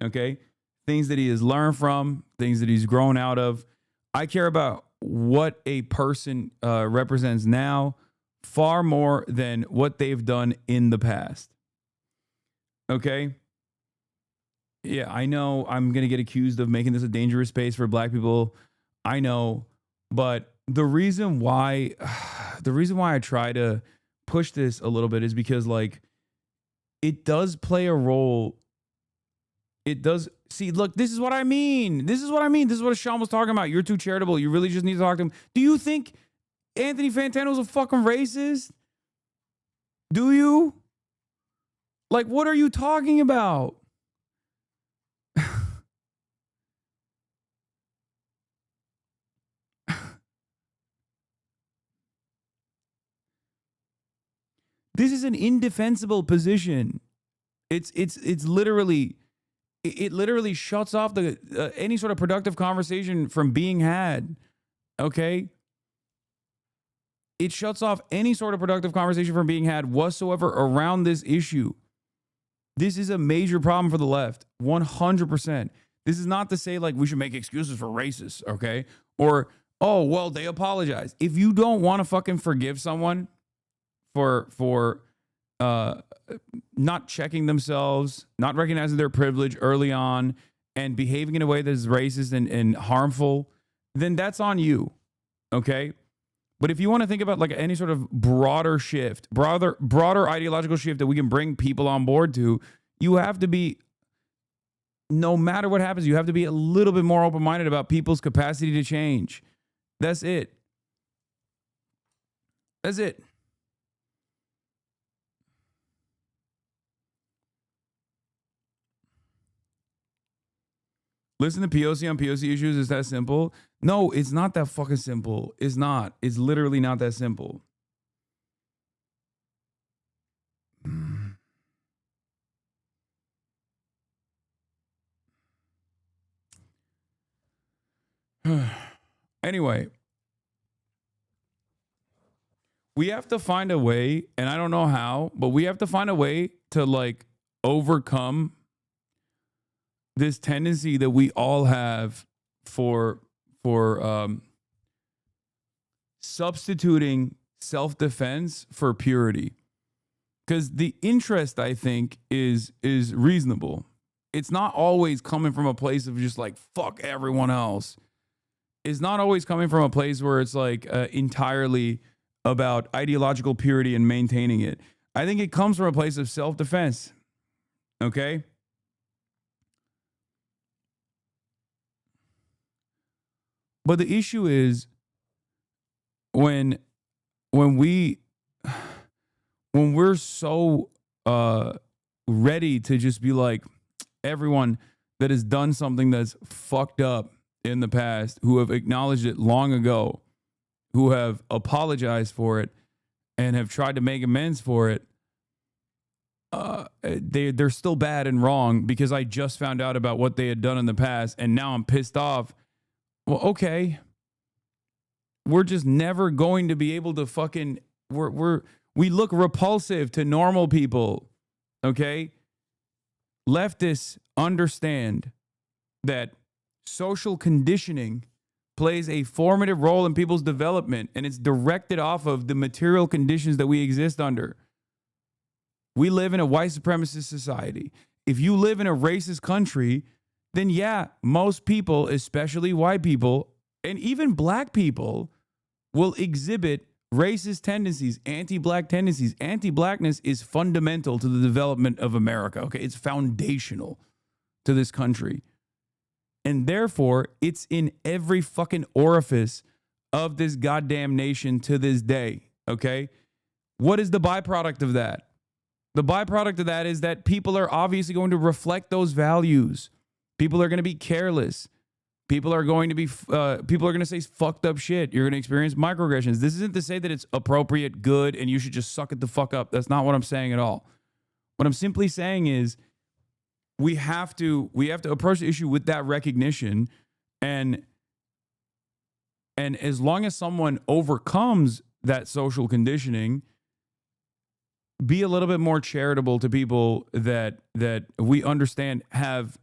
okay? Things that he has learned from, things that he's grown out of. I care about what a person represents now far more than what they've done in the past, okay? Yeah, I know I'm going to get accused of making this a dangerous space for black people. I know, but the reason why I try to push this a little bit is because like it does play a role. It does. See, look, this is what I mean. This is what Sean was talking about. You're too charitable. You really just need to talk to him. Do you think Anthony Fantano's a fucking racist? Do you? Like, what are you talking about? This is an indefensible position. It literally shuts off the any sort of productive conversation from being had. Okay? It shuts off any sort of productive conversation from being had whatsoever around this issue. This is a major problem for the left. 100%. This is not to say like we should make excuses for racists, okay? Or, oh, well, they apologize. If you don't want to fucking forgive someone for not checking themselves, not recognizing their privilege early on, and behaving in a way that is racist and harmful, then that's on you, okay? But if you want to think about like any sort of broader shift, broader ideological shift that we can bring people on board to, you have to be, no matter what happens, you have to be a little bit more open-minded about people's capacity to change. That's it. That's it. Listen to POC on POC issues. Is that simple? No, it's not that fucking simple. It's not. It's literally not that simple. Anyway, we have to find a way, and I don't know how, but we have to find a way to like overcome this tendency that we all have for substituting self-defense for purity. Because the interest, I think, is reasonable. It's not always coming from a place of just like, fuck everyone else. It's not always coming from a place where it's like entirely about ideological purity and maintaining it. I think it comes from a place of self-defense. Okay? But the issue is when we're so ready to just be like, everyone that has done something that's fucked up in the past, who have acknowledged it long ago, who have apologized for it, and have tried to make amends for it, they're still bad and wrong because I just found out about what they had done in the past and now I'm pissed off. Well, okay. We're just never going to be able to fucking we look repulsive to normal people. Okay? Leftists understand that social conditioning plays a formative role in people's development, and it's directed off of the material conditions that we exist under. We live in a white supremacist society. If you live in a racist country, then yeah, most people, especially white people, and even black people, will exhibit racist tendencies, anti-black tendencies. Anti-blackness is fundamental to the development of America, okay? It's foundational to this country. And therefore, it's in every fucking orifice of this goddamn nation to this day, okay? What is the byproduct of that? The byproduct of that is that people are obviously going to reflect those values. People are going to be careless. People are going to say fucked up shit. You're going to experience microaggressions. This isn't to say that it's appropriate, good, and you should just suck it the fuck up. That's not what I'm saying at all. What I'm simply saying is we have to approach the issue with that recognition, and as long as someone overcomes that social conditioning, be a little bit more charitable to people that we understand have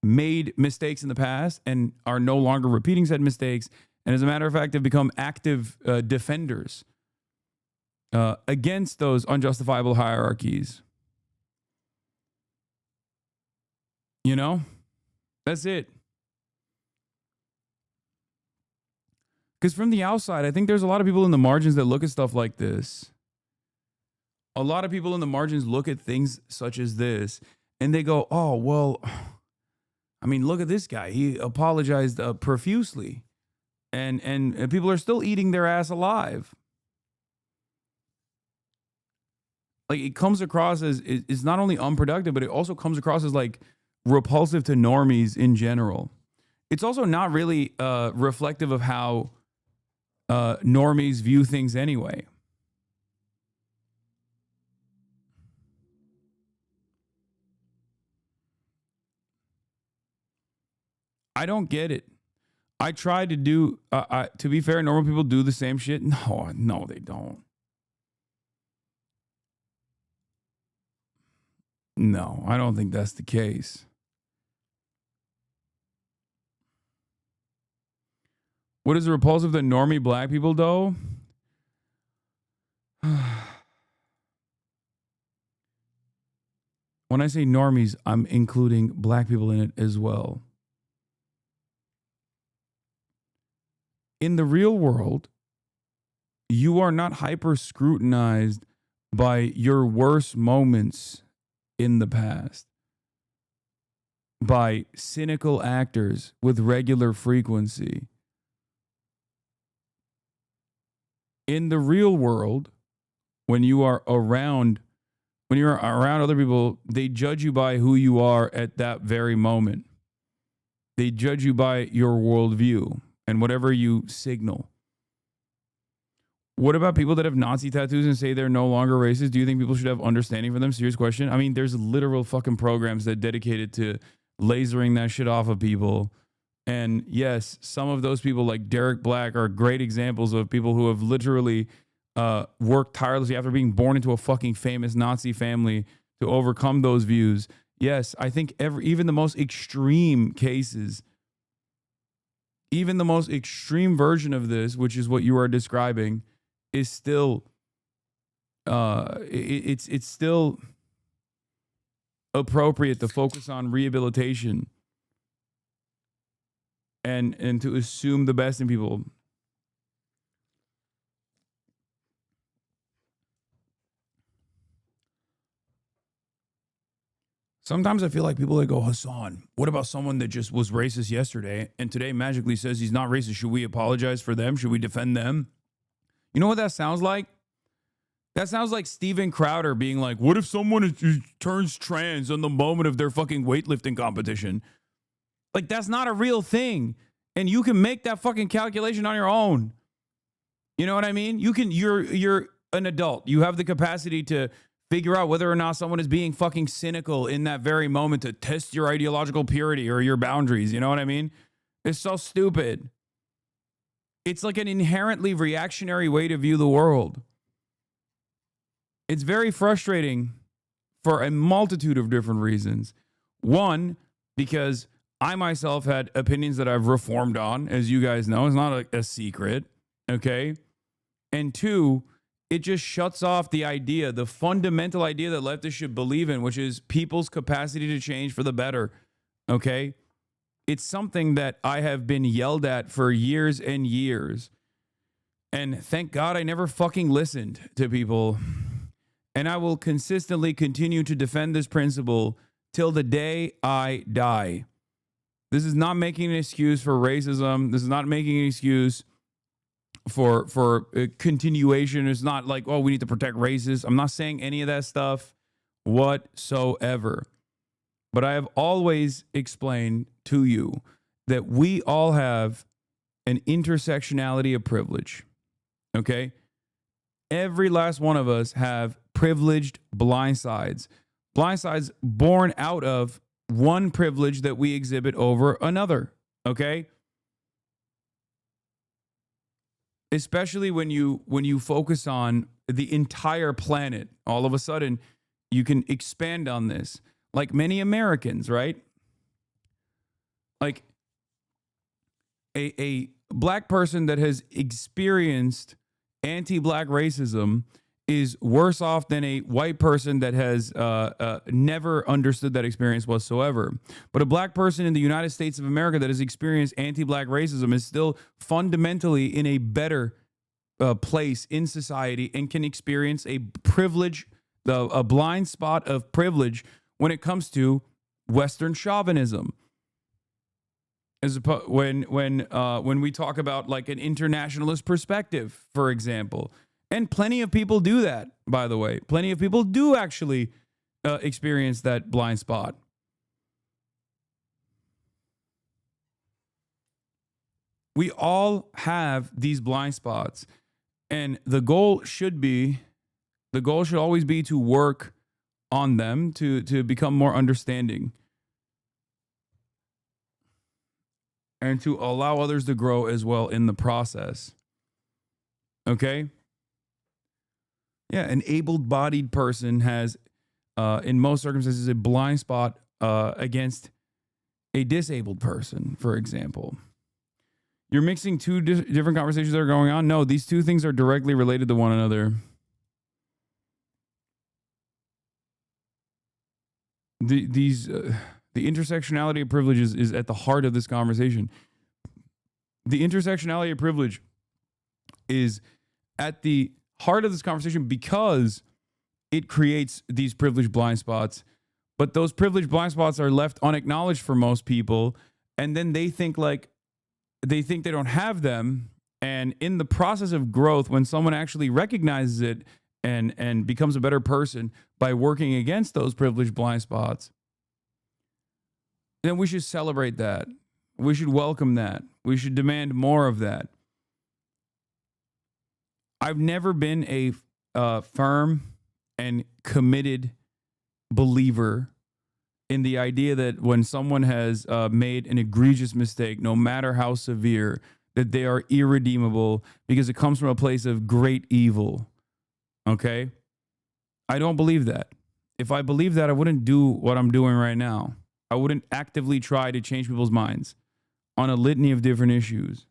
made mistakes in the past and are no longer repeating said mistakes, and as a matter of fact have become active defenders against those unjustifiable hierarchies. You know, that's it. Because from the outside, I think there's a lot of people in the margins that look at stuff like this. A lot of people in the margins look at things such as this and they go, oh, well, I mean, look at this guy. He apologized profusely. And people are still eating their ass alive. Like, it comes across as, it's not only unproductive, but it also comes across as like repulsive to normies in general. It's also not really reflective of how normies view things anyway. I don't get it. I try to do, to be fair, normal people do the same shit. No, they don't. No, I don't think that's the case. What is repulsive to normie black people, though? When I say normies, I'm including black people in it as well. In the real world, you are not hyper scrutinized by your worst moments in the past, by cynical actors with regular frequency. In the real world, when you are around other people, they judge you by who you are at that very moment. They judge you by your worldview and whatever you signal. What about people that have Nazi tattoos and say they're no longer racist? Do you think people should have understanding for them? Serious question. I mean, there's literal fucking programs that are dedicated to lasering that shit off of people. And yes, some of those people like Derek Black are great examples of people who have literally worked tirelessly after being born into a fucking famous Nazi family to overcome those views. Yes, I think even the most extreme cases, even the most extreme version of this, which is what you are describing, is still it's still appropriate to focus on rehabilitation and to assume the best in people. Sometimes I feel like people that go, Hasan, what about someone that just was racist yesterday and today magically says he's not racist? Should we apologize for them? Should we defend them? You know what that sounds like? That sounds like Steven Crowder being like, what if someone turns trans on the moment of their fucking weightlifting competition? Like, that's not a real thing. And you can make that fucking calculation on your own. You know what I mean? You're an adult. You have the capacity to figure out whether or not someone is being fucking cynical in that very moment to test your ideological purity or your boundaries. You know what I mean? It's so stupid. It's like an inherently reactionary way to view the world. It's very frustrating for a multitude of different reasons. One, because I myself had opinions that I've reformed on, as you guys know. It's not a secret, okay? And two, it just shuts off the idea, the fundamental idea that leftists should believe in, which is people's capacity to change for the better, okay? It's something that I have been yelled at for years and years. And thank God I never fucking listened to people. And I will consistently continue to defend this principle till the day I die. This is not making an excuse for racism. This is not making an excuse for continuation. It's not like, oh, we need to protect racists. I'm not saying any of that stuff whatsoever. But I have always explained to you that we all have an intersectionality of privilege. Okay? Every last one of us have privileged blind sides. Blind sides born out of one privilege that we exhibit over another. Okay? Especially when you focus on the entire planet, all of a sudden you can expand on this. Like many Americans, right? Like a black person that has experienced anti-black racism is worse off than a white person that has never understood that experience whatsoever. But a black person in the United States of America that has experienced anti-black racism is still fundamentally in a better place in society and can experience a privilege, a blind spot of privilege when it comes to Western chauvinism. As when we talk about like an internationalist perspective, for example. And plenty of people do that, by the way. Plenty of people do actually experience that blind spot. We all have these blind spots. And the goal should always be to work on them to become more understanding. And to allow others to grow as well in the process. Okay? Yeah, an able-bodied person has, in most circumstances, a blind spot against a disabled person, for example. You're mixing two different conversations that are going on? No, these two things are directly related to one another. The intersectionality of privilege is at the heart of this conversation. The intersectionality of privilege is at the heart of this conversation because it creates these privileged blind spots. But those privileged blind spots are left unacknowledged for most people. And then they think they don't have them. And in the process of growth, when someone actually recognizes it and becomes a better person by working against those privileged blind spots, then we should celebrate that. We should welcome that. We should demand more of that. I've never been a firm and committed believer in the idea that when someone has made an egregious mistake, no matter how severe, that they are irredeemable because it comes from a place of great evil. Okay? I don't believe that. If I believed that, I wouldn't do what I'm doing right now. I wouldn't actively try to change people's minds on a litany of different issues.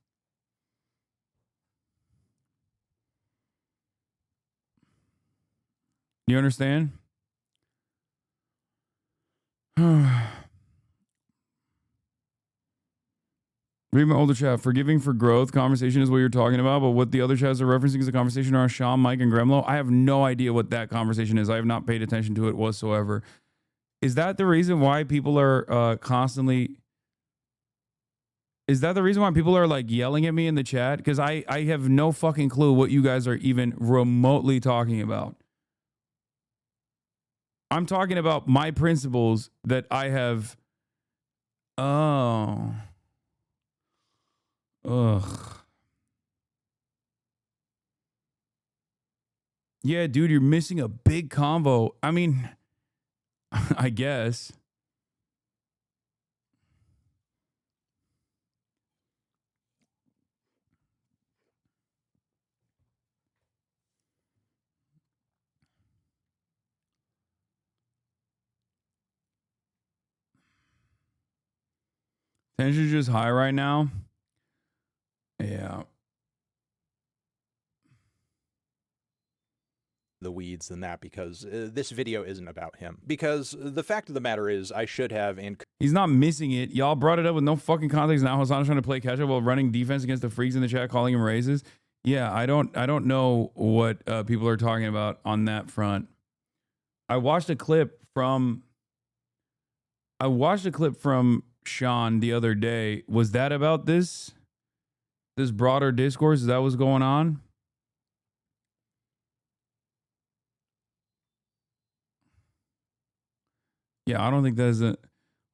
You understand? Read my older chat. Forgiving for growth conversation is what you're talking about, but what the other chats are referencing is a conversation around Sean, Mike, and Gremlo. I have no idea what that conversation is. I have not paid attention to it whatsoever. Is that the reason why people are constantly... Is that the reason why people are like yelling at me in the chat? Because I have no fucking clue what you guys are even remotely talking about. I'm talking about my principles that I have... Oh... Ugh. Yeah, dude, you're missing a big convo. I mean, I guess. Tension's just high right now. Yeah. The weeds than that, because this video isn't about him. Because the fact of the matter is, I should have. He's not missing it. Y'all brought it up with no fucking context. Now Hasan's trying to play catch up while running defense against the freaks in the chat, calling him raises. Yeah, I don't know what people are talking about on that front. I watched a clip from Sean the other day. Was that about this broader discourse? Is that what's going on? Yeah, I don't think that's a...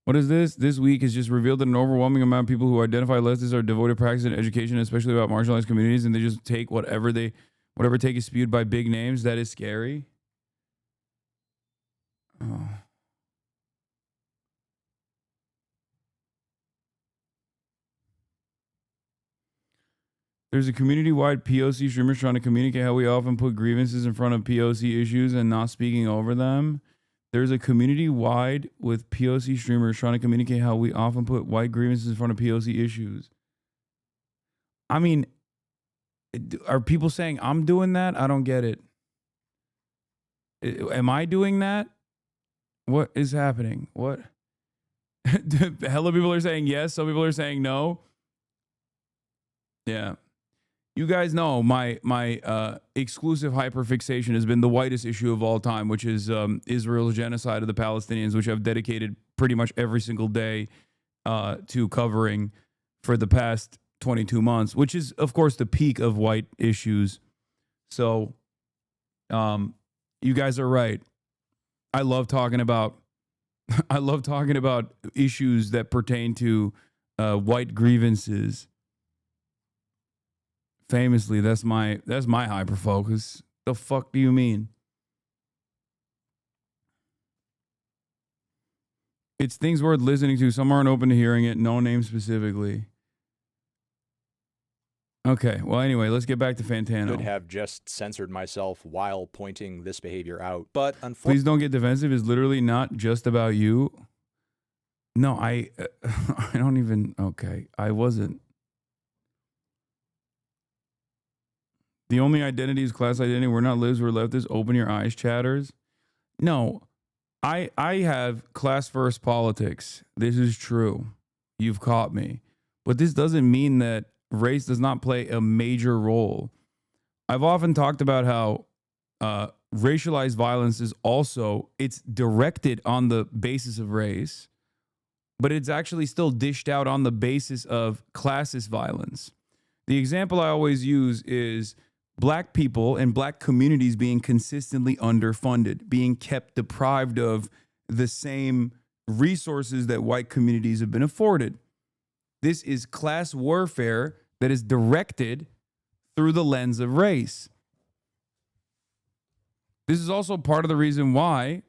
What is this? This week has just revealed that an overwhelming amount of people who identify leftists are devoid to practice and education, especially about marginalized communities, and they just take whatever take is spewed by big names. That is scary. Oh. There's a community-wide POC streamers trying to communicate how we often put grievances in front of POC issues and not speaking over them. There's a community-wide with POC streamers trying to communicate how we often put white grievances in front of POC issues. I mean, are people saying I'm doing that? I don't get it. Am I doing that? What is happening? What? Hella people are saying yes. Some people are saying no. Yeah. You guys know my exclusive hyperfixation has been the whitest issue of all time, which is Israel's genocide of the Palestinians, which I've dedicated pretty much every single day to covering for the past 22 months, which is, of course, the peak of white issues. So you guys are right. I love talking about issues that pertain to white grievances. Famously, that's my hyper focus. The fuck do you mean? It's things worth listening to. Some aren't open to hearing it. No name specifically. Okay. Well, anyway, let's get back to Fantano. Could have just censored myself while pointing this behavior out, but unfortunately, please don't get defensive. It's literally not just about you. No, I don't even. Okay, I wasn't. The only identity is class identity. We're not libs, we're leftists. Open your eyes, chatters. No, I have class first politics. This is true. You've caught me. But this doesn't mean that race does not play a major role. I've often talked about how racialized violence is also, it's directed on the basis of race, but it's actually still dished out on the basis of classist violence. The example I always use is Black people and Black communities being consistently underfunded, being kept deprived of the same resources that white communities have been afforded. This is class warfare that is directed through the lens of race. This is also part of the reason why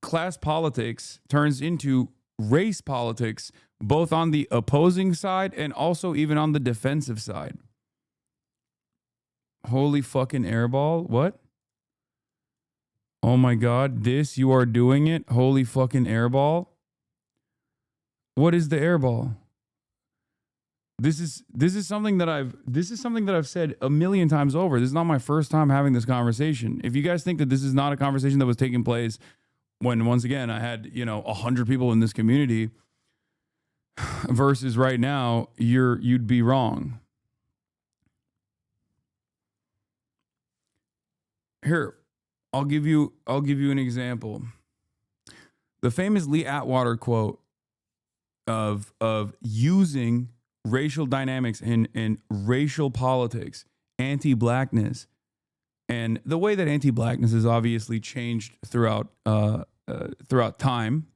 class politics turns into race politics, both on the opposing side and also even on the defensive side. Holy fucking airball. What? Oh my God. This, you are doing it. Holy fucking airball. What is the airball? This is something that I've said a million times over. This is not my first time having this conversation. If you guys think that this is not a conversation that was taking place when, once again, I had, 100 people in this community versus right now, you'd be wrong. Here, I'll give you an example. The famous Lee Atwater quote of using racial dynamics and racial politics, anti-blackness, and the way that anti-blackness has obviously changed throughout time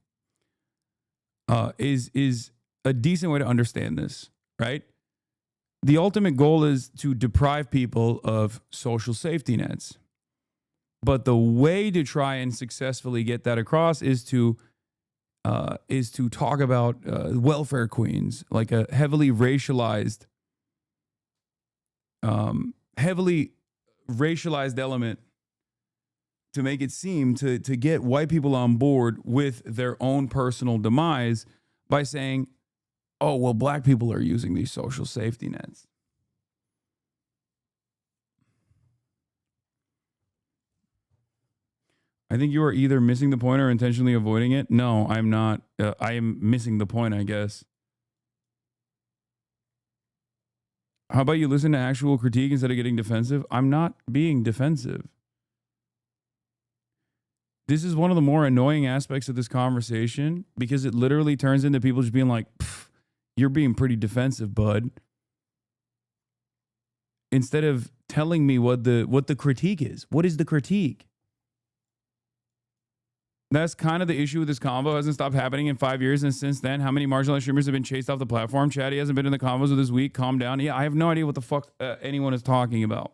is a decent way to understand this, right? The ultimate goal is to deprive people of social safety nets. But the way to try and successfully get that across is to talk about welfare queens, like a heavily racialized element, to make it seem to get white people on board with their own personal demise by saying, oh, well, black people are using these social safety nets. I think you are either missing the point or intentionally avoiding it. No, I'm not. I am missing the point, I guess. How about you listen to actual critique instead of getting defensive? I'm not being defensive. This is one of the more annoying aspects of this conversation because it literally turns into people just being like, you're being pretty defensive, bud. Instead of telling me what the critique is. What is the critique? That's kind of the issue with this convo. It hasn't stopped happening in 5 years. And since then, how many marginalized streamers have been chased off the platform? Chatty hasn't been in the convos of this week. Calm down. Yeah, I have no idea what the fuck anyone is talking about.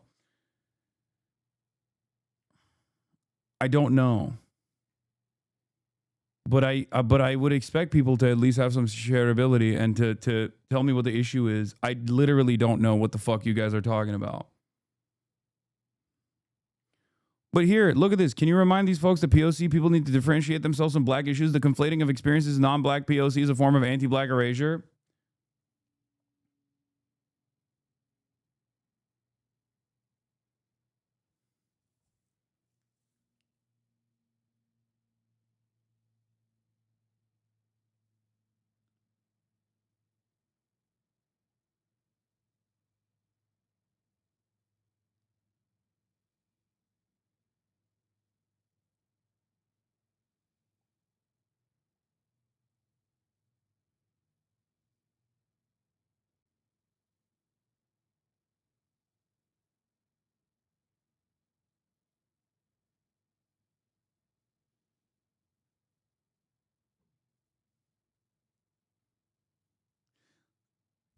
I don't know. But I would expect people to at least have some shareability and to tell me what the issue is. I literally don't know what the fuck you guys are talking about. But here, look at this. Can you remind these folks that POC people need to differentiate themselves from black issues? The conflating of experiences non-black POC is a form of anti-black erasure.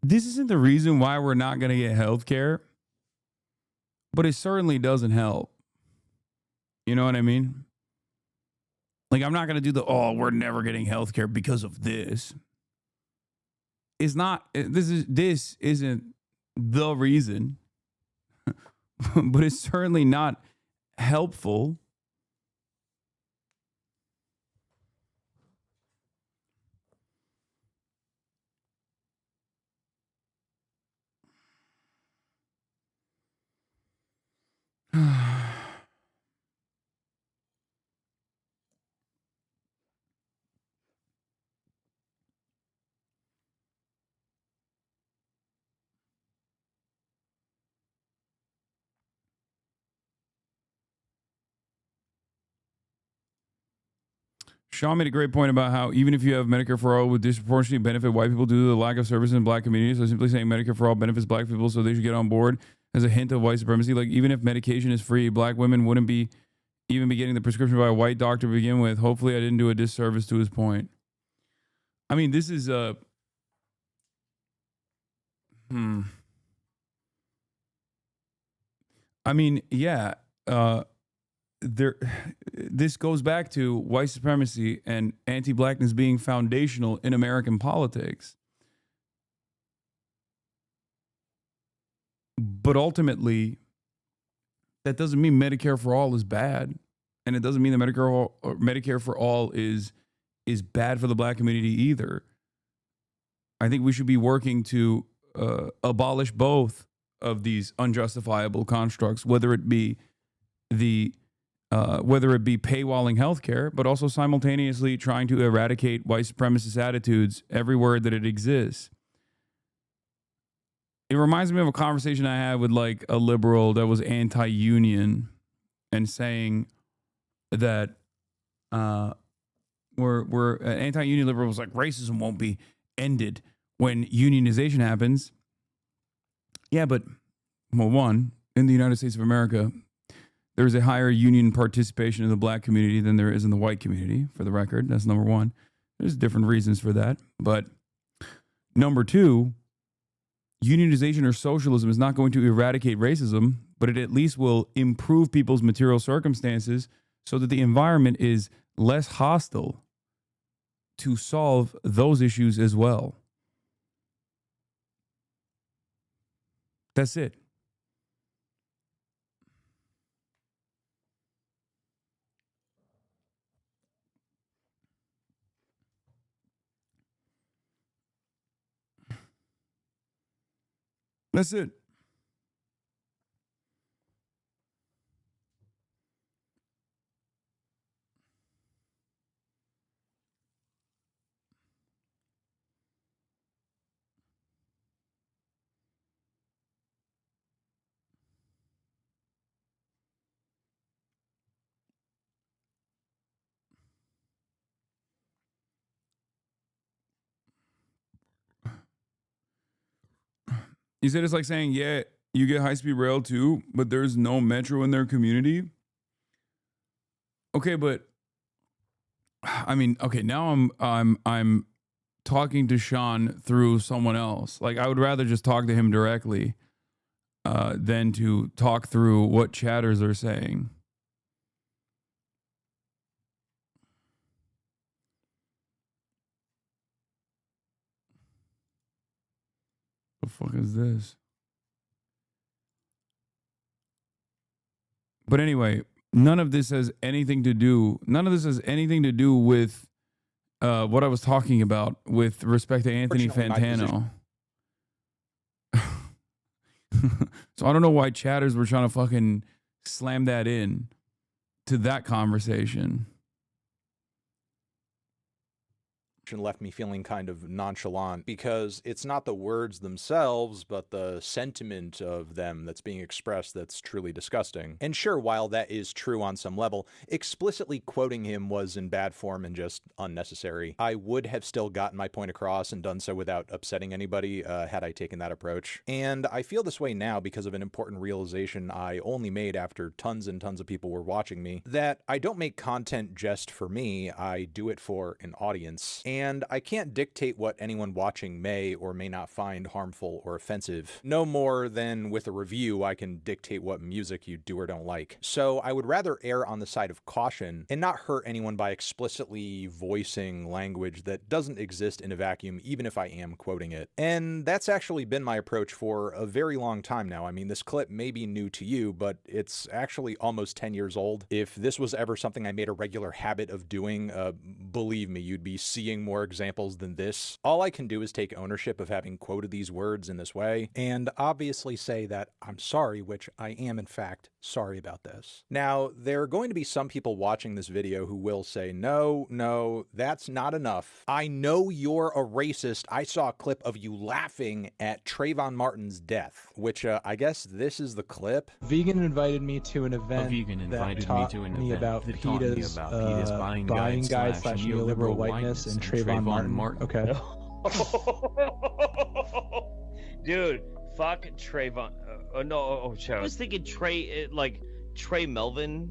This isn't the reason why we're not going to get health care, but it certainly doesn't help. You know what I mean? Like, I'm not going to do we're never getting health care because of this. It's not, this isn't the reason, but it's certainly not helpful. Sean made a great point about how even if you have Medicare for All would disproportionately benefit white people due to the lack of services in black communities. So simply saying Medicare for All benefits black people, so they should get on board as a hint of white supremacy. Like, even if medication is free, black women wouldn't even be getting the prescription by a white doctor to begin with. Hopefully I didn't do a disservice to his point. I mean, this is I mean, yeah, this goes back to white supremacy and anti-blackness being foundational in American politics. But ultimately, that doesn't mean Medicare for All is bad. And it doesn't mean that Medicare for All is bad for the black community either. I think we should be working to abolish both of these unjustifiable constructs, whether it be paywalling healthcare, but also simultaneously trying to eradicate white supremacist attitudes everywhere that it exists. It reminds me of a conversation I had with like a liberal that was anti-union and saying that we're an anti-union liberal was like, racism won't be ended when unionization happens. Yeah, but well, one, in the United States of America, there's a higher union participation in the black community than there is in the white community, for the record. That's number one. There's different reasons for that. But number two, unionization or socialism is not going to eradicate racism but it at least will improve people's material circumstances so that the environment is less hostile to solve those issues as well. That's it. That's it. You said it's like saying, yeah, you get high-speed rail too, but there's no metro in their community. Okay, but I mean, okay, now I'm talking to Sean through someone else. Like, I would rather just talk to him directly than to talk through what chatters are saying. The fuck is this? But anyway, none of this has anything to do with what I was talking about with respect to Anthony Fantano. So I don't know why chatters were trying to fucking slam that in to that conversation. Left me feeling kind of nonchalant because it's not the words themselves, but the sentiment of them that's being expressed that's truly disgusting. And sure, while that is true on some level, explicitly quoting him was in bad form and just unnecessary. I would have still gotten my point across and done so without upsetting anybody had I taken that approach. And I feel this way now because of an important realization I only made after tons and tons of people were watching me, that I don't make content just for me, I do it for an audience. And I can't dictate what anyone watching may or may not find harmful or offensive. No more than with a review, I can dictate what music you do or don't like. So I would rather err on the side of caution and not hurt anyone by explicitly voicing language that doesn't exist in a vacuum, even if I am quoting it. And that's actually been my approach for a very long time now. I mean, this clip may be new to you, but it's actually almost 10 years old. If this was ever something I made a regular habit of doing, believe me, you'd be seeing more examples than this. All I can do is take ownership of having quoted these words in this way, and obviously say that I'm sorry, which I am in fact sorry about this. Now, there are going to be some people watching this video who will say, no, that's not enough. I know you're a racist. I saw a clip of you laughing at Trayvon Martin's death, which I guess this is the clip. Vegan invited me to an event that taught me about PETA's buying guide / neoliberal whiteness and Trayvon Martin. Okay. Dude, fuck Trayvon. I was thinking Trey Melvin.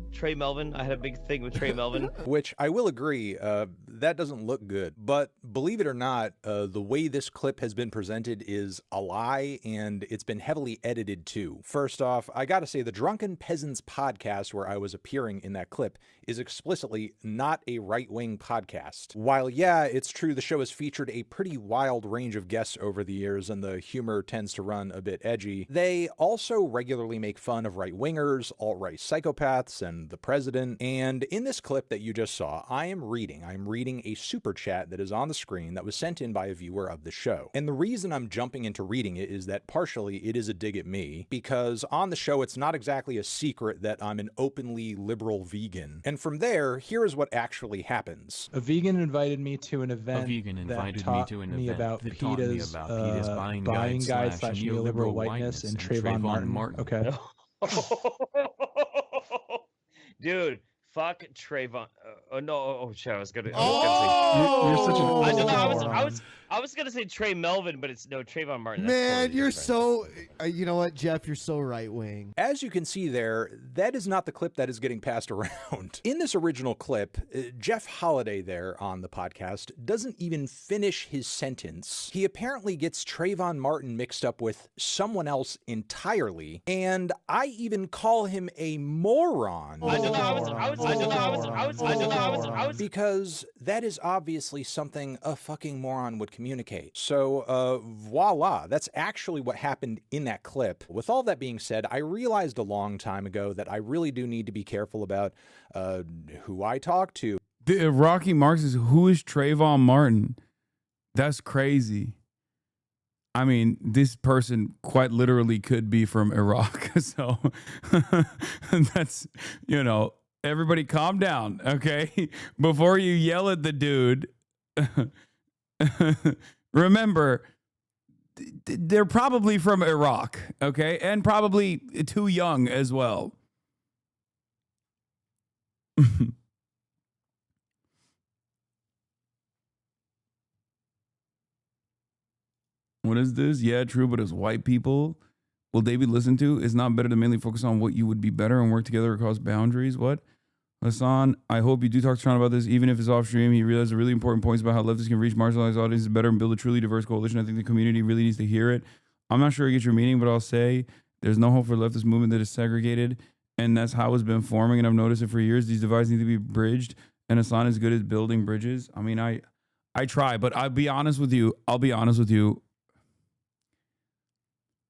I had a big thing with Trey Melvin. Which I will agree, that doesn't look good. But believe it or not, the way this clip has been presented is a lie, and it's been heavily edited too. First off, I gotta say the Drunken Peasants podcast where I was appearing in that clip is explicitly not a right-wing podcast. While yeah, it's true the show has featured a pretty wild range of guests over the years and the humor tends to run a bit edgy, they also regularly make fun of right-wingers, alt-right psychopaths, and the president. And in this clip that you just saw, I'm reading a super chat that is on the screen that was sent in by a viewer of the show. And the reason I'm jumping into reading it is that partially it is a dig at me, because on the show it's not exactly a secret that I'm an openly liberal vegan. And from there, here is what actually happens. A vegan invited me to an event that taught me about PETA's buying guide / neoliberal whiteness and Trayvon Martin. Okay. Dude, fuck Trayvon. No, shit, I was gonna. You're such an. I don't know. I was gonna say Trey Melvin, but it's no Trayvon Martin. That's Man, totally you're different. so. You know what, Jeff? You're so right wing. As you can see there, that is not the clip that is getting passed around. In this original clip, Jeff Holiday there on the podcast doesn't even finish his sentence. He apparently gets Trayvon Martin mixed up with someone else entirely, and I even call him a moron. Because that is obviously something a fucking moron would communicate. So, voila, that's actually what happened in that clip. With all that being said, I realized a long time ago that I really do need to be careful about who I talk to. Rocky Marks is, who is Trayvon Martin? That's crazy. I mean, this person quite literally could be from Iraq. So that's, you know, everybody calm down, okay? Before you yell at the dude, remember, they're probably from Iraq, okay? And probably too young as well. What is this? Yeah, true, but as white people, will they be listened to? It's not better to mainly focus on what you would be better and work together across boundaries. What? Hasan, I hope you do talk to Sean about this, even if it's off stream. He realized the really important points about how leftists can reach marginalized audiences better and build a truly diverse coalition. I think the community really needs to hear it. I'm not sure I get your meaning, but I'll say there's no hope for leftist movement that is segregated, and that's how it's been forming, and I've noticed it for years. These divides need to be bridged, and Hasan is good at building bridges. I mean, I try, but I'll be honest with you.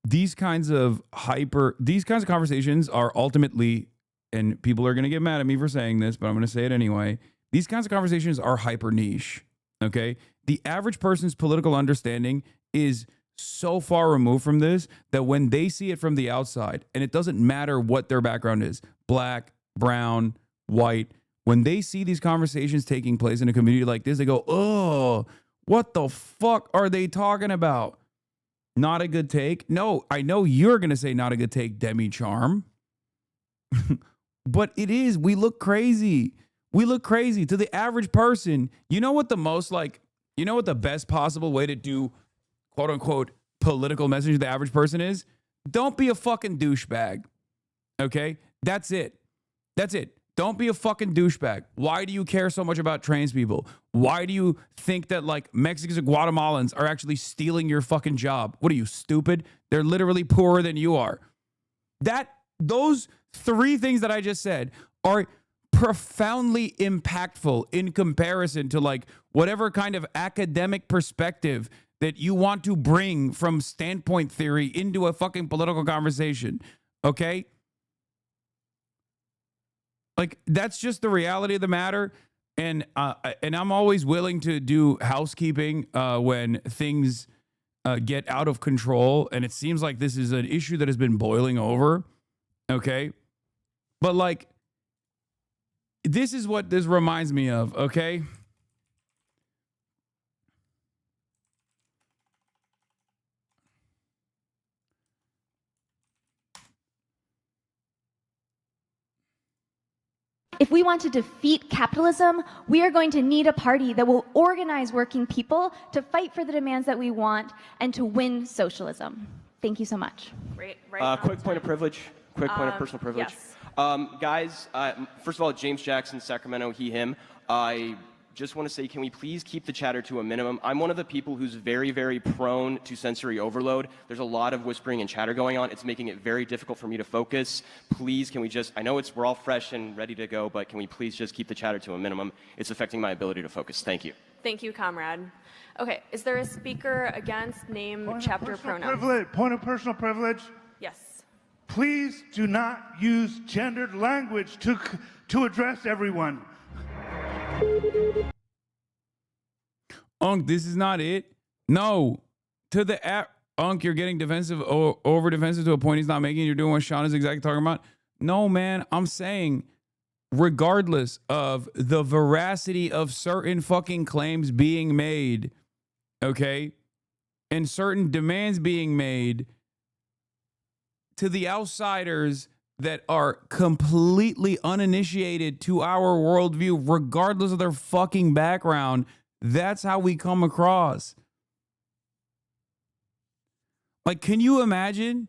These kinds of conversations are ultimately, and people are going to get mad at me for saying this, but I'm going to say it anyway. These kinds of conversations are hyper niche. Okay. The average person's political understanding is so far removed from this that when they see it from the outside, and it doesn't matter what their background is, black, brown, white, when they see these conversations taking place in a community like this, they go, oh, what the fuck are they talking about? Not a good take. No, I know you're going to say not a good take, Demi Charm. But it is. We look crazy. We look crazy to the average person. You know what the best possible way to do quote unquote political message to the average person is? Don't be a fucking douchebag. Okay? That's it. That's it. Don't be a fucking douchebag. Why do you care so much about trans people? Why do you think that like Mexicans and Guatemalans are actually stealing your fucking job? What are you, stupid? They're literally poorer than you are. Those three things that I just said are profoundly impactful in comparison to like whatever kind of academic perspective that you want to bring from standpoint theory into a fucking political conversation. Okay? Like, that's just the reality of the matter. And I'm always willing to do housekeeping when things get out of control. And it seems like this is an issue that has been boiling over. Okay. But like, this is what this reminds me of. Okay. If we want to defeat capitalism, we are going to need a party that will organize working people to fight for the demands that we want and to win socialism. Thank you so much. Quick point of privilege. Quick point of personal privilege. Yes. Guys, first of all, James Jackson, Sacramento, he, him. I just want to say, can we please keep the chatter to a minimum? I'm one of the people who's very, very prone to sensory overload. There's a lot of whispering and chatter going on. It's making it very difficult for me to focus. Please, can we just, I know we're all fresh and ready to go, but can we please just keep the chatter to a minimum? It's affecting my ability to focus. Thank you. Thank you, comrade. Okay, is there a speaker against name, chapter, pronoun? Point of personal privilege. Yes. Please do not use gendered language to address everyone. Unc, this is not it. No. To the app, Unc, you're getting defensive or over defensive to a point he's not making. You're doing what Sean is exactly talking about. No, man, I'm saying regardless of the veracity of certain fucking claims being made, okay, and certain demands being made, to the outsiders, that are completely uninitiated to our worldview, regardless of their fucking background. That's how we come across. Like, can you imagine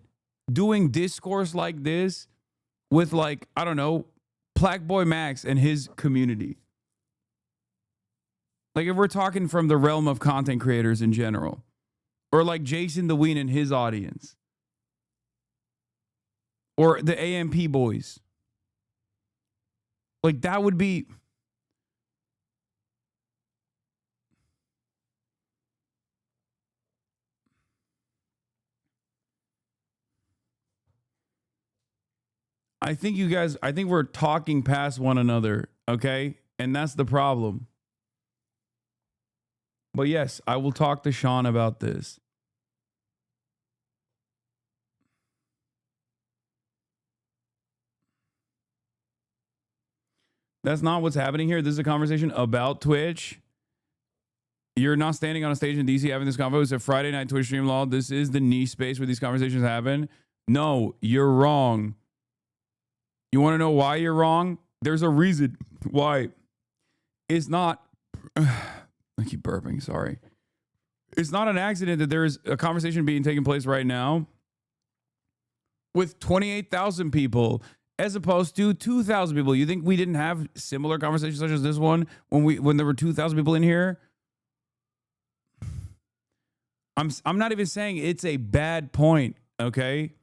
doing discourse like this with, like, I don't know, Black Boy Max and his community? Like, if we're talking from the realm of content creators in general, or like Jason the Ween and his audience, or the AMP boys, like, that would be. I think we're talking past one another, okay? And that's the problem. But yes, I will talk to Sean about this. That's not what's happening here. This is a conversation about Twitch. You're not standing on a stage in DC having this convo. It's a Friday night Twitch stream law. This is the niche space where these conversations happen. No, you're wrong. You want to know why you're wrong? There's a reason why. It's not. I keep burping. Sorry. It's not an accident that there is a conversation being taken place right now with 28,000 people as opposed to 2,000 people. You think we didn't have similar conversations such as this one when there were 2,000 people in here? I'm not even saying it's a bad point, okay?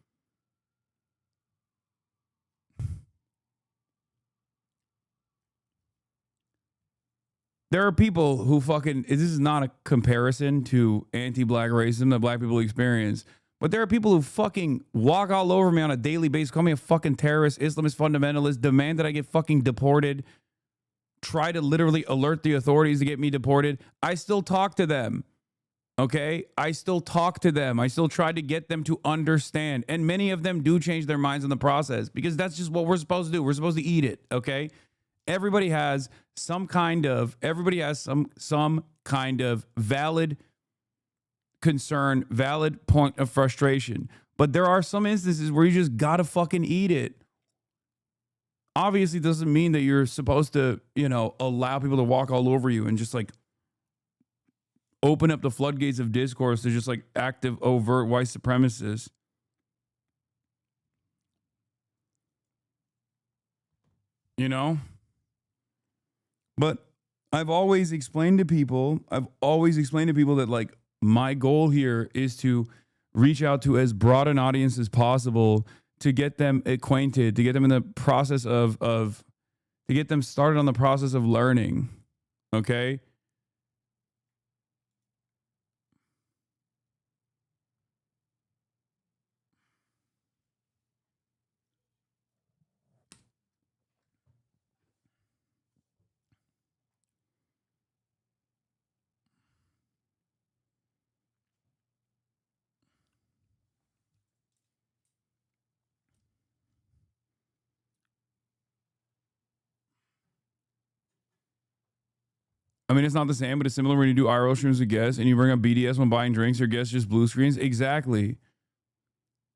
There are people who this is not a comparison to anti-black racism that black people experience, but there are people who fucking walk all over me on a daily basis, call me a fucking terrorist, Islamist fundamentalist, demand that I get fucking deported, try to literally alert the authorities to get me deported. I still talk to them, okay? I still talk to them. I still try to get them to understand, and many of them do change their minds in the process because that's just what we're supposed to do. We're supposed to eat it, okay? Everybody has some kind of valid concern, valid point of frustration. But there are some instances where you just gotta fucking eat it. Obviously, doesn't mean that you're supposed to, allow people to walk all over you and just like open up the floodgates of discourse to just like active, overt white supremacists. But I've always explained to people that, like, my goal here is to reach out to as broad an audience as possible to get them acquainted, to get them in the process to get them started on the process of learning. Okay? I mean, it's not the same, but it's similar when you do IRL streams with guests and you bring up BDS when buying drinks or guests just blue screens. Exactly.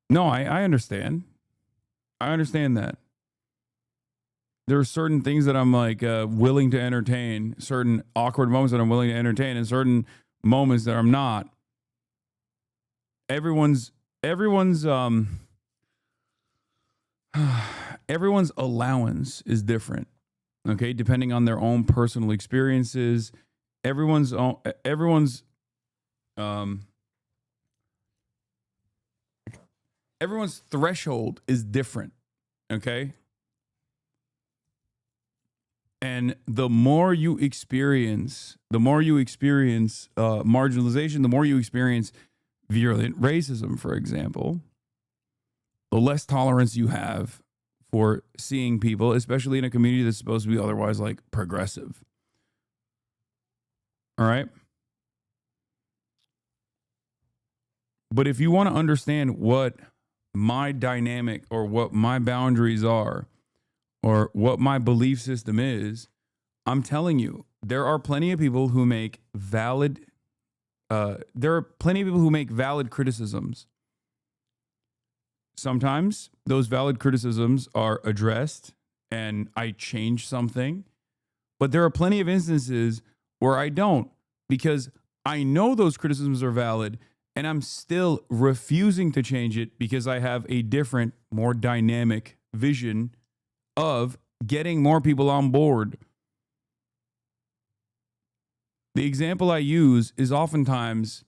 No, I understand. I understand that. There are certain things that I'm like willing to entertain, certain awkward moments that I'm willing to entertain, and certain moments that I'm not. Everyone's allowance is different. Okay, depending on their own personal experiences, everyone's threshold is different. Okay, and the more you experience marginalization, the more you experience virulent racism, for example, the less tolerance you have for seeing people, especially in a community that's supposed to be otherwise like progressive. All right. But if you want to understand what my dynamic or what my boundaries are or what my belief system is, I'm telling you, there are plenty of people who make valid criticisms. sometimes those valid criticisms are addressed and I change something. But there are plenty of instances where I don't, because I know those criticisms are valid and I'm still refusing to change it because I have a different, more dynamic vision of getting more people on board. The example I use is oftentimes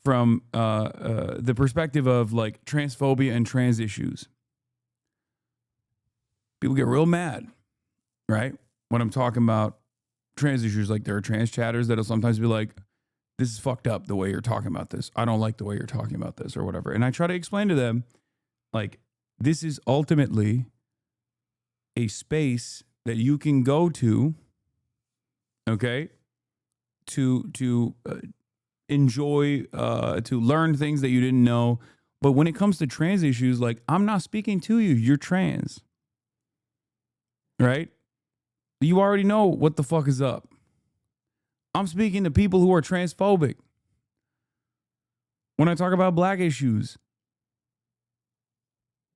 from the perspective of like transphobia and trans issues. People get real mad, right? When I'm talking about trans issues, like there are trans chatters that'll sometimes be like, this is fucked up the way you're talking about this. I don't like the way you're talking about this or whatever. And I try to explain to them, like, this is ultimately a space that you can go to, okay, to enjoy, to learn things that you didn't know. But when it comes to trans issues, like, I'm not speaking to you. You're trans, right? You already know what the fuck is up. I'm speaking to people who are transphobic. When I talk about black issues,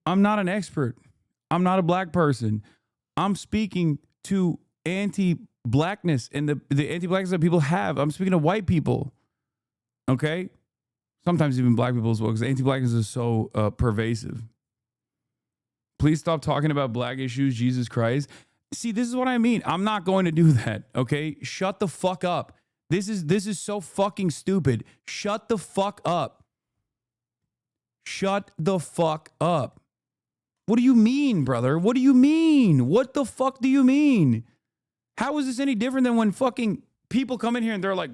I'm not an expert. I'm not a black person. I'm speaking to anti-blackness and the anti-blackness that people have. I'm speaking to white people. Okay? Sometimes even black people as well, because anti-blackness is so pervasive. Please stop talking about black issues, Jesus Christ. See, this is what I mean. I'm not going to do that, okay? Shut the fuck up. This is so fucking stupid. Shut the fuck up. Shut the fuck up. What do you mean, brother? What do you mean? What the fuck do you mean? How is this any different than when fucking people come in here and they're like,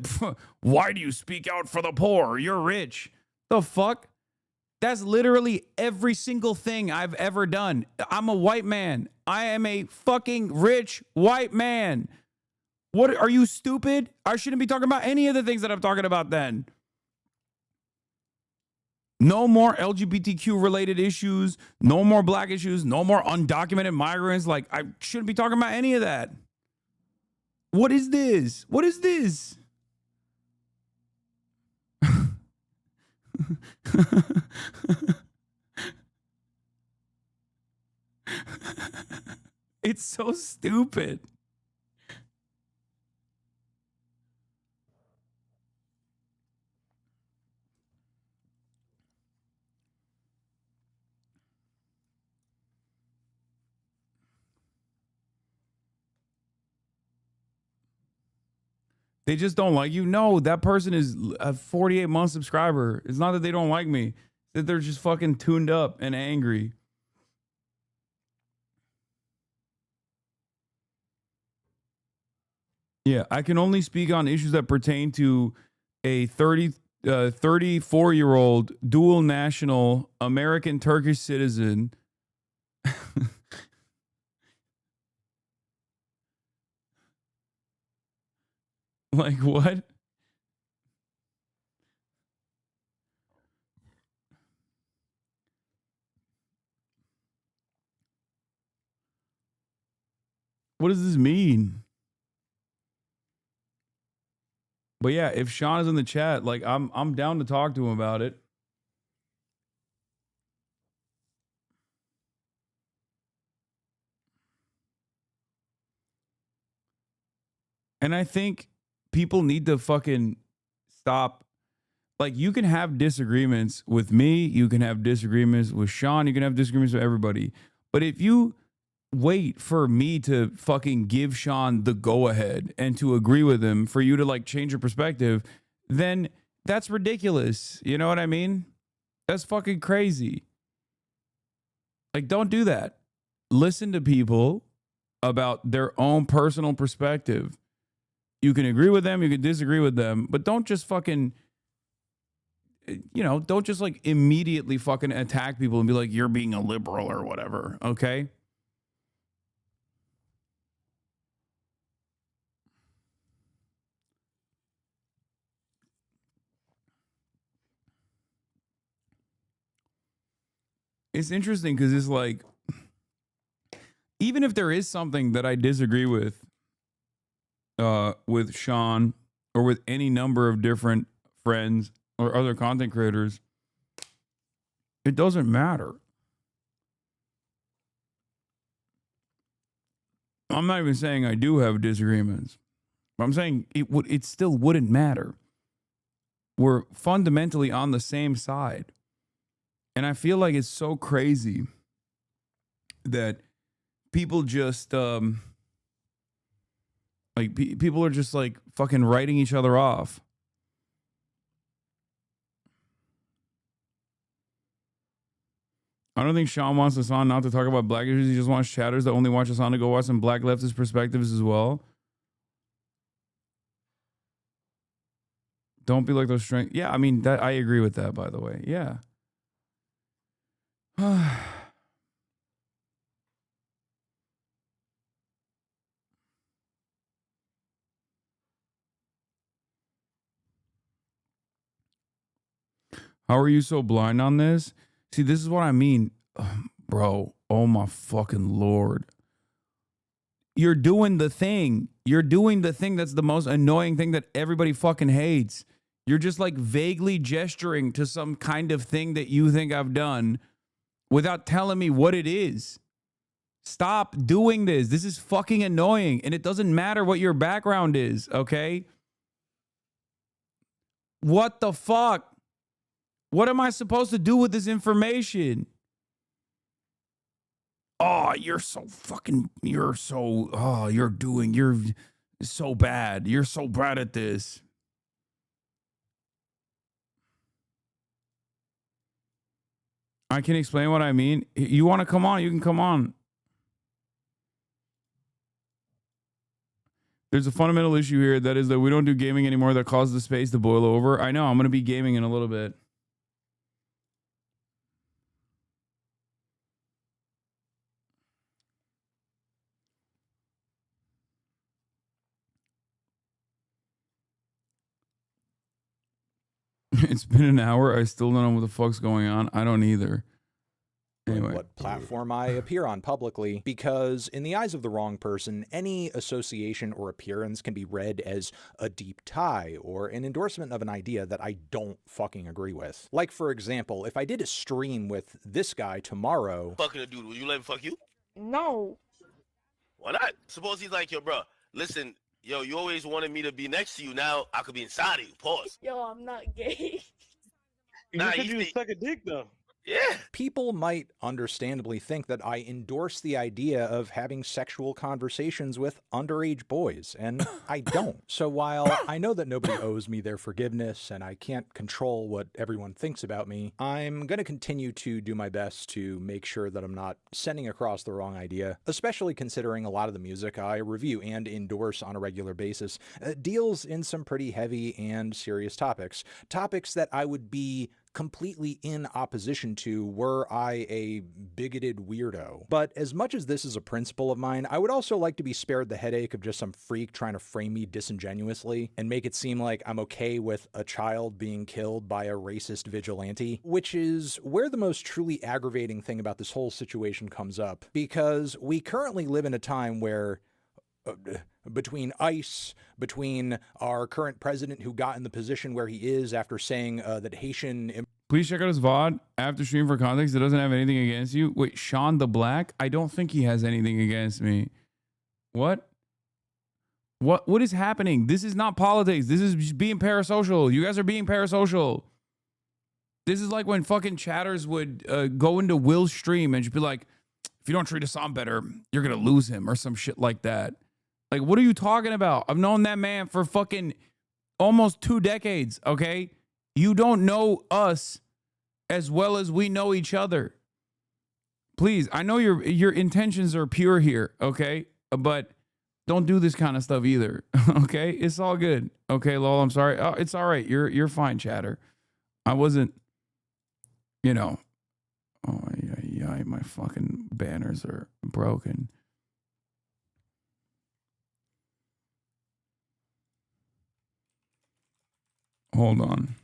why do you speak out for the poor? You're rich. The fuck? That's literally every single thing I've ever done. I'm a white man. I am a fucking rich white man. What, are you stupid? I shouldn't be talking about any of the things that I'm talking about then. No more LGBTQ related issues. No more black issues. No more undocumented migrants. Like, I shouldn't be talking about any of that. What is this? What is this? It's so stupid. They just don't like you. No, that person is a 48-month subscriber. It's not that they don't like me. It's that they're just fucking tuned up and angry. Yeah, I can only speak on issues that pertain to a 34-year-old dual national American Turkish citizen. Like, what? What does this mean? But yeah, if Sean is in the chat, like, I'm down to talk to him about it. And I think people need to fucking stop. Like, you can have disagreements with me. You can have disagreements with Sean. You can have disagreements with everybody. But if you wait for me to fucking give Sean the go-ahead and to agree with him for you to, like, change your perspective, then that's ridiculous. You know what I mean? That's fucking crazy. Like, don't do that. Listen to people about their own personal perspective. You can agree with them, you can disagree with them, but don't just fucking, you know, don't just like immediately fucking attack people and be like, you're being a liberal or whatever, okay? It's interesting because it's like, even if there is something that I disagree with Sean or with any number of different friends or other content creators, It doesn't matter. I'm not even saying I do have disagreements. I'm saying it still wouldn't matter. We're fundamentally on the same side. And I feel like it's so crazy that people just people are just like fucking writing each other off. I don't think Sean wants Hasan not to talk about black issues. He just wants chatters that only watch Hasan to go watch some black leftist perspectives as well. Don't be like those strength. Yeah, I mean, that I agree with that, by the way. Yeah. How are you so blind on this? See, this is what I mean. Bro, oh my fucking Lord. You're doing the thing. You're doing the thing that's the most annoying thing that everybody fucking hates. You're just like vaguely gesturing to some kind of thing that you think I've done without telling me what it is. Stop doing this. This is fucking annoying. And it doesn't matter what your background is, okay? What the fuck? What am I supposed to do with this information? Oh, you're so bad. You're so bad at this. I can explain what I mean. You want to come on? You can come on. There's a fundamental issue here. That is that we don't do gaming anymore. That causes the space to boil over. I know. I'm going to be gaming in a little bit. It's been an hour. I still don't know what the fuck's going on. I don't either. Anyway. What platform I appear on publicly, because in the eyes of the wrong person, any association or appearance can be read as a deep tie or an endorsement of an idea that I don't fucking agree with. Like, for example, if I did a stream with this guy tomorrow... Fucking a dude, will you let him fuck you? No. Why not? Suppose he's like, yo, bro, listen, yo, you always wanted me to be next to you. Now I could be inside of you. Pause. Yo, I'm not gay. Nah, you suck a dick, though. Yeah. People might understandably think that I endorse the idea of having sexual conversations with underage boys, and I don't. So while I know that nobody owes me their forgiveness and I can't control what everyone thinks about me, I'm going to continue to do my best to make sure that I'm not sending across the wrong idea, especially considering a lot of the music I review and endorse on a regular basis deals in some pretty heavy and serious topics. Topics that I would be completely in opposition to were I a bigoted weirdo. But as much as this is a principle of mine, I would also like to be spared the headache of just some freak trying to frame me disingenuously and make it seem like I'm okay with a child being killed by a racist vigilante, which is where the most truly aggravating thing about this whole situation comes up, because we currently live in a time where between ICE, between our current president who got in the position where he is after saying that Haitian... Please check out his VOD after stream for context. It doesn't have anything against you. Wait, Sean the Black? I don't think he has anything against me. What? What is happening? This is not politics. This is just being parasocial. You guys are being parasocial. This is like when fucking chatters would go into Will's stream and just be like, if you don't treat Hasan better, you're going to lose him or some shit like that. Like, what are you talking about? I've known that man for fucking almost 2 decades, okay? You don't know us as well as we know each other. Please, I know your intentions are pure here, okay? But don't do this kind of stuff either, okay? It's all good. Okay, lol, I'm sorry. Oh, it's all right. You're fine, chatter. I wasn't, you know. Oh, yeah, my fucking banners are broken. Hold on.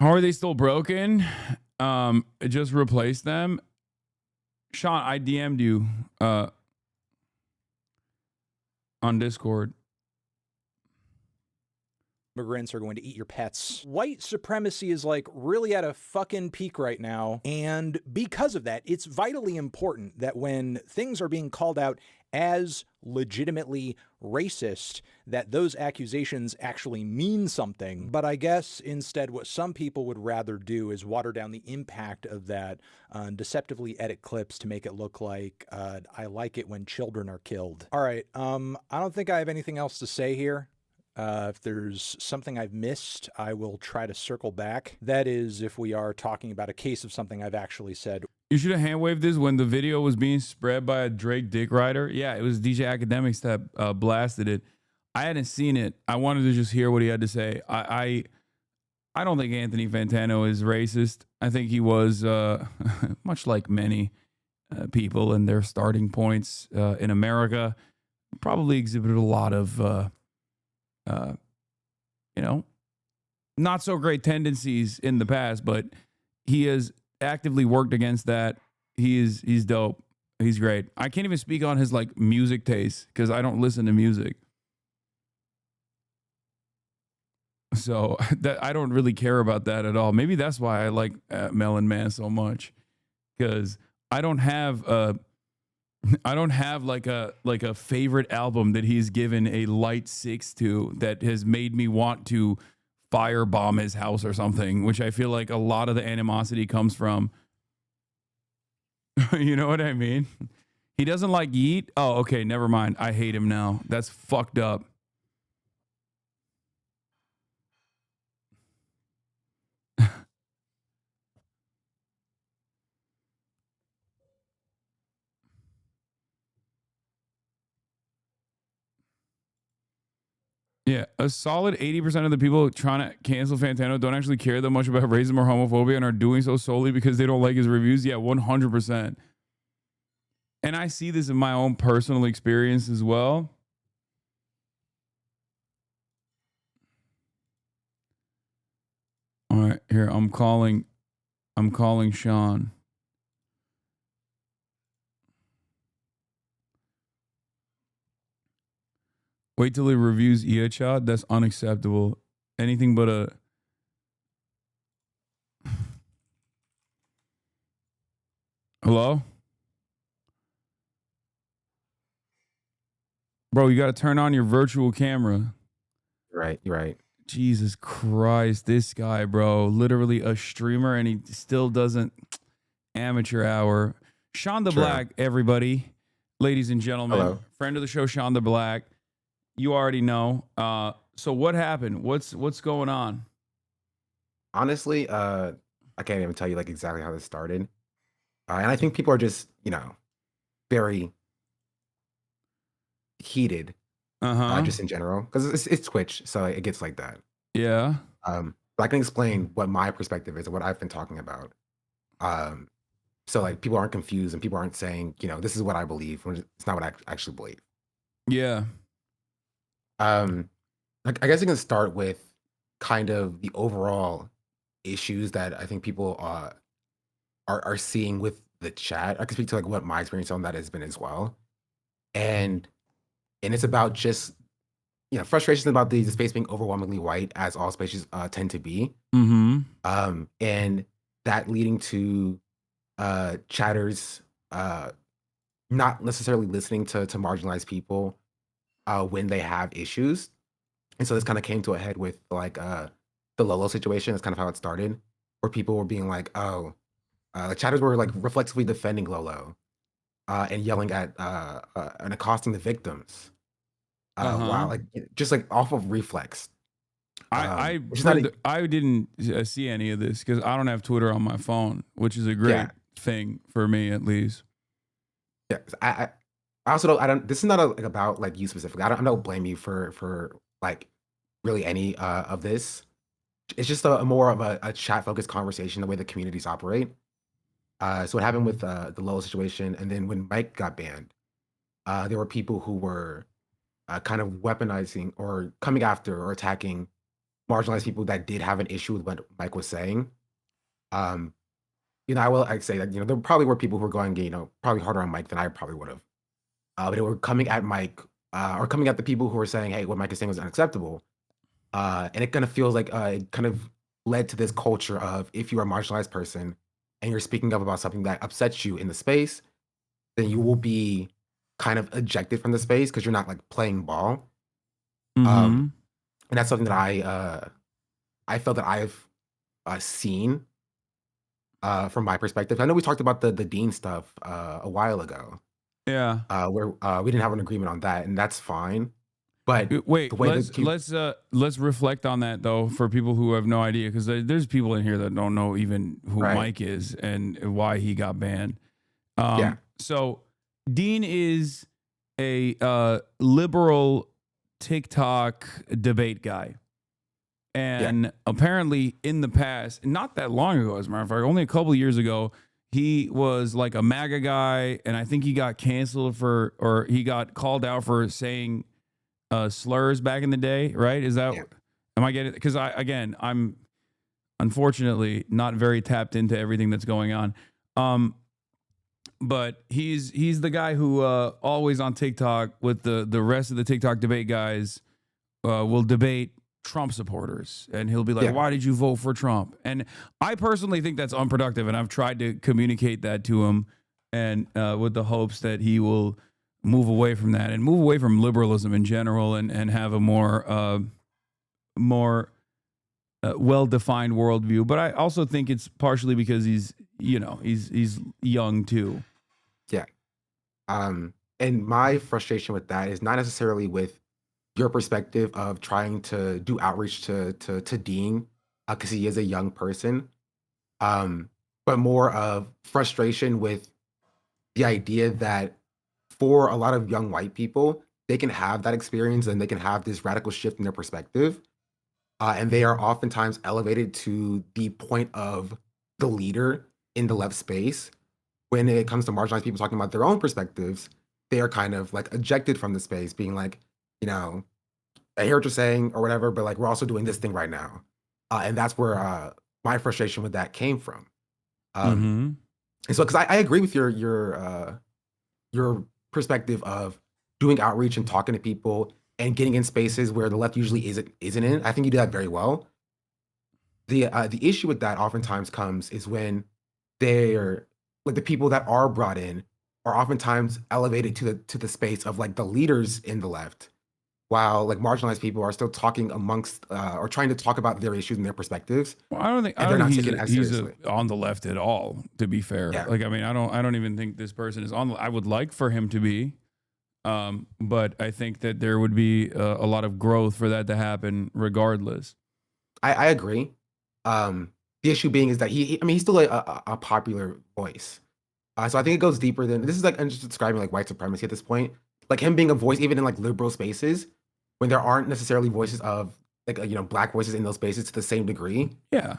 How are they still broken? Just replace them. Sean, I DM'd you on Discord. Immigrants are going to eat your pets. White supremacy is like really at a fucking peak right now. And because of that, it's vitally important that when things are being called out as legitimately racist, that those accusations actually mean something. But I guess instead what some people would rather do is water down the impact of that, deceptively edit clips to make it look like I like it when children are killed. All right, I don't think I have anything else to say here. If there's something I've missed, I will try to circle back. That is, if we are talking about a case of something I've actually said. You should have hand waved this when the video was being spread by a Drake dick rider. Yeah, it was DJ Academics that blasted it. I hadn't seen it. I wanted to just hear what he had to say. I don't think Anthony Fantano is racist. I think he was, much like many people and their starting points in America, probably exhibited a lot of not so great tendencies in the past, but he has actively worked against that. He's dope. He's great. I can't even speak on his like music taste because I don't listen to music. So that I don't really care about that at all. Maybe that's why I like Melon Man so much, because I don't have like a favorite album that he's given a light 6 to that has made me want to firebomb his house or something, which I feel like a lot of the animosity comes from. You know what I mean? He doesn't like Yeet. Oh, okay, never mind. I hate him now. That's fucked up. Yeah, a solid 80% of the people trying to cancel Fantano don't actually care that much about racism or homophobia and are doing so solely because they don't like his reviews. Yeah, 100%. And I see this in my own personal experience as well. All right, here, I'm calling Sean. Wait till he reviews Iachad. That's unacceptable. Anything but a... Hello? Bro, you got to turn on your virtual camera. Right, you're right. Jesus Christ, this guy, bro. Literally a streamer, and he still doesn't... Amateur hour. Sean the Black, everybody. Ladies and gentlemen. Hello. Friend of the show, Sean the Black. You already know. So what happened? What's going on? Honestly, I can't even tell you like exactly how this started. And I think people are just, very heated, just in general, because it's Twitch, so it gets like that. Yeah. But I can explain what my perspective is and what I've been talking about. So like people aren't confused and people aren't saying, this is what I believe when it's not what I actually believe. Yeah. I guess I can start with kind of the overall issues that I think people are seeing with the chat. I can speak to like what my experience on that has been as well, and it's about just frustrations about the space being overwhelmingly white, as all spaces tend to be, and that leading to chatters not necessarily listening to marginalized people when they have issues. And so this kind of came to a head with like the Lolo situation. That's kind of how it started, where people were being like, the chatters were like reflexively defending Lolo and yelling at and accosting the victims. Wow, like just like off of reflex. I didn't see any of this because I don't have Twitter on my phone, which is a great thing for me at least. Yeah, I also don't. This is not about like you specifically. I don't blame you for like really any of this. It's just a more of a chat focused conversation, the way the communities operate. So what happened with the Lolo situation, and then when Mike got banned, there were people who were kind of weaponizing or coming after or attacking marginalized people that did have an issue with what Mike was saying. I'd say that, there probably were people who were going, probably harder on Mike than I probably would have. But they were coming at Mike, or coming at the people who were saying, hey, what Mike is saying was unacceptable. And it kind of feels like it kind of led to this culture of, if you are a marginalized person and you're speaking up about something that upsets you in the space, then you will be kind of ejected from the space because you're not like playing ball. Mm-hmm. And that's something that I felt that I've seen from my perspective. I know we talked about the Dean stuff a while ago. Yeah. Where we didn't have an agreement on that, and that's fine. But Wait, the way let's reflect on that though, for people who have no idea, because there's people in here that don't know even who Mike is and why he got banned. So Dean is a liberal TikTok debate guy. And apparently in the past, not that long ago, as a matter of fact, only a couple of years ago, he was like a MAGA guy, and I think he got canceled or he got called out for saying slurs back in the day, right? Is that, am I getting, because I'm unfortunately not very tapped into everything that's going on. But he's the guy who always on TikTok with the rest of the TikTok debate guys will debate Trump supporters, and he'll be like, why did you vote for Trump? And I personally think that's unproductive, and I've tried to communicate that to him, and with the hopes that he will move away from that and move away from liberalism in general, and have a more well-defined worldview. But I also think it's partially because he's young too. Yeah. And my frustration with that is not necessarily with your perspective of trying to do outreach to Dean, because he is a young person, but more of frustration with the idea that for a lot of young white people, they can have that experience and they can have this radical shift in their perspective, and they are oftentimes elevated to the point of the leader in the left space. When it comes to marginalized people talking about their own perspectives, they are kind of like ejected from the space, being like, I hear what you're saying or whatever, but like, we're also doing this thing right now. And that's where my frustration with that came from. And so, because I agree with your perspective of doing outreach and talking to people and getting in spaces where the left usually isn't in. I think you do that very well. The issue with that oftentimes comes is when they're like, the people that are brought in are oftentimes elevated to the space of like the leaders in the left, while like marginalized people are still talking amongst or trying to talk about their issues and their perspectives. Well, I don't think he's on the left at all, to be fair. Like, I mean, I don't even think this person is on. I would like for him to be, but I think that there would be a lot of growth for that to happen regardless. I agree. The issue being is that he's still a popular voice. So I think it goes deeper than this. Is like, I'm just describing like white supremacy at this point. Like him being a voice, even in like liberal spaces, when there aren't necessarily voices of like black voices in those spaces to the same degree. Yeah.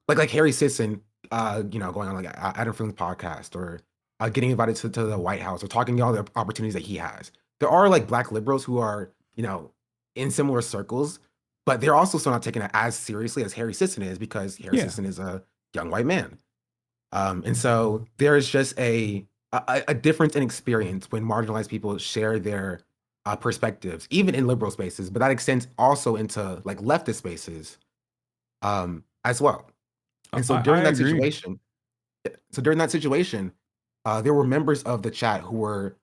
Like Harry Sisson, going on like Adam Friendly's podcast, or getting invited to the White House, or talking all the opportunities that he has. There are like black liberals who are in similar circles, but they're also still not taken as seriously as Harry Sisson is, because Harry Sisson is a young white man. And so there is just a difference in experience when marginalized people share their perspectives, even in liberal spaces, but that extends also into like leftist spaces as well. And so during that situation, there were members of the chat who were,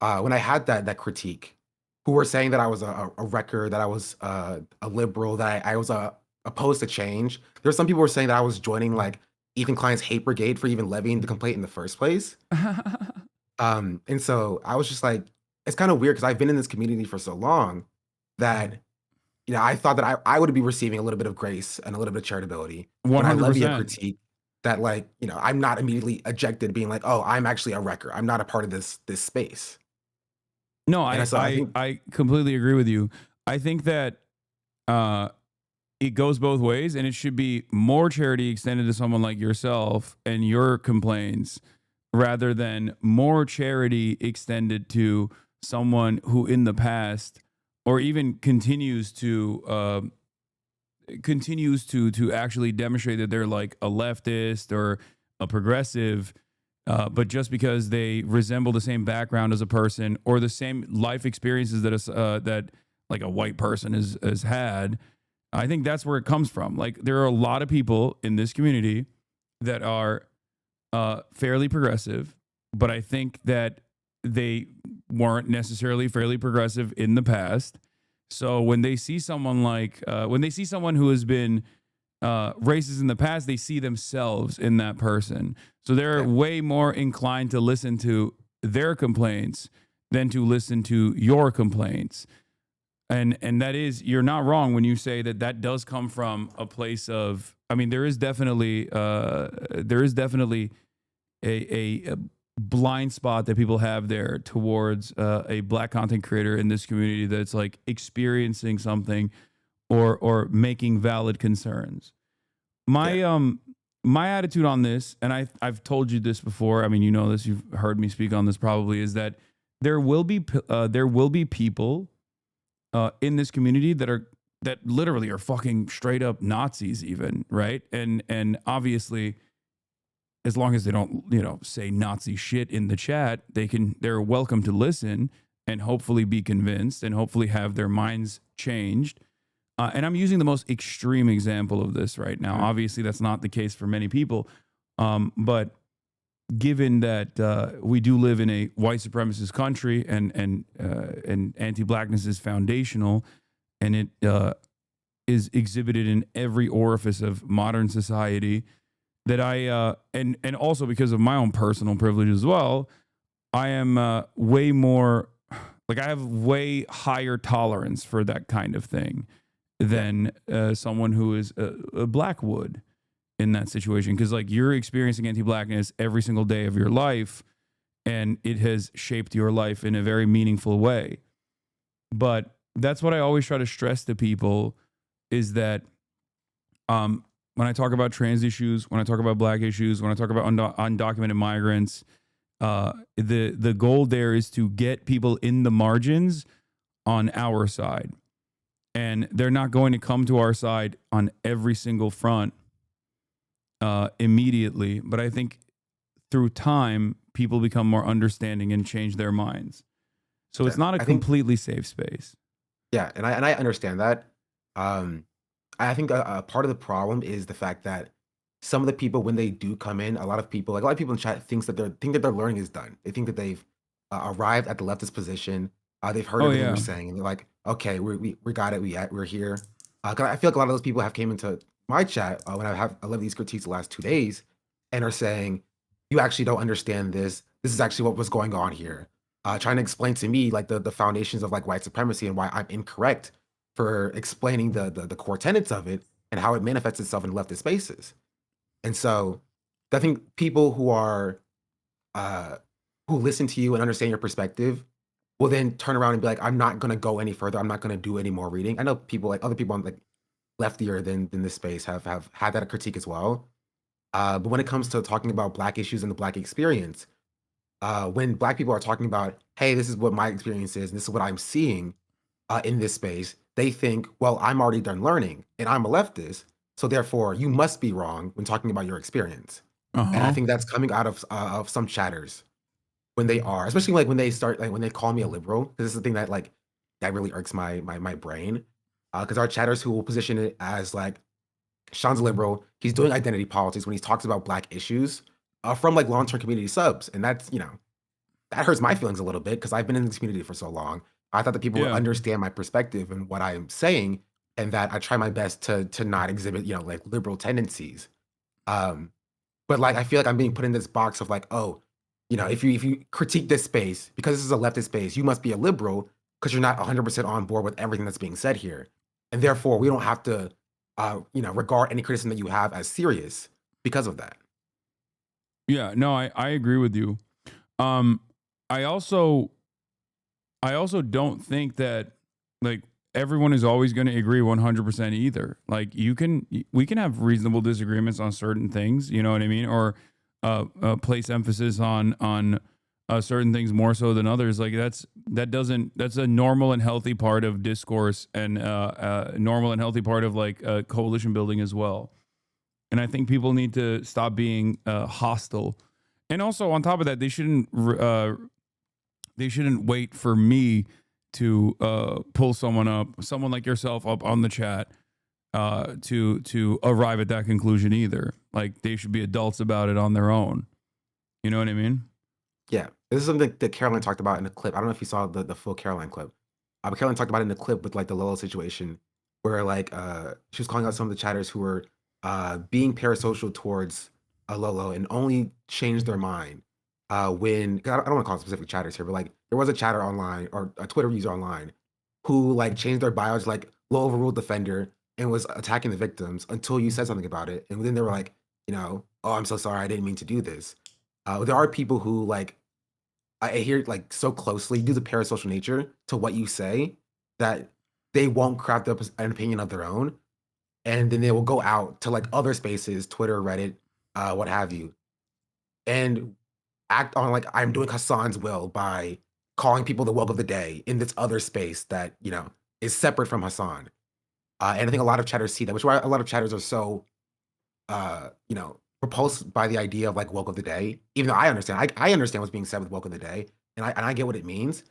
when I had that critique, who were saying that I was a wrecker, that I was a liberal, that I was opposed to change. There were some people who were saying that I was joining like Ethan Klein's hate brigade for even levying the complaint in the first place. And so I was just like, it's kind of weird, because I've been in this community for so long that I thought that I would be receiving a little bit of grace and a little bit of charitability when I levy a critique, that like I'm not immediately ejected, being like, oh, I'm actually a wrecker, I'm not a part of this space. No, I completely agree with you. I think that it goes both ways, and it should be more charity extended to someone like yourself and your complaints, rather than more charity extended to someone who in the past, or even continues to continues to actually demonstrate that they're like a leftist or a progressive, but just because they resemble the same background as a person or the same life experiences that like a white person has had, I think that's where it comes from. Like there are a lot of people in this community that are fairly progressive, but I think that they weren't necessarily fairly progressive in the past. So when they see someone like, when they see someone who has been racist in the past, they see themselves in that person. So they're way more inclined to listen to their complaints than to listen to your complaints. And that is, you're not wrong when you say that does come from a place of, I mean, there is definitely a blind spot that people have there towards a black content creator in this community that's like experiencing something or making valid concerns. My attitude on this, and I've told you this before, I mean, you know this, you've heard me speak on this probably, is that there will be people in this community that literally are fucking straight up Nazis even, right? And obviously, as long as they don't, say Nazi shit in the chat, they're welcome to listen and hopefully be convinced and hopefully have their minds changed. And I'm using the most extreme example of this right now. Obviously, that's not the case for many people. But given that we do live in a white supremacist country and anti-blackness is foundational and it is exhibited in every orifice of modern society, that I and also because of my own personal privilege as well, I am way more like I have way higher tolerance for that kind of thing than someone who is a black would in that situation, because like you're experiencing anti-blackness every single day of your life, and it has shaped your life in a very meaningful way. But that's what I always try to stress to people is that when I talk about trans issues, when I talk about black issues, when I talk about undocumented migrants, the goal there is to get people in the margins on our side. And they're not going to come to our side on every single front immediately. But I think through time, people become more understanding and change their minds. So it's not a completely safe space. Yeah, and I understand that. I think a part of the problem is the fact that some of the people, when they do come in, a lot of people in chat think that their learning is done. They think that they've arrived at the leftist position. They've heard everything we're saying, and they're like, okay, we got it, we're here. 'Cause I feel like a lot of those people have came into my chat when I love these critiques the last 2 days, and are saying, you actually don't understand this. This is actually what was going on here. Trying to explain to me like the foundations of like white supremacy and why I'm incorrect for explaining the core tenets of it and how it manifests itself in leftist spaces. And so I think people who are who listen to you and understand your perspective will then turn around and be like, I'm not going to go any further. I'm not going to do any more reading. I know people like other people on like leftier than this space have had that critique as well. But when it comes to talking about black issues and the black experience, when black people are talking about, hey, this is what my experience is, and this is what I'm seeing in this space, they think, well, I'm already done learning and I'm a leftist. So therefore you must be wrong when talking about your experience. And I think that's coming out of some chatters when they are, especially like when they start, like when they call me a liberal, because this is the thing that like, that really irks my brain. Because our chatters who will position it as like, Sean's a liberal, he's doing identity politics when he talks about black issues from like long-term community subs. And that's, that hurts my feelings a little bit because I've been in this community for so long. I thought that people would understand my perspective and what I'm saying, and that I try my best to not exhibit, like liberal tendencies. But like, I feel like I'm being put in this box of like, oh, if you critique this space, because this is a leftist space, you must be a liberal because you're not 100% on board with everything that's being said here. And therefore we don't have to, regard any criticism that you have as serious because of that. Yeah, no, I agree with you. I also don't think that like everyone is always going to agree 100% either. Like we can have reasonable disagreements on certain things, you know what I mean? Or place emphasis on certain things more so than others. Like that's a normal and healthy part of discourse and normal and healthy part of like coalition building as well. And I think people need to stop being hostile. And also on top of that, they shouldn't wait for me to pull someone like yourself up on the chat to arrive at that conclusion either. Like they should be adults about it on their own. You know what I mean? Yeah, this is something that Caroline talked about in the clip. I don't know if you saw the full Caroline clip. But Caroline talked about it in the clip with like the Lolo situation, where like she was calling out some of the chatters who were being parasocial towards Lolo and only changed their mind when 'cause I don't want to call specific chatters here, but like there was a chatter online or a Twitter user online who like changed their bio to like Lolo overruled defender and was attacking the victims until you said something about it, and then they were like, oh, I'm so sorry, I didn't mean to do this. There are people who like I hear like so closely due to parasocial nature to what you say that they won't craft up an opinion of their own, and then they will go out to like other spaces, Twitter, Reddit, what have you, and act on like I'm doing Hasan's will by calling people the woke of the day in this other space that is separate from Hasan. And I think a lot of chatters see that, which is why a lot of chatters are so repulsed by the idea of like woke of the day. Even though I understand, I understand what's being said with woke of the day, and I get what it means.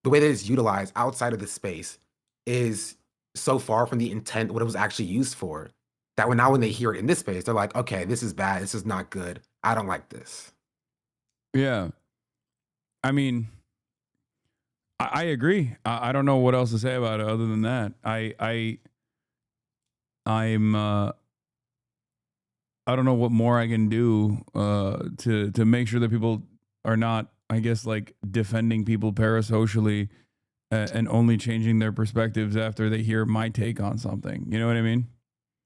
The way that it's utilized outside of the space is so far from the intent, what it was actually used for, that when they hear it in this space, they're like, okay, this is bad, this is not good, I don't like this. Yeah. I mean, I agree. I don't know what else to say about it other than that. I don't know what more I can do to make sure that people are not, I guess, like defending people parasocially and only changing their perspectives after they hear my take on something. You know what I mean?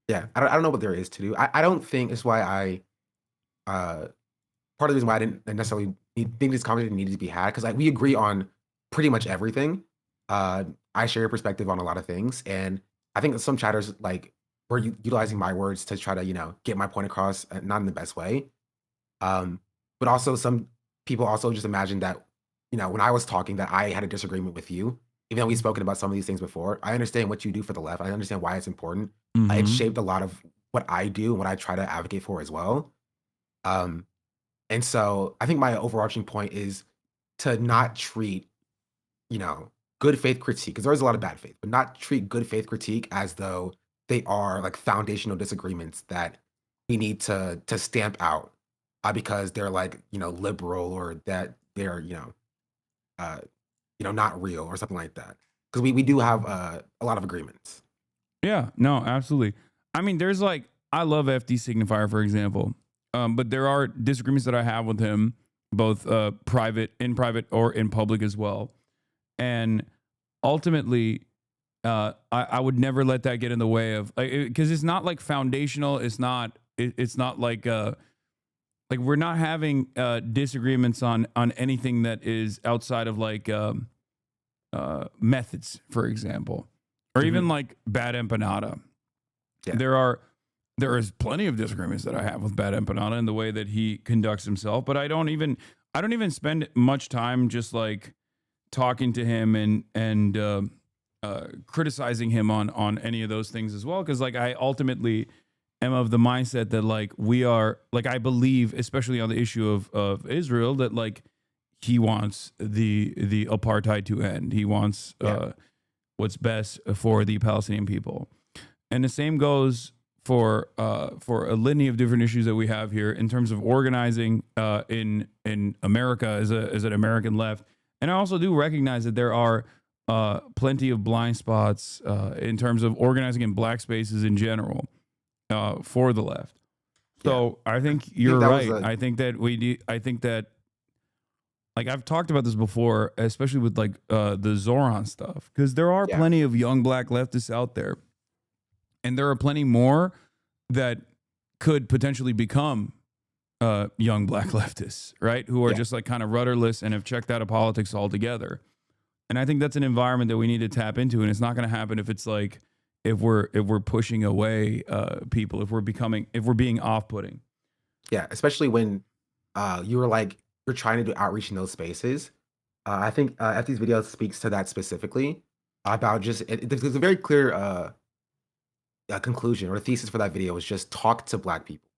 Yeah, I don't know what there is to do. I don't think it's why part of the reason why I didn't necessarily think this conversation needed to be had, because like we agree on pretty much everything. I share your perspective on a lot of things, and I think that some chatters like were utilizing my words to try to get my point across, not in the best way. But also some people also just imagined that when I was talking that I had a disagreement with you, even though we've spoken about some of these things before. I understand what you do for the left. I understand why it's important. It shaped a lot of what I do and what I try to advocate for as well. And so I think my overarching point is to not treat, good faith critique, because there's a lot of bad faith, but not treat good faith critique as though they are like foundational disagreements that we need to stamp out because they're like, liberal, or that they're, not real or something like that. Because we do have a lot of agreements. Yeah, no, absolutely. I mean, there's like, I love FD Signifier, for example. But there are disagreements that I have with him, both in private or in public as well. And ultimately, I would never let that get in the way of, because it's not like foundational. It's not like we're not having disagreements on anything that is outside of like methods, for example, or even like Bad Empanada. Yeah. There is plenty of disagreements that I have with Bad Empanada in the way that he conducts himself, but I don't even spend much time just like talking to him and criticizing him on any of those things as well. Cause like I ultimately am of the mindset that like we are, like I believe, especially on the issue of Israel, that like he wants the apartheid to end. He wants what's best for the Palestinian people. And the same goes for a litany of different issues that we have here in terms of organizing in America as an American left. And I also do recognize that there are plenty of blind spots in terms of organizing in black spaces in general for the left. So I think you're right. I think that like I've talked about this before, especially with like the Zoran stuff, because there are plenty of young black leftists out there. And there are plenty more that could potentially become young black leftists, right? Who are just like kind of rudderless and have checked out of politics altogether. And I think that's an environment that we need to tap into. And it's not going to happen if it's like, if we're pushing away people, if we're being off-putting. Yeah, especially when you were like you're trying to do outreach in those spaces. I think FD's video speaks to that specifically about just there's a very clear conclusion or a thesis for that video is just talk to Black people,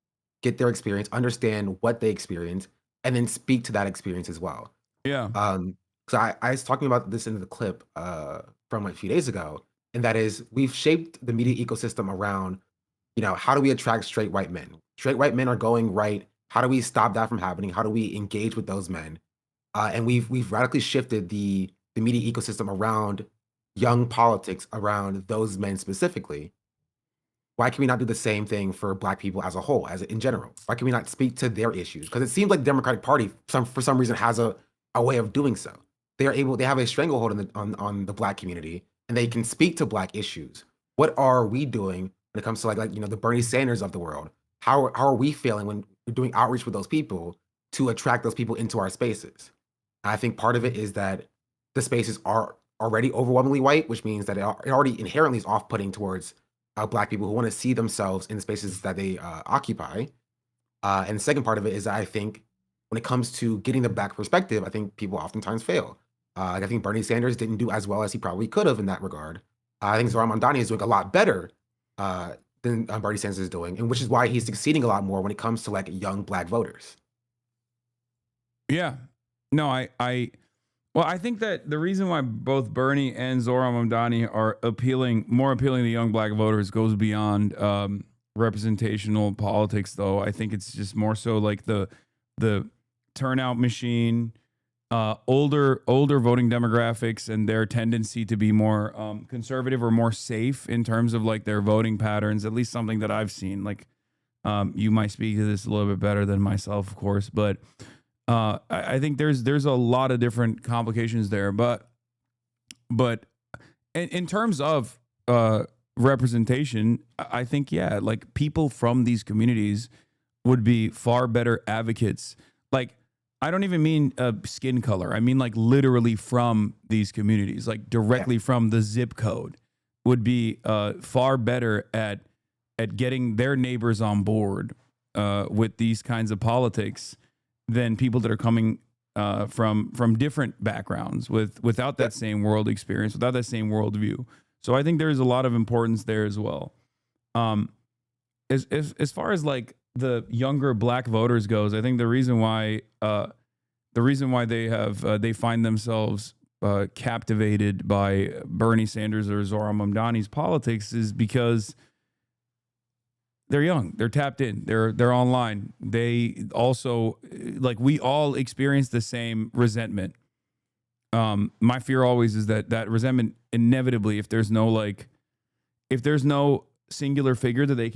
get their experience, understand what they experience, and then speak to that experience as well. Yeah. So I was talking about this in the clip from a few days ago, and that is we've shaped the media ecosystem around, how do we attract straight white men? Straight white men are going right. How do we stop that from happening? How do we engage with those men? And we've radically shifted the media ecosystem around young politics, around those men specifically. Why can we not do the same thing for Black people as a whole, as in general? Why can we not speak to their issues? Because it seems like the Democratic Party, for some reason, has a way of doing so. They have a stranglehold on the Black community, and they can speak to Black issues. What are we doing when it comes to the Bernie Sanders of the world? How are we feeling when we're doing outreach with those people to attract those people into our spaces? And I think part of it is that the spaces are already overwhelmingly white, which means that it already inherently is off-putting towards Black people who want to see themselves in the spaces that they occupy. And the second part of it is that I think when it comes to getting the Black perspective, I think people oftentimes fail. I think Bernie Sanders didn't do as well as he probably could have in that regard. I think Zohran Mamdani is doing a lot better than Bernie Sanders is doing, and which is why he's succeeding a lot more when it comes to young Black voters. Yeah. No, well, I think that the reason why both Bernie and Zohran Mamdani are more appealing to young Black voters goes beyond representational politics, though. I think it's just more so like the turnout machine, older voting demographics, and their tendency to be more conservative or more safe in terms of their voting patterns. At least something that I've seen. You might speak to this a little bit better than myself, of course, but. I think there's a lot of different complications there, but in terms of representation, I think people from these communities would be far better advocates. I don't even mean skin color. I mean literally from these communities, directly from the zip code, would be far better at getting their neighbors on board with these kinds of politics than people that are coming from different backgrounds without that same world experience, without that same worldview. So I think there's a lot of importance there as well. As far as the younger Black voters goes, I think the reason why they find themselves captivated by Bernie Sanders or Zohran Mamdani's politics is because they're young, they're tapped in, they're online. They also, we all experience the same resentment. My fear always is that resentment inevitably, if there's no singular figure that they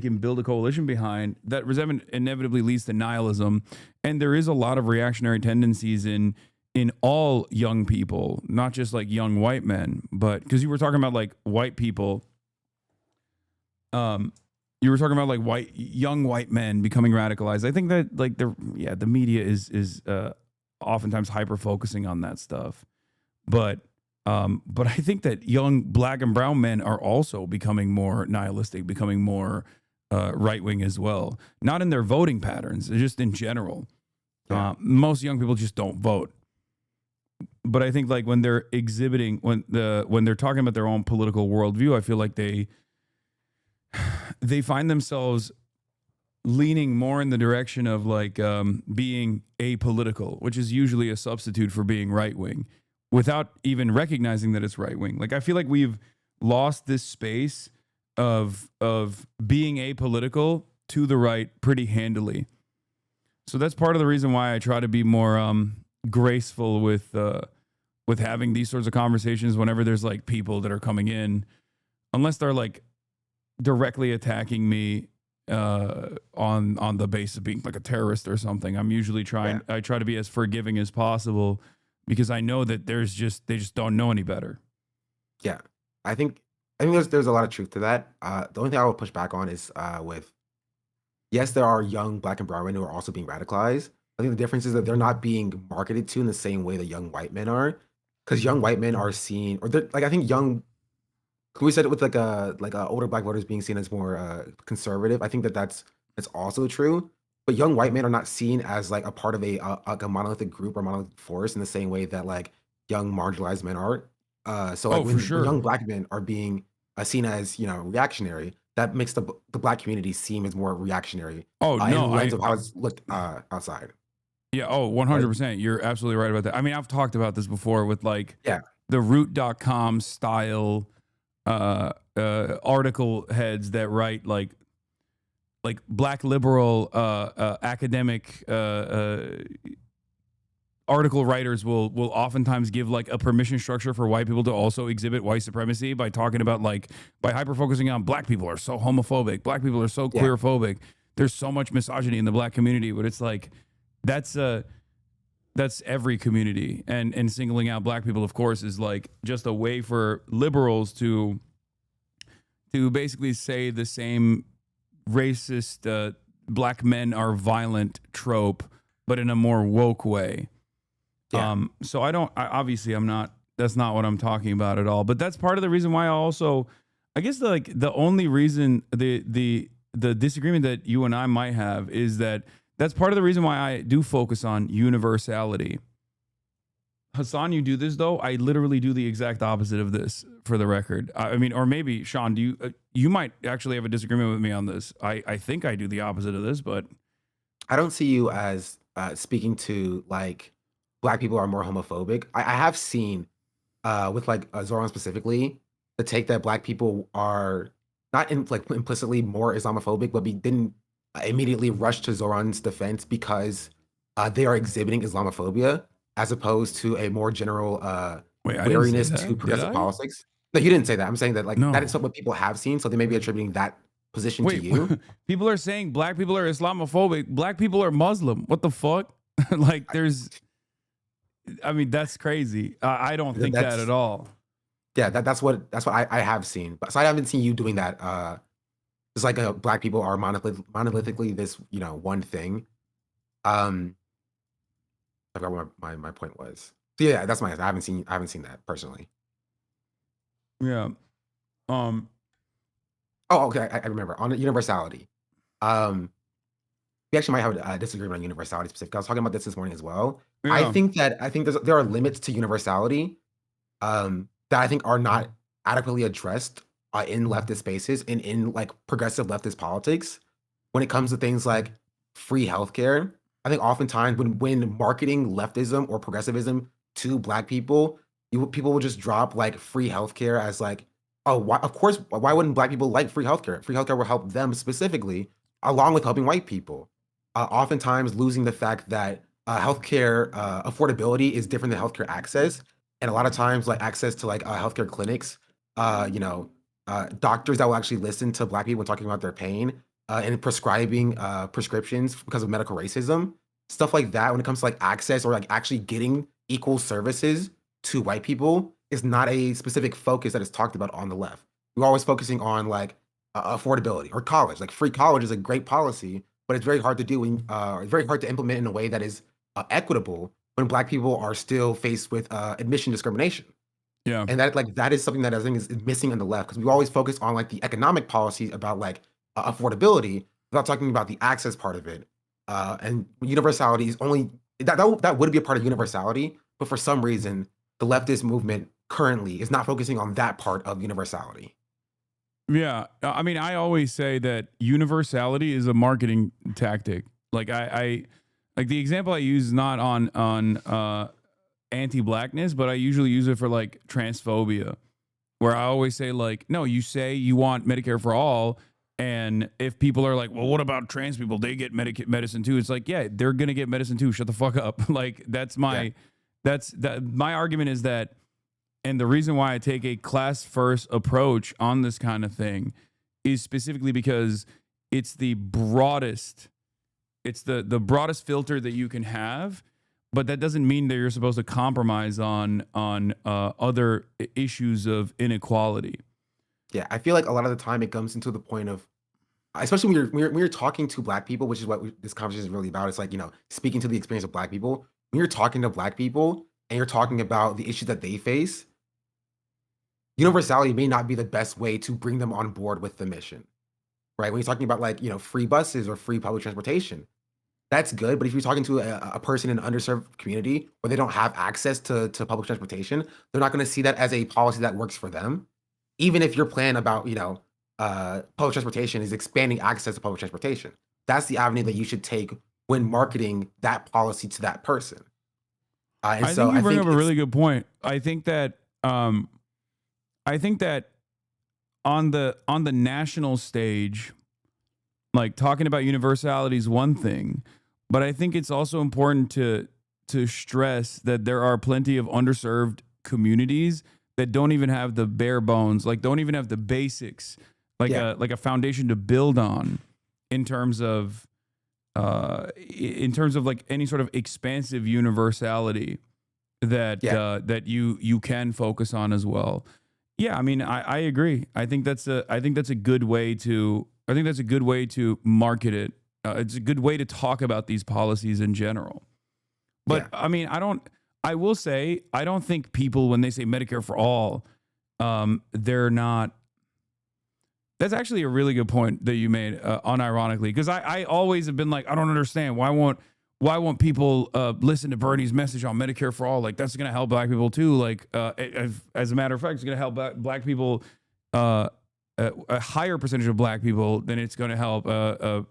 can build a coalition behind, that resentment inevitably leads to nihilism. And there is a lot of reactionary tendencies in all young people, not just young white men, but because you were talking about white people. You were talking about young white men becoming radicalized. I think that the media is oftentimes hyper focusing on that stuff, but I think that young Black and brown men are also becoming more nihilistic, becoming more right wing as well. Not in their voting patterns, just in general. Yeah. Most young people just don't vote. But I think when they're exhibiting, when they're talking about their own political worldview, I feel like they find themselves leaning more in the direction of being apolitical, which is usually a substitute for being right wing, without even recognizing that it's right wing. I feel like we've lost this space of being apolitical to the right pretty handily. So that's part of the reason why I try to be more graceful with having these sorts of conversations whenever there's people that are coming in, unless they're directly attacking me on the basis of being a terrorist or something. I'm usually I try to be as forgiving as possible because I know that they just don't know any better. Yeah, I think there's a lot of truth to that. The only thing I would push back on is yes, there are young Black and brown men who are also being radicalized. I think the difference is that they're not being marketed to in the same way that young white men are, because young white men are seen, or I think young. We said it with older Black voters being seen as more conservative. I think that's also true, but young white men are not seen as like a part of like a monolithic group or monolithic force in the same way that like young marginalized men are. So like Oh, for when sure. young black men are being seen as reactionary, that makes the black community seem as more reactionary. Oh, In the no, lens of how it's looked outside. Yeah. Oh, 100%. You're absolutely right about that. I mean, I've talked about this before with like the root.com style article heads that write like black liberal academic article writers will oftentimes give like a permission structure for white people to also exhibit white supremacy by talking about like by hyper focusing on black people are so homophobic, black people are so queerphobic. There's so much misogyny in the black community, but it's like that's every community, and singling out black people, of course, is like just a way for liberals to basically say the same racist black men are violent trope, but in a more woke way. So obviously I'm not, that's not what I'm talking about at all, but that's part of the reason why I guess the only reason the disagreement that you and I might have is that's part of the reason why I do focus on universality. Hasan, you do this though. I literally do the exact opposite of this, for the record. I mean, or maybe Sean, you might actually have a disagreement with me on this. I think I do the opposite of this, but I don't see you as speaking to like black people are more homophobic. I have seen with like Zoran specifically the take that black people are not implicitly more Islamophobic, but didn't immediately rush to Zoran's defense because they are exhibiting Islamophobia as opposed to a more general wariness to progressive politics. No, you didn't say that. I'm saying that that is what people have seen, so they may be attributing that position to you. People are saying black people are Islamophobic. Black people are Muslim. What the fuck? Like I mean, that's crazy. I don't think that at all. Yeah, that's what I have seen. But so I haven't seen you doing that. It's like black people are monolithically this, one thing. I forgot what my point was. So yeah, that's my answer. I haven't seen that personally. Yeah. Oh, okay. I remember on universality. We actually might have a disagreement on universality specific. I was talking about this morning as well. Yeah. I think there are limits to universality that I think are not adequately addressed in leftist spaces and in like progressive leftist politics when it comes to things like free healthcare. I think oftentimes when marketing leftism or progressivism to black people, people will just drop like free healthcare as like, oh, of course, why wouldn't black people like free healthcare? Free healthcare will help them specifically, along with helping white people. Oftentimes losing the fact that healthcare affordability is different than healthcare access, and a lot of times like access to like healthcare clinics, doctors that will actually listen to black people talking about their pain and prescribing prescriptions because of medical racism, stuff like that. When it comes to like access or like actually getting equal services to white people is not a specific focus that is talked about on the left. We're always focusing on like affordability or college. Like free college is a great policy, but it's very hard to do and it's very hard to implement in a way that is equitable when black people are still faced with admission discrimination. Yeah. And that is something that I think is missing on the left, because we always focus on like the economic policies about like affordability without talking about the access part of it. And universality is only that would be a part of universality, but for some reason the leftist movement currently is not focusing on that part of universality. Yeah, I mean, I always say that universality is a marketing tactic. Like I like the example I use is not on anti-blackness, but I usually use it for like transphobia, where I always say like, no, you say you want Medicare for all, and if people are like, well, what about trans people? They get medicine too. It's like, yeah, they're gonna get medicine too. Shut the fuck up. Like my argument is that. And the reason why I take a class first approach on this kind of thing is specifically because it's the broadest, the broadest filter that you can have, but that doesn't mean that you're supposed to compromise on other issues of inequality. Yeah, I feel like a lot of the time it comes into the point of, especially when you're talking to black people, which is what this conversation is really about. It's like, speaking to the experience of black people. When you're talking to black people and you're talking about the issues that they face, universality may not be the best way to bring them on board with the mission, right? When you're talking about like, free buses or free public transportation, that's good. But if you're talking to a person in an underserved community where they don't have access to public transportation, they're not going to see that as a policy that works for them. Even if your plan about, public transportation is expanding access to public transportation, that's the avenue that you should take when marketing that policy to that person. And I so think you bring up a it's really good point. I think that on the national stage, like talking about universality is one thing, but I think it's also important to stress that there are plenty of underserved communities that don't even have the bare bones, like don't even have the basics, like a foundation to build on in terms of like any sort of expansive universality that that you can focus on as well. Yeah, I mean, I agree. I think that's a good way to market it. It's a good way to talk about these policies in general. But I mean, I will say, I don't think people, when they say Medicare for all, they're not. That's actually a really good point that you made, unironically, because I always have been like, I don't understand why won't people listen to Bernie's message on Medicare for all? Like, that's going to help black people too. Like, as a matter of fact, it's going to help black people, a higher percentage of black people than it's going to help a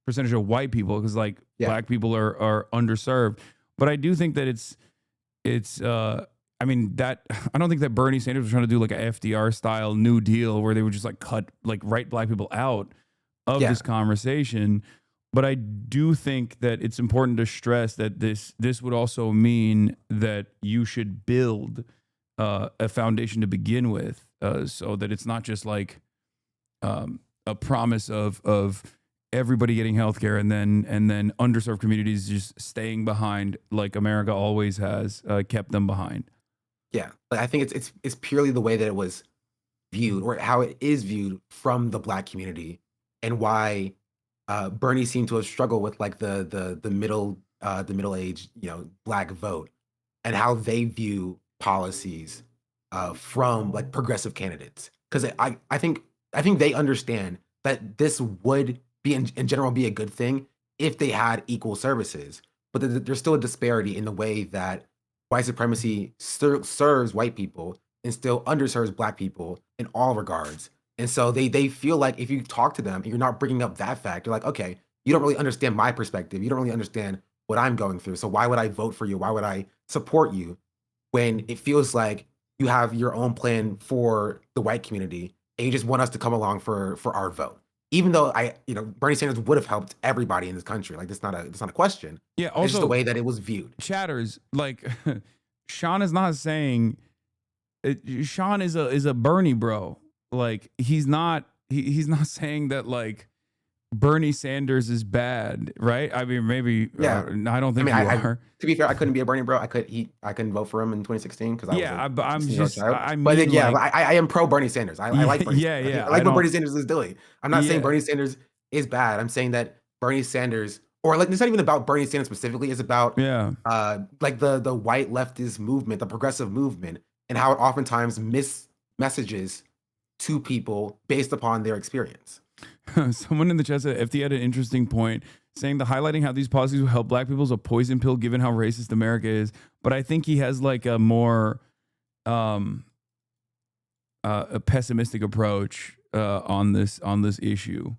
percentage of white people, because like black people are underserved. But I do think that it's I mean, that I don't think that Bernie Sanders was trying to do like a FDR style New Deal where they would just like write black people out of this conversation. But I do think that it's important to stress that this would also mean that you should build a foundation to begin with, so that it's not just like a promise of everybody getting healthcare and then underserved communities just staying behind, like America always has kept them behind. Yeah, but I think it's purely the way that it was viewed, or how it is viewed from the black community, and why Bernie seemed to have struggled with like the middle aged black vote, and how they view policies from like progressive candidates. Because I think they understand that this would be in general be a good thing if they had equal services, but there's still a disparity in the way that white supremacy serves white people and still underserves black people in all regards. And so they feel like if you talk to them and you're not bringing up that fact, you're like, okay, you don't really understand my perspective. You don't really understand what I'm going through. So why would I vote for you? Why would I support you when it feels like you have your own plan for the white community and you just want us to come along for our vote? Even though Bernie Sanders would have helped everybody in this country. Like, that's not a question. Yeah, it's just also the way that it was viewed. Chatters, like Sean is not saying Sean is a Bernie bro. Like, he's not saying that like Bernie Sanders is bad, right? I mean, maybe I don't think you are. To be fair, I couldn't be a Bernie bro. I couldn't vote for him in 2016 because I am pro Bernie Sanders. I like Bernie. I like what Bernie Sanders is doing. I'm not saying Bernie Sanders is bad. I'm saying that Bernie Sanders, or like, it's not even about Bernie Sanders specifically. It's about like the white leftist movement, the progressive movement, and how it oftentimes messages to people based upon their experience. Someone in the chat said FD had an interesting point, saying the highlighting how these policies will help black people is a poison pill given how racist America is. But I think he has like a more a pessimistic approach on this issue.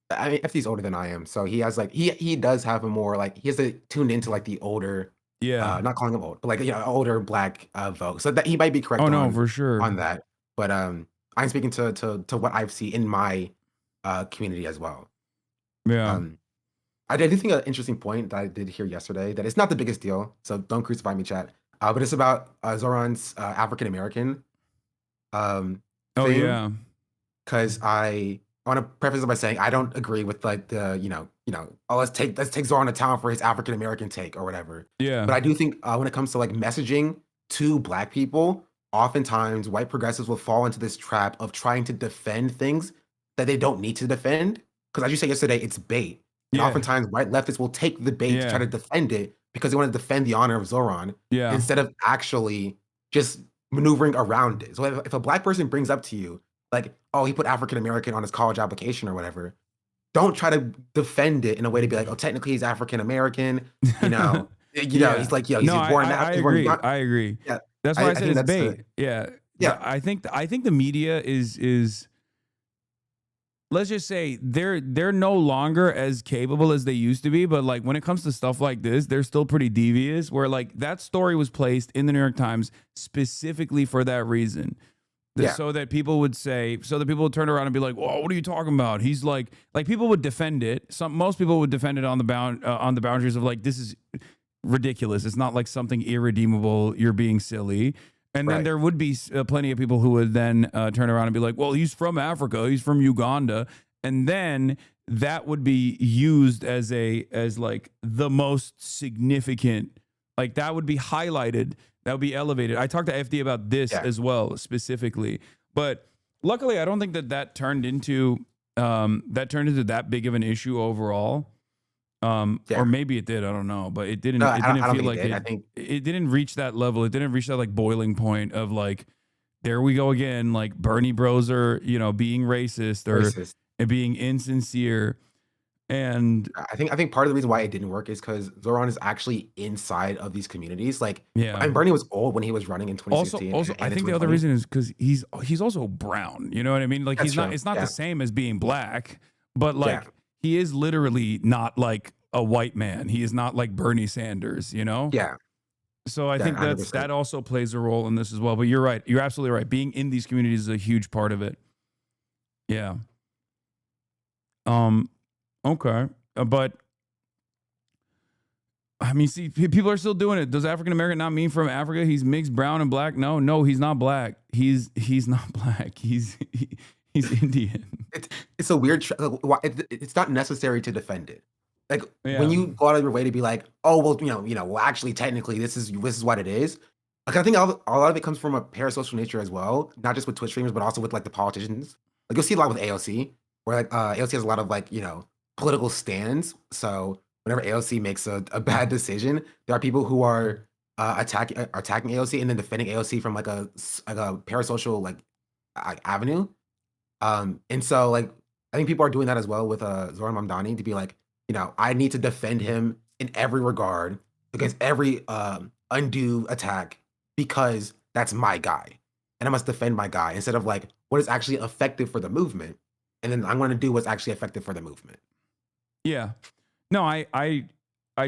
I mean, FD's older than I am, so he has like he does have a more like, he has to tune into like the older, not calling him old, but like older black vote. So that he might be correct. For sure on that. But I'm speaking to what I've seen in my community as well. I do think an interesting point that I did hear yesterday, that it's not the biggest deal, so don't crucify me, chat, but it's about Zoran's African American thing. Because I want to preface it by saying I don't agree with like the let's take Zoran to town for his African American take or whatever. But I do think when it comes to like messaging to black people, oftentimes white progressives will fall into this trap of trying to defend things that they don't need to defend. Because as you said yesterday, it's bait. And oftentimes white leftists will take the bait to try to defend it because they want to defend the honor of Zoran instead of actually just maneuvering around it. So if a black person brings up to you like, oh, he put African American on his college application or whatever, don't try to defend it in a way to be like, oh, technically he's African American, you know. He's like, he's born I out. agree. I agree. Yeah. That's why I said think it's that's bait. Yeah. I think the media is let's just say they're no longer as capable as they used to be, but like when it comes to stuff like this, they're still pretty devious, where like that story was placed in the New York Times specifically for that reason. So that people would turn around and be like, "Whoa, what are you talking about?" He's like people would defend it. Most people would defend it on the boundaries of like, this is ridiculous. It's not like something irredeemable. You're being silly. And then there would be plenty of people who would then turn around and be like, "Well, he's from Africa. He's from Uganda," and then that would be used as like the most significant. Like that would be highlighted. That would be elevated. I talked to FD about this as well, specifically. But luckily, I don't think that turned into that big of an issue overall. Or maybe it did. I don't know. But it didn't. No, it didn't I don't feel think like it didn't reach that level. It didn't reach that like boiling point of like, there we go again. Like Bernie bros are being racist or being insincere. And I think part of the reason why it didn't work is because Zoran is actually inside of these communities. Like, and Bernie was old when he was running in 2016. Also, I think the other reason is because he's also brown. You know what I mean? Like That's he's not. true. It's not the same as being black, but like he is literally not like a white man. He is not like Bernie Sanders. You know? Yeah. So I think 100%. that also plays a role in this as well. But you're right. You're absolutely right. Being in these communities is a huge part of it. Yeah. Okay. But I mean, see, people are still doing it. Does African American not mean from Africa? He's mixed brown and black. No, he's not black. He's not black. He's Indian. It's a weird. It's not necessary to defend it. Like when you go out of your way to be like, oh well, well, actually, technically, this is what it is. Like I think a lot of it comes from a parasocial nature as well, not just with Twitch streamers, but also with like the politicians. Like you'll see a lot with AOC, where like AOC has a lot of like political stands. So whenever AOC makes a bad decision, there are people who are attacking AOC and then defending AOC from like a parasocial like avenue. And so like I think people are doing that as well with Zoran Mamdani to be like, I need to defend him in every regard against every undue attack because that's my guy. And I must defend my guy instead of like what is actually effective for the movement. And then I'm going to do what's actually effective for the movement. Yeah. No, I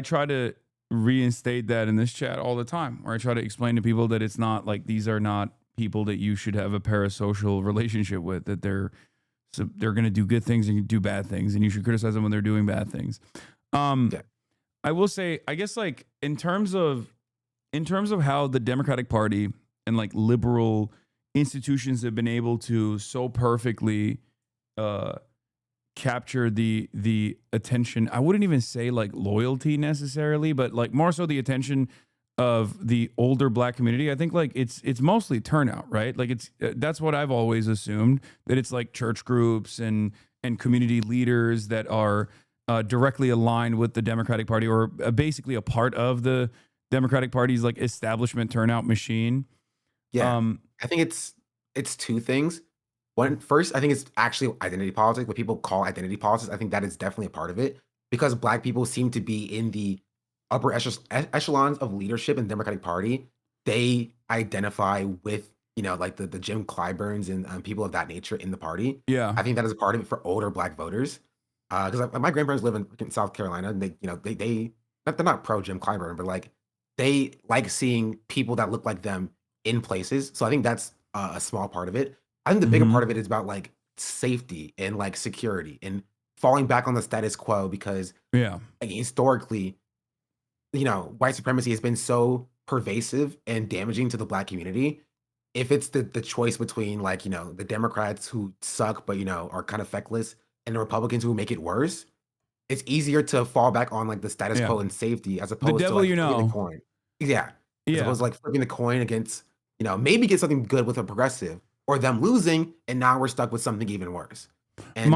try to reinstate that in this chat all the time, where I try to explain to people that it's not like these are not people that you should have a parasocial relationship with, that they're going to do good things and do bad things, and you should criticize them when they're doing bad things. I will say, I guess like in terms of how the Democratic Party and like liberal institutions have been able to so perfectly capture the attention. I wouldn't even say like loyalty necessarily, but like more so the attention of the older black community. I think like it's mostly turnout, right? Like that's what I've always assumed, that it's like church groups and community leaders that are directly aligned with the Democratic Party, or basically a part of the Democratic Party's like establishment turnout machine. Yeah. I think it's two things. One, first, I think it's actually identity politics, what people call identity politics. I think that is definitely a part of it, because black people seem to be in the upper echelons of leadership in the Democratic Party. They identify with, like the Jim Clyburns and people of that nature in the party. Yeah. I think that is a part of it for older black voters. Because my grandparents live in South Carolina, and they're not pro Jim Clyburn, but like they like seeing people that look like them in places. So I think that's a small part of it. I think the bigger part of it is about like safety and like security and falling back on the status quo, because like, historically, white supremacy has been so pervasive and damaging to the black community. If it's the choice between like, the Democrats who suck, but, are kind of feckless, and the Republicans who make it worse, it's easier to fall back on like the status quo and safety as opposed to like flipping the coin. Yeah. As opposed to like flipping the coin against, maybe get something good with a progressive, or them losing, and now we're stuck with something even worse. And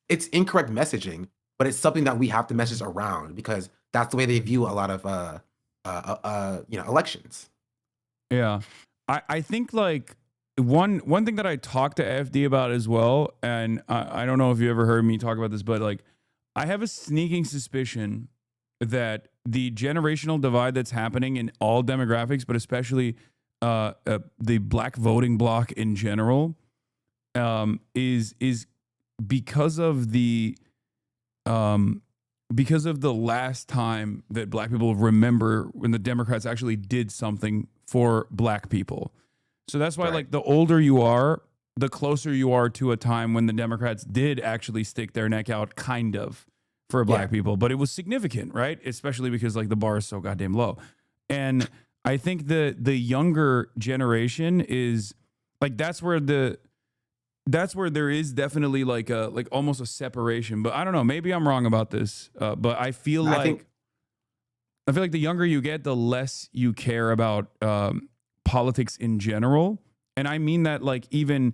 it's incorrect messaging, but it's something that we have to message around, because that's the way they view a lot of elections. Yeah. I think like one thing that I talked to AFD about as well, and I don't know if you ever heard me talk about this, but like I have a sneaking suspicion that the generational divide that's happening in all demographics, but especially the black voting bloc in general, is because of the last time that black people remember when the Democrats actually did something for black people. So that's why, like, the older you are, the closer you are to a time when the Democrats did actually stick their neck out, kind of, for black people. But it was significant, right? Especially because, like, the bar is so goddamn low. And I think the younger generation is, like, that's where there is definitely, like, almost a separation. But I don't know. Maybe I'm wrong about this. But I feel like the younger you get, the less you care about politics in general. And I mean that, like, even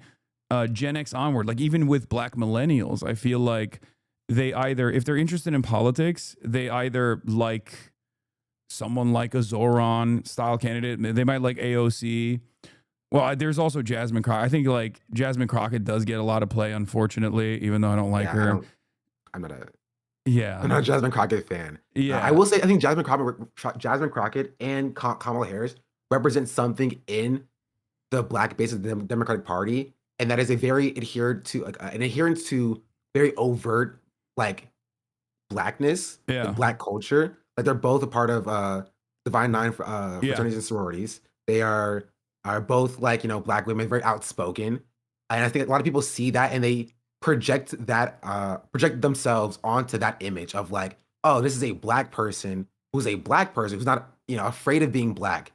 Gen X onward, like even with black millennials, I feel like they either, if they're interested in politics, they either like someone like a Zoran style candidate. They might like AOC. Well, there's also Jasmine Crockett. I think like Jasmine Crockett does get a lot of play, unfortunately, even though I don't like her. I'm not a Jasmine Crockett fan. Yeah. I will say I think Jasmine Crockett and Kamala Harris represent something in the black base of the Democratic Party, and that is a very an adherence to very overt like blackness, like black culture. Like they're both a part of Divine Nine fraternities and sororities. They are both like, you know, black women, very outspoken, and I think a lot of people see that and they project themselves onto that image of like, oh, this is a black person who's not, you know, afraid of being black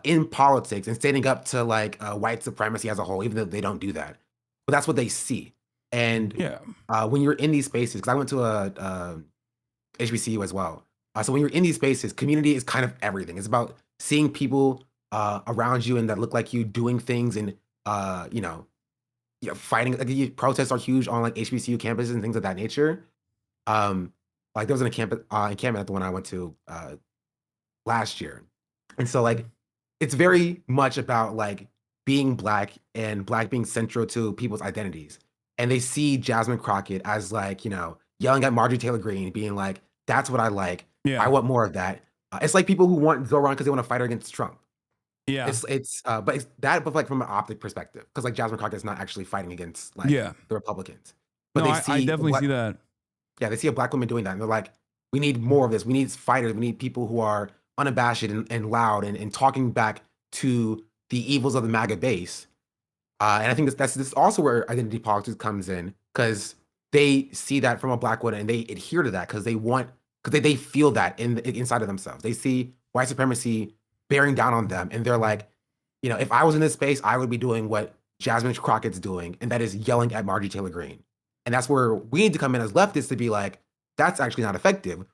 in politics and standing up to like white supremacy as a whole, even though they don't do that. But that's what they see. And when you're in these spaces, because I went to a HBCU as well. So when you're in these spaces, community is kind of everything. It's about seeing people around you and that look like you doing things and fighting. Like, protests are huge on like HBCU campuses and things of that nature. Like there was an encampment at the one I went to last year, and so like it's very much about like being black and black being central to people's identities. And they see Jasmine Crockett as like, you know, yelling at Marjorie Taylor Greene, being like, "That's what I like. I want more of that." It's like people who want Zoran because they want to fight her against Trump. Yeah, but like from an optic perspective, because like Jasmine Crockett is not actually fighting against like the Republicans. But no, I definitely see that. Yeah, they see a black woman doing that, and they're like, "We need more of this. We need fighters. We need people who are unabashed and loud and talking back to the evils of the MAGA base." And I think this is also where identity politics comes in, because they see that from a black woman and they adhere to that because they feel that inside of themselves. They see white supremacy bearing down on them, and they're like, you know, if I was in this space, I would be doing what Jasmine Crockett's doing, and that is yelling at Marjorie Taylor Greene. And that's where we need to come in as leftists to be like, that's actually not effective.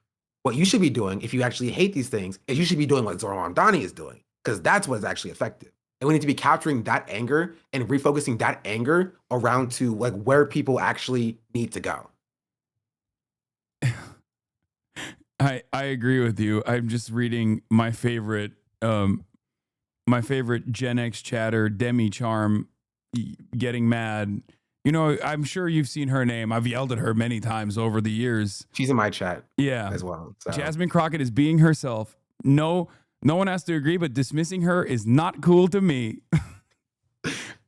What you should be doing, if you actually hate these things, is you should be doing what Zoran Mamdani is doing, because that's what is actually effective. And we need to be capturing that anger and refocusing that anger around to like where people actually need to go. I agree with you. I'm just reading my favorite Gen X chatter, Demi Charm, getting mad. You know, I'm sure you've seen her name. I've yelled at her many times over the years. She's in my chat, as well. So. Jasmine Crockett is being herself. No one has to agree, but dismissing her is not cool to me.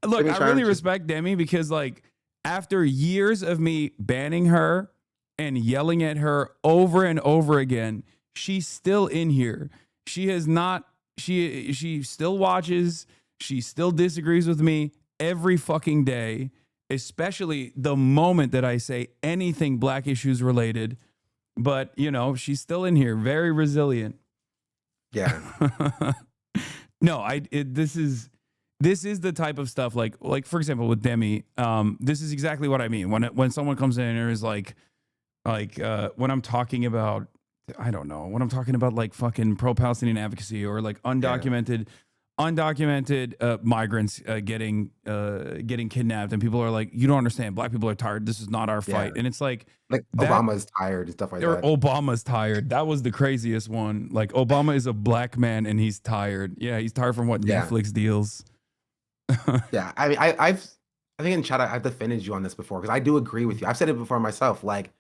Look, I really respect Demi because, like, after years of me banning her and yelling at her over and over again, she's still in here. She has not. She still watches. She still disagrees with me every fucking day, especially the moment that I say anything black issues related. But, you know, she's still in here, very resilient. Yeah. No, this is the type of stuff like for example with Demi, this is exactly what I mean when someone comes in and is like when I'm talking about, I don't know, when I'm talking about like fucking pro-Palestinian advocacy or like undocumented migrants getting kidnapped, and people are like, you don't understand, black people are tired, this is not our fight. And it's like Obama's tired and stuff like that. Obama's tired. That was the craziest one. Like, Obama is a black man and he's tired. Yeah, he's tired from what Netflix deals. Yeah, I mean, I think in chat I've defended you on this before because I do agree with you. I've said it before myself. Like,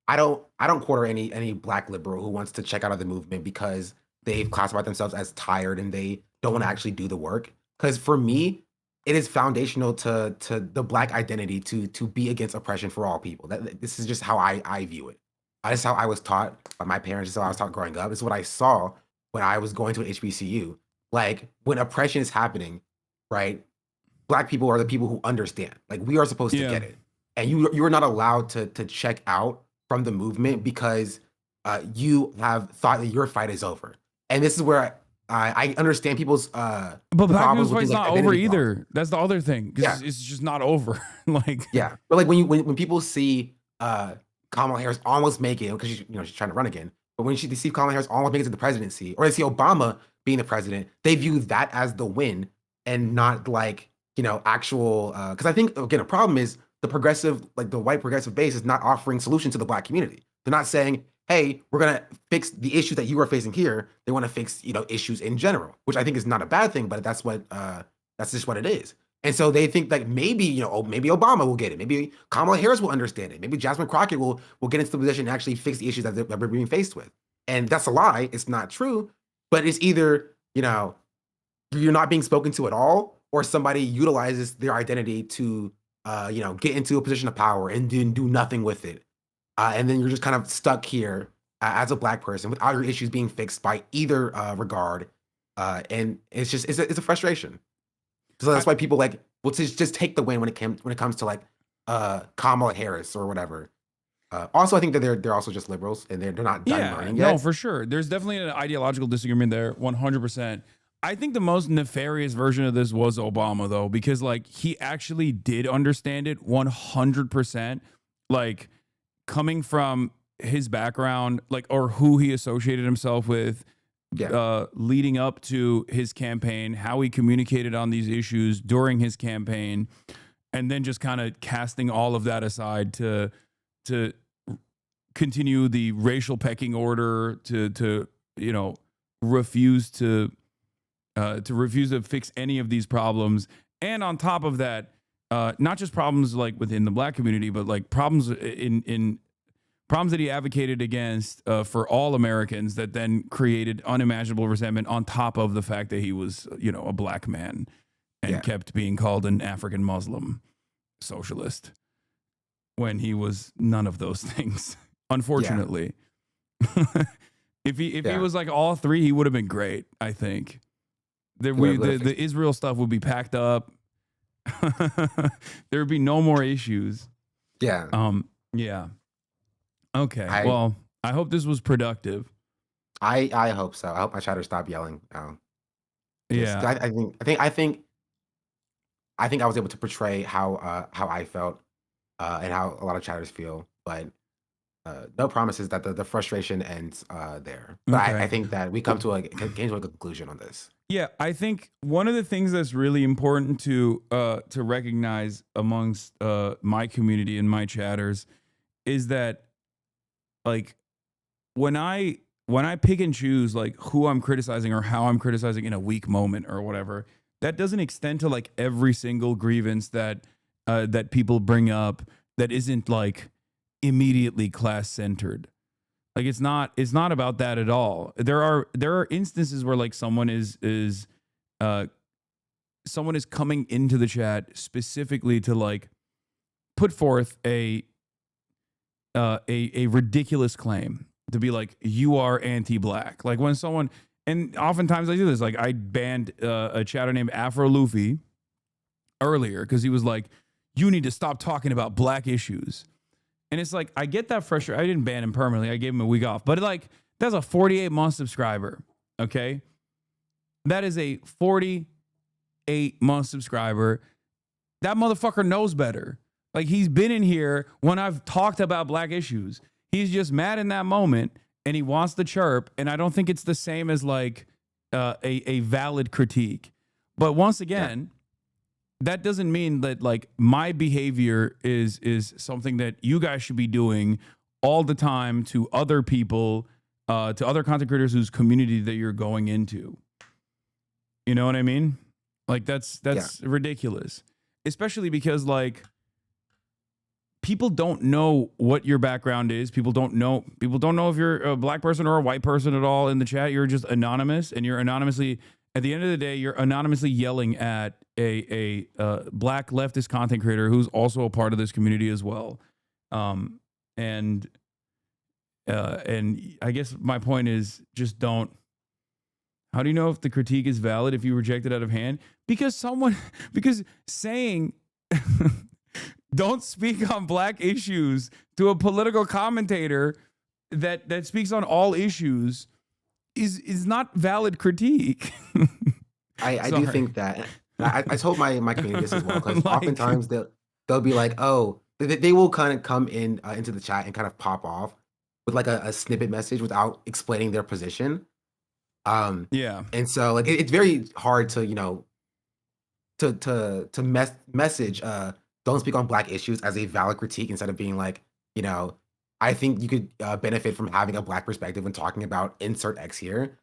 I don't quarter any black liberal who wants to check out of the movement because they've classified themselves as tired and they don't want to actually do the work. Because for me, it is foundational to the black identity to be against oppression for all people. This is just how I view it. This is how I was taught by my parents. This is how I was taught growing up. This is what I saw when I was going to an HBCU. Like when oppression is happening, right? Black people are the people who understand. Like we are supposed to get it, and you are not allowed to check out from the movement because you have thought that your fight is over. And this is where I understand people's but black people's fight's not over either. Problems. That's the other thing. Yeah. It's just not over. Like yeah, but like when people see Kamala Harris almost make it because she's trying to run again, but when they see Kamala Harris almost make it to the presidency, or they see Obama being the president, they view that as the win and not like actual. Because I think again a problem is the progressive, like the white progressive base, is not offering solutions to the black community. They're not saying, hey, we're gonna fix the issues that you are facing here. They want to fix issues in general, which I think is not a bad thing, but that's just what it is. And so they think that maybe maybe Obama will get it, maybe Kamala Harris will understand it, maybe Jasmine Crockett will get into the position to actually fix the issues that we're being faced with. And that's a lie. It's not true. But it's either you're not being spoken to at all, or somebody utilizes their identity to get into a position of power and do nothing with it. And then you're just kind of stuck here as a black person without your issues being fixed by either regard. And it's a frustration. So that's why people will just take the win when it comes to like Kamala Harris or whatever. Also, I think that they're also just liberals and they're not done learning yet. No, for sure. There's definitely an ideological disagreement there, 100%. I think the most nefarious version of this was Obama, though, because like he actually did understand it 100%. Like coming from his background, like or who he associated himself with, leading up to his campaign, how he communicated on these issues during his campaign, and then just kind of casting all of that aside to continue the racial pecking order, to refuse to fix any of these problems. And on top of that, not just problems like within the black community, but like problems in problems that he advocated against for all Americans that then created unimaginable resentment on top of the fact that he was, a black man and kept being called an African Muslim socialist when he was none of those things, unfortunately. If he was like all three, he would have been great, I think. The Israel stuff would be packed up. There would be no more issues. Yeah. Yeah. Okay. Well, I hope this was productive. I hope so. I hope my chatter stop yelling. I think I was able to portray how I felt and how a lot of chatters feel, but no promises that the frustration ends there. But I think that we came to a conclusion on this. Yeah, I think one of the things that's really important to recognize amongst my community and my chatters is that, like, when I pick and choose like who I'm criticizing or how I'm criticizing in a weak moment or whatever, that doesn't extend to like every single grievance that people bring up that isn't like immediately class centered. Like it's not about that at all. There are instances where like someone is coming into the chat specifically to like put forth a ridiculous claim, to be like, you are anti-black. Like when someone, and oftentimes I do this, like I banned a chatter named Afro Luffy earlier because he was like, you need to stop talking about black issues. And it's like, I get that frustration. I didn't ban him permanently. I gave him a week off. But like, that's a 48-month subscriber, okay? That is a 48-month subscriber. That motherfucker knows better. Like, he's been in here when I've talked about black issues. He's just mad in that moment, and he wants to chirp, and I don't think it's the same as, like, a valid critique. But once again... that doesn't mean that like my behavior is something that you guys should be doing all the time to other people, to other content creators whose community that you're going into. You know what I mean? Like that's ridiculous, especially because like people don't know what your background is. People don't know if you're a black person or a white person at all in the chat. You're just anonymous, and you're anonymously, at the end of the day, you're anonymously yelling at a black leftist content creator who's also a part of this community as well. And I guess my point is, just don't. How do you know if the critique is valid if you reject it out of hand? Because saying don't speak on black issues to a political commentator that speaks on all issues is not valid critique. I do think that. I told my community this as well, because oftentimes they'll be like, oh, they will kind of come into the chat and kind of pop off with like a snippet message without explaining their position. And so like it's very hard to message don't speak on black issues as a valid critique, instead of being like, I think you could benefit from having a black perspective when talking about insert X here.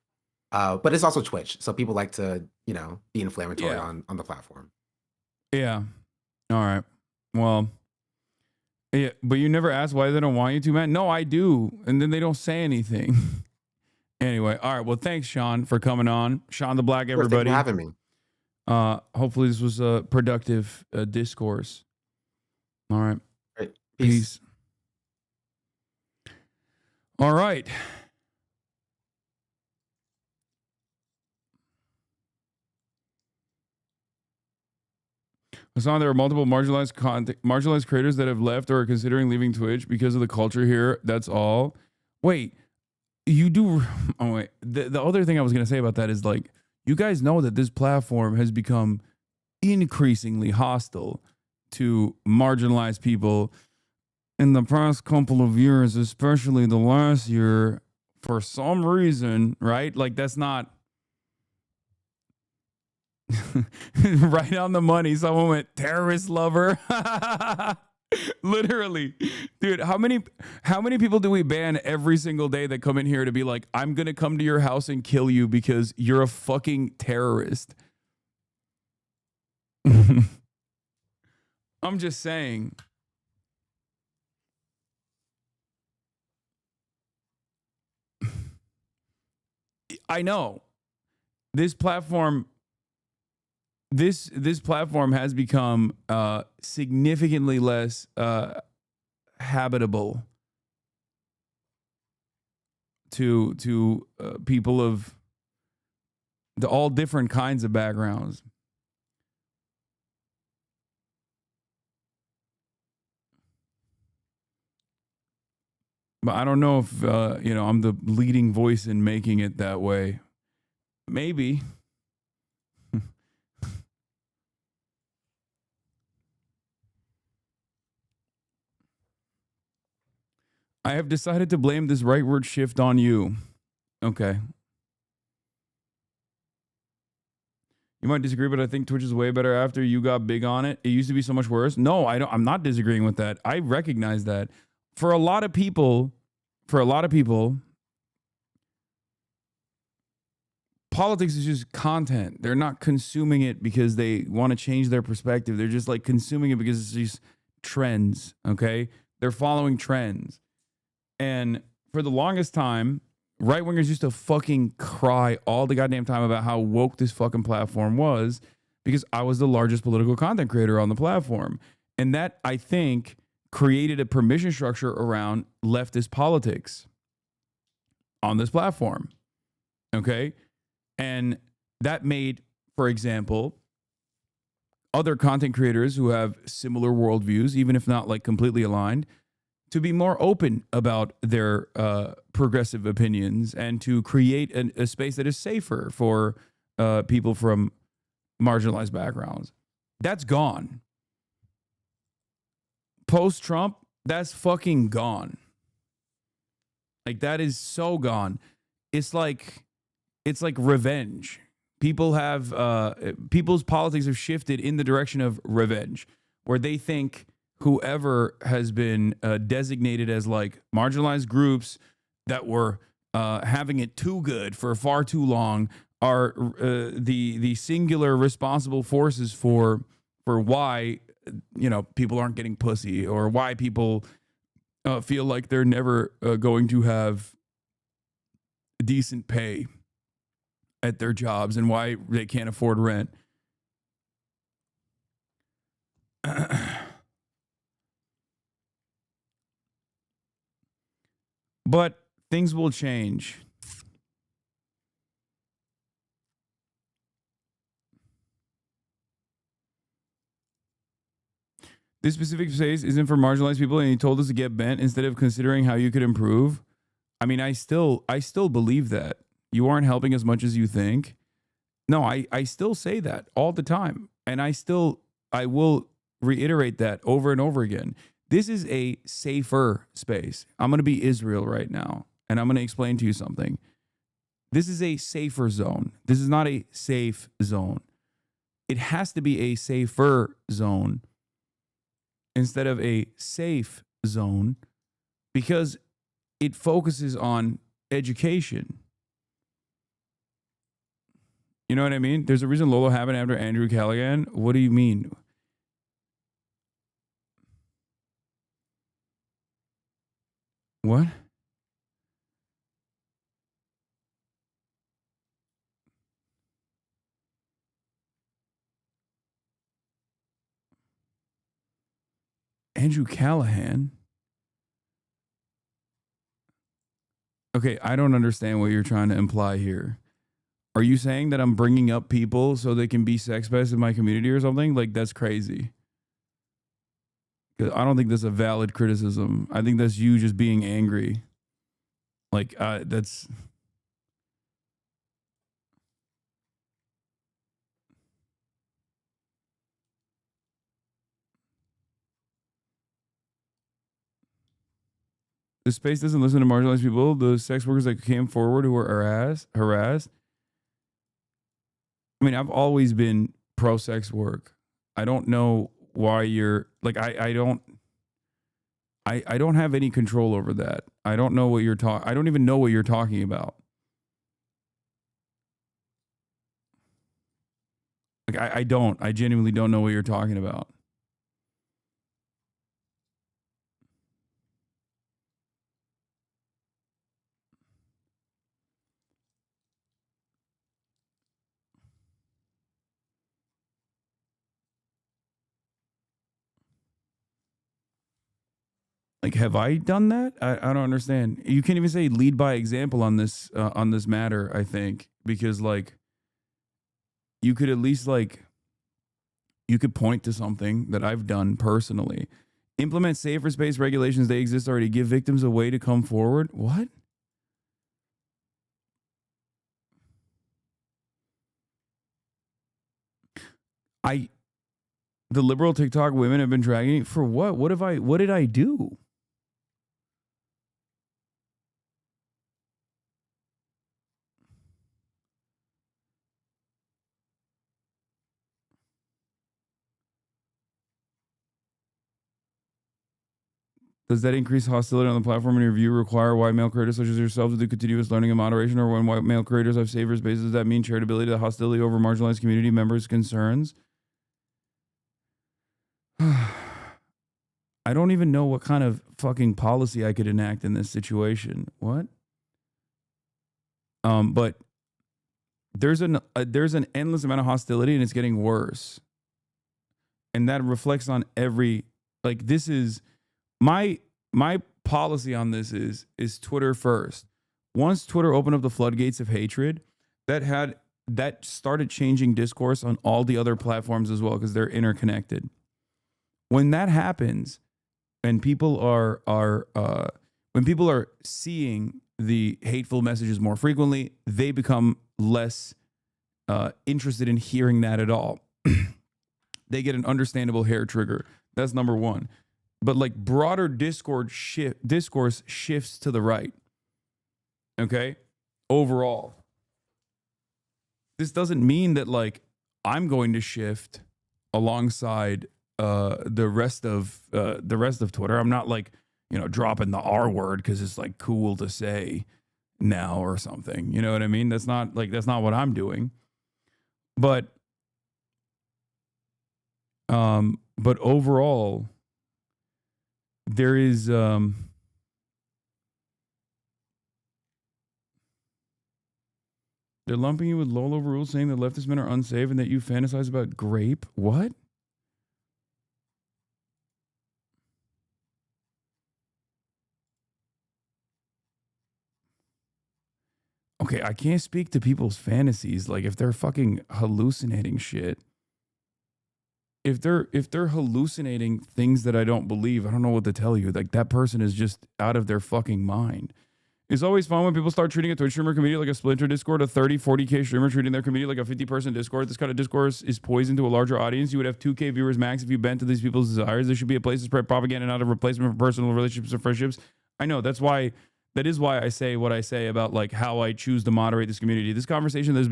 But it's also Twitch, so people like to be inflammatory on the platform. Yeah. All right. Well, yeah, but you never ask why they don't want you to, man. No, I do, and then they don't say anything. Anyway, all right. Well, thanks, Sean, for coming on. Sean the Black, everybody. Thanks for having me. Hopefully this was a productive discourse. All right. Great. Peace. All right. Hasan, there are multiple marginalized creators that have left or are considering leaving Twitch because of the culture here. That's all. Wait. You do. Oh, wait. The other thing I was going to say about that is, like, you guys know that this platform has become increasingly hostile to marginalized people in the past couple of years, especially the last year, for some reason, right? Like, that's not right on the money. Someone went terrorist lover. Literally, dude, how many people do we ban every single day that come in here to be like, I'm gonna come to your house and kill you because you're a fucking terrorist? I'm just saying. I know this platform has become significantly less habitable to people of all different kinds of backgrounds. But I don't know if I'm the leading voice in making it that way. Maybe. I have decided to blame this rightward shift on you. Okay. You might disagree, but I think Twitch is way better after you got big on it. It used to be so much worse. No, I'm not disagreeing with that. I recognize that. For a lot of people, politics is just content. They're not consuming it because they want to change their perspective. They're just like consuming it because it's just trends, okay? They're following trends. And for the longest time, right-wingers used to fucking cry all the goddamn time about how woke this fucking platform was, because I was the largest political content creator on the platform. And that, I think, created a permission structure around leftist politics on this platform. Okay? And that made, for example, other content creators who have similar worldviews, even if not like completely aligned, to be more open about their progressive opinions and to create a space that is safer for people from marginalized backgrounds. That's gone. Post-Trump, that's fucking gone. Like, that is so gone. It's like revenge. People have people's politics have shifted in the direction of revenge, where they think whoever has been designated as like marginalized groups that were having it too good for far too long are the singular responsible forces for why people aren't getting pussy, or why people feel like they're never going to have decent pay at their jobs, and why they can't afford rent. But things will change. This specific space isn't for marginalized people, and you told us to get bent instead of considering how you could improve. I mean, I still believe that. You aren't helping as much as you think. No, I still say that all the time. And I will reiterate that over and over again. This is a safer space. I'm going to be Israel right now, and I'm going to explain to you something. This is a safer zone. This is not a safe zone. It has to be a safer zone instead of a safe zone, because it focuses on education. You know what I mean? There's a reason Lolo happened after Andrew Callaghan. What do you mean? What? Andrew Callahan? Okay, I don't understand what you're trying to imply here. Are you saying that I'm bringing up people so they can be sex pests in my community or something? Like, that's crazy. I don't think that's a valid criticism. I think that's you just being angry. Like, that's... The space doesn't listen to marginalized people. The sex workers that came forward who were harassed. I mean, I've always been pro-sex work. I don't know why you're like, I don't have any control over that. I don't know what you're I don't even know what you're talking about. Like, I genuinely don't know what you're talking about. Like, have I done that? I don't understand. You can't even say lead by example on this matter, I think, because like you could at least you could point to something that I've done personally. Implement safer space regulations. They exist already. Give victims a way to come forward. What? The liberal TikTok women have been dragging for what? What did I do? Does that increase hostility on the platform in your view require white male creators such as yourself to do continuous learning and moderation? Or when white male creators have safer spaces, does that mean charitability to hostility over marginalized community members' concerns? I don't even know what kind of fucking policy I could enact in this situation. What? But there's an endless amount of hostility, and it's getting worse. And that reflects on every, like, this is my policy on this is Twitter first. Once Twitter opened up the floodgates of hatred, that started changing discourse on all the other platforms as well, because they're interconnected. When that happens, and people are seeing the hateful messages more frequently, they become less interested in hearing that at all. They get an understandable hair trigger. That's number one. But like broader discourse shifts to the right. Okay? Overall. This doesn't mean that like I'm going to shift alongside the rest of Twitter. I'm not like, dropping the R word because it's like cool to say. now or something. You know what I mean? That's not what I'm doing. But overall, there is they're lumping you with Lolo rules, saying that leftist men are unsafe and that you fantasize about grape. What? Okay, I can't speak to people's fantasies. Like, if they're fucking hallucinating shit, if they're hallucinating things that I don't believe, I don't know what to tell you. Like, that person is just out of their fucking mind. It's always fun when people start treating a Twitch streamer community like a splinter Discord, a 30, 40K streamer treating their community like a 50-person Discord. This kind of discourse is poison to a larger audience. You would have 2K viewers max if you bent to these people's desires. There should be a place to spread propaganda, not a replacement for personal relationships or friendships. I know, that is why I say what I say about like how I choose to moderate this community. This conversation that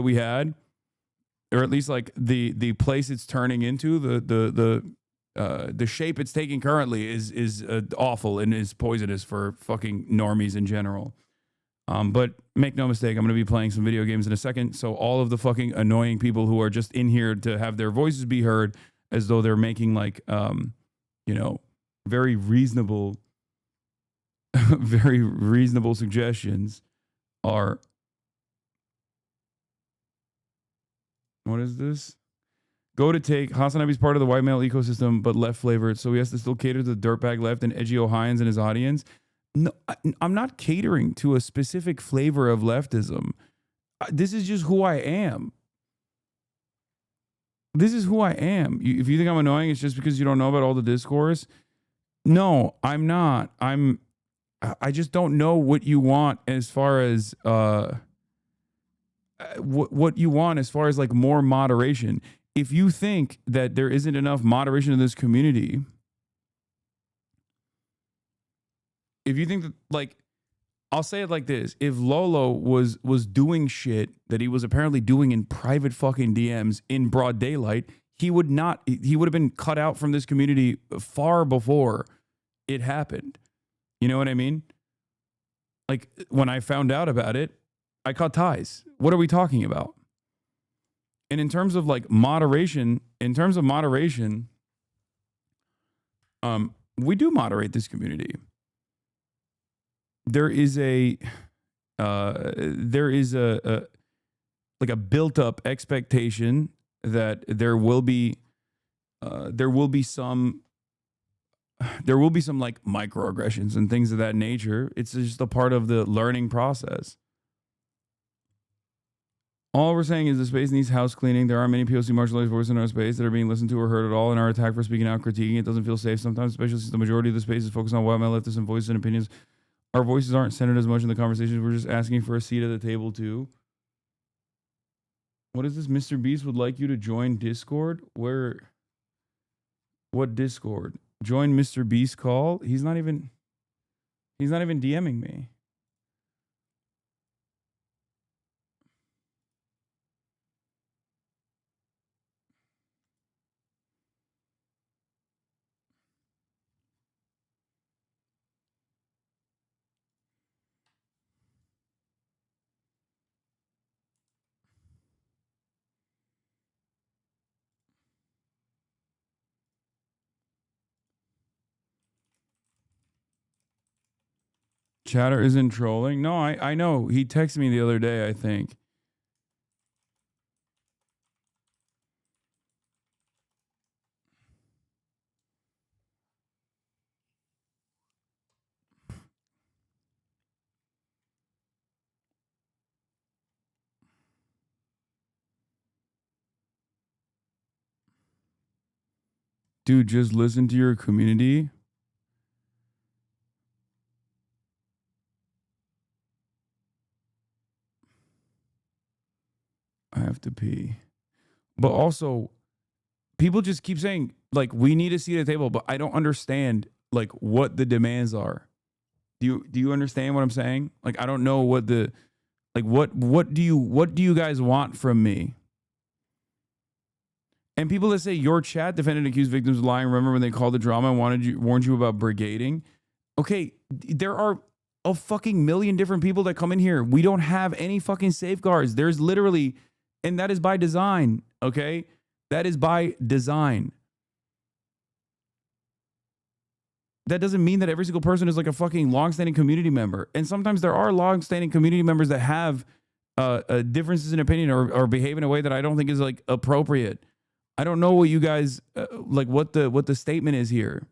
we had, or at least like the place it's turning into, the shape it's taking currently is awful and is poisonous for fucking normies in general. But make no mistake, I'm going to be playing some video games in a second. So all of the fucking annoying people who are just in here to have their voices be heard, as though they're making like, very reasonable, very reasonable suggestions, are. What is this? Go to take. HasanAbi's part of the white male ecosystem, but left flavored. So he has to still cater to the dirtbag left and edgy Ohioans and his audience. No, I'm not catering to a specific flavor of leftism. This is just who I am. This is who I am. If you think I'm annoying, it's just because you don't know about all the discourse. No, I'm not. I just don't know what you want as far as what you want as far as like more moderation. If you think that there isn't enough moderation in this community, if you think that, like, I'll say it like this: if Lolo was doing shit that he was apparently doing in private fucking DMs in broad daylight, he would have been cut out from this community far before it happened. You know what I mean? Like, when I found out about it, I cut ties. What are we talking about? And in terms of like moderation, we do moderate this community. There is a like a built up expectation that there will be some like microaggressions and things of that nature. It's just a part of the learning process. All we're saying is the space needs house cleaning. There aren't many POC marginalized voices in our space that are being listened to or heard at all, and our attack for speaking out, critiquing it doesn't feel safe sometimes, especially since the majority of the space is focused on white male leftists and voices and opinions. Our voices aren't centered as much in the conversations. We're just asking for a seat at the table too. What is this? Mr. Beast would like you to join Discord? What Discord? Join Mr. Beast call? He's not even DMing me. Chatter isn't trolling. No, I know. He texted me the other day, I think. Dude, just listen to your community. I have to pee. But also, people just keep saying, like, we need a seat at the table, but I don't understand, like, what the demands are. Do you understand what I'm saying? Like, I don't know what the, like, what do you guys want from me? And people that say your chat defended accused victims of lying. Remember when they called the drama and warned you about brigading? Okay, there are a fucking million different people that come in here. We don't have any fucking safeguards. There's literally, and that is by design, okay? That is by design. That doesn't mean that every single person is like a fucking longstanding community member. And sometimes there are longstanding community members that have differences in opinion or behave in a way that I don't think is like appropriate. I don't know what you guys like what the statement is here.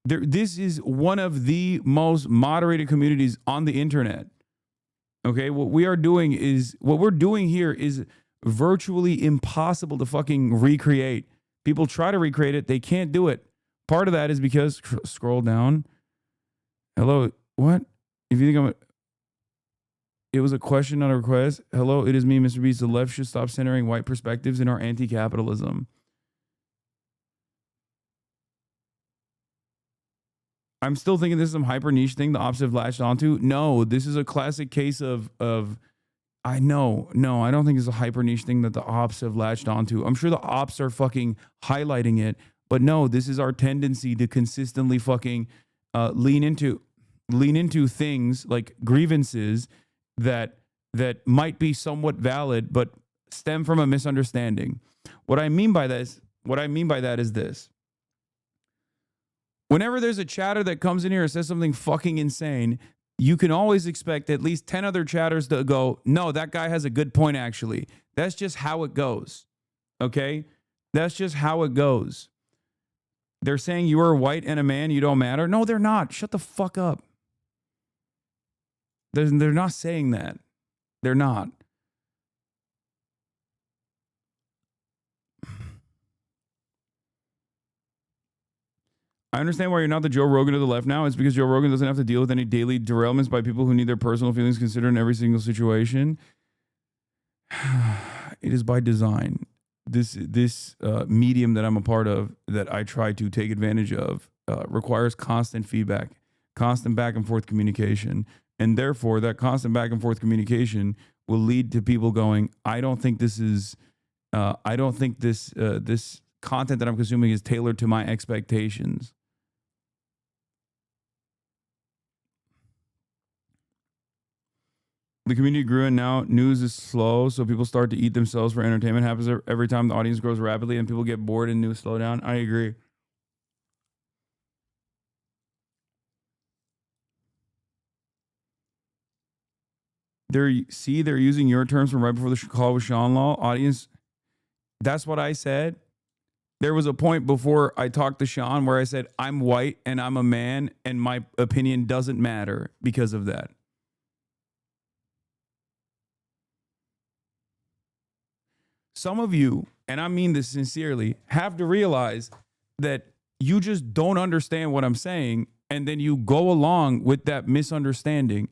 This is one of the most moderated communities on the internet. Okay, what we're doing here is virtually impossible to fucking recreate. People try to recreate it, they can't do it. Part of that is because scroll down. Hello, what? If you think it was a question, not a request. Hello, it is me, Mr. Beast. The left should stop centering white perspectives in our anti-capitalism. I'm still thinking this is some hyper niche thing the ops have latched onto. No, this is a classic case of I don't think it's a hyper niche thing that the ops have latched onto. I'm sure the ops are fucking highlighting it, but no, this is our tendency to consistently fucking lean into things like grievances that might be somewhat valid, but stem from a misunderstanding. What I mean by that is this. Whenever there's a chatter that comes in here and says something fucking insane, you can always expect at least 10 other chatters to go, no, that guy has a good point, actually. That's just how it goes. Okay? That's just how it goes. They're saying you are white and a man, you don't matter. No, they're not. Shut the fuck up. They're not saying that. They're not. I understand why you're not the Joe Rogan of the left now. It's because Joe Rogan doesn't have to deal with any daily derailments by people who need their personal feelings considered in every single situation. It is by design. This medium that I'm a part of, that I try to take advantage of, requires constant feedback, constant back and forth communication. And therefore, that constant back and forth communication will lead to people going, I don't think this content that I'm consuming is tailored to my expectations. The community grew and now news is slow, so people start to eat themselves for entertainment. Happens every time the audience grows rapidly and people get bored and news slow down. I agree. They're using your terms from right before the call with Sean Law. Audience, that's what I said. There was a point before I talked to Sean where I said, I'm white and I'm a man and my opinion doesn't matter because of that. Some of you, and I mean this sincerely, have to realize that you just don't understand what I'm saying, and then you go along with that misunderstanding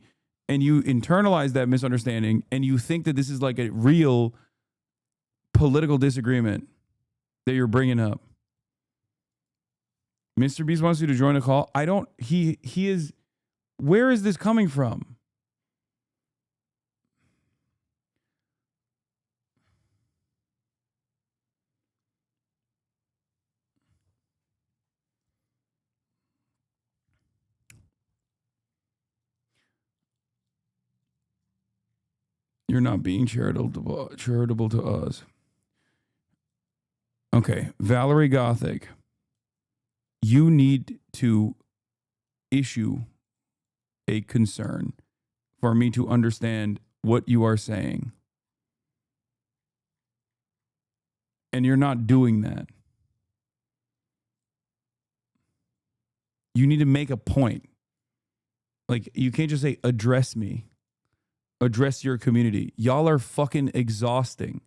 and you internalize that misunderstanding and you think that this is like a real political disagreement that you're bringing up. Mr. Beast wants you to join a call. He is, where is this coming from? You're not being charitable to us. Okay, Valerie Gothic, you need to issue a concern for me to understand what you are saying. And you're not doing that. You need to make a point. Like, you can't just say, address me. Address your community. Y'all are fucking exhausting.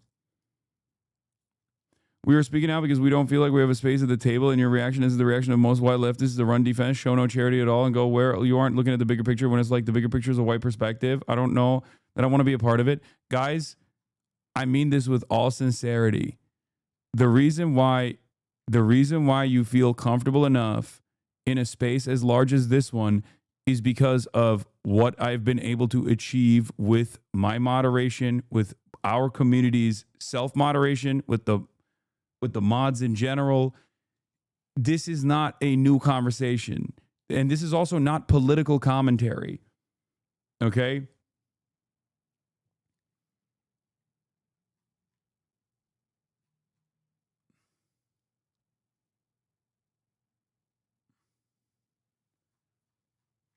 We are speaking out because we don't feel like we have a space at the table, and your reaction is the reaction of most white leftists to run defense, show no charity at all, and go where you aren't looking at the bigger picture when it's like the bigger picture is a white perspective. I don't know that I want to be a part of it. Guys, I mean this with all sincerity. The reason why you feel comfortable enough in a space as large as this one is because of what I've been able to achieve with my moderation, with our community's self-moderation, with the mods in general. This is not a new conversation. And this is also not political commentary. Okay?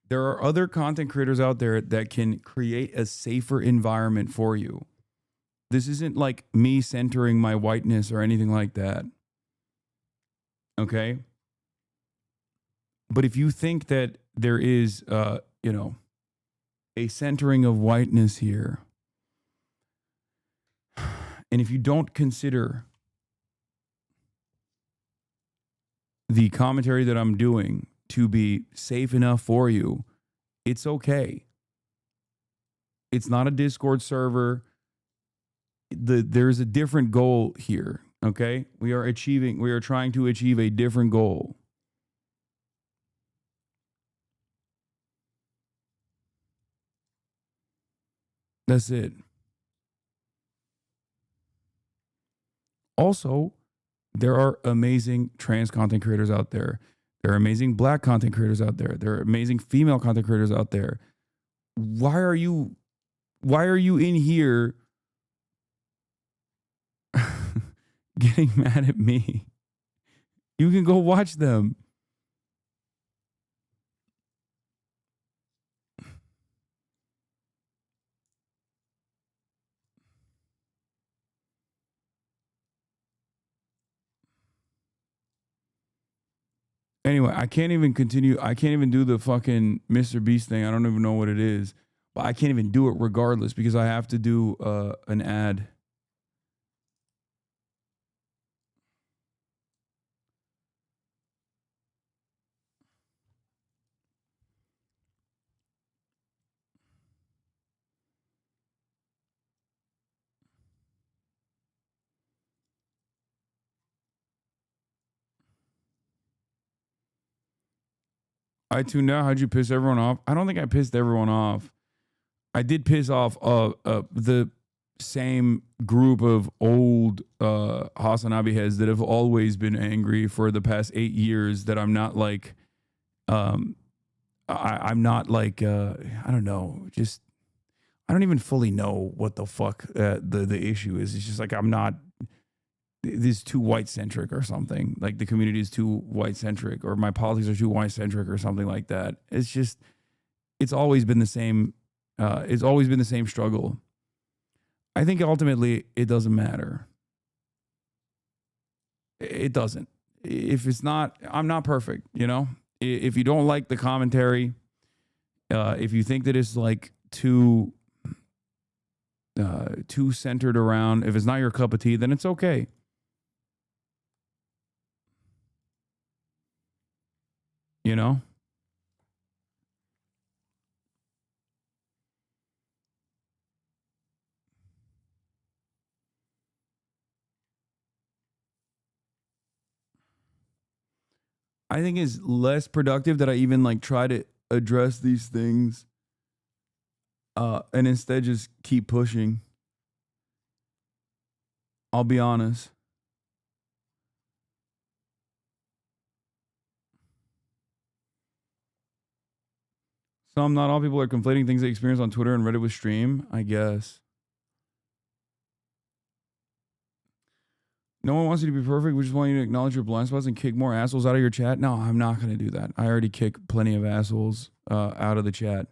There are other content creators out there that can create a safer environment for you. This isn't like me centering my whiteness or anything like that. Okay? But if you think that there is, a centering of whiteness here, and if you don't consider the commentary that I'm doing to be safe enough for you, it's okay. It's not a Discord server. There's a different goal here, okay? We are trying to achieve a different goal. That's it. Also, there are amazing trans content creators out there. There are amazing black content creators out there. There are amazing female content creators out there. Why are you in here getting mad at me? You can go watch them. Anyway, I can't even continue. I can't even do the fucking Mr. Beast thing. I don't even know what it is. But I can't even do it regardless because I have to do an ad. I tuned out. How'd you piss everyone off? I don't think I pissed everyone off. I did piss off the same group of old HasanAbi heads that have always been angry for the past 8 years that I'm not like, I'm not like, I don't know, just, I don't even fully know what the fuck the issue is. It's just like, I'm not, this is too white centric or something. Like the community is too white centric or my politics are too white centric or something like that. It's just, it's always been the same. It's always been the same struggle. I think ultimately it doesn't matter. It doesn't. If it's not, I'm not perfect, you know? If you don't like the commentary, if you think that it's like too centered around, if it's not your cup of tea, then it's okay. You know? I think it's less productive that I even like try to address these things and instead just keep pushing. I'll be honest. Some, not all people are conflating things they experience on Twitter and Reddit with stream, I guess. No one wants you to be perfect. We just want you to acknowledge your blind spots and kick more assholes out of your chat. No, I'm not going to do that. I already kick plenty of assholes out of the chat.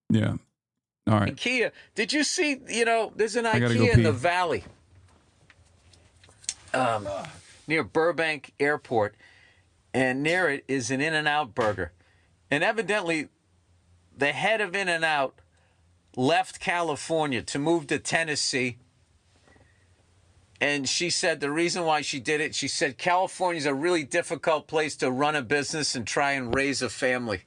Yeah. All right. IKEA. Did you see, there's an gotta IKEA go in the pee. valley near Burbank Airport, and near it is an In-N-Out burger. And evidently, the head of In-N-Out left California to move to Tennessee. And she said the reason why she did it, she said California's a really difficult place to run a business and try and raise a family.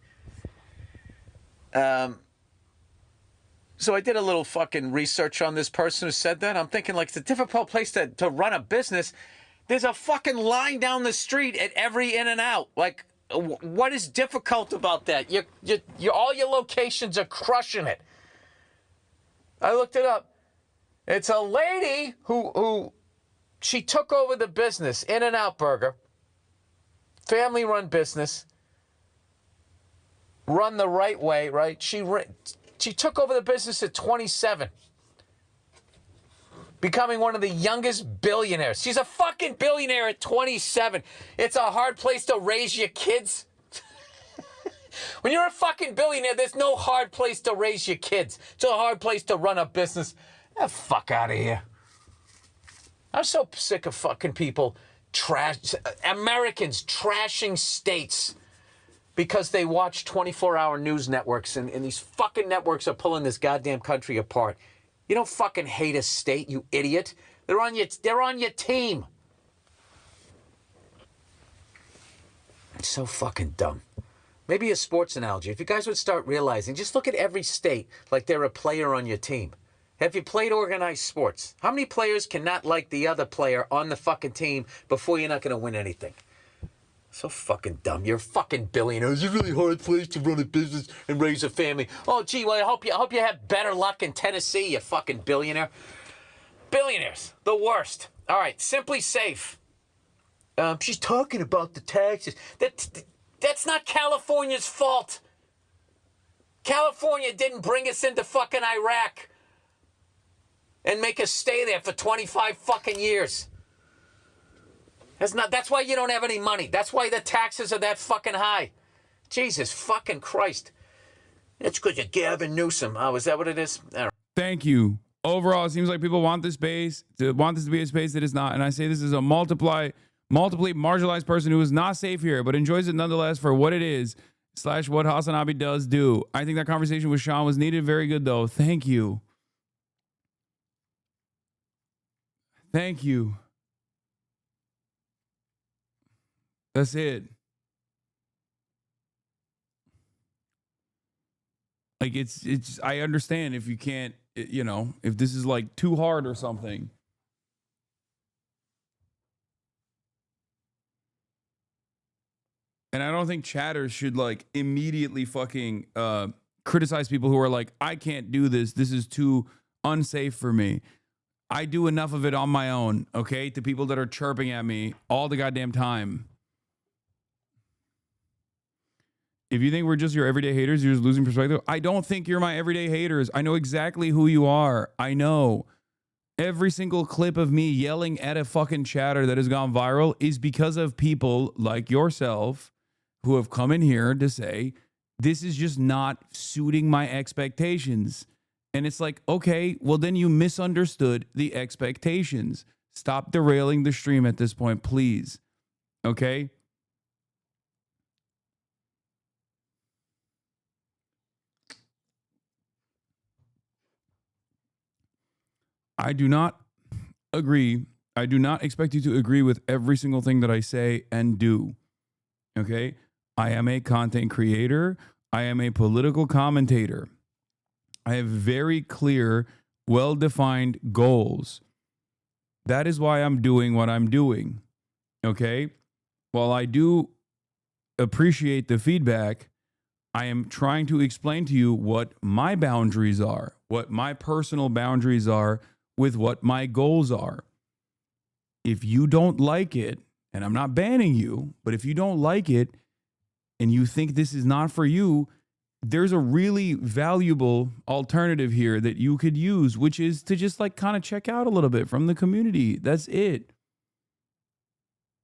So I did a little fucking research on this person who said that. I'm thinking, like, it's a difficult place to run a business. There's a fucking line down the street at every In-N-Out. Like, what is difficult about that? You all your locations are crushing it. I looked it up. It's a lady who She took over the business, In-N-Out Burger, family-run business, run the right way, right? She took over the business at 27, becoming one of the youngest billionaires. She's a fucking billionaire at 27. It's a hard place to raise your kids. When you're a fucking billionaire, there's no hard place to raise your kids. It's a hard place to run a business. Get the fuck out of here. I'm so sick of fucking people, Americans trashing states because they watch 24-hour news networks, and these fucking networks are pulling this goddamn country apart. You don't fucking hate a state, you idiot. They're on your team. It's so fucking dumb. Maybe a sports analogy. If you guys would start realizing, just look at every state like they're a player on your team. Have you played organized sports? How many players cannot like the other player on the fucking team before you're not going to win anything? So fucking dumb. You're a fucking billionaire. It's a really hard place to run a business and raise a family. Oh, gee, well, I hope you have better luck in Tennessee, you fucking billionaire. Billionaires, the worst. All right, Simply Safe. She's talking about the taxes. That's not California's fault. California didn't bring us into fucking Iraq and make us stay there for 25 fucking years. That's why you don't have any money. That's why the taxes are that fucking high. Jesus fucking Christ. It's because of Gavin Newsom. Oh, is that what it is? All right. Thank you. Overall, it seems like people want this to be a space that is not. And I say this is a multiply marginalized person who is not safe here, but enjoys it nonetheless for what it is, / what HasanAbi does do. I think that conversation with Sean was needed. Very good, though. Thank you. Thank you. That's it. Like, it's, I understand if you can't, you know, if this is like too hard or something. And I don't think chatters should like immediately fucking criticize people who are like, I can't do this. This is too unsafe for me. I do enough of it on my own, okay? To people that are chirping at me all the goddamn time. If you think we're just your everyday haters, you're just losing perspective. I don't think you're my everyday haters. I know exactly who you are. I know. Every single clip of me yelling at a fucking chatter that has gone viral is because of people like yourself who have come in here to say, this is just not suiting my expectations. And it's like, okay, well then you misunderstood the expectations. Stop derailing the stream at this point, please. Okay? I do not agree. I do not expect you to agree with every single thing that I say and do. Okay? I am a content creator. I am a political commentator. I have very clear, well-defined goals. That is why I'm doing what I'm doing. Okay? While I do appreciate the feedback, I am trying to explain to you what my boundaries are, what my personal boundaries are with what my goals are. If you don't like it, and I'm not banning you, but if you don't like it and you think this is not for you, there's a really valuable alternative here that you could use, which is to just like kind of check out a little bit from the community. That's it.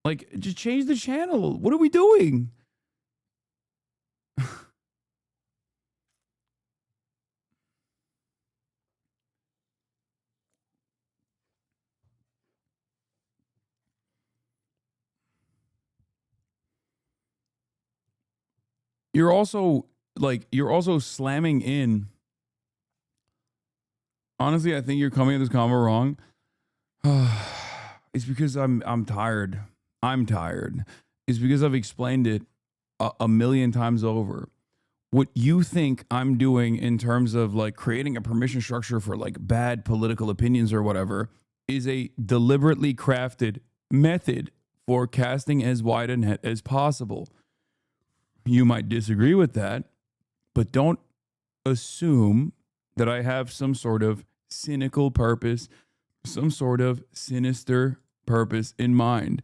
Like, just change the channel. What are we doing? You're also slamming in. Honestly, I think you're coming at this convo wrong. It's because I'm tired. I'm tired. It's because I've explained it a million times over. What you think I'm doing in terms of like creating a permission structure for like bad political opinions or whatever is a deliberately crafted method for casting as wide a net as possible. You might disagree with that, but don't assume that I have some sort of cynical purpose, some sort of sinister purpose in mind.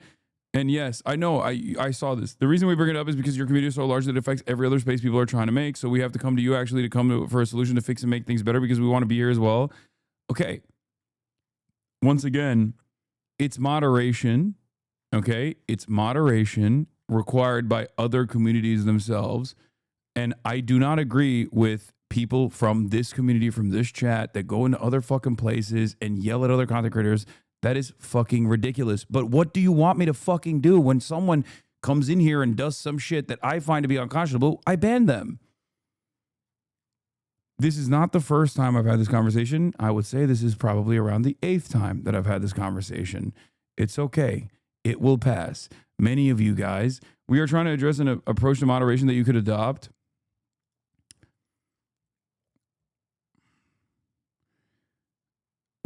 And yes, I know, I saw this. The reason we bring it up is because your community is so large that it affects every other space people are trying to make. So we have to come to you actually to come for a solution to fix and make things better because we want to be here as well. Okay. Once again, it's moderation. Okay. It's moderation required by other communities themselves. And I do not agree with people from this community, from this chat, that go into other fucking places and yell at other content creators. That is fucking ridiculous. But what do you want me to fucking do when someone comes in here and does some shit that I find to be unconscionable? I ban them. This is not the first time I've had this conversation. I would say this is probably around the 8th time that I've had this conversation. It's okay. It will pass. Many of you guys, we are trying to address an approach to moderation that you could adopt.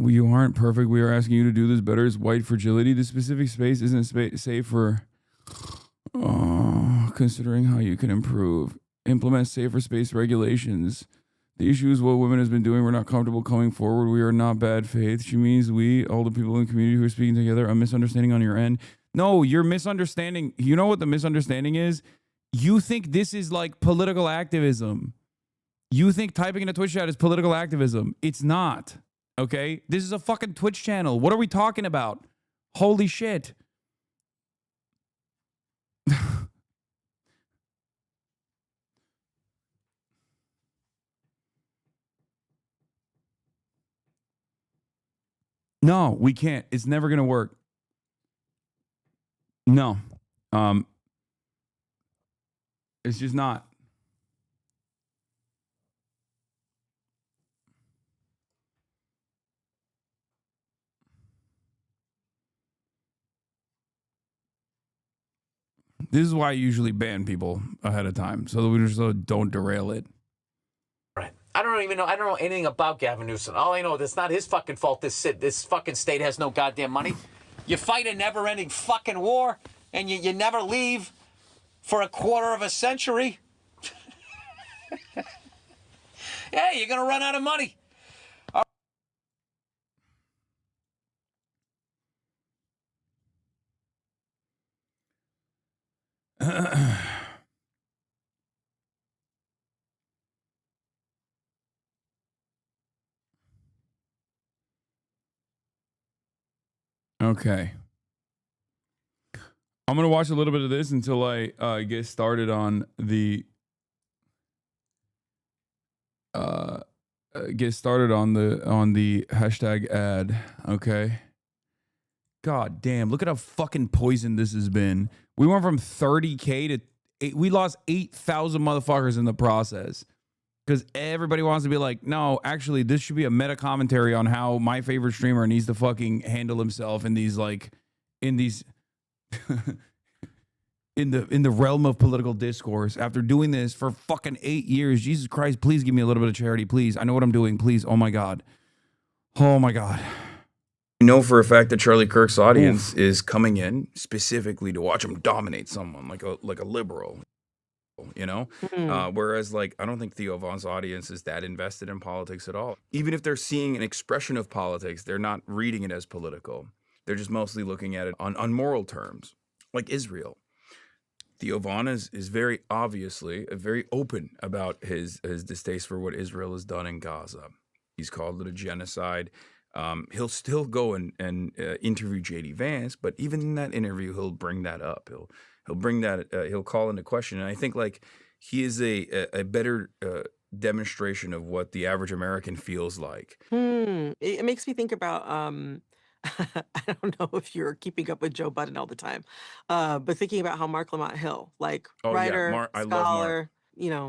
You aren't perfect. We are asking you to do this better. Is white fragility. The specific space isn't safe for considering how you can improve. Implement safer space regulations. The issue is what women has been doing. We're not comfortable coming forward. We are not bad faith. She means we, all the people in the community who are speaking together, a misunderstanding on your end. No, you're misunderstanding. You know what the misunderstanding is? You think this is like political activism. You think typing in a Twitch chat is political activism. It's not. Okay? This is a fucking Twitch channel. What are we talking about? Holy shit. No, we can't. It's never going to work. No. It's just not. This is why I usually ban people ahead of time, so that we just don't derail it. Right. I don't know anything about Gavin Newsom. All I know is it's not his fucking fault this fucking state has no goddamn money. You fight a never-ending fucking war, and you never leave for a quarter of a century. Yeah, you're going to run out of money. Okay. I'm going to watch a little bit of this until I get started on the hashtag ad, okay? God damn, look at how fucking poisoned this has been. We went from 30K to we lost 8,000 motherfuckers in the process. Because everybody wants to be like, no, actually, this should be a meta commentary on how my favorite streamer needs to fucking handle himself in these in the realm of political discourse. After doing this for fucking 8 years, Jesus Christ, please give me a little bit of charity, please. I know what I'm doing, please. Oh my God. Oh my God. You know for a fact that Charlie Kirk's audience is coming in specifically to watch him dominate someone like a liberal. You know, whereas I don't think Theo Von's audience is that invested in politics at all. Even if they're seeing an expression of politics, they're not reading it as political. They're just mostly looking at it on moral terms, like Israel. Theo Von is very obviously very open about his distaste for what Israel has done in Gaza. He's called it a genocide. He'll still go and interview J.D. Vance, but even in that interview, he'll bring that up. He'll bring that. He'll call into question, and I think he is a better demonstration of what the average American feels like. It makes me think about I don't know if you're keeping up with Joe Budden all the time, but thinking about how Mark Lamont Hill, writer, I love scholar,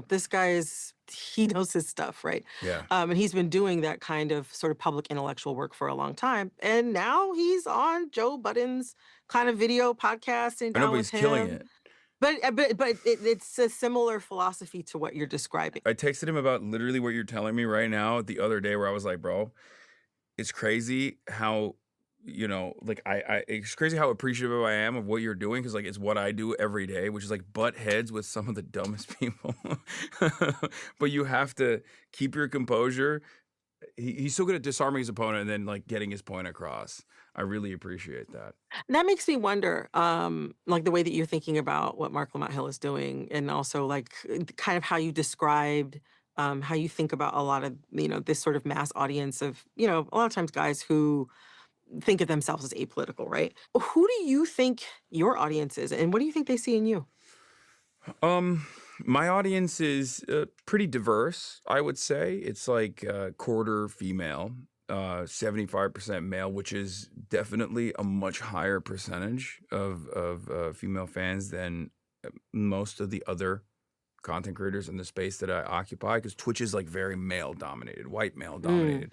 this guy he knows his stuff, right? Yeah. And he's been doing that kind of sort of public intellectual work for a long time, and now he's on Joe Budden's kind of video podcast and I know, down but with he's killing him. it. But it's a similar philosophy to what you're describing. I texted him about literally what you're telling me right now the other day, where I was like, bro, it's crazy how, it's crazy how appreciative I am of what you're doing, because it's what I do every day, which is butt heads with some of the dumbest people. But you have to keep your composure he's so good at disarming his opponent and then like getting his point across. I really appreciate that. That makes me wonder, like the way that you're thinking about what Mark Lamont Hill is doing, and also like kind of how you described how you think about a lot of this sort of mass audience of a lot of times guys who think of themselves as apolitical, right? Who do you think your audience is, and what do you think they see in you? My audience is pretty diverse, I would say. It's like quarter female, 75% male, which is definitely a much higher percentage of female fans than most of the other content creators in the space that I occupy, because Twitch is like very male dominated, white male dominated.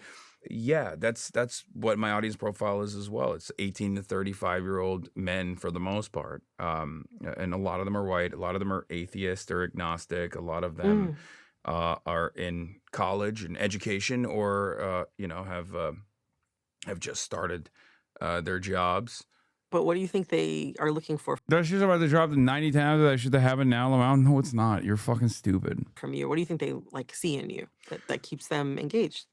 Yeah, that's what my audience profile is as well. It's 18 to 35-year-old men for the most part. And a lot of them are white. A lot of them are atheist or agnostic. A lot of them are in college and education, or have just started their jobs. But what do you think they are looking for That shit's about to drop to 90 times. That shit that happened now. No, it's not. You're fucking stupid. from you? What do you think they like see in you that keeps them engaged?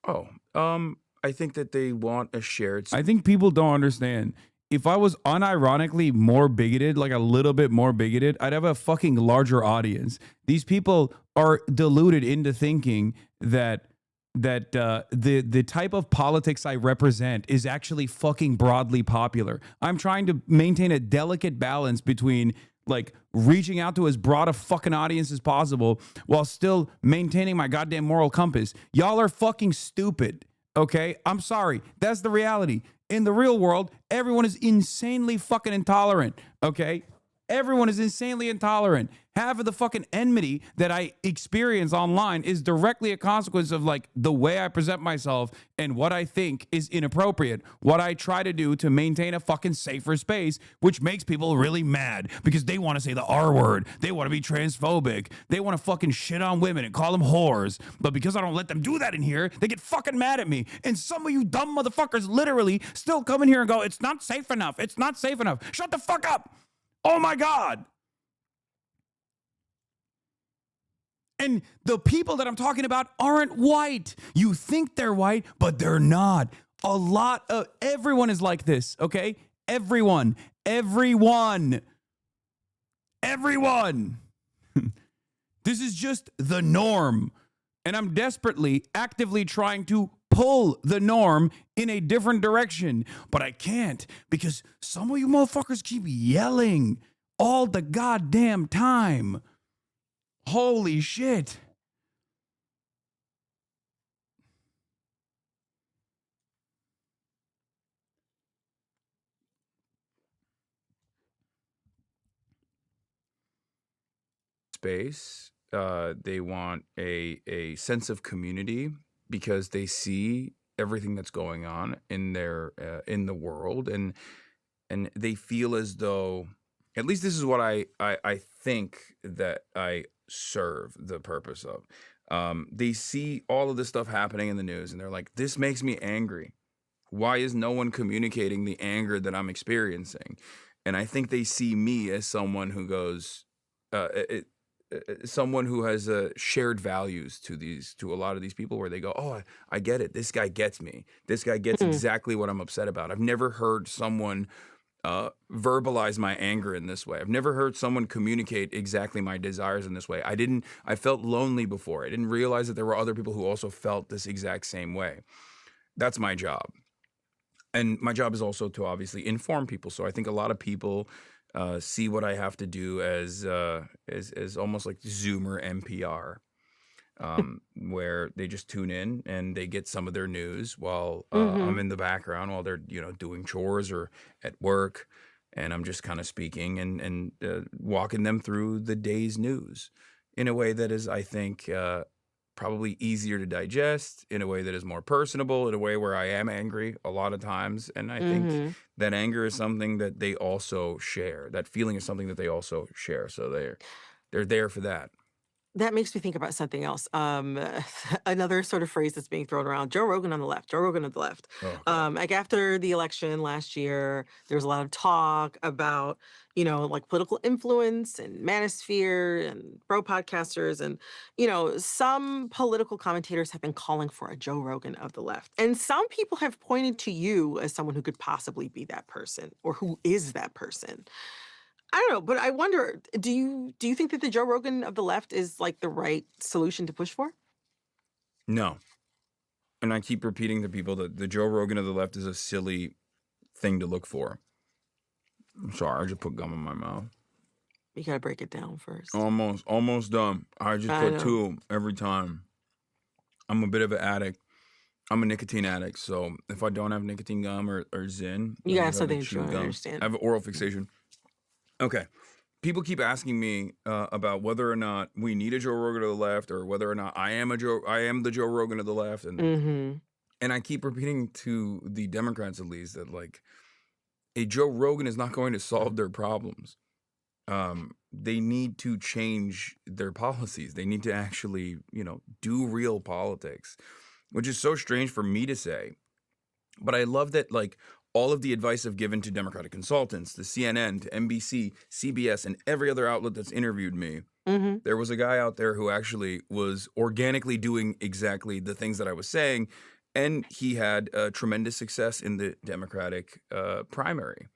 I think that they want a shared. I think people don't understand. If I was unironically more bigoted, like a little bit more bigoted, I'd have a fucking larger audience. These people are deluded into thinking that the type of politics I represent is actually fucking broadly popular. I'm trying to maintain a delicate balance between like reaching out to as broad a fucking audience as possible while still maintaining my goddamn moral compass. Y'all are fucking stupid. Okay? I'm sorry. That's the reality. In the real world, everyone is insanely fucking intolerant. Okay? Everyone is insanely intolerant. Half of the fucking enmity that I experience online is directly a consequence of like the way I present myself and what I think is inappropriate. What I try to do to maintain a fucking safer space, which makes people really mad because they want to say the R word. They want to be transphobic. They want to fucking shit on women and call them whores. But because I don't let them do that in here, they get fucking mad at me. And some of you dumb motherfuckers literally still come in here and go, it's not safe enough. It's not safe enough. Shut the fuck up. Oh my God. And the people that I'm talking about aren't white. You think they're white, but they're not. A lot of everyone is like this, okay? Everyone. This is just the norm. And I'm desperately, actively trying to pull the norm in a different direction. But I can't, because some of you motherfuckers keep yelling all the goddamn time. Holy shit. Space. They want a sense of community because they see everything that's going on in their in the world, and they feel as though, at least this is what I think that I serve the purpose of. They see all of this stuff happening in the news and they're like, this makes me angry. Why is no one communicating the anger that I'm experiencing? And I think they see me as someone who goes, someone who has shared values to a lot of these people, where they go, oh, I get it. This guy gets me. This guy gets exactly what I'm upset about. I've never heard someone verbalize my anger in this way. I've never heard someone communicate exactly my desires in this way. I felt lonely before. I didn't realize that there were other people who also felt this exact same way. That's my job. And my job is also to obviously inform people. So I think a lot of people see what I have to do as almost like Zoomer NPR, where they just tune in and they get some of their news while I'm in the background while they're doing chores or at work, and I'm just kind of speaking and walking them through the day's news in a way that is, I think, probably easier to digest, in a way that is more personable, in a way where I am angry a lot of times. And I think that anger is something that they also share. That feeling is something that they also share. So they're there for that. That makes me think about something else. Another sort of phrase that's being thrown around: Joe Rogan on the left. Joe Rogan on the left. Like after the election last year, there was a lot of talk about, like political influence and manosphere and bro podcasters, and some political commentators have been calling for a Joe Rogan of the left, and some people have pointed to you as someone who could possibly be that person, or who is that person. I don't know, but I wonder, do you think that the Joe Rogan of the left is like the right solution to push for? No. And I keep repeating to people that the Joe Rogan of the left is a silly thing to look for. I'm sorry, I just put gum in my mouth. You gotta break it down first. Almost done. I just I put know. 2 every time. I'm a bit of an addict. I'm a nicotine addict, so if I don't have nicotine gum or Zyn, You I gotta have just something to to chew chew on, I gum. understand. I have oral fixation. Okay. People keep asking me about whether or not we need a Joe Rogan of the left, or whether or not I am the Joe Rogan of the left, and I keep repeating to the Democrats, at least, that like a Joe Rogan is not going to solve their problems. They need to change their policies. They need to actually, do real politics, which is so strange for me to say. But I love that, like, all of the advice I've given to Democratic consultants, to CNN, to NBC, CBS, and every other outlet that's interviewed me, there was a guy out there who actually was organically doing exactly the things that I was saying, and he had tremendous success in the Democratic primary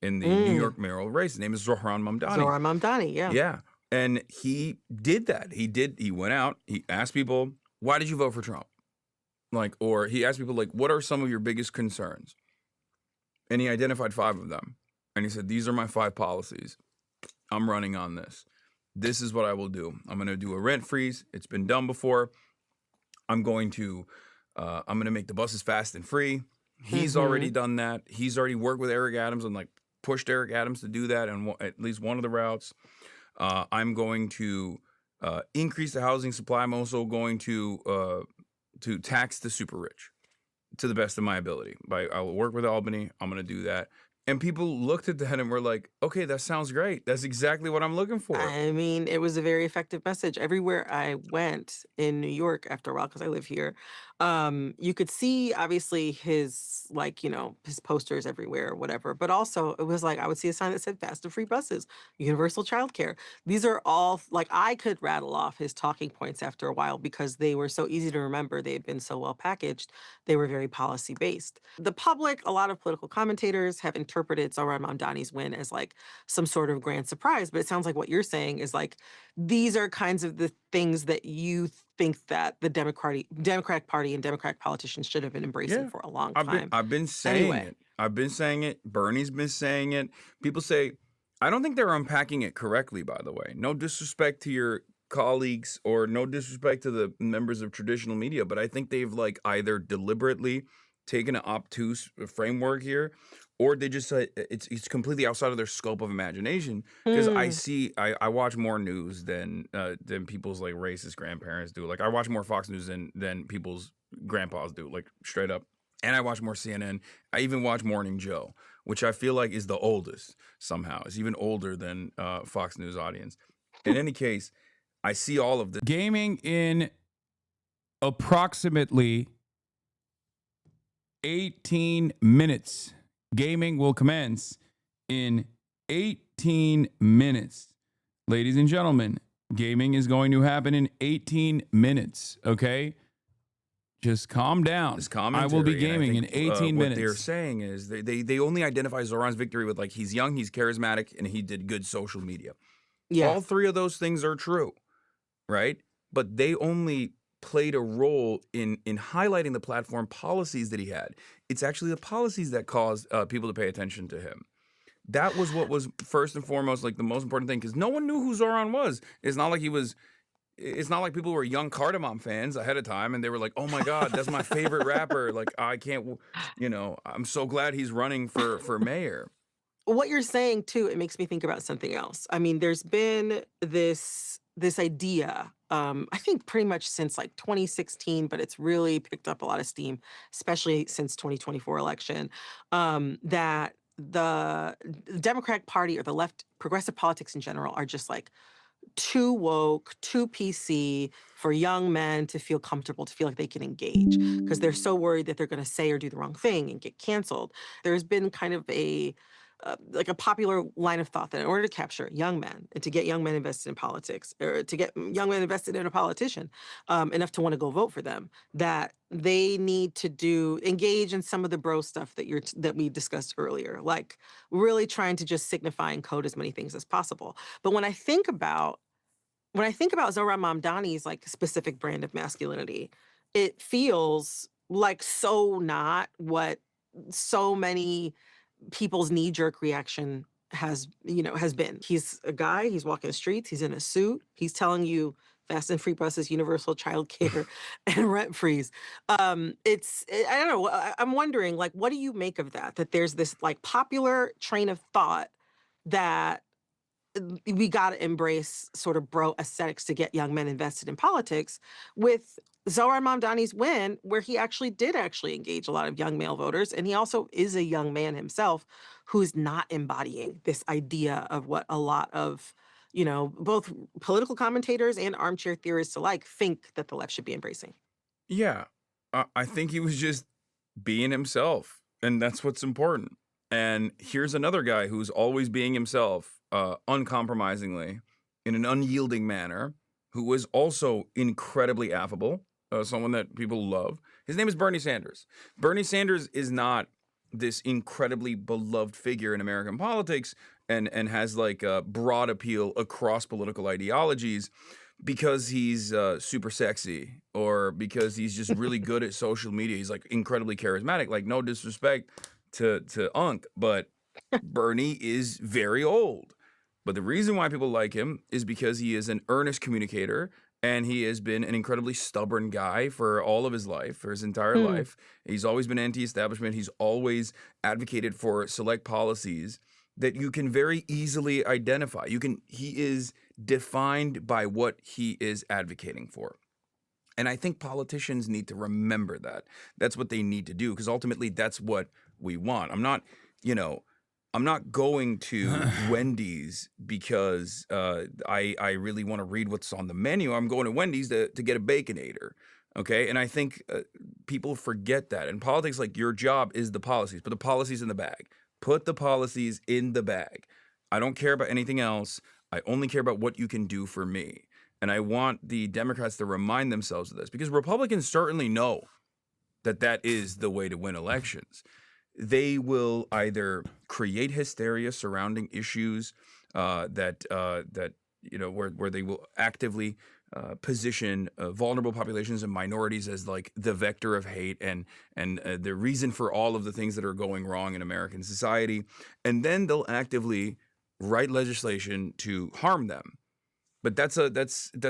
in the New York mayoral race. His name is Zohran Mamdani. Zohran Mamdani, yeah. Yeah. And he did that. He went out, he asked people, why did you vote for Trump? Like, or he asked people, like, what are some of your biggest concerns? And he identified 5 of them. And he said, these are my 5 policies. I'm running on this. This is what I will do. I'm going to do a rent freeze. It's been done before. I'm going to make the buses fast and free. He's already done that. He's already worked with Eric Adams and like pushed Eric Adams to do that on at least one of the routes. I'm going to increase the housing supply. I'm also going to tax the super rich to the best of my ability. I will work with Albany. I'm going to do that. And people looked at that and were like, okay, that sounds great. That's exactly what I'm looking for. I mean, it was a very effective message. Everywhere I went in New York after a while, because I live here, you could see obviously his his posters everywhere or whatever. But also it was like I would see a sign that said fast and free buses, universal childcare. These are all like I could rattle off his talking points after a while because they were so easy to remember. They had been so well packaged. They were very policy based. The public, a lot of political commentators have interpreted Zohran Mamdani's win as like some sort of grand surprise. But it sounds like what you're saying is like these are kinds of the things that you think that the Democratic Party and Democratic politicians should have been embracing for a long time. I've been saying it. I've been saying it. Bernie's been saying it. People say, I don't think they're unpacking it correctly, by the way. No disrespect to your colleagues or no disrespect to the members of traditional media, but I think they've like either deliberately taken an obtuse framework here, or they just it's completely outside of their scope of imagination. Because I watch more news than people's like racist grandparents do. Like I watch more Fox News than people's grandpas do, like straight up. And I watch more CNN. I even watch Morning Joe, which I feel like is the oldest somehow. It's even older than Fox News audience. In any case, I see all of this. Gaming in approximately 18 minutes. Gaming will commence in 18 minutes. Ladies and gentlemen, gaming is going to happen in 18 minutes, okay? Just calm down. I will be gaming in 18 minutes. What they're saying is they only identify Zoran's victory with like he's young, he's charismatic, and he did good social media. Yeah. All 3 of those things are true, right? But they only played a role in highlighting the platform policies that he had. It's actually the policies that caused people to pay attention to him. That was what was first and foremost like the most important thing, because no one knew who Zohran was. It's not like people were young Cardamom fans ahead of time and they were like, oh my God, that's my favorite rapper. Like I can't, I'm so glad he's running for mayor. What you're saying too, it makes me think about something else. I mean, there's been this idea, I think pretty much since like 2016, but it's really picked up a lot of steam, especially since 2024 election, that the Democratic Party or the left, progressive politics in general, are just like too woke, too PC for young men to feel comfortable, to feel like they can engage, because they're so worried that they're going to say or do the wrong thing and get canceled. There's been kind of a like a popular line of thought that in order to capture young men and to get young men invested in politics, or to get young men invested in a politician enough to want to go vote for them, that they need to engage in some of the bro stuff that we discussed earlier, like really trying to just signify and code as many things as possible. But when I think about Zohran Mamdani's like specific brand of masculinity, it feels like so not what so many people's knee-jerk reaction has been. He's a guy, he's walking the streets, he's in a suit, he's telling you fast and free buses, universal child care, and rent freeze. I don't know, I'm wondering, like, what do you make of that? That there's this like popular train of thought that we got to embrace sort of bro aesthetics to get young men invested in politics, with Zohran Mamdani's win, where he did engage a lot of young male voters. And he also is a young man himself who's not embodying this idea of what a lot of, both political commentators and armchair theorists alike think that the left should be embracing. Yeah, I think he was just being himself, and that's what's important. And here's another guy who's always being himself, uncompromisingly, in an unyielding manner, who was also incredibly affable, someone that people love. His name is Bernie Sanders. Bernie Sanders is not this incredibly beloved figure in American politics and has like a broad appeal across political ideologies because he's super sexy or because he's just really good at social media. He's like incredibly charismatic. Like, no disrespect to Unc, but Bernie is very old. But the reason why people like him is because he is an earnest communicator, and he has been an incredibly stubborn guy for all of his life, for his entire life. He's always been anti-establishment. He's always advocated for select policies that you can very easily identify. He is defined by what he is advocating for. And I think politicians need to remember that. That's what they need to do, because ultimately that's what we want. I'm not going to Wendy's because I really want to read what's on the menu. I'm going to Wendy's to get a Baconator, okay? And I think people forget that. In politics, like, your job is the policies. Put the policies in the bag. Put the policies in the bag. I don't care about anything else. I only care about what you can do for me. And I want the Democrats to remind themselves of this, because Republicans certainly know that is the way to win elections. They will either create hysteria surrounding issues where they will actively position vulnerable populations and minorities as like the vector of hate and the reason for all of the things that are going wrong in American society, and then they'll actively write legislation to harm them. But that's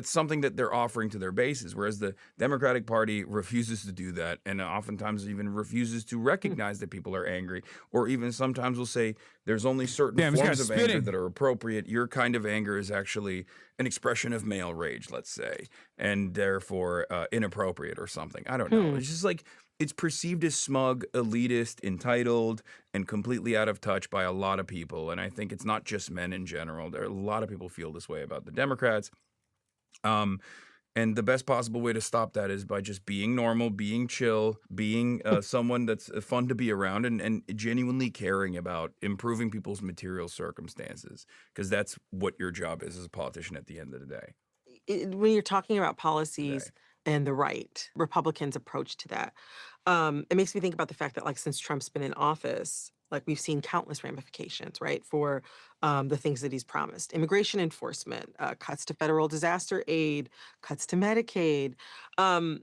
something that they're offering to their bases, whereas the Democratic Party refuses to do that, and oftentimes even refuses to recognize that people are angry, or even sometimes will say there's only certain forms of anger that are appropriate. Your kind of anger is actually an expression of male rage, let's say, and therefore inappropriate or something. I don't know. It's just like, it's perceived as smug, elitist, entitled, and completely out of touch by a lot of people. And I think it's not just men in general. There are a lot of people feel this way about the Democrats. And the best possible way to stop that is by just being normal, being chill, being someone that's fun to be around, and genuinely caring about improving people's material circumstances, because that's what your job is as a politician at the end of the day. When you're talking about policies and the right, Republicans' approach to that, it makes me think about the fact that, like, since Trump's been in office, like, we've seen countless ramifications, right, for the things that he's promised. Immigration enforcement, cuts to federal disaster aid, cuts to Medicaid. And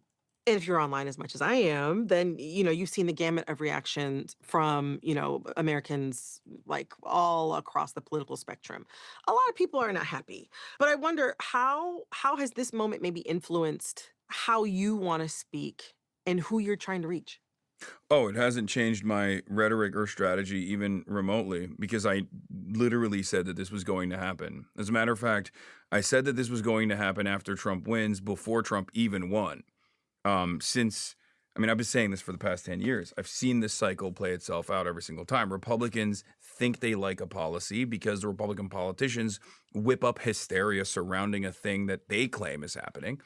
if you're online as much as I am, then, you've seen the gamut of reactions from, Americans, like, all across the political spectrum. A lot of people are not happy. But I wonder, how has this moment maybe influenced how you want to speak and who you're trying to reach? Oh, it hasn't changed my rhetoric or strategy even remotely, because I literally said that this was going to happen. As a matter of fact, I said that this was going to happen after Trump wins, before Trump even won. Since I mean, I've been saying this for the past 10 years. I've seen this cycle play itself out every single time. Republicans think they like a policy because the Republican politicians whip up hysteria surrounding a thing that they claim is happening.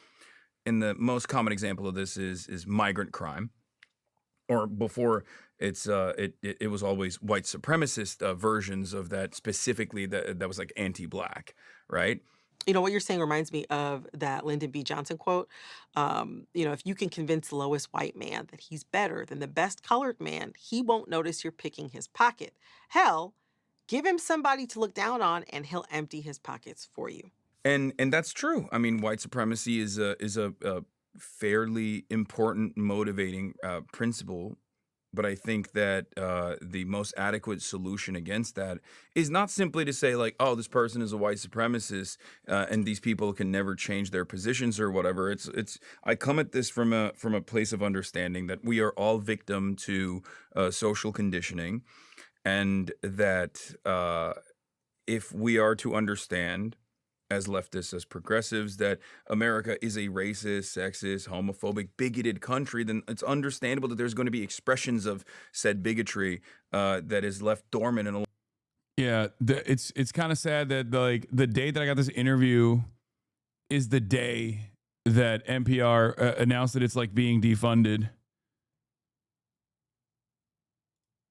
And the most common example of this is migrant crime. Or before, it was always white supremacist versions of that, specifically that was like anti-black, right? You know, what you're saying reminds me of that Lyndon B. Johnson quote. You know, if you can convince the lowest white man that he's better than the best colored man, he won't notice you're picking his pocket. Hell, give him somebody to look down on and he'll empty his pockets for you. And that's true. I mean, white supremacy is a fairly important motivating principle. But I think that the most adequate solution against that is not simply to say like, oh, this person is a white supremacist and these people can never change their positions or whatever. I come at this from a place of understanding that we are all victim to social conditioning, and that if we are to understand as leftists, as progressives, that America is a racist, sexist, homophobic, bigoted country, then it's understandable that there's going to be expressions of said bigotry that is left dormant in a. Yeah, it's kind of sad that the day that I got this interview is the day that NPR announced that it's like being defunded.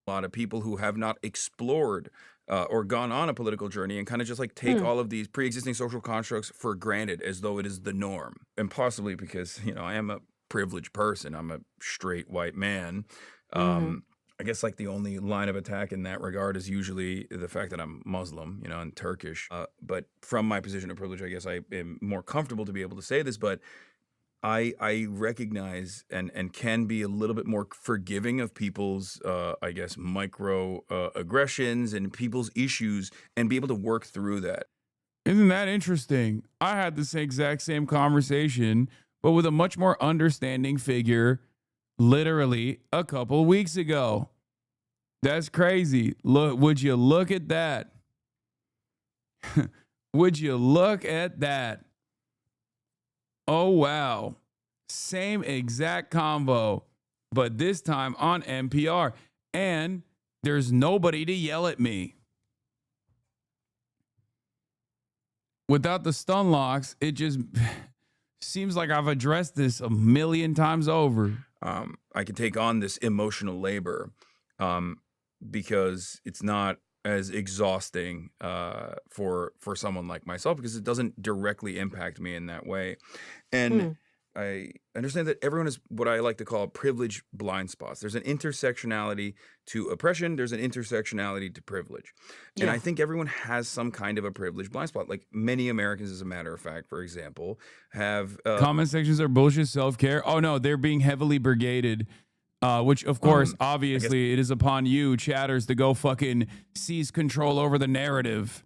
A lot of people who have not explored or gone on a political journey and kind of just like take all of these pre-existing social constructs for granted as though it is the norm. And possibly because, you know, I am a privileged person. I'm a straight white man. I guess like the only line of attack in that regard is usually the fact that I'm Muslim, you know, and Turkish. But from my position of privilege, I guess I am more comfortable to be able to say this, but I recognize and can be a little bit more forgiving of people's, I guess, micro aggressions and people's issues and be able to work through that. Isn't that interesting? I had this exact same conversation, but with a much more understanding figure literally a couple weeks ago. That's crazy. Look, would you look at that? Would you look at that? Oh, wow. Same exact convo, but this time on NPR. And there's nobody to yell at me. Without the stun locks, it just seems like I've addressed this a million times over. I can take on this emotional labor because it's not as exhausting for someone like myself because it doesn't directly impact me in that way. And I understand that everyone has what I like to call privilege blind spots. There's an intersectionality to oppression. There's an intersectionality to privilege. And I think everyone has some kind of a privilege blind spot. Like many Americans, as a matter of fact, for example, have... comment sections are bullshit self-care. Oh, no, they're being heavily brigaded. Which, of course, obviously, it is upon you, chatters, to go fucking seize control over the narrative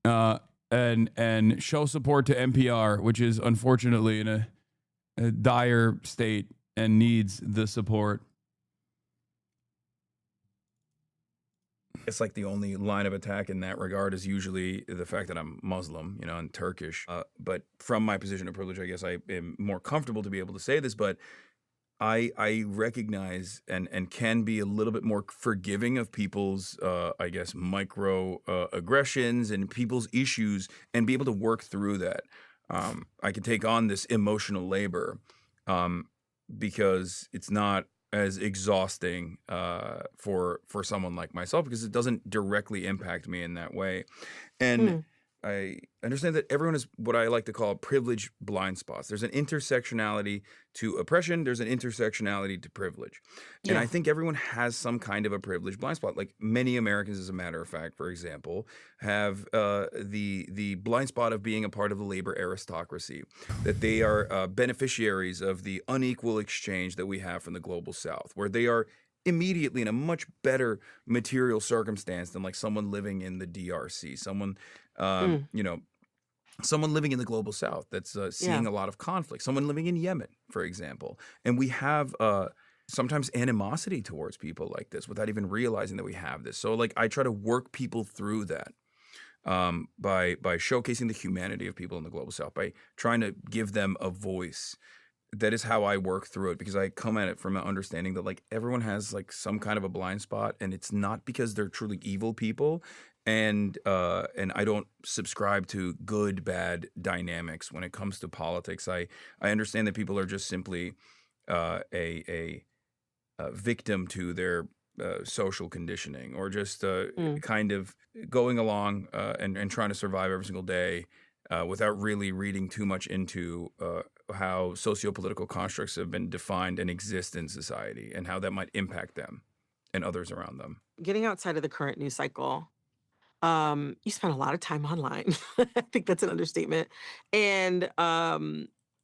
and show support to NPR, which is unfortunately in a dire state and needs the support. It's like the only line of attack in that regard is usually the fact that I'm Muslim, you know, and Turkish. But from my position of privilege, I guess I am more comfortable to be able to say this, but I recognize and can be a little bit more forgiving of people's, I guess, micro aggressions and people's issues and be able to work through that. I can take on this emotional labor because it's not as exhausting for someone like myself because it doesn't directly impact me in that way. And I understand that everyone has what I like to call privilege blind spots. There's an intersectionality to oppression. There's an intersectionality to privilege. And I think everyone has some kind of a privilege blind spot. Like many Americans, as a matter of fact, for example, have the blind spot of being a part of the labor aristocracy, that they are beneficiaries of the unequal exchange that we have from the global South, where they are immediately in a much better material circumstance than like someone living in the DRC, someone you know, someone living in the global South that's seeing a lot of conflict, someone living in Yemen, for example. And we have sometimes animosity towards people like this without even realizing that we have this. So like I try to work people through that by showcasing the humanity of people in the global South, by trying to give them a voice that is how I work through it, because I come at it from an understanding that like everyone has like some kind of a blind spot, and it's not because they're truly evil people. And I don't subscribe to good bad dynamics when it comes to politics. I understand that people are just simply a victim to their social conditioning, or just kind of going along and trying to survive every single day without really reading too much into how socio-political constructs have been defined and exist in society, and how that might impact them and others around them. Getting outside of the current news cycle, you spend a lot of time online. I think that's an understatement. And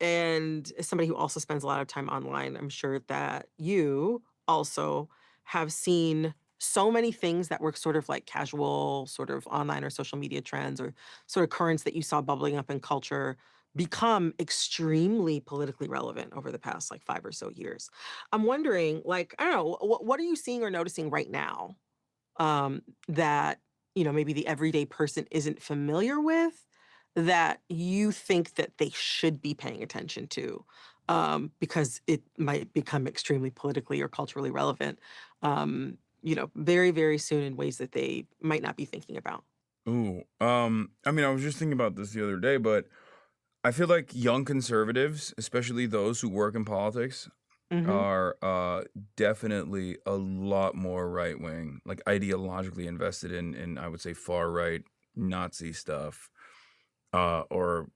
as somebody who also spends a lot of time online, I'm sure that you also have seen so many things that were sort of like casual, sort of online or social media trends, or sort of currents that you saw bubbling up in culture become extremely politically relevant over the past like 5 or so years. I'm wondering, like, I don't know, what are you seeing or noticing right now that maybe the everyday person isn't familiar with, that you think that they should be paying attention to, because it might become extremely politically or culturally relevant, very, very soon, in ways that they might not be thinking about. Ooh, I mean, I was just thinking about this the other day, but I feel like young conservatives, especially those who work in politics, Hmm. are definitely a lot more right wing, like ideologically invested in I would say far right Nazi stuff, or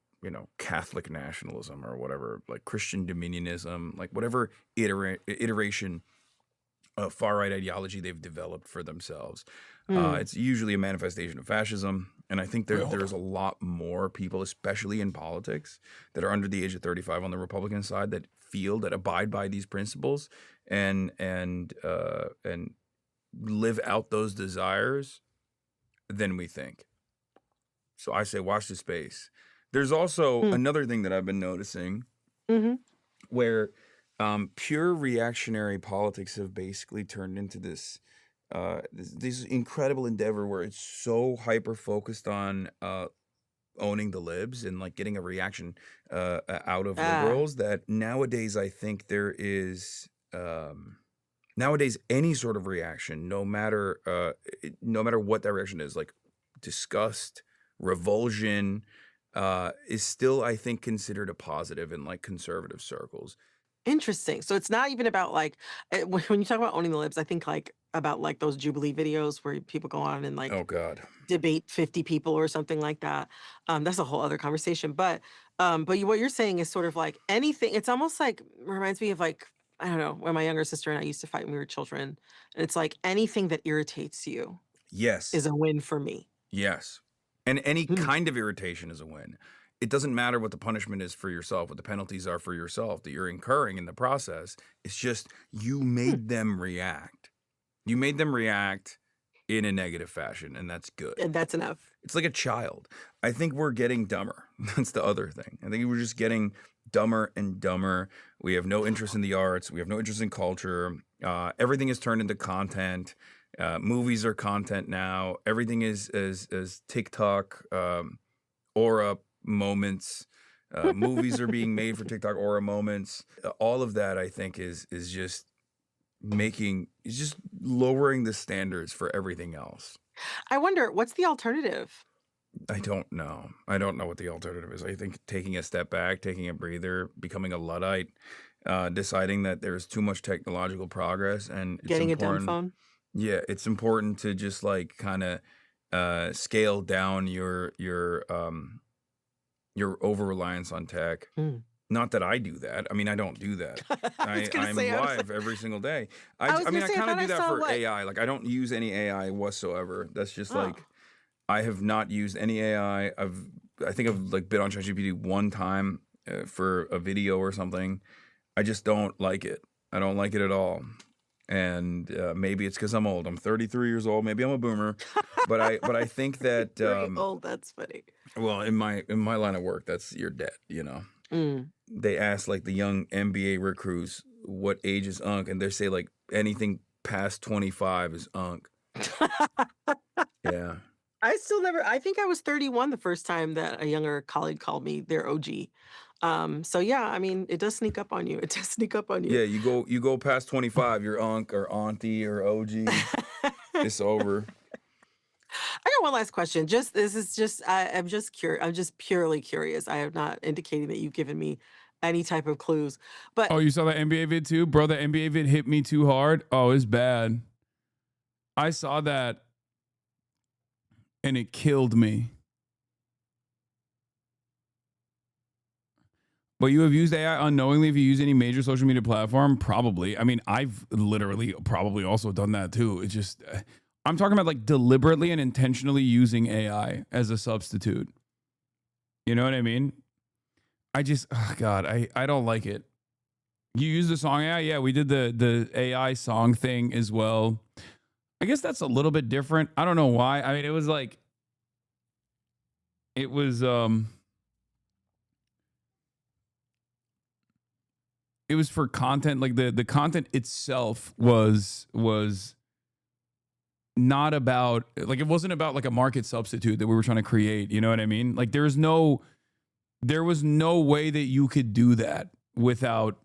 Catholic nationalism, or whatever, like Christian dominionism, like whatever iteration of far right ideology they've developed for themselves. Mm. It's usually a manifestation of fascism, and I think there's a lot more people, especially in politics, that are under the age of 35 on the Republican side, that abide by these principles and live out those desires than we think. So I say watch the space. There's also Mm. another thing that I've been noticing, Hmm. where pure reactionary politics have basically turned into this incredible endeavor where it's so hyper focused on owning the libs and like getting a reaction out of Ah. liberals, that nowadays I think there is nowadays any sort of reaction, no matter what that reaction is, like disgust, revulsion, is still, I think, considered a positive in like conservative circles. Interesting. So it's not even about like when you talk about owning the libs, I think like about like those Jubilee videos where people go on and Oh like God. debate 50 people or something like that. That's a whole other conversation. But what you're saying is sort of like anything. It's almost like reminds me of like, I don't know, when my younger sister and I used to fight when we were children. And it's like anything that irritates you Yes. is a win for me. Yes. And any Hmm. kind of irritation is a win. It doesn't matter what the punishment is for yourself, what the penalties are for yourself that you're incurring in the process. It's just you made them react. You made them react in a negative fashion, and that's good. And that's enough. It's like a child. I think we're getting dumber. That's the other thing. I think we're just getting dumber and dumber. We have no interest in the arts. We have no interest in culture. Everything is turned into content. Movies are content now. Everything is TikTok aura moments. Movies are being made for TikTok aura moments. All of that, I think, is just lowering the standards for everything else. I wonder, what's the alternative? I don't know. I don't know what the alternative is. I think taking a step back, taking a breather, becoming a Luddite, deciding that there's too much technological progress, and it's Getting a dumb important. phone? Yeah, it's important to just like kind of scale down your over reliance on tech. Mm. Not that I do that. I mean, I don't do that. I was gonna I'm say, I was live every single day. I was I gonna mean, I say, I kind of thought do I that saw for what? AI. Like, I don't use any AI whatsoever. That's just Oh. like, I have not used any AI. I think I've like been on ChatGPT one time for a video or something. I just don't like it. I don't like it at all. And maybe it's because I'm old. I'm 33 years old. Maybe I'm a boomer. But I think that Very old. That's funny. well, in my line of work, you're dead. Mm. They ask like the young NBA recruits what age is unk, and they say like anything past 25 is unk. Yeah. I think I was 31 the first time that a younger colleague called me their OG. So yeah, I mean, it does sneak up on you. It does sneak up on you. Yeah, you go past 25, your unc or auntie or OG, it's over. I got one last question. I'm just curious. I'm just purely curious. I am not indicating that you've given me any type of clues. But Oh, you saw that NBA vid too? Bro, that NBA vid hit me too hard. Oh, it's bad. I saw that and it killed me. But you have used AI unknowingly if you use any major social media platform? Probably. I mean, I've literally probably also done that too. It's just, I'm talking about like deliberately and intentionally using AI as a substitute. You know what I mean? I just, oh God, I don't like it. You use the song AI? Yeah, we did the AI song thing as well. I guess that's a little bit different. I don't know why. I mean, it was like, it was for content. Like the content itself was not about, like, it wasn't about like a market substitute that we were trying to create. You know what I mean? Like there was no way that you could do that without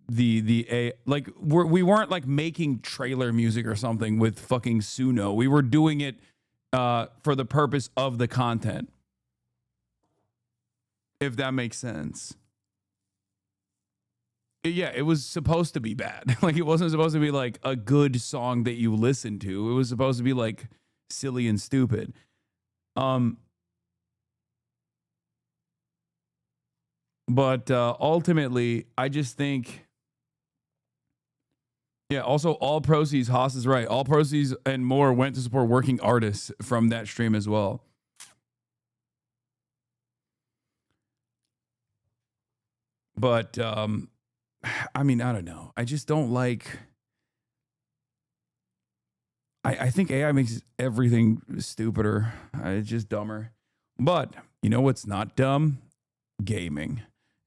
like we weren't like making trailer music or something with fucking Suno. We were doing it for the purpose of the content. If that makes sense. Yeah, it was supposed to be bad. Like it wasn't supposed to be like a good song that you listen to. It was supposed to be like silly and stupid. But ultimately, I just think, yeah, also all proceeds, Haas is right, all proceeds and more went to support working artists from that stream as well. But, I mean, I don't know. I just don't like, I think AI makes everything stupider. It's just dumber. But you know what's not dumb? Gaming.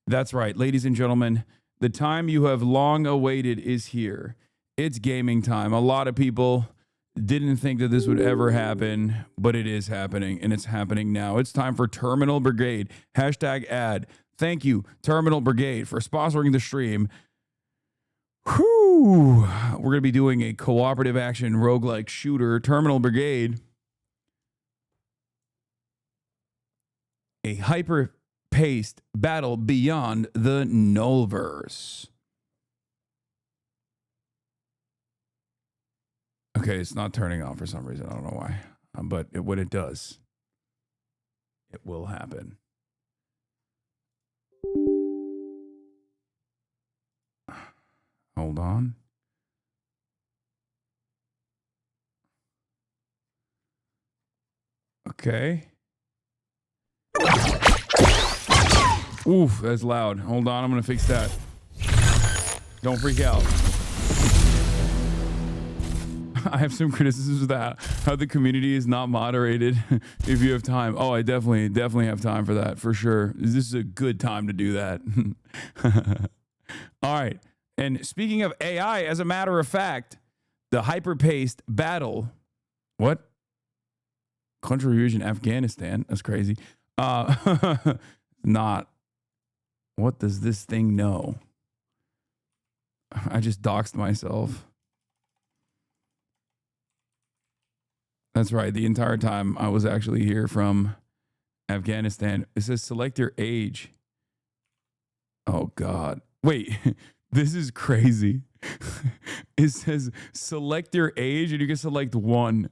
That's right, ladies and gentlemen, the time you have long awaited is here. It's gaming time. A lot of people didn't think that this would ever happen, but it is happening, and it's happening now. It's time for Terminal Brigade. #ad. Thank you, Terminal Brigade, for sponsoring the stream. Whew. We're going to be doing a cooperative action roguelike shooter, Terminal Brigade. A hyper-paced battle beyond the Nullverse. Okay, it's not turning on for some reason. I don't know why. But when it does, it will happen. Hold on. Okay. Oof, that's loud. Hold on, I'm going to fix that. Don't freak out. I have some criticisms of that, how the community is not moderated. If you have time. Oh, I definitely have time for that, for sure. This is a good time to do that. All right. And speaking of AI, as a matter of fact, the hyper-paced battle. What? Country region Afghanistan. That's crazy. Not. What does this thing know? I just doxed myself. That's right. The entire time I was actually here from Afghanistan. It says select your age. Oh, God. Wait, this is crazy. It says select your age and you can select one.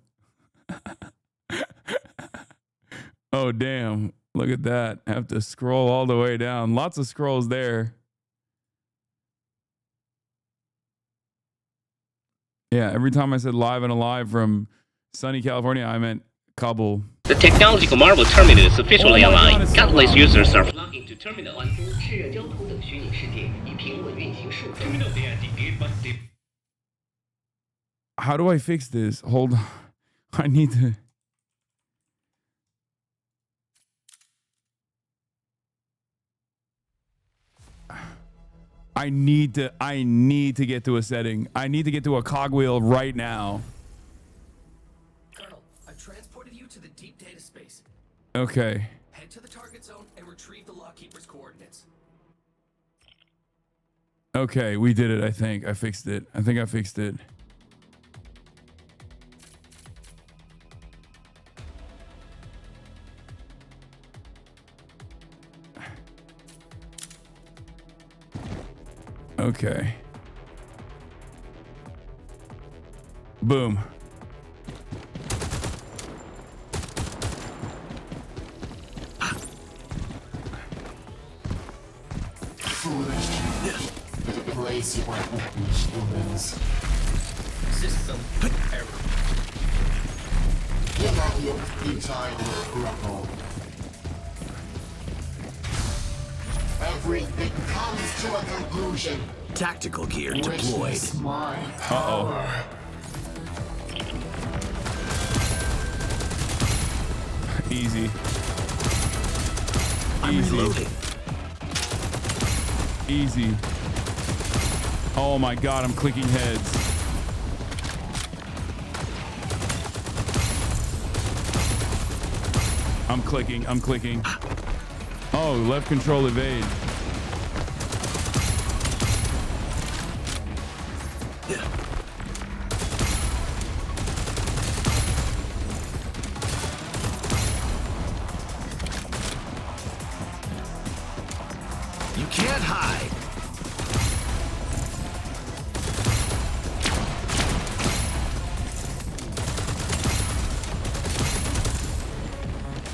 Oh, damn. Look at that. I have to scroll all the way down. Lots of scrolls there. Yeah, every time I said live and alive from sunny California, I meant Kabul. The technological marvel Terminal is officially online. Countless users are flocking to Terminal. How do I fix this? Hold on. I need to. I need to get to a setting. I need to get to a cogwheel right now. Colonel, I've transported you to the deep data space. Okay. Head to the target zone and retrieve the Lawkeeper's coordinates. Okay, we did it, I think. I fixed it. I think I fixed it. Okay. Boom. Place your weapons, humans. System error. Get out your futile grapple. Everything comes to a conclusion. Tactical gear deployed. Uh-oh. Easy. I'm reloading. Easy. Oh my god, I'm clicking heads. I'm clicking. Oh, left control evade. You can't hide.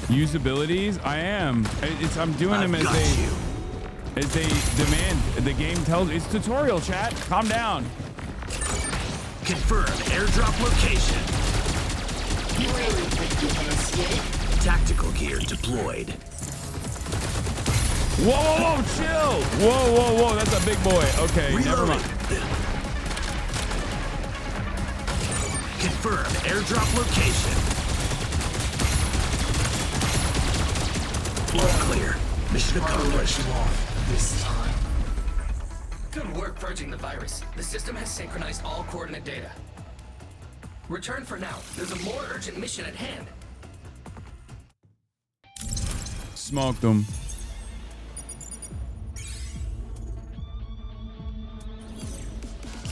Use abilities? I am. I'm doing them as they demand. The game tells. It's tutorial, chat. Calm down. Confirm airdrop location. You really think you can escape? Tactical gear deployed. Whoa, chill. Whoa. That's a big boy. Okay, never mind. Confirm airdrop location. All clear. Mission accomplished. This time. Good work purging the virus. The system has synchronized all coordinate data. Return for now. There's a more urgent mission at hand. Smoked them.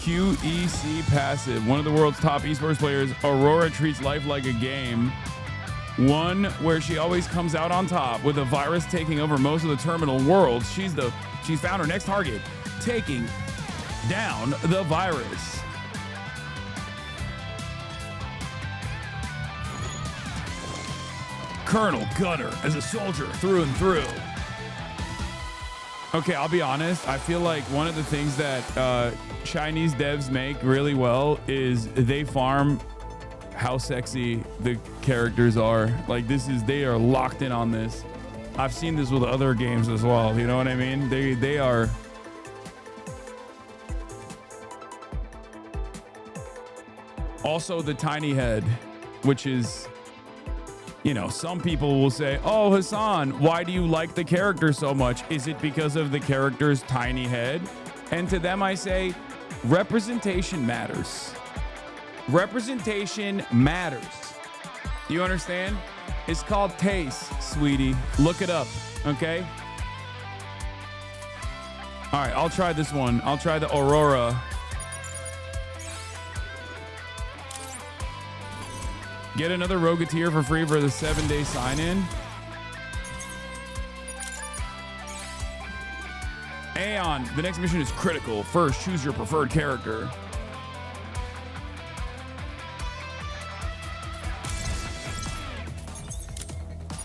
QEC passive. One of the world's top esports players, Aurora treats life like a game. One where she always comes out on top with a virus taking over most of the terminal worlds. She's found her next target, taking down the virus. Colonel Gunner as a soldier through and through. Okay, I'll be honest. I feel like one of the things that Chinese devs make really well is they farm how sexy the characters are. Like they are locked in on this. I've seen this with other games as well. You know what I mean? They are. Also the tiny head, which is, you know, some people will say, oh, Hasan, why do you like the character so much? Is it because of the character's tiny head? And to them, I say, representation matters. Representation matters. You understand? It's called taste, sweetie. Look it up, okay? All right, I'll try this one. I'll try the Aurora. Get another Rogateer for free for the 7-day sign-in. Aeon, the next mission is critical. First, choose your preferred character.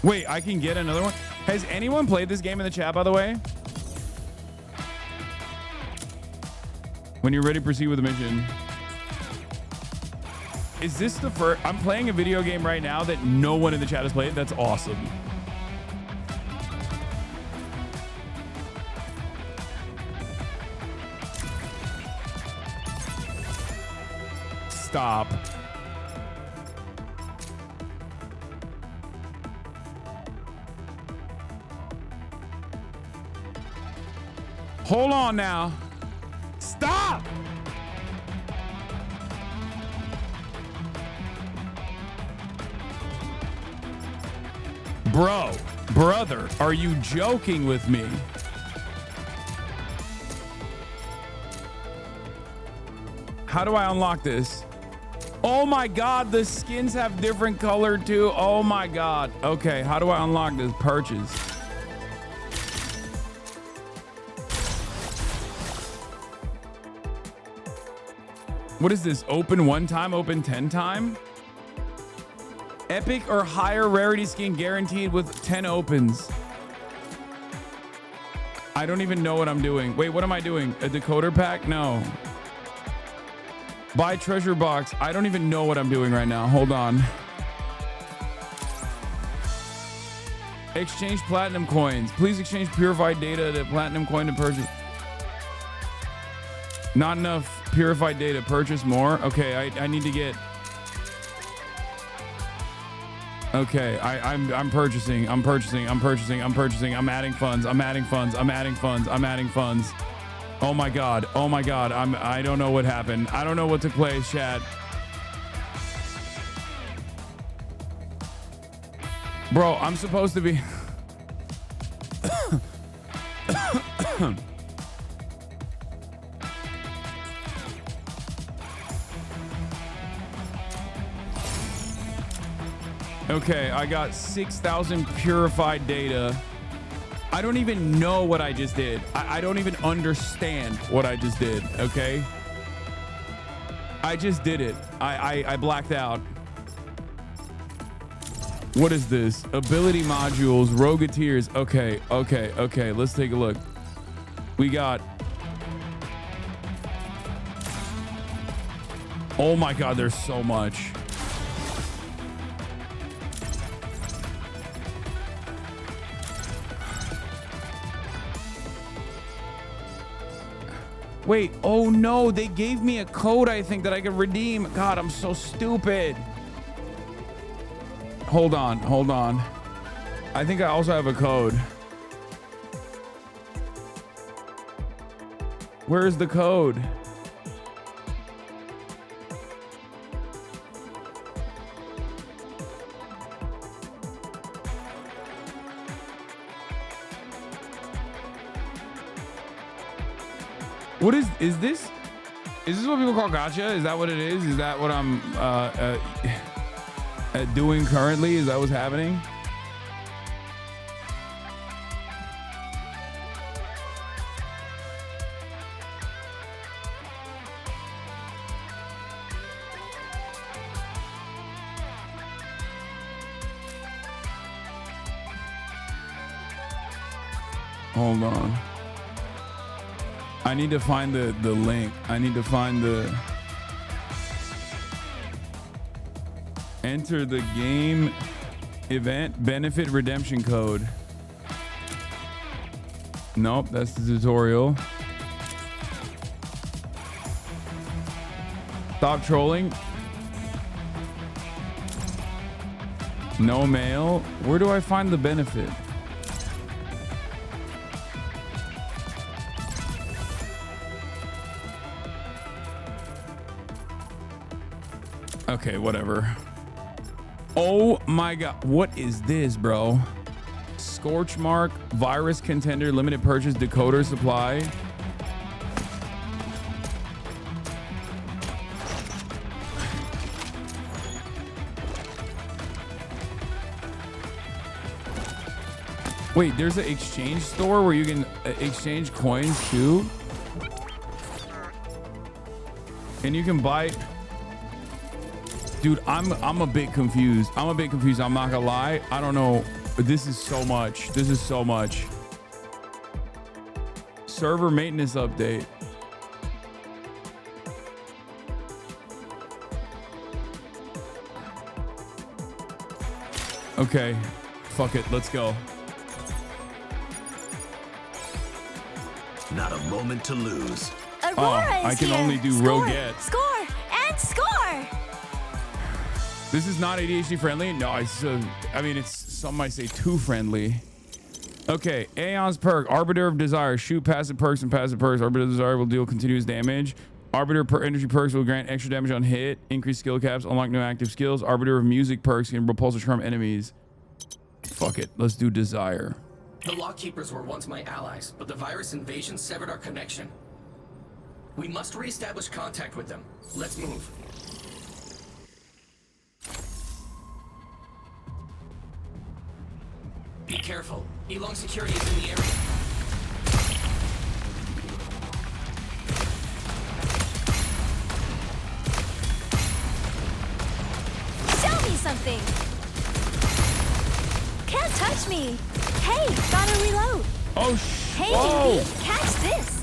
Wait, I can get another one? Has anyone played this game in the chat, by the way? When you're ready, proceed with the mission. Is this the first? I'm playing a video game right now that no one in the chat has played. That's awesome. Stop. Hold on now. Stop. Brother, are you joking with me? How do I unlock this? Oh my God, the skins have different color too. Oh my God. Okay, how do I unlock this? Purchase. What is this? Open 1 time, open 10 time? Epic or higher rarity skin guaranteed with 10 opens. I don't even know what I'm doing. Wait, what am I doing? A decoder pack? No. Buy treasure box. I don't even know what I'm doing right now. Hold on. Exchange platinum coins. Please exchange purified data to platinum coin to purchase. Not enough purified data. Purchase more. Okay, I need to get. Okay, I'm purchasing. I'm purchasing. I'm purchasing. I'm purchasing. I'm adding funds. I'm adding funds. I'm adding funds. I'm adding funds. Oh my God. Oh my God. I don't know what happened. I don't know what took place, chat. Bro, I'm supposed to be. Okay, I got 6,000 purified data. I don't even know what I just did. I don't even understand what I just did, okay? I just did it. I blacked out. What is this? Ability modules, Rogeteers. Okay. Let's take a look. We got... Oh my God, there's so much. Wait, oh no, they gave me a code, I think, that I could redeem. God, I'm so stupid. Hold on. I think I also have a code. Where's the code? What is this? Is this what people call gacha? Is that what it is? Is that what I'm doing currently? Is that what's happening? Hold on. I need to find the link. I need to find the... Enter the game event benefit redemption code. Nope, that's the tutorial. Stop trolling. No mail. Where do I find the benefit? Okay, whatever. Oh my God. What is this, bro? Scorch mark, virus contender, limited purchase, decoder supply. Wait, there's an exchange store where you can exchange coins too? And you can buy... Dude, I'm a bit confused. I'm not gonna lie. I don't know. This is so much. Server maintenance update. Okay. Fuck it. Let's go. Not a moment to lose. I can only do Roget. Score and score. This is not ADHD friendly. No, I mean, it's some might say too friendly. Okay, Aeon's perk, Arbiter of Desire. Shoot passive perks and passive perks. Arbiter of Desire will deal continuous damage. Arbiter energy perks will grant extra damage on hit. Increase skill caps. Unlock new active skills. Arbiter of music perks can repulse or charm enemies. Fuck it. Let's do Desire. The Lockkeepers were once my allies, but the virus invasion severed our connection. We must reestablish contact with them. Let's move. Be careful. Elong security is in the area. Show me something! Can't touch me! Hey, gotta reload! Oh, Hey, whoa. newbie, catch this!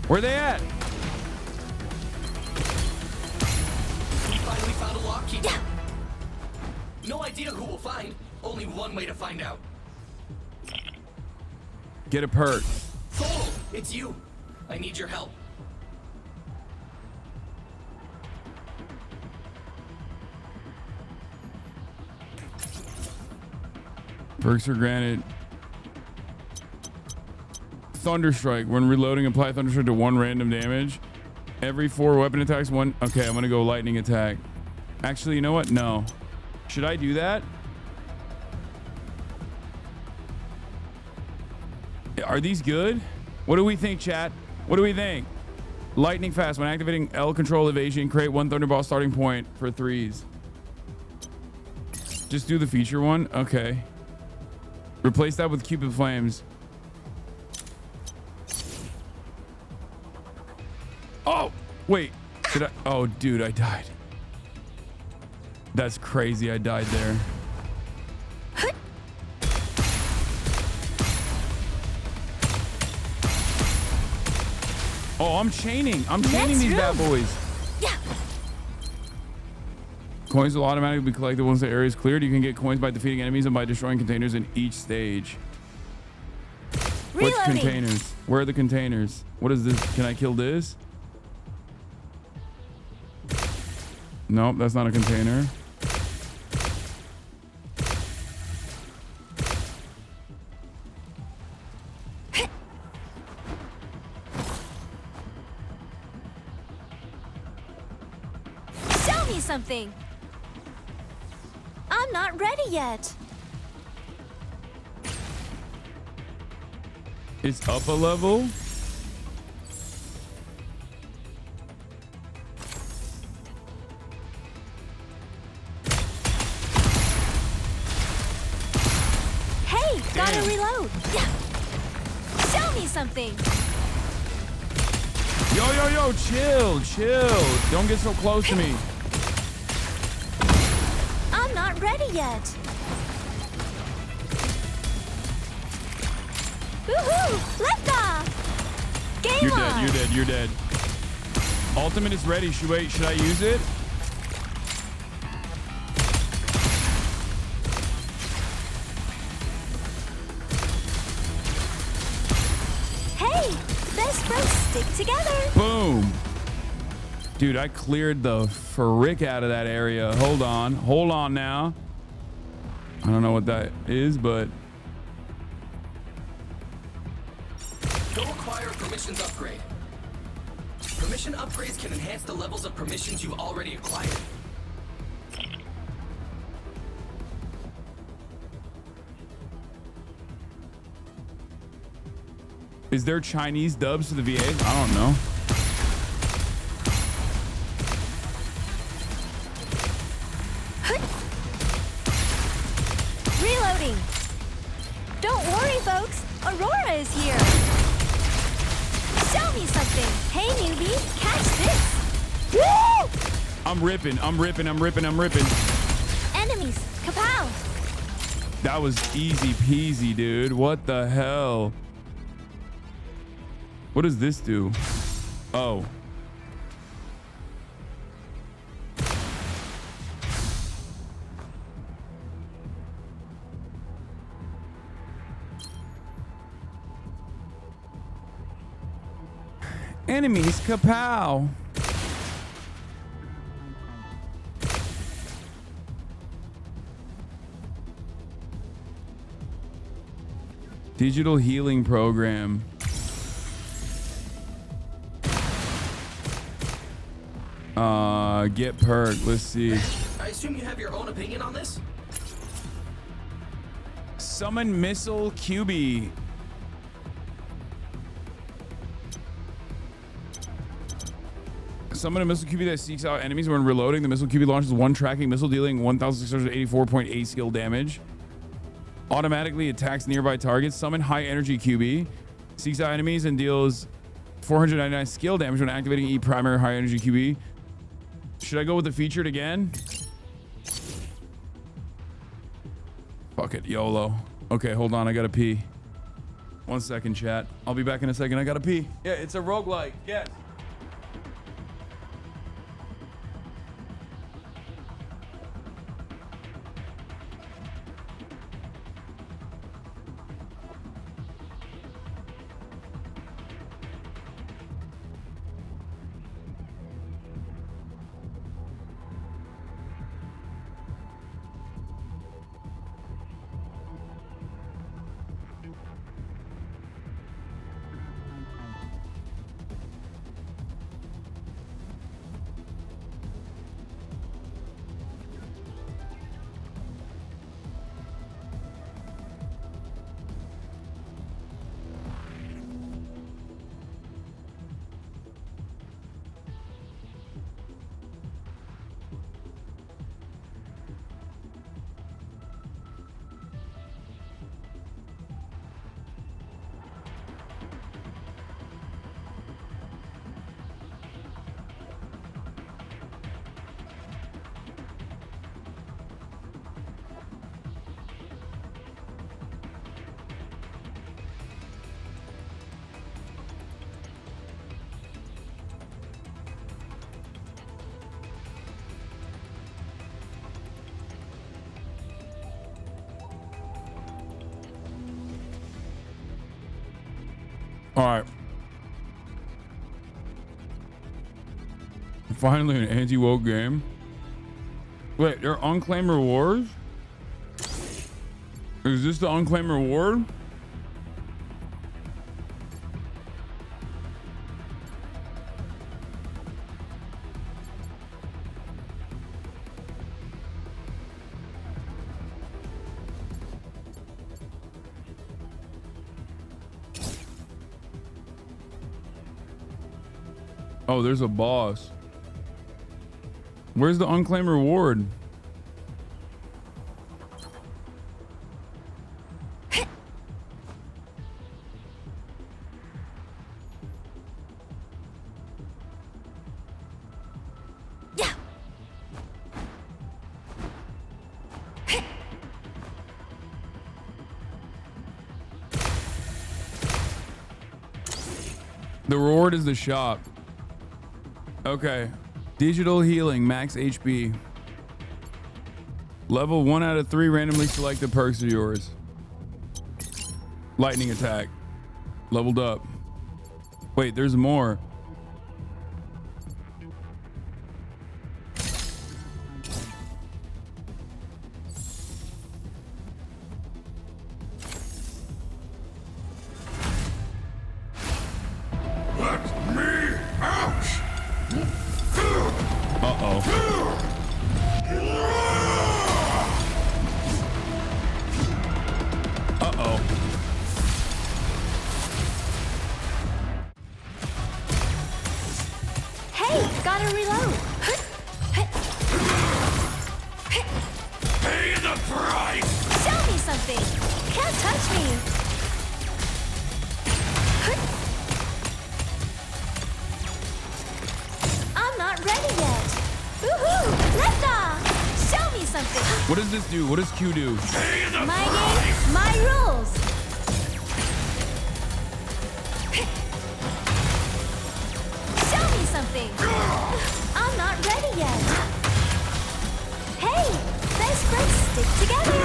Where they at? We finally found a lock-key. Yeah. No idea who we'll find. Only one way to find out. Get a perk. Fold, it's you. I need your help. Perks are granted. Thunderstrike. When reloading, apply Thunderstrike to 1 random damage. Every 4 weapon attacks, 1. Okay, I'm gonna go lightning attack. Actually, you know what? No. Should I do that? Are these good? What do we think, chat? What do we think? Lightning fast. When activating L control evasion, create 1 Thunderball starting point for 3s. Just do the feature one? Okay. Replace that with Cupid Flames. Oh, wait. Did I? Oh, dude, I died. That's crazy. I died there. Oh, I'm chaining. I'm chaining these bad boys. Yeah. Coins will automatically be collected once the area is cleared. You can get coins by defeating enemies and by destroying containers in each stage. Which containers? Where are the containers? What is this? Can I kill this? Nope, that's not a container. Show me something! I'm not ready yet. It's up a level. Hey, gotta reload. Yeah. Show me something. Yo, chill. Don't get so close to me. I'm not ready yet. Woohoo! Liftoff! Game on! You're dead. Ultimate is ready. Should I use it? Hey, best bros stick together. Boom. Dude, I cleared the frick out of that area. Hold on now. I don't know what that is, but Go acquire permissions upgrade. Permission upgrades can enhance the levels of permissions you've already acquired. is there Chinese dubs to the VAs? I don't know. Reloading. Don't worry, folks. Aurora is here. Show me something. Hey, newbie, catch this. Woo! I'm ripping. Enemies, kapow. That was easy peasy, dude. What the hell? What does this do? Oh. Enemies, kapow. Digital healing program. Get perk. Let's see. I assume you have your own opinion on this? Summon missile QB. summon a missile QB that seeks out enemies when reloading. The missile QB launches one tracking missile, dealing 1,684.8 skill damage. Automatically attacks nearby targets. Summon high energy QB. Seeks out enemies and deals 499 skill damage when activating E primary high energy QB. Should I go with the featured again? Fuck it, YOLO. Okay, hold on, I gotta pee. 1 second, chat. I'll be back in a second. I gotta pee. Yeah, it's a roguelike. Yes. All right. Finally, an anti-woke game. Wait, they're unclaimed rewards? Is this the unclaimed reward? Oh, there's a boss. Where's the unclaimed reward? The reward is the shop. Okay. Digital healing, max HP. Level 1 out of 3 randomly selected perks are yours. Lightning attack. Leveled up. Wait, there's more. What does this do? What does Q do? My game, my rules. Show me something. I'm not ready yet. Hey, best friends stick together.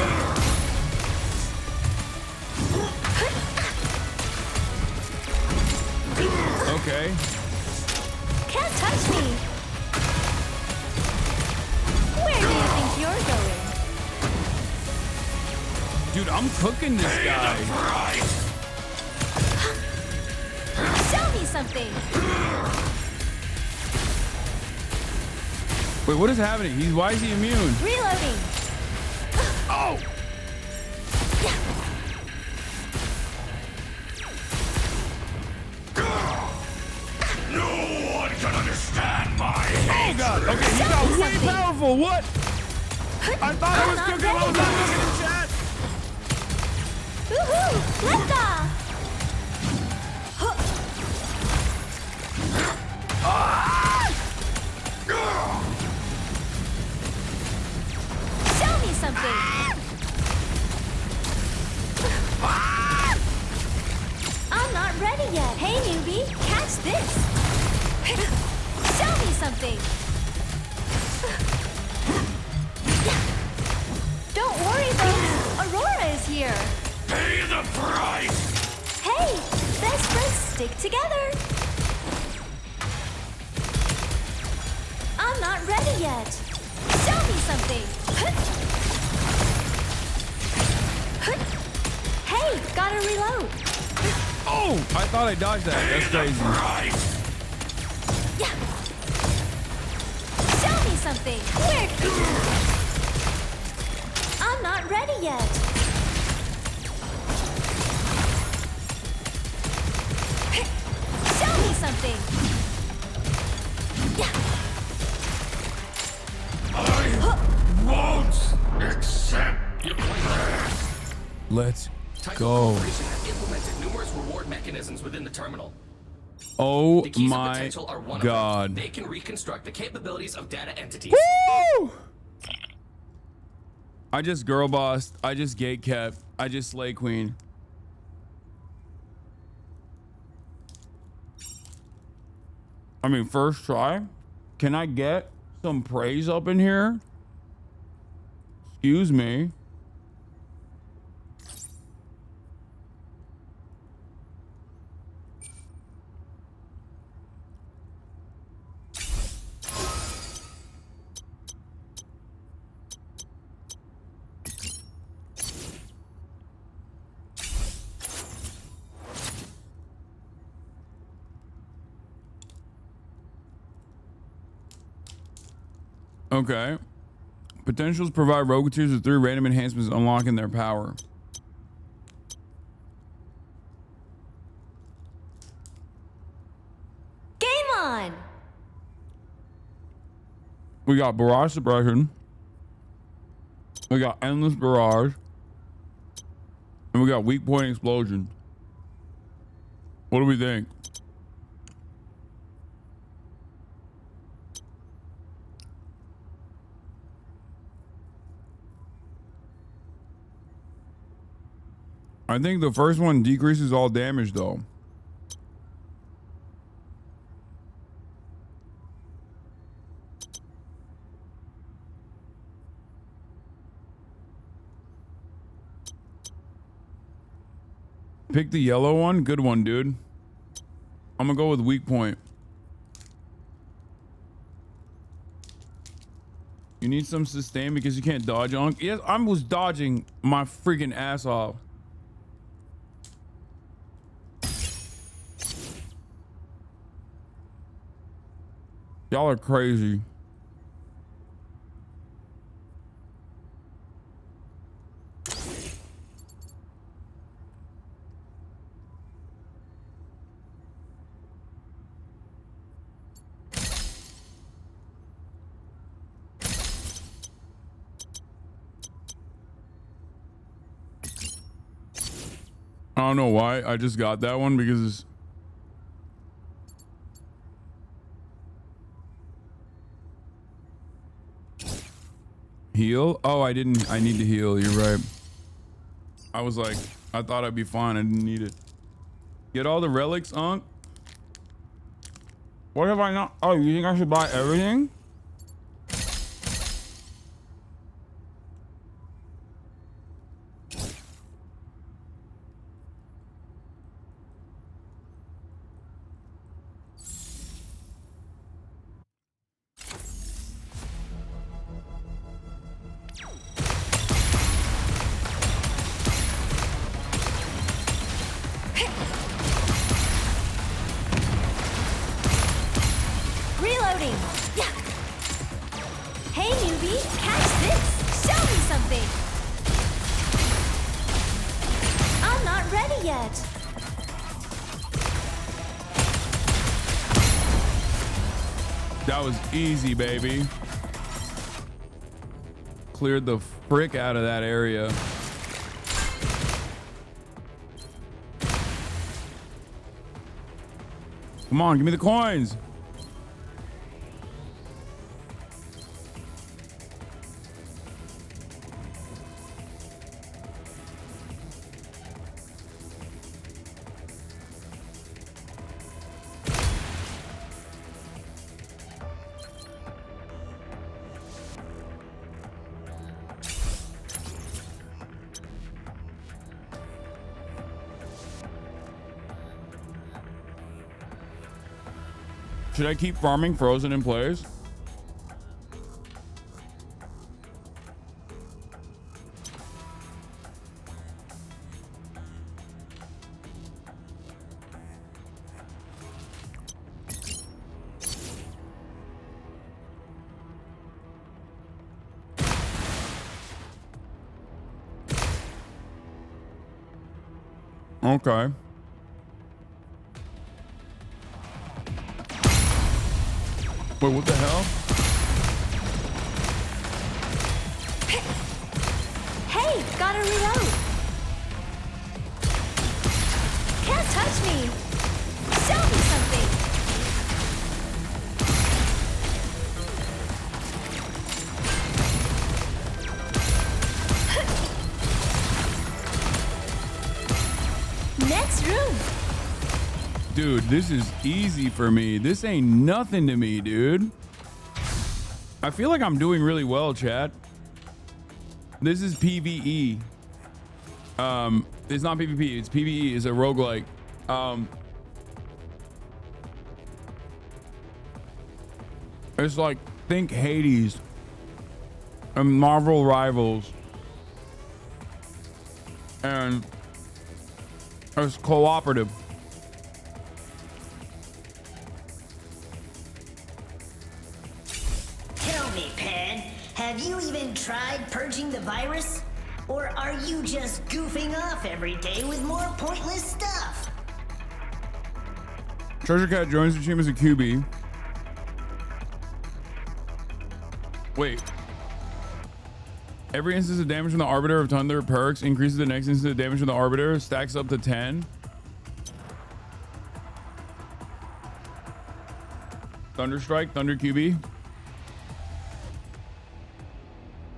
Okay. Can't touch me. Where do you think you're going? Dude, I'm cooking this guy. Show me something. Wait, what is happening? Why is he immune? Reloading. Oh! No one can understand my god. Okay, he got way powerful. What? I thought I was cooking. I was not looking in chat. Woohoo! Lift off! Show me something! I'm not ready yet. Hey, newbie, catch this! Show me something! Don't worry, folks. Aurora is here. Pay the price! Hey, best friends stick together. I'm not ready yet. Show me something. Hey, gotta reload. Oh, I thought I dodged that. That's crazy. Yeah. Show me something. Quick. I'm not ready yet. Show me something. Yeah. I won't accept your plan. Let's Tyco go. Corporation has implemented numerous reward mechanisms within the terminal. Oh The keys of my potential are one of god. them. They can reconstruct the capabilities of data entities. Woo! I just girl bossed. I just gate kept. I just slay queen. I mean, first try. Can I get some praise up in here? Excuse me. Okay. Potentials provide Rogueteers with 3 random enhancements unlocking their power. Game on. We got Barrage Suppression. We got Endless Barrage. And we got Weak Point Explosion. What do we think? I think the first one decreases all damage though. Pick the yellow one. Good one, dude. I'm gonna go with weak point. You need some sustain because you can't dodge on. Yes, I was dodging my freaking ass off. Y'all are crazy. I don't know why I just got that one because heal. Oh, I didn't. I need to heal. You're right. I was like, I thought I'd be fine. I didn't need it. Get all the relics, Unc. What have I not? Oh, you think I should buy everything? Reloading. Yeah. Hey, newbie, catch this. Show me something. I'm not ready yet. That was easy, baby. Cleared the frick out of that area. Come on, give me the coins. Should I keep farming frozen in place? Okay. Wait, what the hell? Hey, gotta reload. Can't touch me. Show me something. Next room. Dude, this is easy for me. This ain't nothing to me, dude. I feel like I'm doing really well, chat. This is PvE. It's not PvP, it's PvE. It's a roguelike. It's like, think Hades and Marvel Rivals. And it's cooperative. Have you even tried purging the virus? Or are you just goofing off every day with more pointless stuff? Treasure Cat joins the team as a QB. Wait. Every instance of damage from the Arbiter of Thunder perks increases the next instance of damage from the Arbiter, stacks up to 10. Thunderstrike, Thunder QB.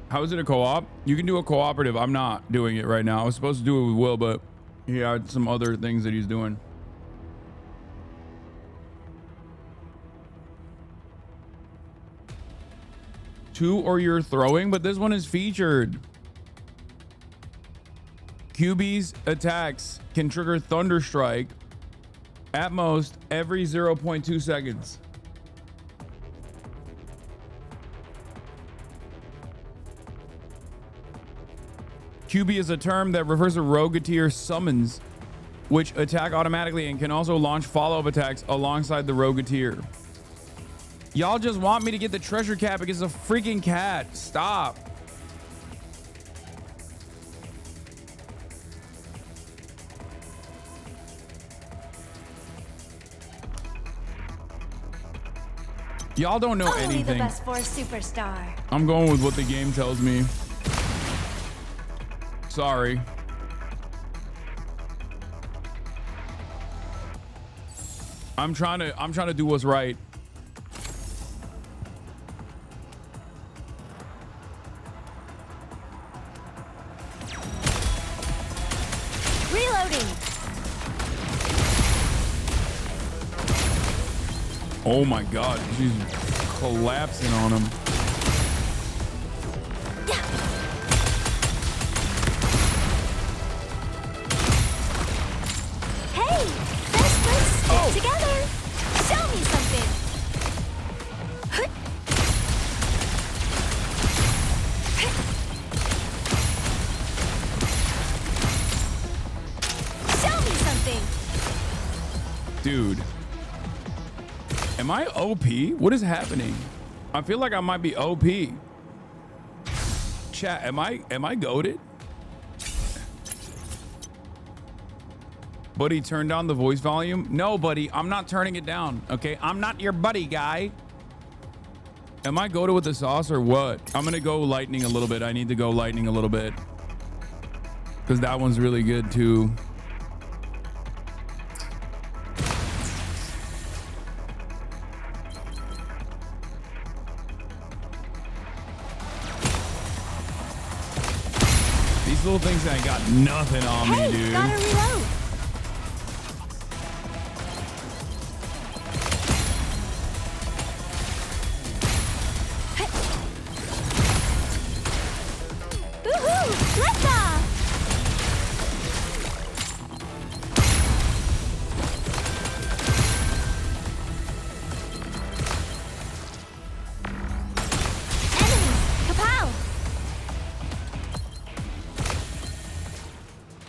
How is it a co-op? You can do a cooperative. I'm not doing it right now. I was supposed to do it with Will, but he had some other things that he's doing. Two or you're throwing, but this one is featured. QB's attacks can trigger Thunderstrike at most every 0.2 seconds. QB is a term that refers to Rogeteer summons, which attack automatically and can also launch follow-up attacks alongside the Rogeteer. Y'all just want me to get the treasure cat because it's a freaking cat. Stop. Y'all don't know Only anything. the best for a superstar. I'm going with what the game tells me. Sorry. I'm trying to do what's right. Reloading. Oh my god, she's collapsing on him. Hey, best friends stick together. Show me something. Show me something. Dude. Am I OP? What is happening? I feel like I might be OP. Chat, am I goated? Buddy, turn down the voice volume. No, buddy, I'm not turning it down. Okay, I'm not your buddy, guy. Am I go to with the sauce or what? I'm gonna go lightning a little bit. I need to go lightning a little bit because that one's really good too. These little things ain't got nothing on me, dude. Gotta reload. Woohoo! Let's go!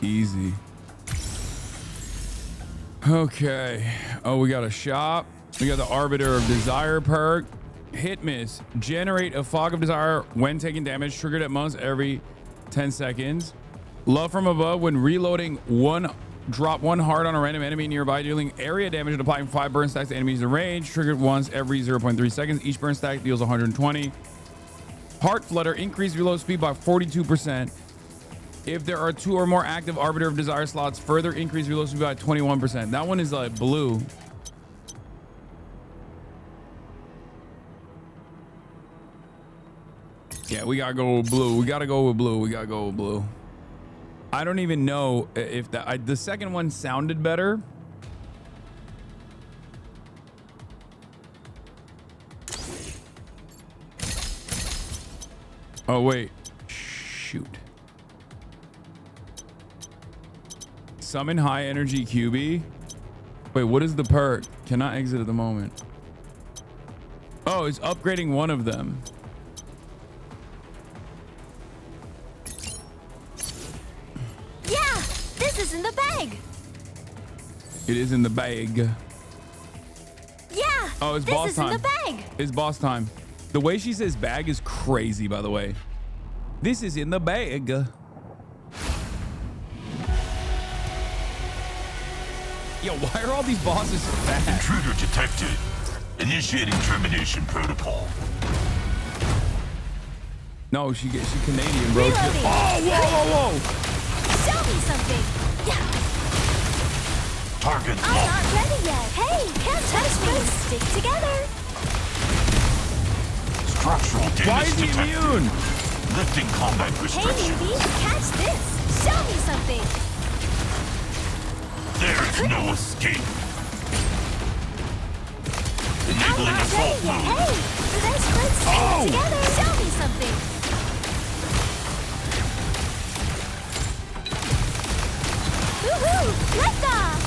Easy. Okay. Oh, we got a shop. We got the Arbiter of Desire perk. Hit miss. Generate a fog of desire when taking damage, triggered at most every 10 seconds. Love from above when reloading drop one heart on a random enemy nearby, dealing area damage and applying 5 burn stacks to enemies in range. Triggered once every 0.3 seconds. Each burn stack deals 120. Heart flutter, increase reload speed by 42%. If there are 2 or more active Arbiter of Desire slots, further increase reload speed by 21%. That one is like blue. Yeah, we gotta go with blue. We gotta go with blue. We gotta go with blue. I don't even know if that the second one sounded better. Oh wait, shoot. Summon high energy QB. Wait, what is the perk? Cannot exit at the moment. Oh, it's upgrading one of them. Yeah, this is in the bag. It is in the bag. Yeah. Oh, it's this boss is time. in the bag. It's boss time. The way she says bag is crazy, by the way. This is in the bag. Yo, why are all these bosses so fast? Intruder detected. Initiating termination protocol. No, she Canadian, bro. Reloading. Whoa. Show me something. Yeah. Target I'm not ready yet. Hey, can't touch me. Stick together. Structural damage Why is he detected. immune? Lifting combat Hey, restrictions. newbie, catch this. Show me something. There is no escape. I'm Enabling not assault ready yet. mode. Hey, let's stick together. Show me something. Woohoo! Let's off.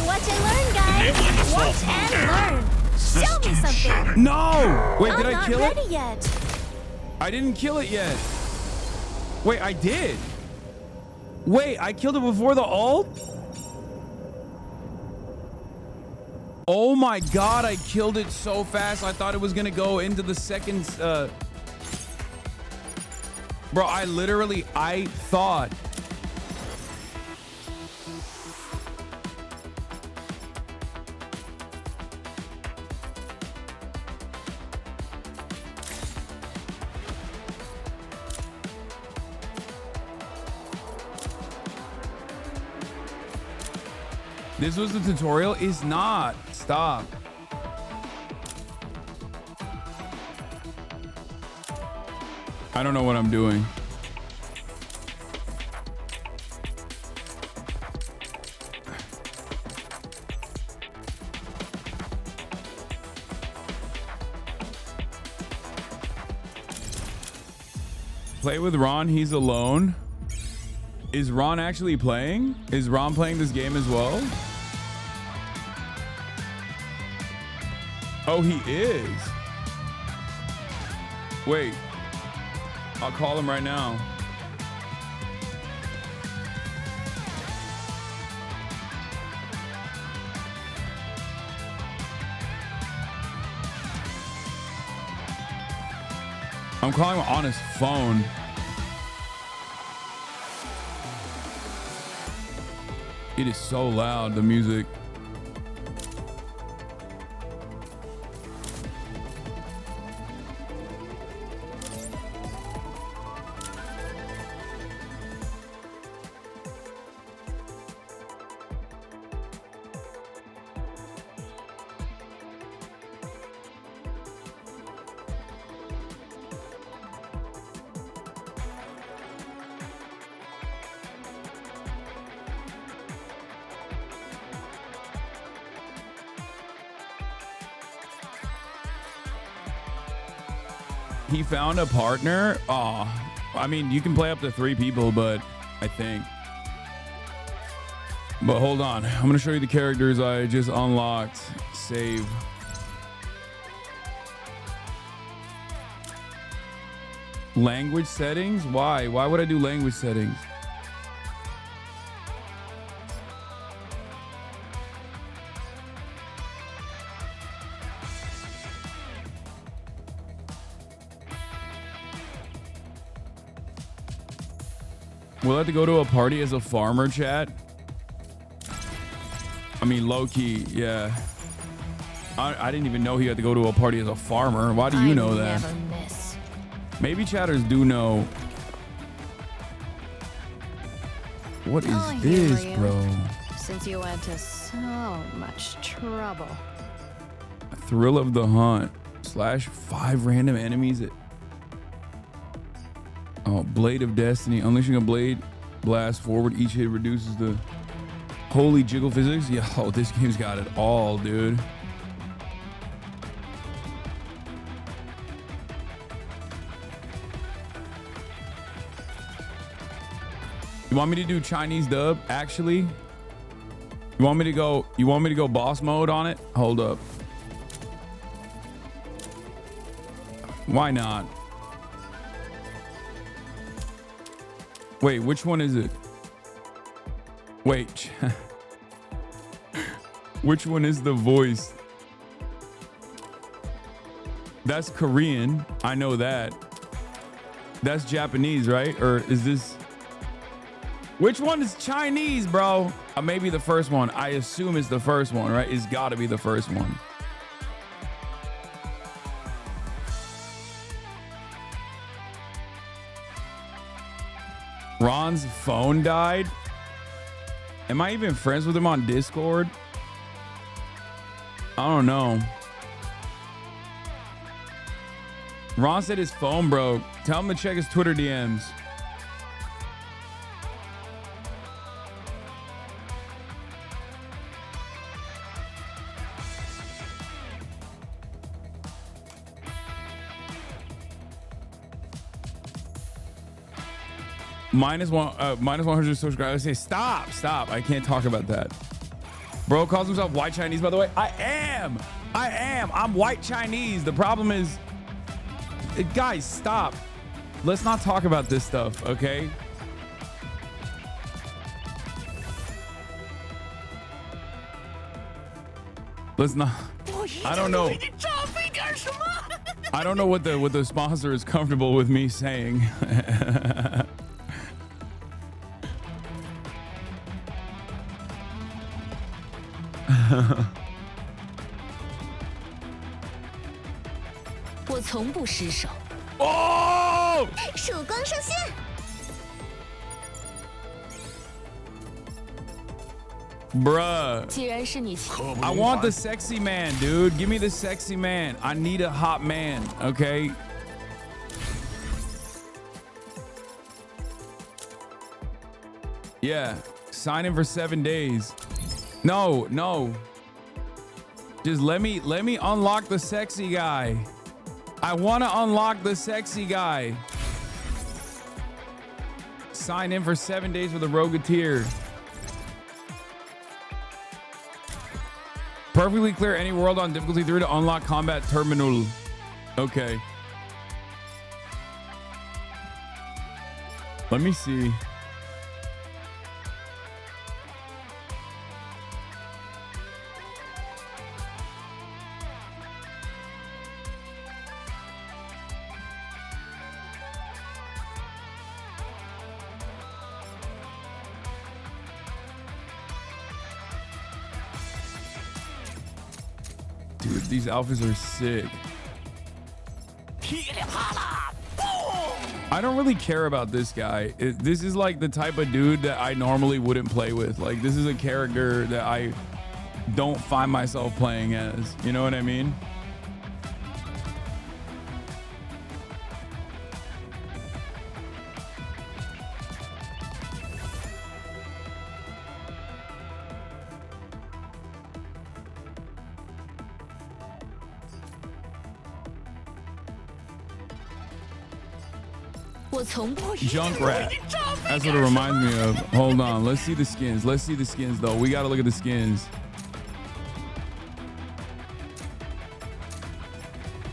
Watch and learn, guys. Watch and learn. Show me something. No! Wait, did I'm I kill not ready it? yet. I didn't kill it yet. Wait, I did. Wait, I killed it before the ult? Oh my god, I killed it so fast. I thought it was gonna go into the second. Bro, I thought. This was the tutorial? Is not. Stop. I don't know what I'm doing. Play with Ron, he's alone. Is Ron actually playing? Is Ron playing this game as well? Oh, he is. Wait. I'll call him right now. I'm calling him on his phone. It is so loud, the music. He found a partner. Oh, I mean, you can play up to 3 people, but I think. But hold on. I'm going to show you the characters I just unlocked. Save. Language settings? Why? Why would I do language settings? We'll have to go to a party as a farmer, chat. I mean, low-key, yeah. I didn't even know he had to go to a party as a farmer. Why do you know that? Never miss. Maybe chatters do know. What is I this, hear you. bro? Since you went to so much trouble. Thrill of the Hunt / 5 random enemies. Oh, Blade of Destiny. Unleashing a blade blast forward. Each hit reduces the holy jiggle physics. Yeah, oh, this game's got it all, dude. You want me to do Chinese dub? Actually, you want me to go boss mode on it? Hold up. Why not? Wait, which one is it? Wait. Which one is the voice? That's Korean. I know that. That's Japanese, right? Or is this... Which one is Chinese, bro? Maybe the first one. I assume it's the first one, right? It's got to be the first one. Ron's phone died. Am I even friends with him on Discord? I don't know. Ron said his phone broke. Tell him to check his Twitter DMs. Minus 100 subscribers. Say stop. I can't talk about that. Bro calls himself white Chinese, by the way. I am. I'm white Chinese. The problem is, guys, stop. Let's not talk about this stuff, okay? Let's not. I don't know. I don't know what the sponsor is comfortable with me saying. Oh! Bruh. I want the sexy man, dude. Give me the sexy man. I need a hot man, okay? Yeah. Sign in for 7 days. No. Just let me unlock the sexy guy. I want to unlock the sexy guy. Sign in for 7 days with a Rogateer. Perfectly clear any world on difficulty 3 to unlock combat terminal. Okay. Let me see. Dude, these outfits are sick. I don't really care about this guy. This is like the type of dude that I normally wouldn't play with. Like, this is a character that I don't find myself playing as. You know what I mean? Junkrat. That's what it reminds me of. Hold on. Let's see the skins. Let's see the skins, though. We got to look at the skins.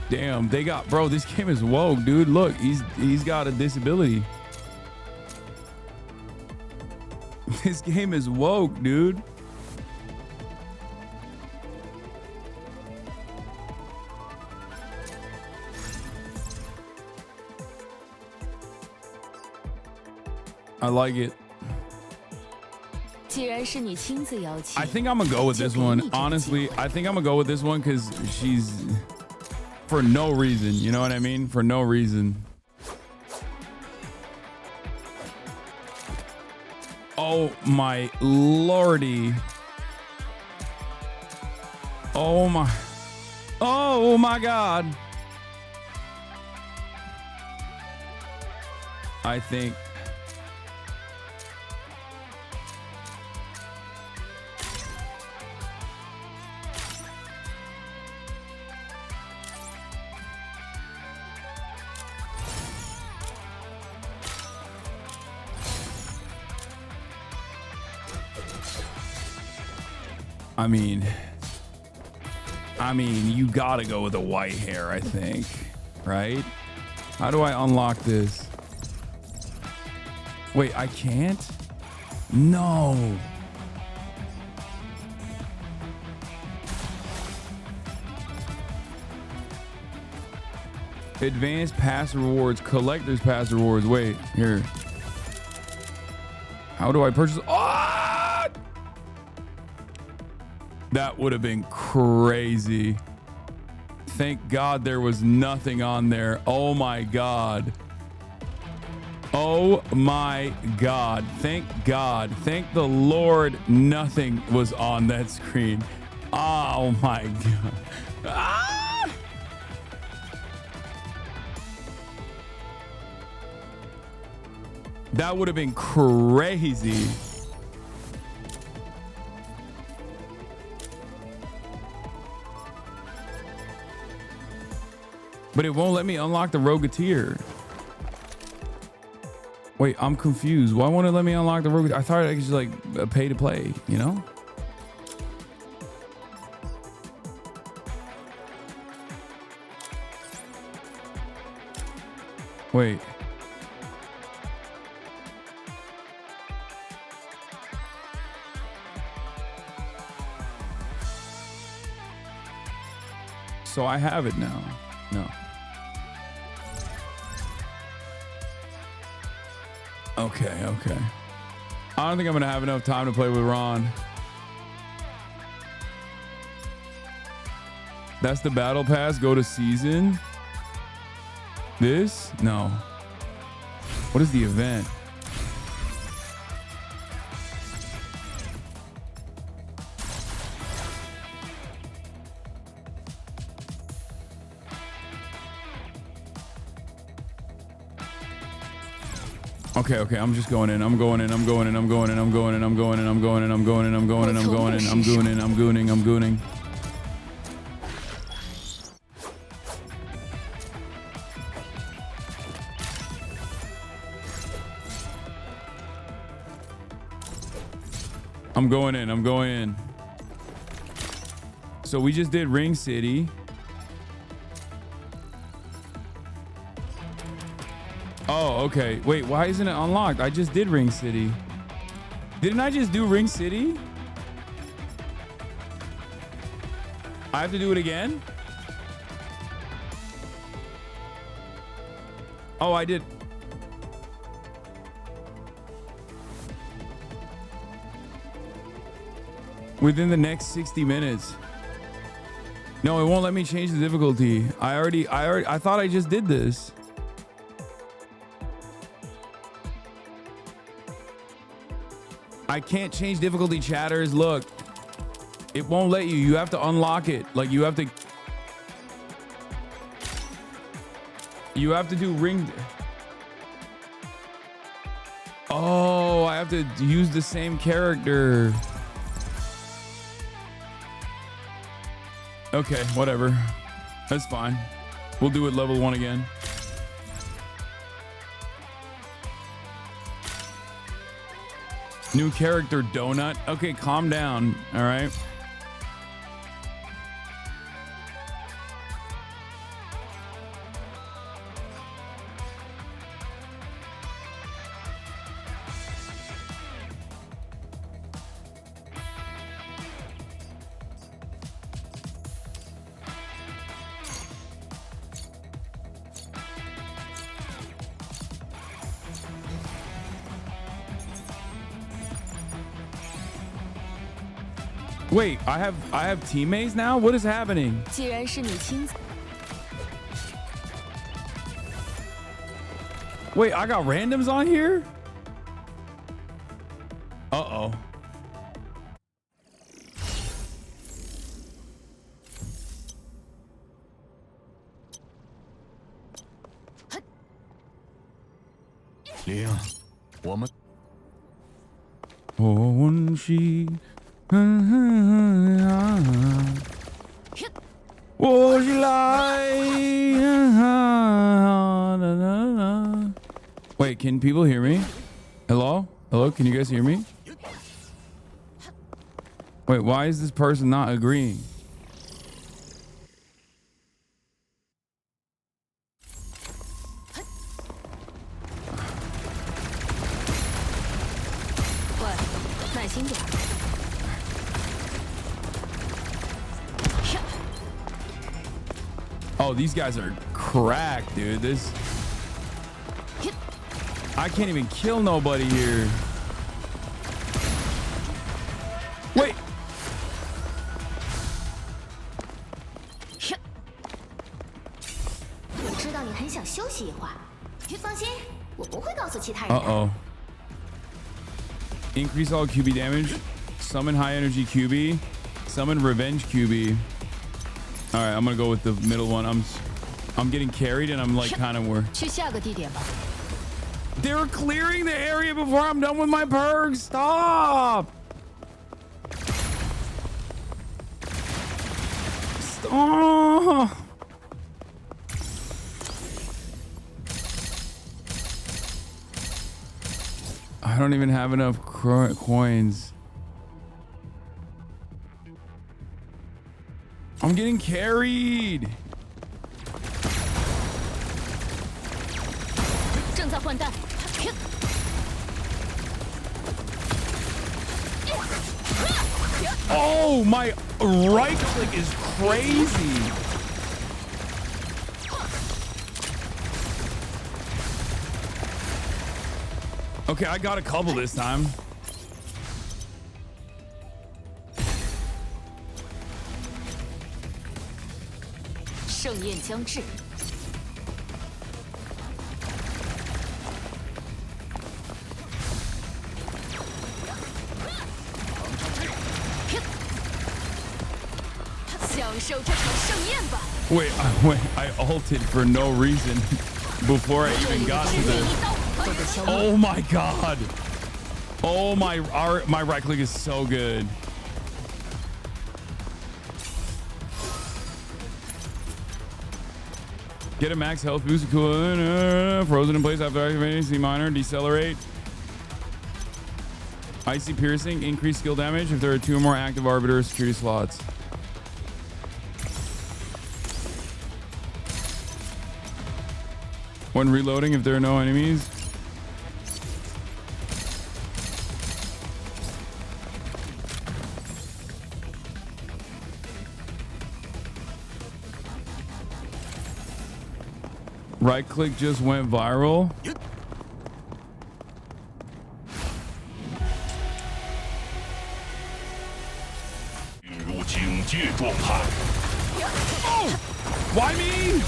Damn, they got... Bro, this game is woke, dude. Look, he's got a disability. This game is woke, dude. I like it. I think I'm gonna go with this one. Honestly, I think I'm gonna go with this one because she's for no reason. You know what I mean? For no reason. Oh my lordy. Oh my God. I think I mean, you gotta go with the white hair, I think, right? How do I unlock this? Wait, I can't? No. Advanced pass rewards, collector's pass rewards. Wait, here. How do I purchase? Oh! That would have been crazy. Thank God there was nothing on there. Oh my God. Oh my God. Thank God. Thank the Lord nothing was on that screen. Oh my God. Ah! That would have been crazy. But it won't let me unlock the Rogateer. Wait, I'm confused. Why won't it let me unlock the Rogateer? I thought I could just like pay to play, you know? Wait. So I have it now. No. Okay. I don't think I'm gonna have enough time to play with Ron. That's the battle pass. Go to season. This? No. What is the event? Okay, I'm just going in. I'm gooning. I'm going in. So we just did Ring City. Oh, okay. Wait, why isn't it unlocked? I just did Ring City. Didn't I just do Ring City? I have to do it again? Oh, I did. Within the next 60 minutes. No, it won't let me change the difficulty. I thought I just did this. I can't change difficulty, chatters. Look, it won't let you. You have to unlock it. Like you have to do ring. Oh, I have to use the same character. Okay, whatever. That's fine. We'll do it level 1 again. New character, Donut. Okay, calm down. All right. Wait, I have teammates now? What is happening? 既然是你亲自 Wait, I got randoms on here? Uh-oh. Yeah. Woman. 哦，是，我是来。Wait, can people hear me? Hello? Hello? Can you guys hear me? Wait, why is this person not agreeing? Oh, these guys are cracked, dude. This... I can't even kill nobody here. Wait. 我知道你很想休息一会儿，放心，我不会告诉其他人的。Uh-oh. Increase all QB damage. Summon high energy QB. Summon revenge QB. All right, I'm gonna go with the middle one. I'm getting carried and I'm like kind of worried. 去下个地点吧。 They're clearing the area before I'm done with my perks. Stop. Stop. I don't even have enough coins. I'm getting carried. 正在换弹。 Oh, my right click is crazy. Okay, I got a couple this time. Wait, I ulted for no reason before I even got to the... Oh my god. Oh my right click is so good. Get a max health boost. Frozen in place after activating C minor. Decelerate. Icy piercing. Increase skill damage if there are 2 or more active arbiter security slots. When reloading, if there are no enemies. Right click just went viral. Oh! Why me?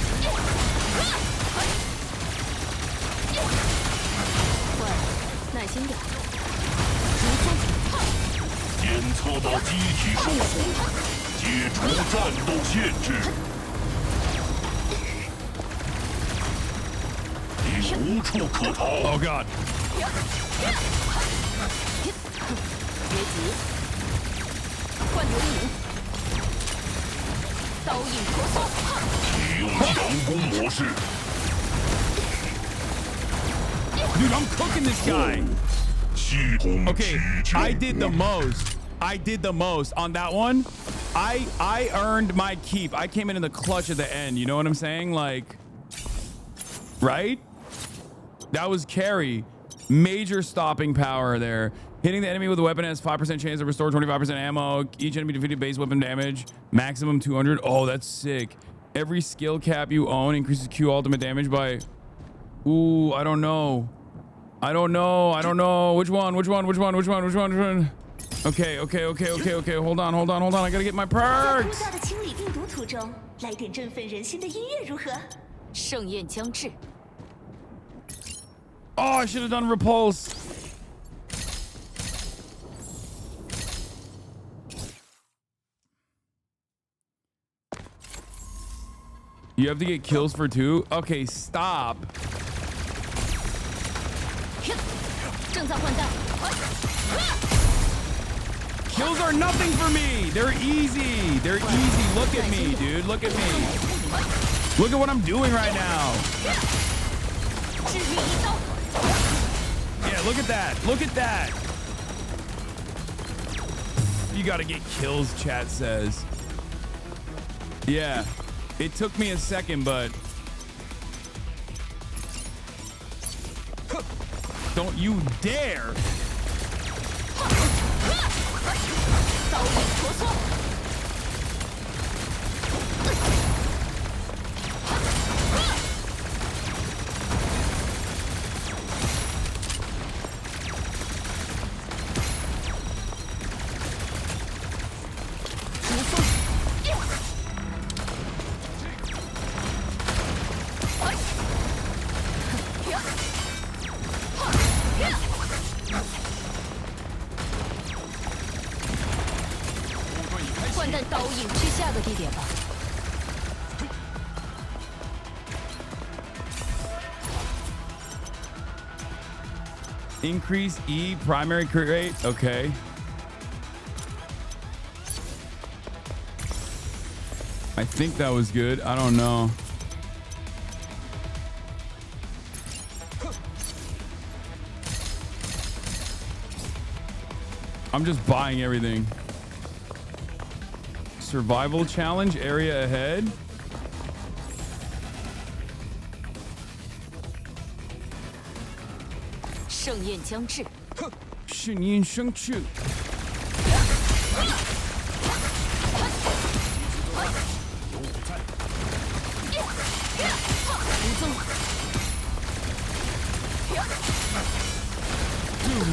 Oh god. Dude, I'm cooking this guy. Okay, I did the most. I did the most on that one. I earned my keep. I came in the clutch at the end. You know what I'm saying? Like, right? That was carry. Major stopping power there. Hitting the enemy with a weapon has 5% chance to restore 25% ammo. Each enemy defeated base weapon damage. Maximum 200. Oh, that's sick. Every skill cap you own increases Q ultimate damage by... Ooh, I don't know. I don't know. Which one? Okay. Hold on. I gotta get my perks. Oh, I should have done repulse. You have to get kills for 2? Okay, stop. Kills are nothing for me. They're easy. Look at me, dude. Look at me. Look at what I'm doing right now. Yeah, look at that. You gotta get kills, chat says. Yeah, it took me a second, but don't you dare. Increase E primary crit rate. Okay. I think that was good. I don't know. I'm just buying everything. Survival challenge, area ahead. Dude,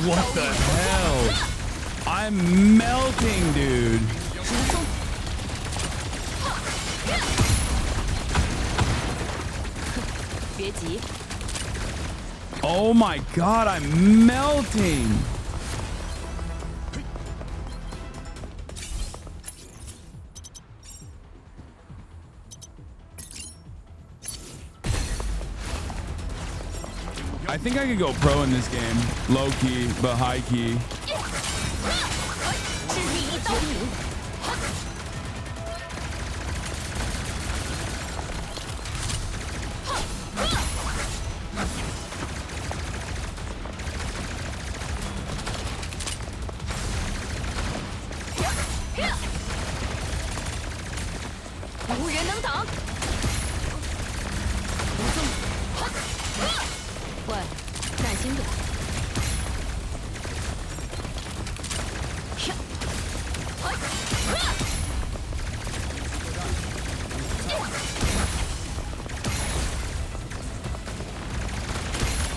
what the hell? I'm melting, dude. Oh my god, I'm melting. I think I could go pro in this game. Low key, but high key.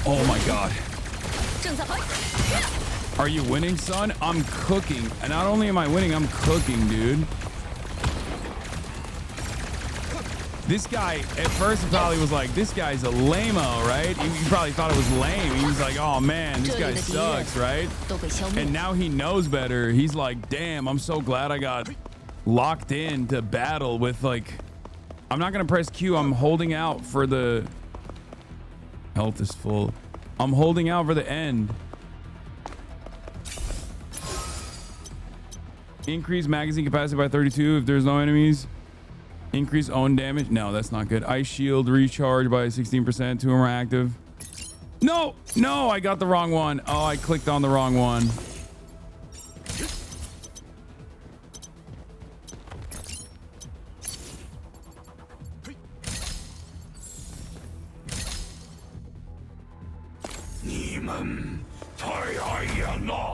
Oh my god. Are you winning, son? I'm cooking. And not only am I winning, I'm cooking, dude. This guy, at first, probably was like, this guy's a lame-o, right? You probably thought it was lame. He was like, oh man, this guy sucks, right? And now he knows better. He's like, damn, I'm so glad I got locked in to battle with, like, I'm not going to press Q. I'm holding out for the... Health is full. I'm holding out for the end. Increase magazine capacity by 32 if there's no enemies. Increase own damage. No, that's not good. Ice shield recharge by 16%. 2 or more active. No! No, no, I got the wrong one. Oh, I clicked on the wrong one.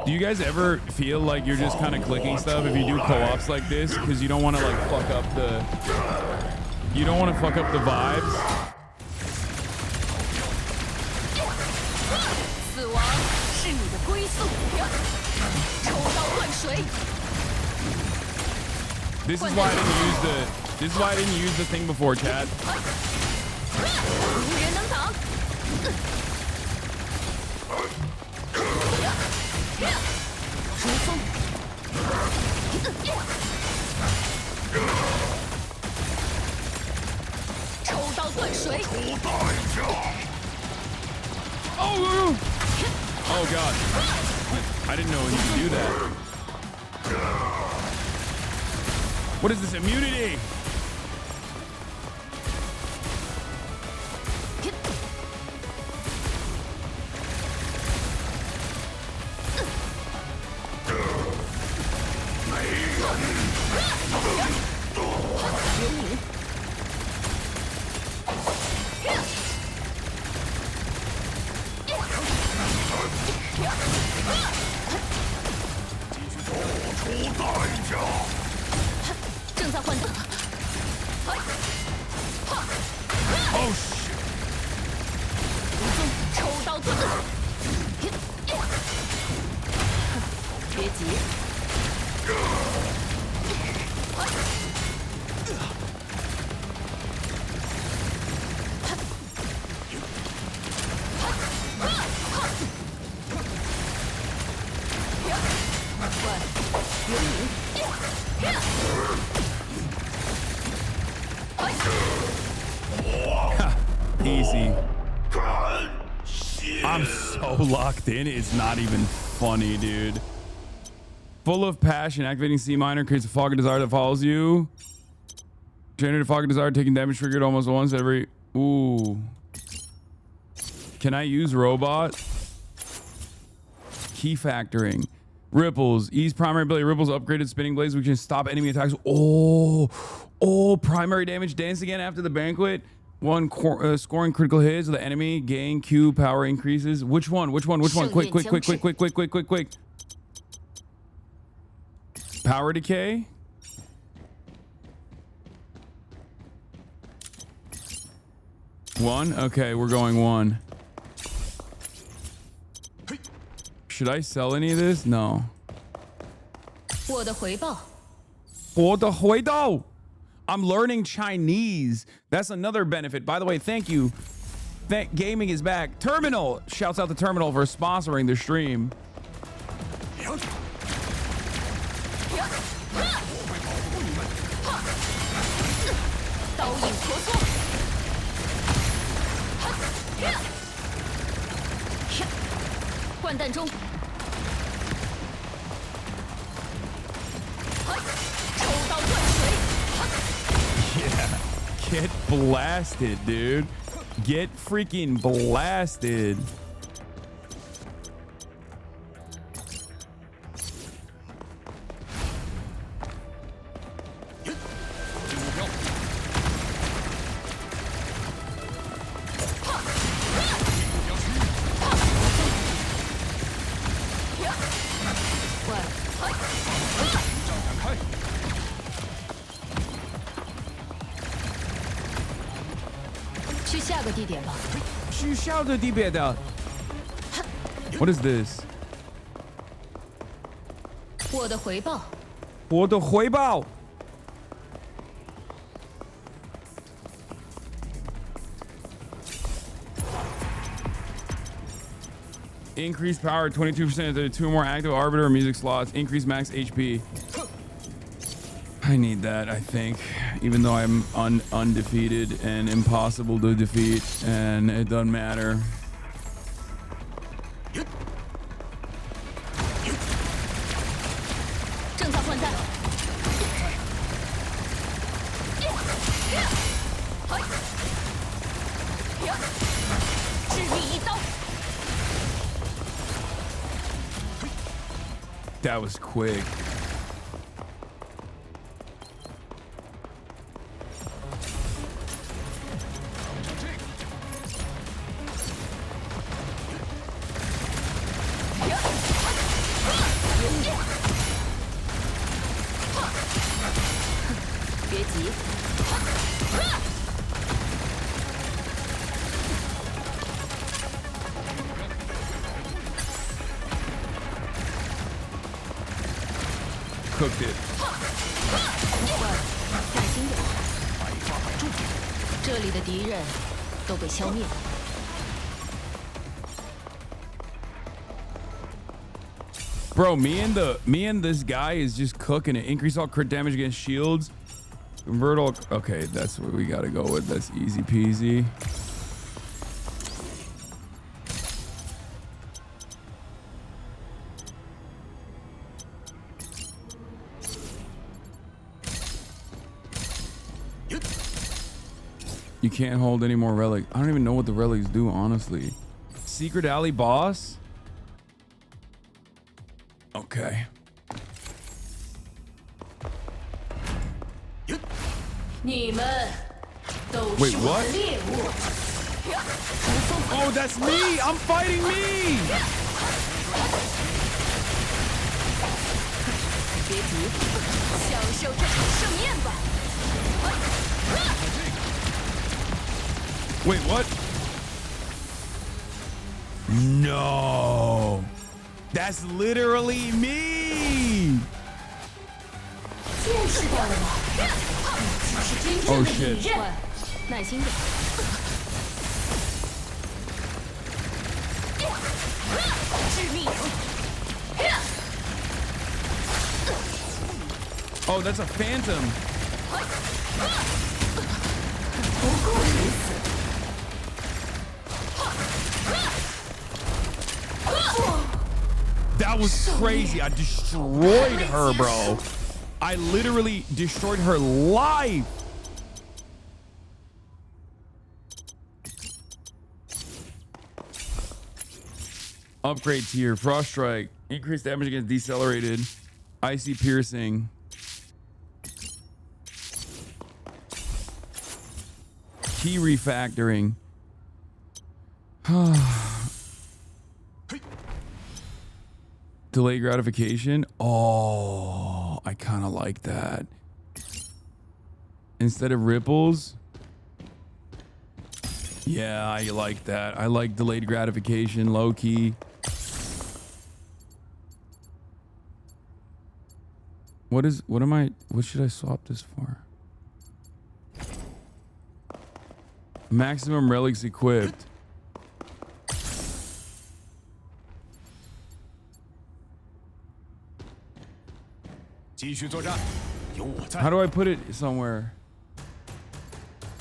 Do you guys ever feel like you're just kind of clicking stuff if you do co-ops like this because you don't want to like fuck up the vibes? This is why I didn't use the thing before, chat. Oh god. I didn't know he could do that. What is this immunity? Oh shit. Easy. I'm so locked in, it's not even funny, dude. Full of passion, activating C minor creates a fog of desire that follows you. Generate a fog of desire, taking damage triggered almost once every... Ooh. Can I use robot? Key factoring. Ripples. Ease primary ability. Ripples upgraded spinning blades. We can stop enemy attacks. Oh. Oh, primary damage. Dance again after the banquet. One scoring critical hits of the enemy. Gain Q power increases. Which one? Which one? Which one? Quick, quick, quick, quick, quick, quick, quick, quick, quick. Power decay. One? Okay, we're going one. Should I sell any of this? No. 我的回报. 我的回报. I'm learning Chinese. That's another benefit. By the way, thank you. Gaming is back. Terminal. Shouts out to Terminal for sponsoring the stream. Yeah, get blasted, dude. Get freaking blasted. What is this? 我的回报. 我的回报. Increase power 22%. There are 2 more active arbiter or music slots. Increase max HP. I need that, I think. Even though I'm undefeated and impossible to defeat, and it doesn't matter. That was quick. Cooked it. 小心点。这里的敌人都被消灭了。 Bro, me and this guy is just cooking it. Increase all crit damage against shields. Convert all. Okay, that's what we gotta go with. That's easy peasy. You can't hold any more relic. I don't even know what the relics do, honestly. Secret alley boss? Okay. Wait, what? Oh, that's me! I'm fighting me! Wait, what? No. That's literally me. Oh shit. Oh, that's a phantom. That was crazy. I destroyed her, bro. I literally destroyed her life. Upgrade tier. Frost Strike. Increased damage against decelerated. Icy Piercing. Key refactoring. Delay gratification. Oh, I kind of like that. Instead of ripples. Yeah, I like that. I like delayed gratification, low key. What should I swap this for? Maximum relics equipped. How do I put it somewhere?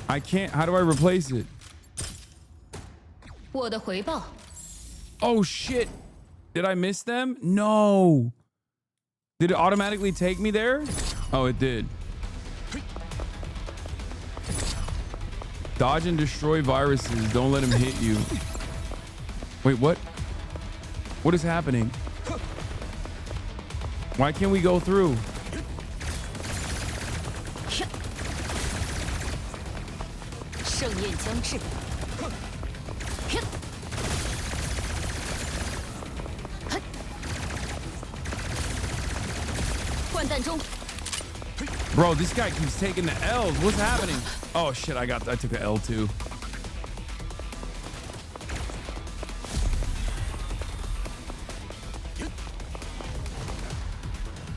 I can't. How do I replace it? Oh shit. Did I miss them? No. Did it automatically take me there? Oh, it did. Dodge and destroy viruses. Don't let them hit you. Wait, what? What is happening? Why can't we go through? Bro, this guy keeps taking the L's. What's happening? Oh shit, I took the L too.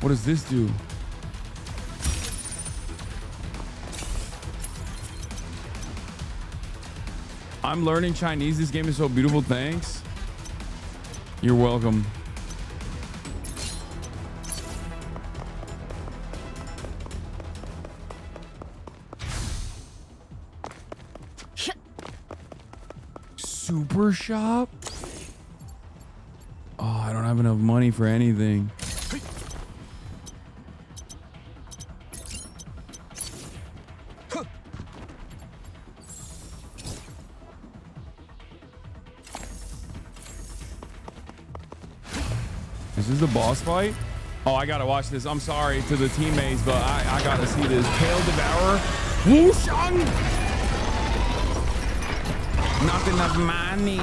What does this do? I'm learning Chinese. This game is so beautiful. Thanks. You're welcome. Super shop? Oh, I don't have enough money for anything. Is this the boss fight? Oh, I gotta watch this. I'm sorry to the teammates, but I gotta see this. Tail Devourer. Whooshang! Not enough monies.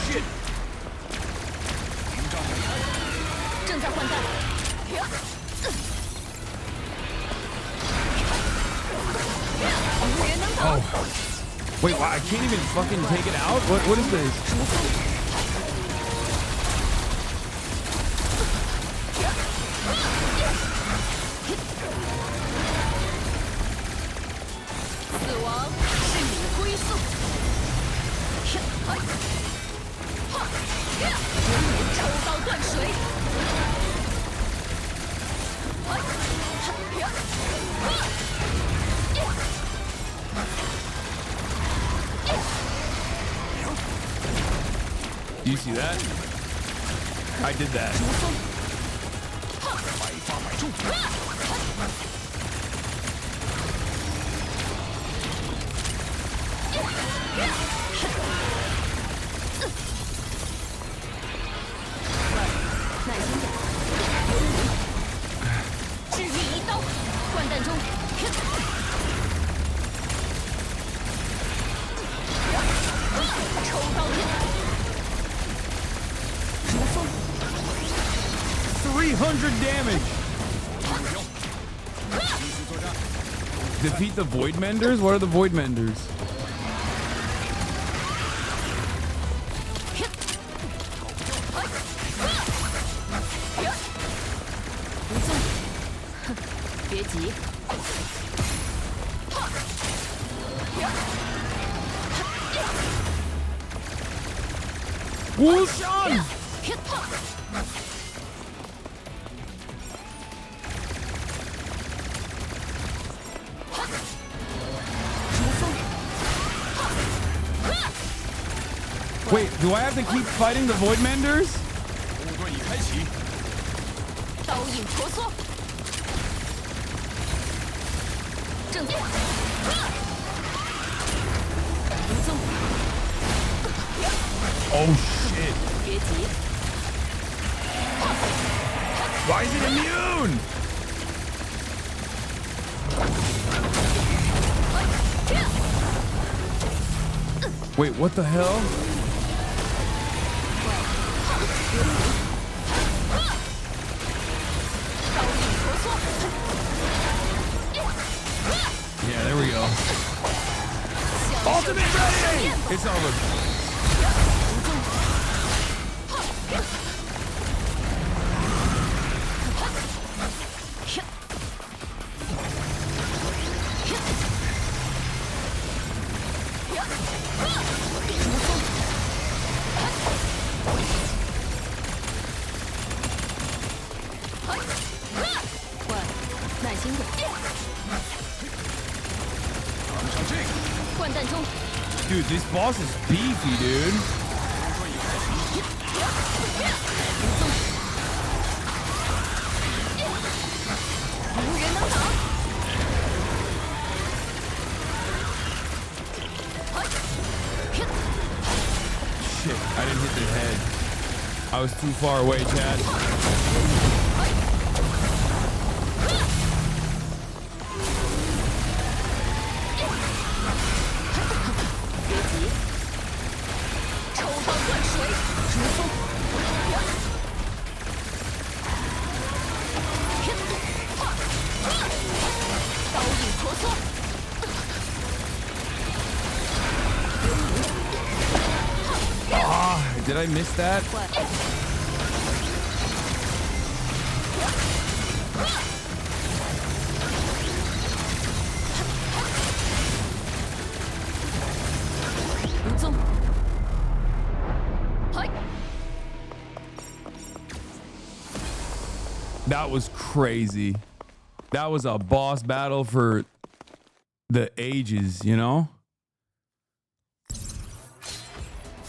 Shit. 正在换弹。 Oh. Wait, I can't even fucking take it out? What is this? Do you see that? I did that. Defeat the Void Menders? What are the Void Menders? Wushan! Wait, do I have to keep fighting the Void Menders? Oh shit. Why is it immune? Wait, what the hell? Yeah, there we go. Ultimate ready! It's over. Dude, this boss is beefy, dude. Shit, I didn't hit the head. I was too far away, Chad. Did I miss that? That was crazy. That was a boss battle for the ages, you know?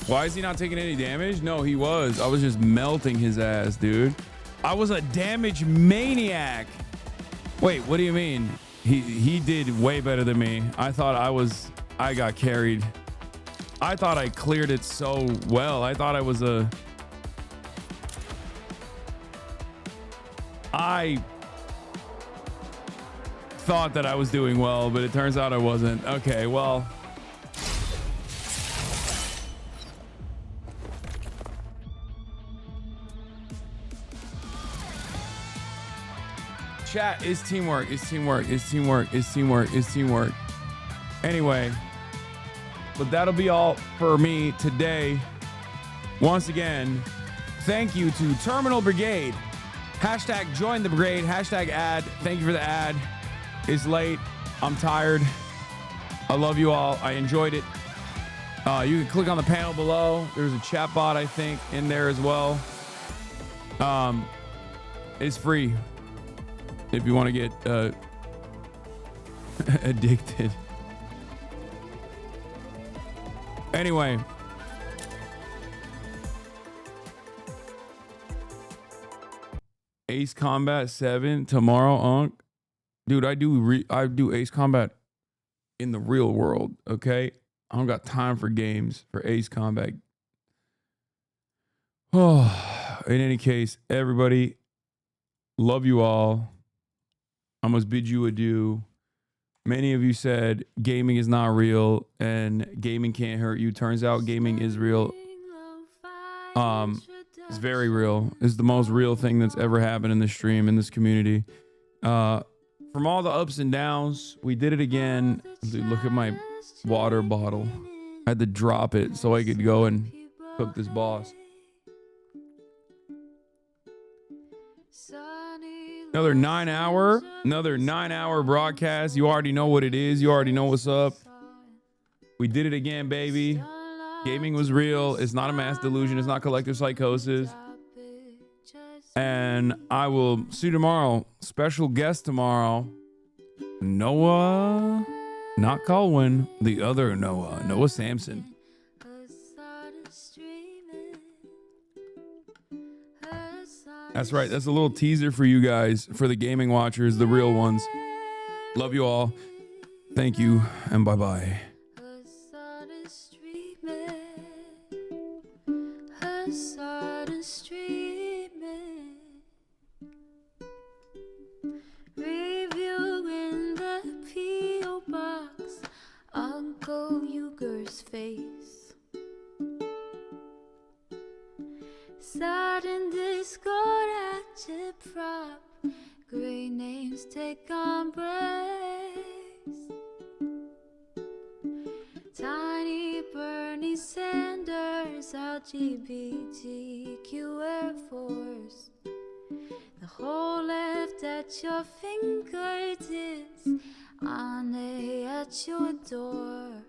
Why is he not taking any damage? No, he was. I was just melting his ass, dude. I was a damage maniac. Wait, what do you mean? He did way better than me. I thought I got carried. I thought I cleared it so well. I thought I was I thought that I was doing well, but it turns out I wasn't. Okay, well. Chat is teamwork, is teamwork, is teamwork, is teamwork, is teamwork. Anyway, but that'll be all for me today. Once again, thank you to Terminal Brigade. Hashtag join the brigade, hashtag ad. Thank you for the ad. It's late. I'm tired. I love you all. I enjoyed it. You can click on the panel below. There's a chat bot, I think, in there as well. It's free if you want to get addicted. Anyway. Ace Combat 7 tomorrow, Unc. Dude, I do Ace Combat in the real world, okay? I don't got time for games for Ace Combat. Oh, in any case, everybody, love you all. I must bid you adieu. Many of you said gaming is not real and gaming can't hurt you. Turns out gaming is real. It's very real. It's the most real thing that's ever happened in this stream, in this community. From all the ups and downs, we did it again. Dude, look at my water bottle. I had to drop it so I could go and cook this boss. Another 9-hour broadcast. You already know what it is. You already know what's up. We did it again, baby. Gaming was real. It's not a mass delusion. It's not collective psychosis. And I will see you tomorrow. Special guest tomorrow. Noah, not Colwyn, the other Noah Sampson. That's right. That's a little teaser for you guys, for the gaming watchers, the real ones. Love you all. Thank you, and bye-bye. Reviewing the P.O. box, Uncle Uger's face. Sudden discord agitprop, great names take embrace. Tiny Bernie Sanders, LGBTQ Air Force. The whole left at your fingertips, Ane at your door.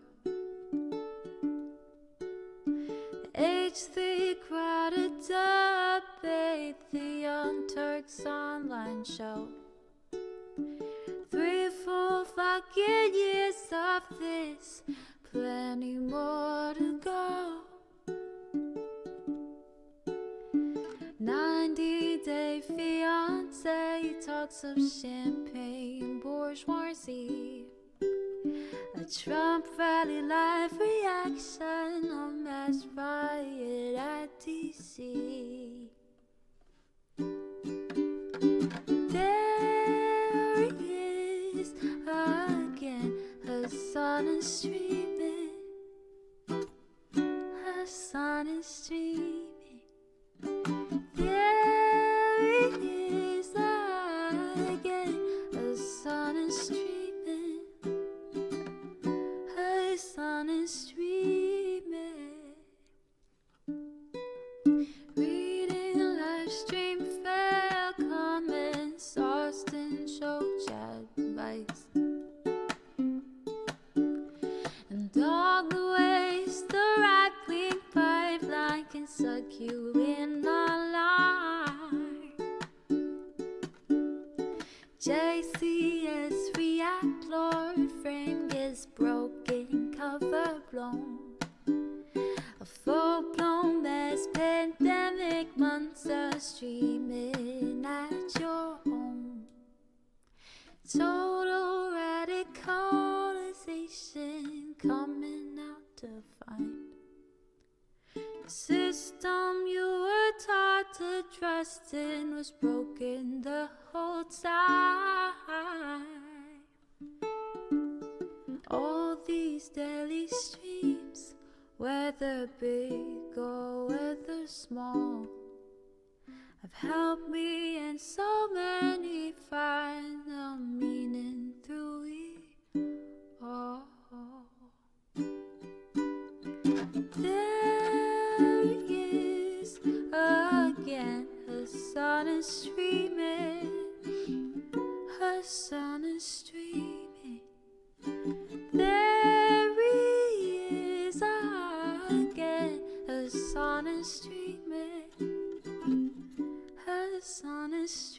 H3 crowded debate, the Young Turks online show. 3 full fucking years of this, plenty more to go. 90-day fiance talks of champagne bourgeoisie. A Trump rally live reaction, a mass riot at DC. There he is again, Hasan is streaming. Hasan is streaming. There he is again, Hasan is streaming. Hasan is streaming. Reading live stream fair comments, Austin show chat advice. And all the ways the right-wing pipeline can suck you in online. JCS react, Lord frame gets broken, cover blown. A full-blown mass pandemic, monster streaming at your home. Total radicalization coming out to find. The system you were taught to trust in was broken the whole time. All these daily streams, whether big or whether small, have helped me and so many find the meaning through it all. There he is again, Hasan is streaming, Hasan is streaming. There he is again, Hasan is streaming, Hasan is streaming.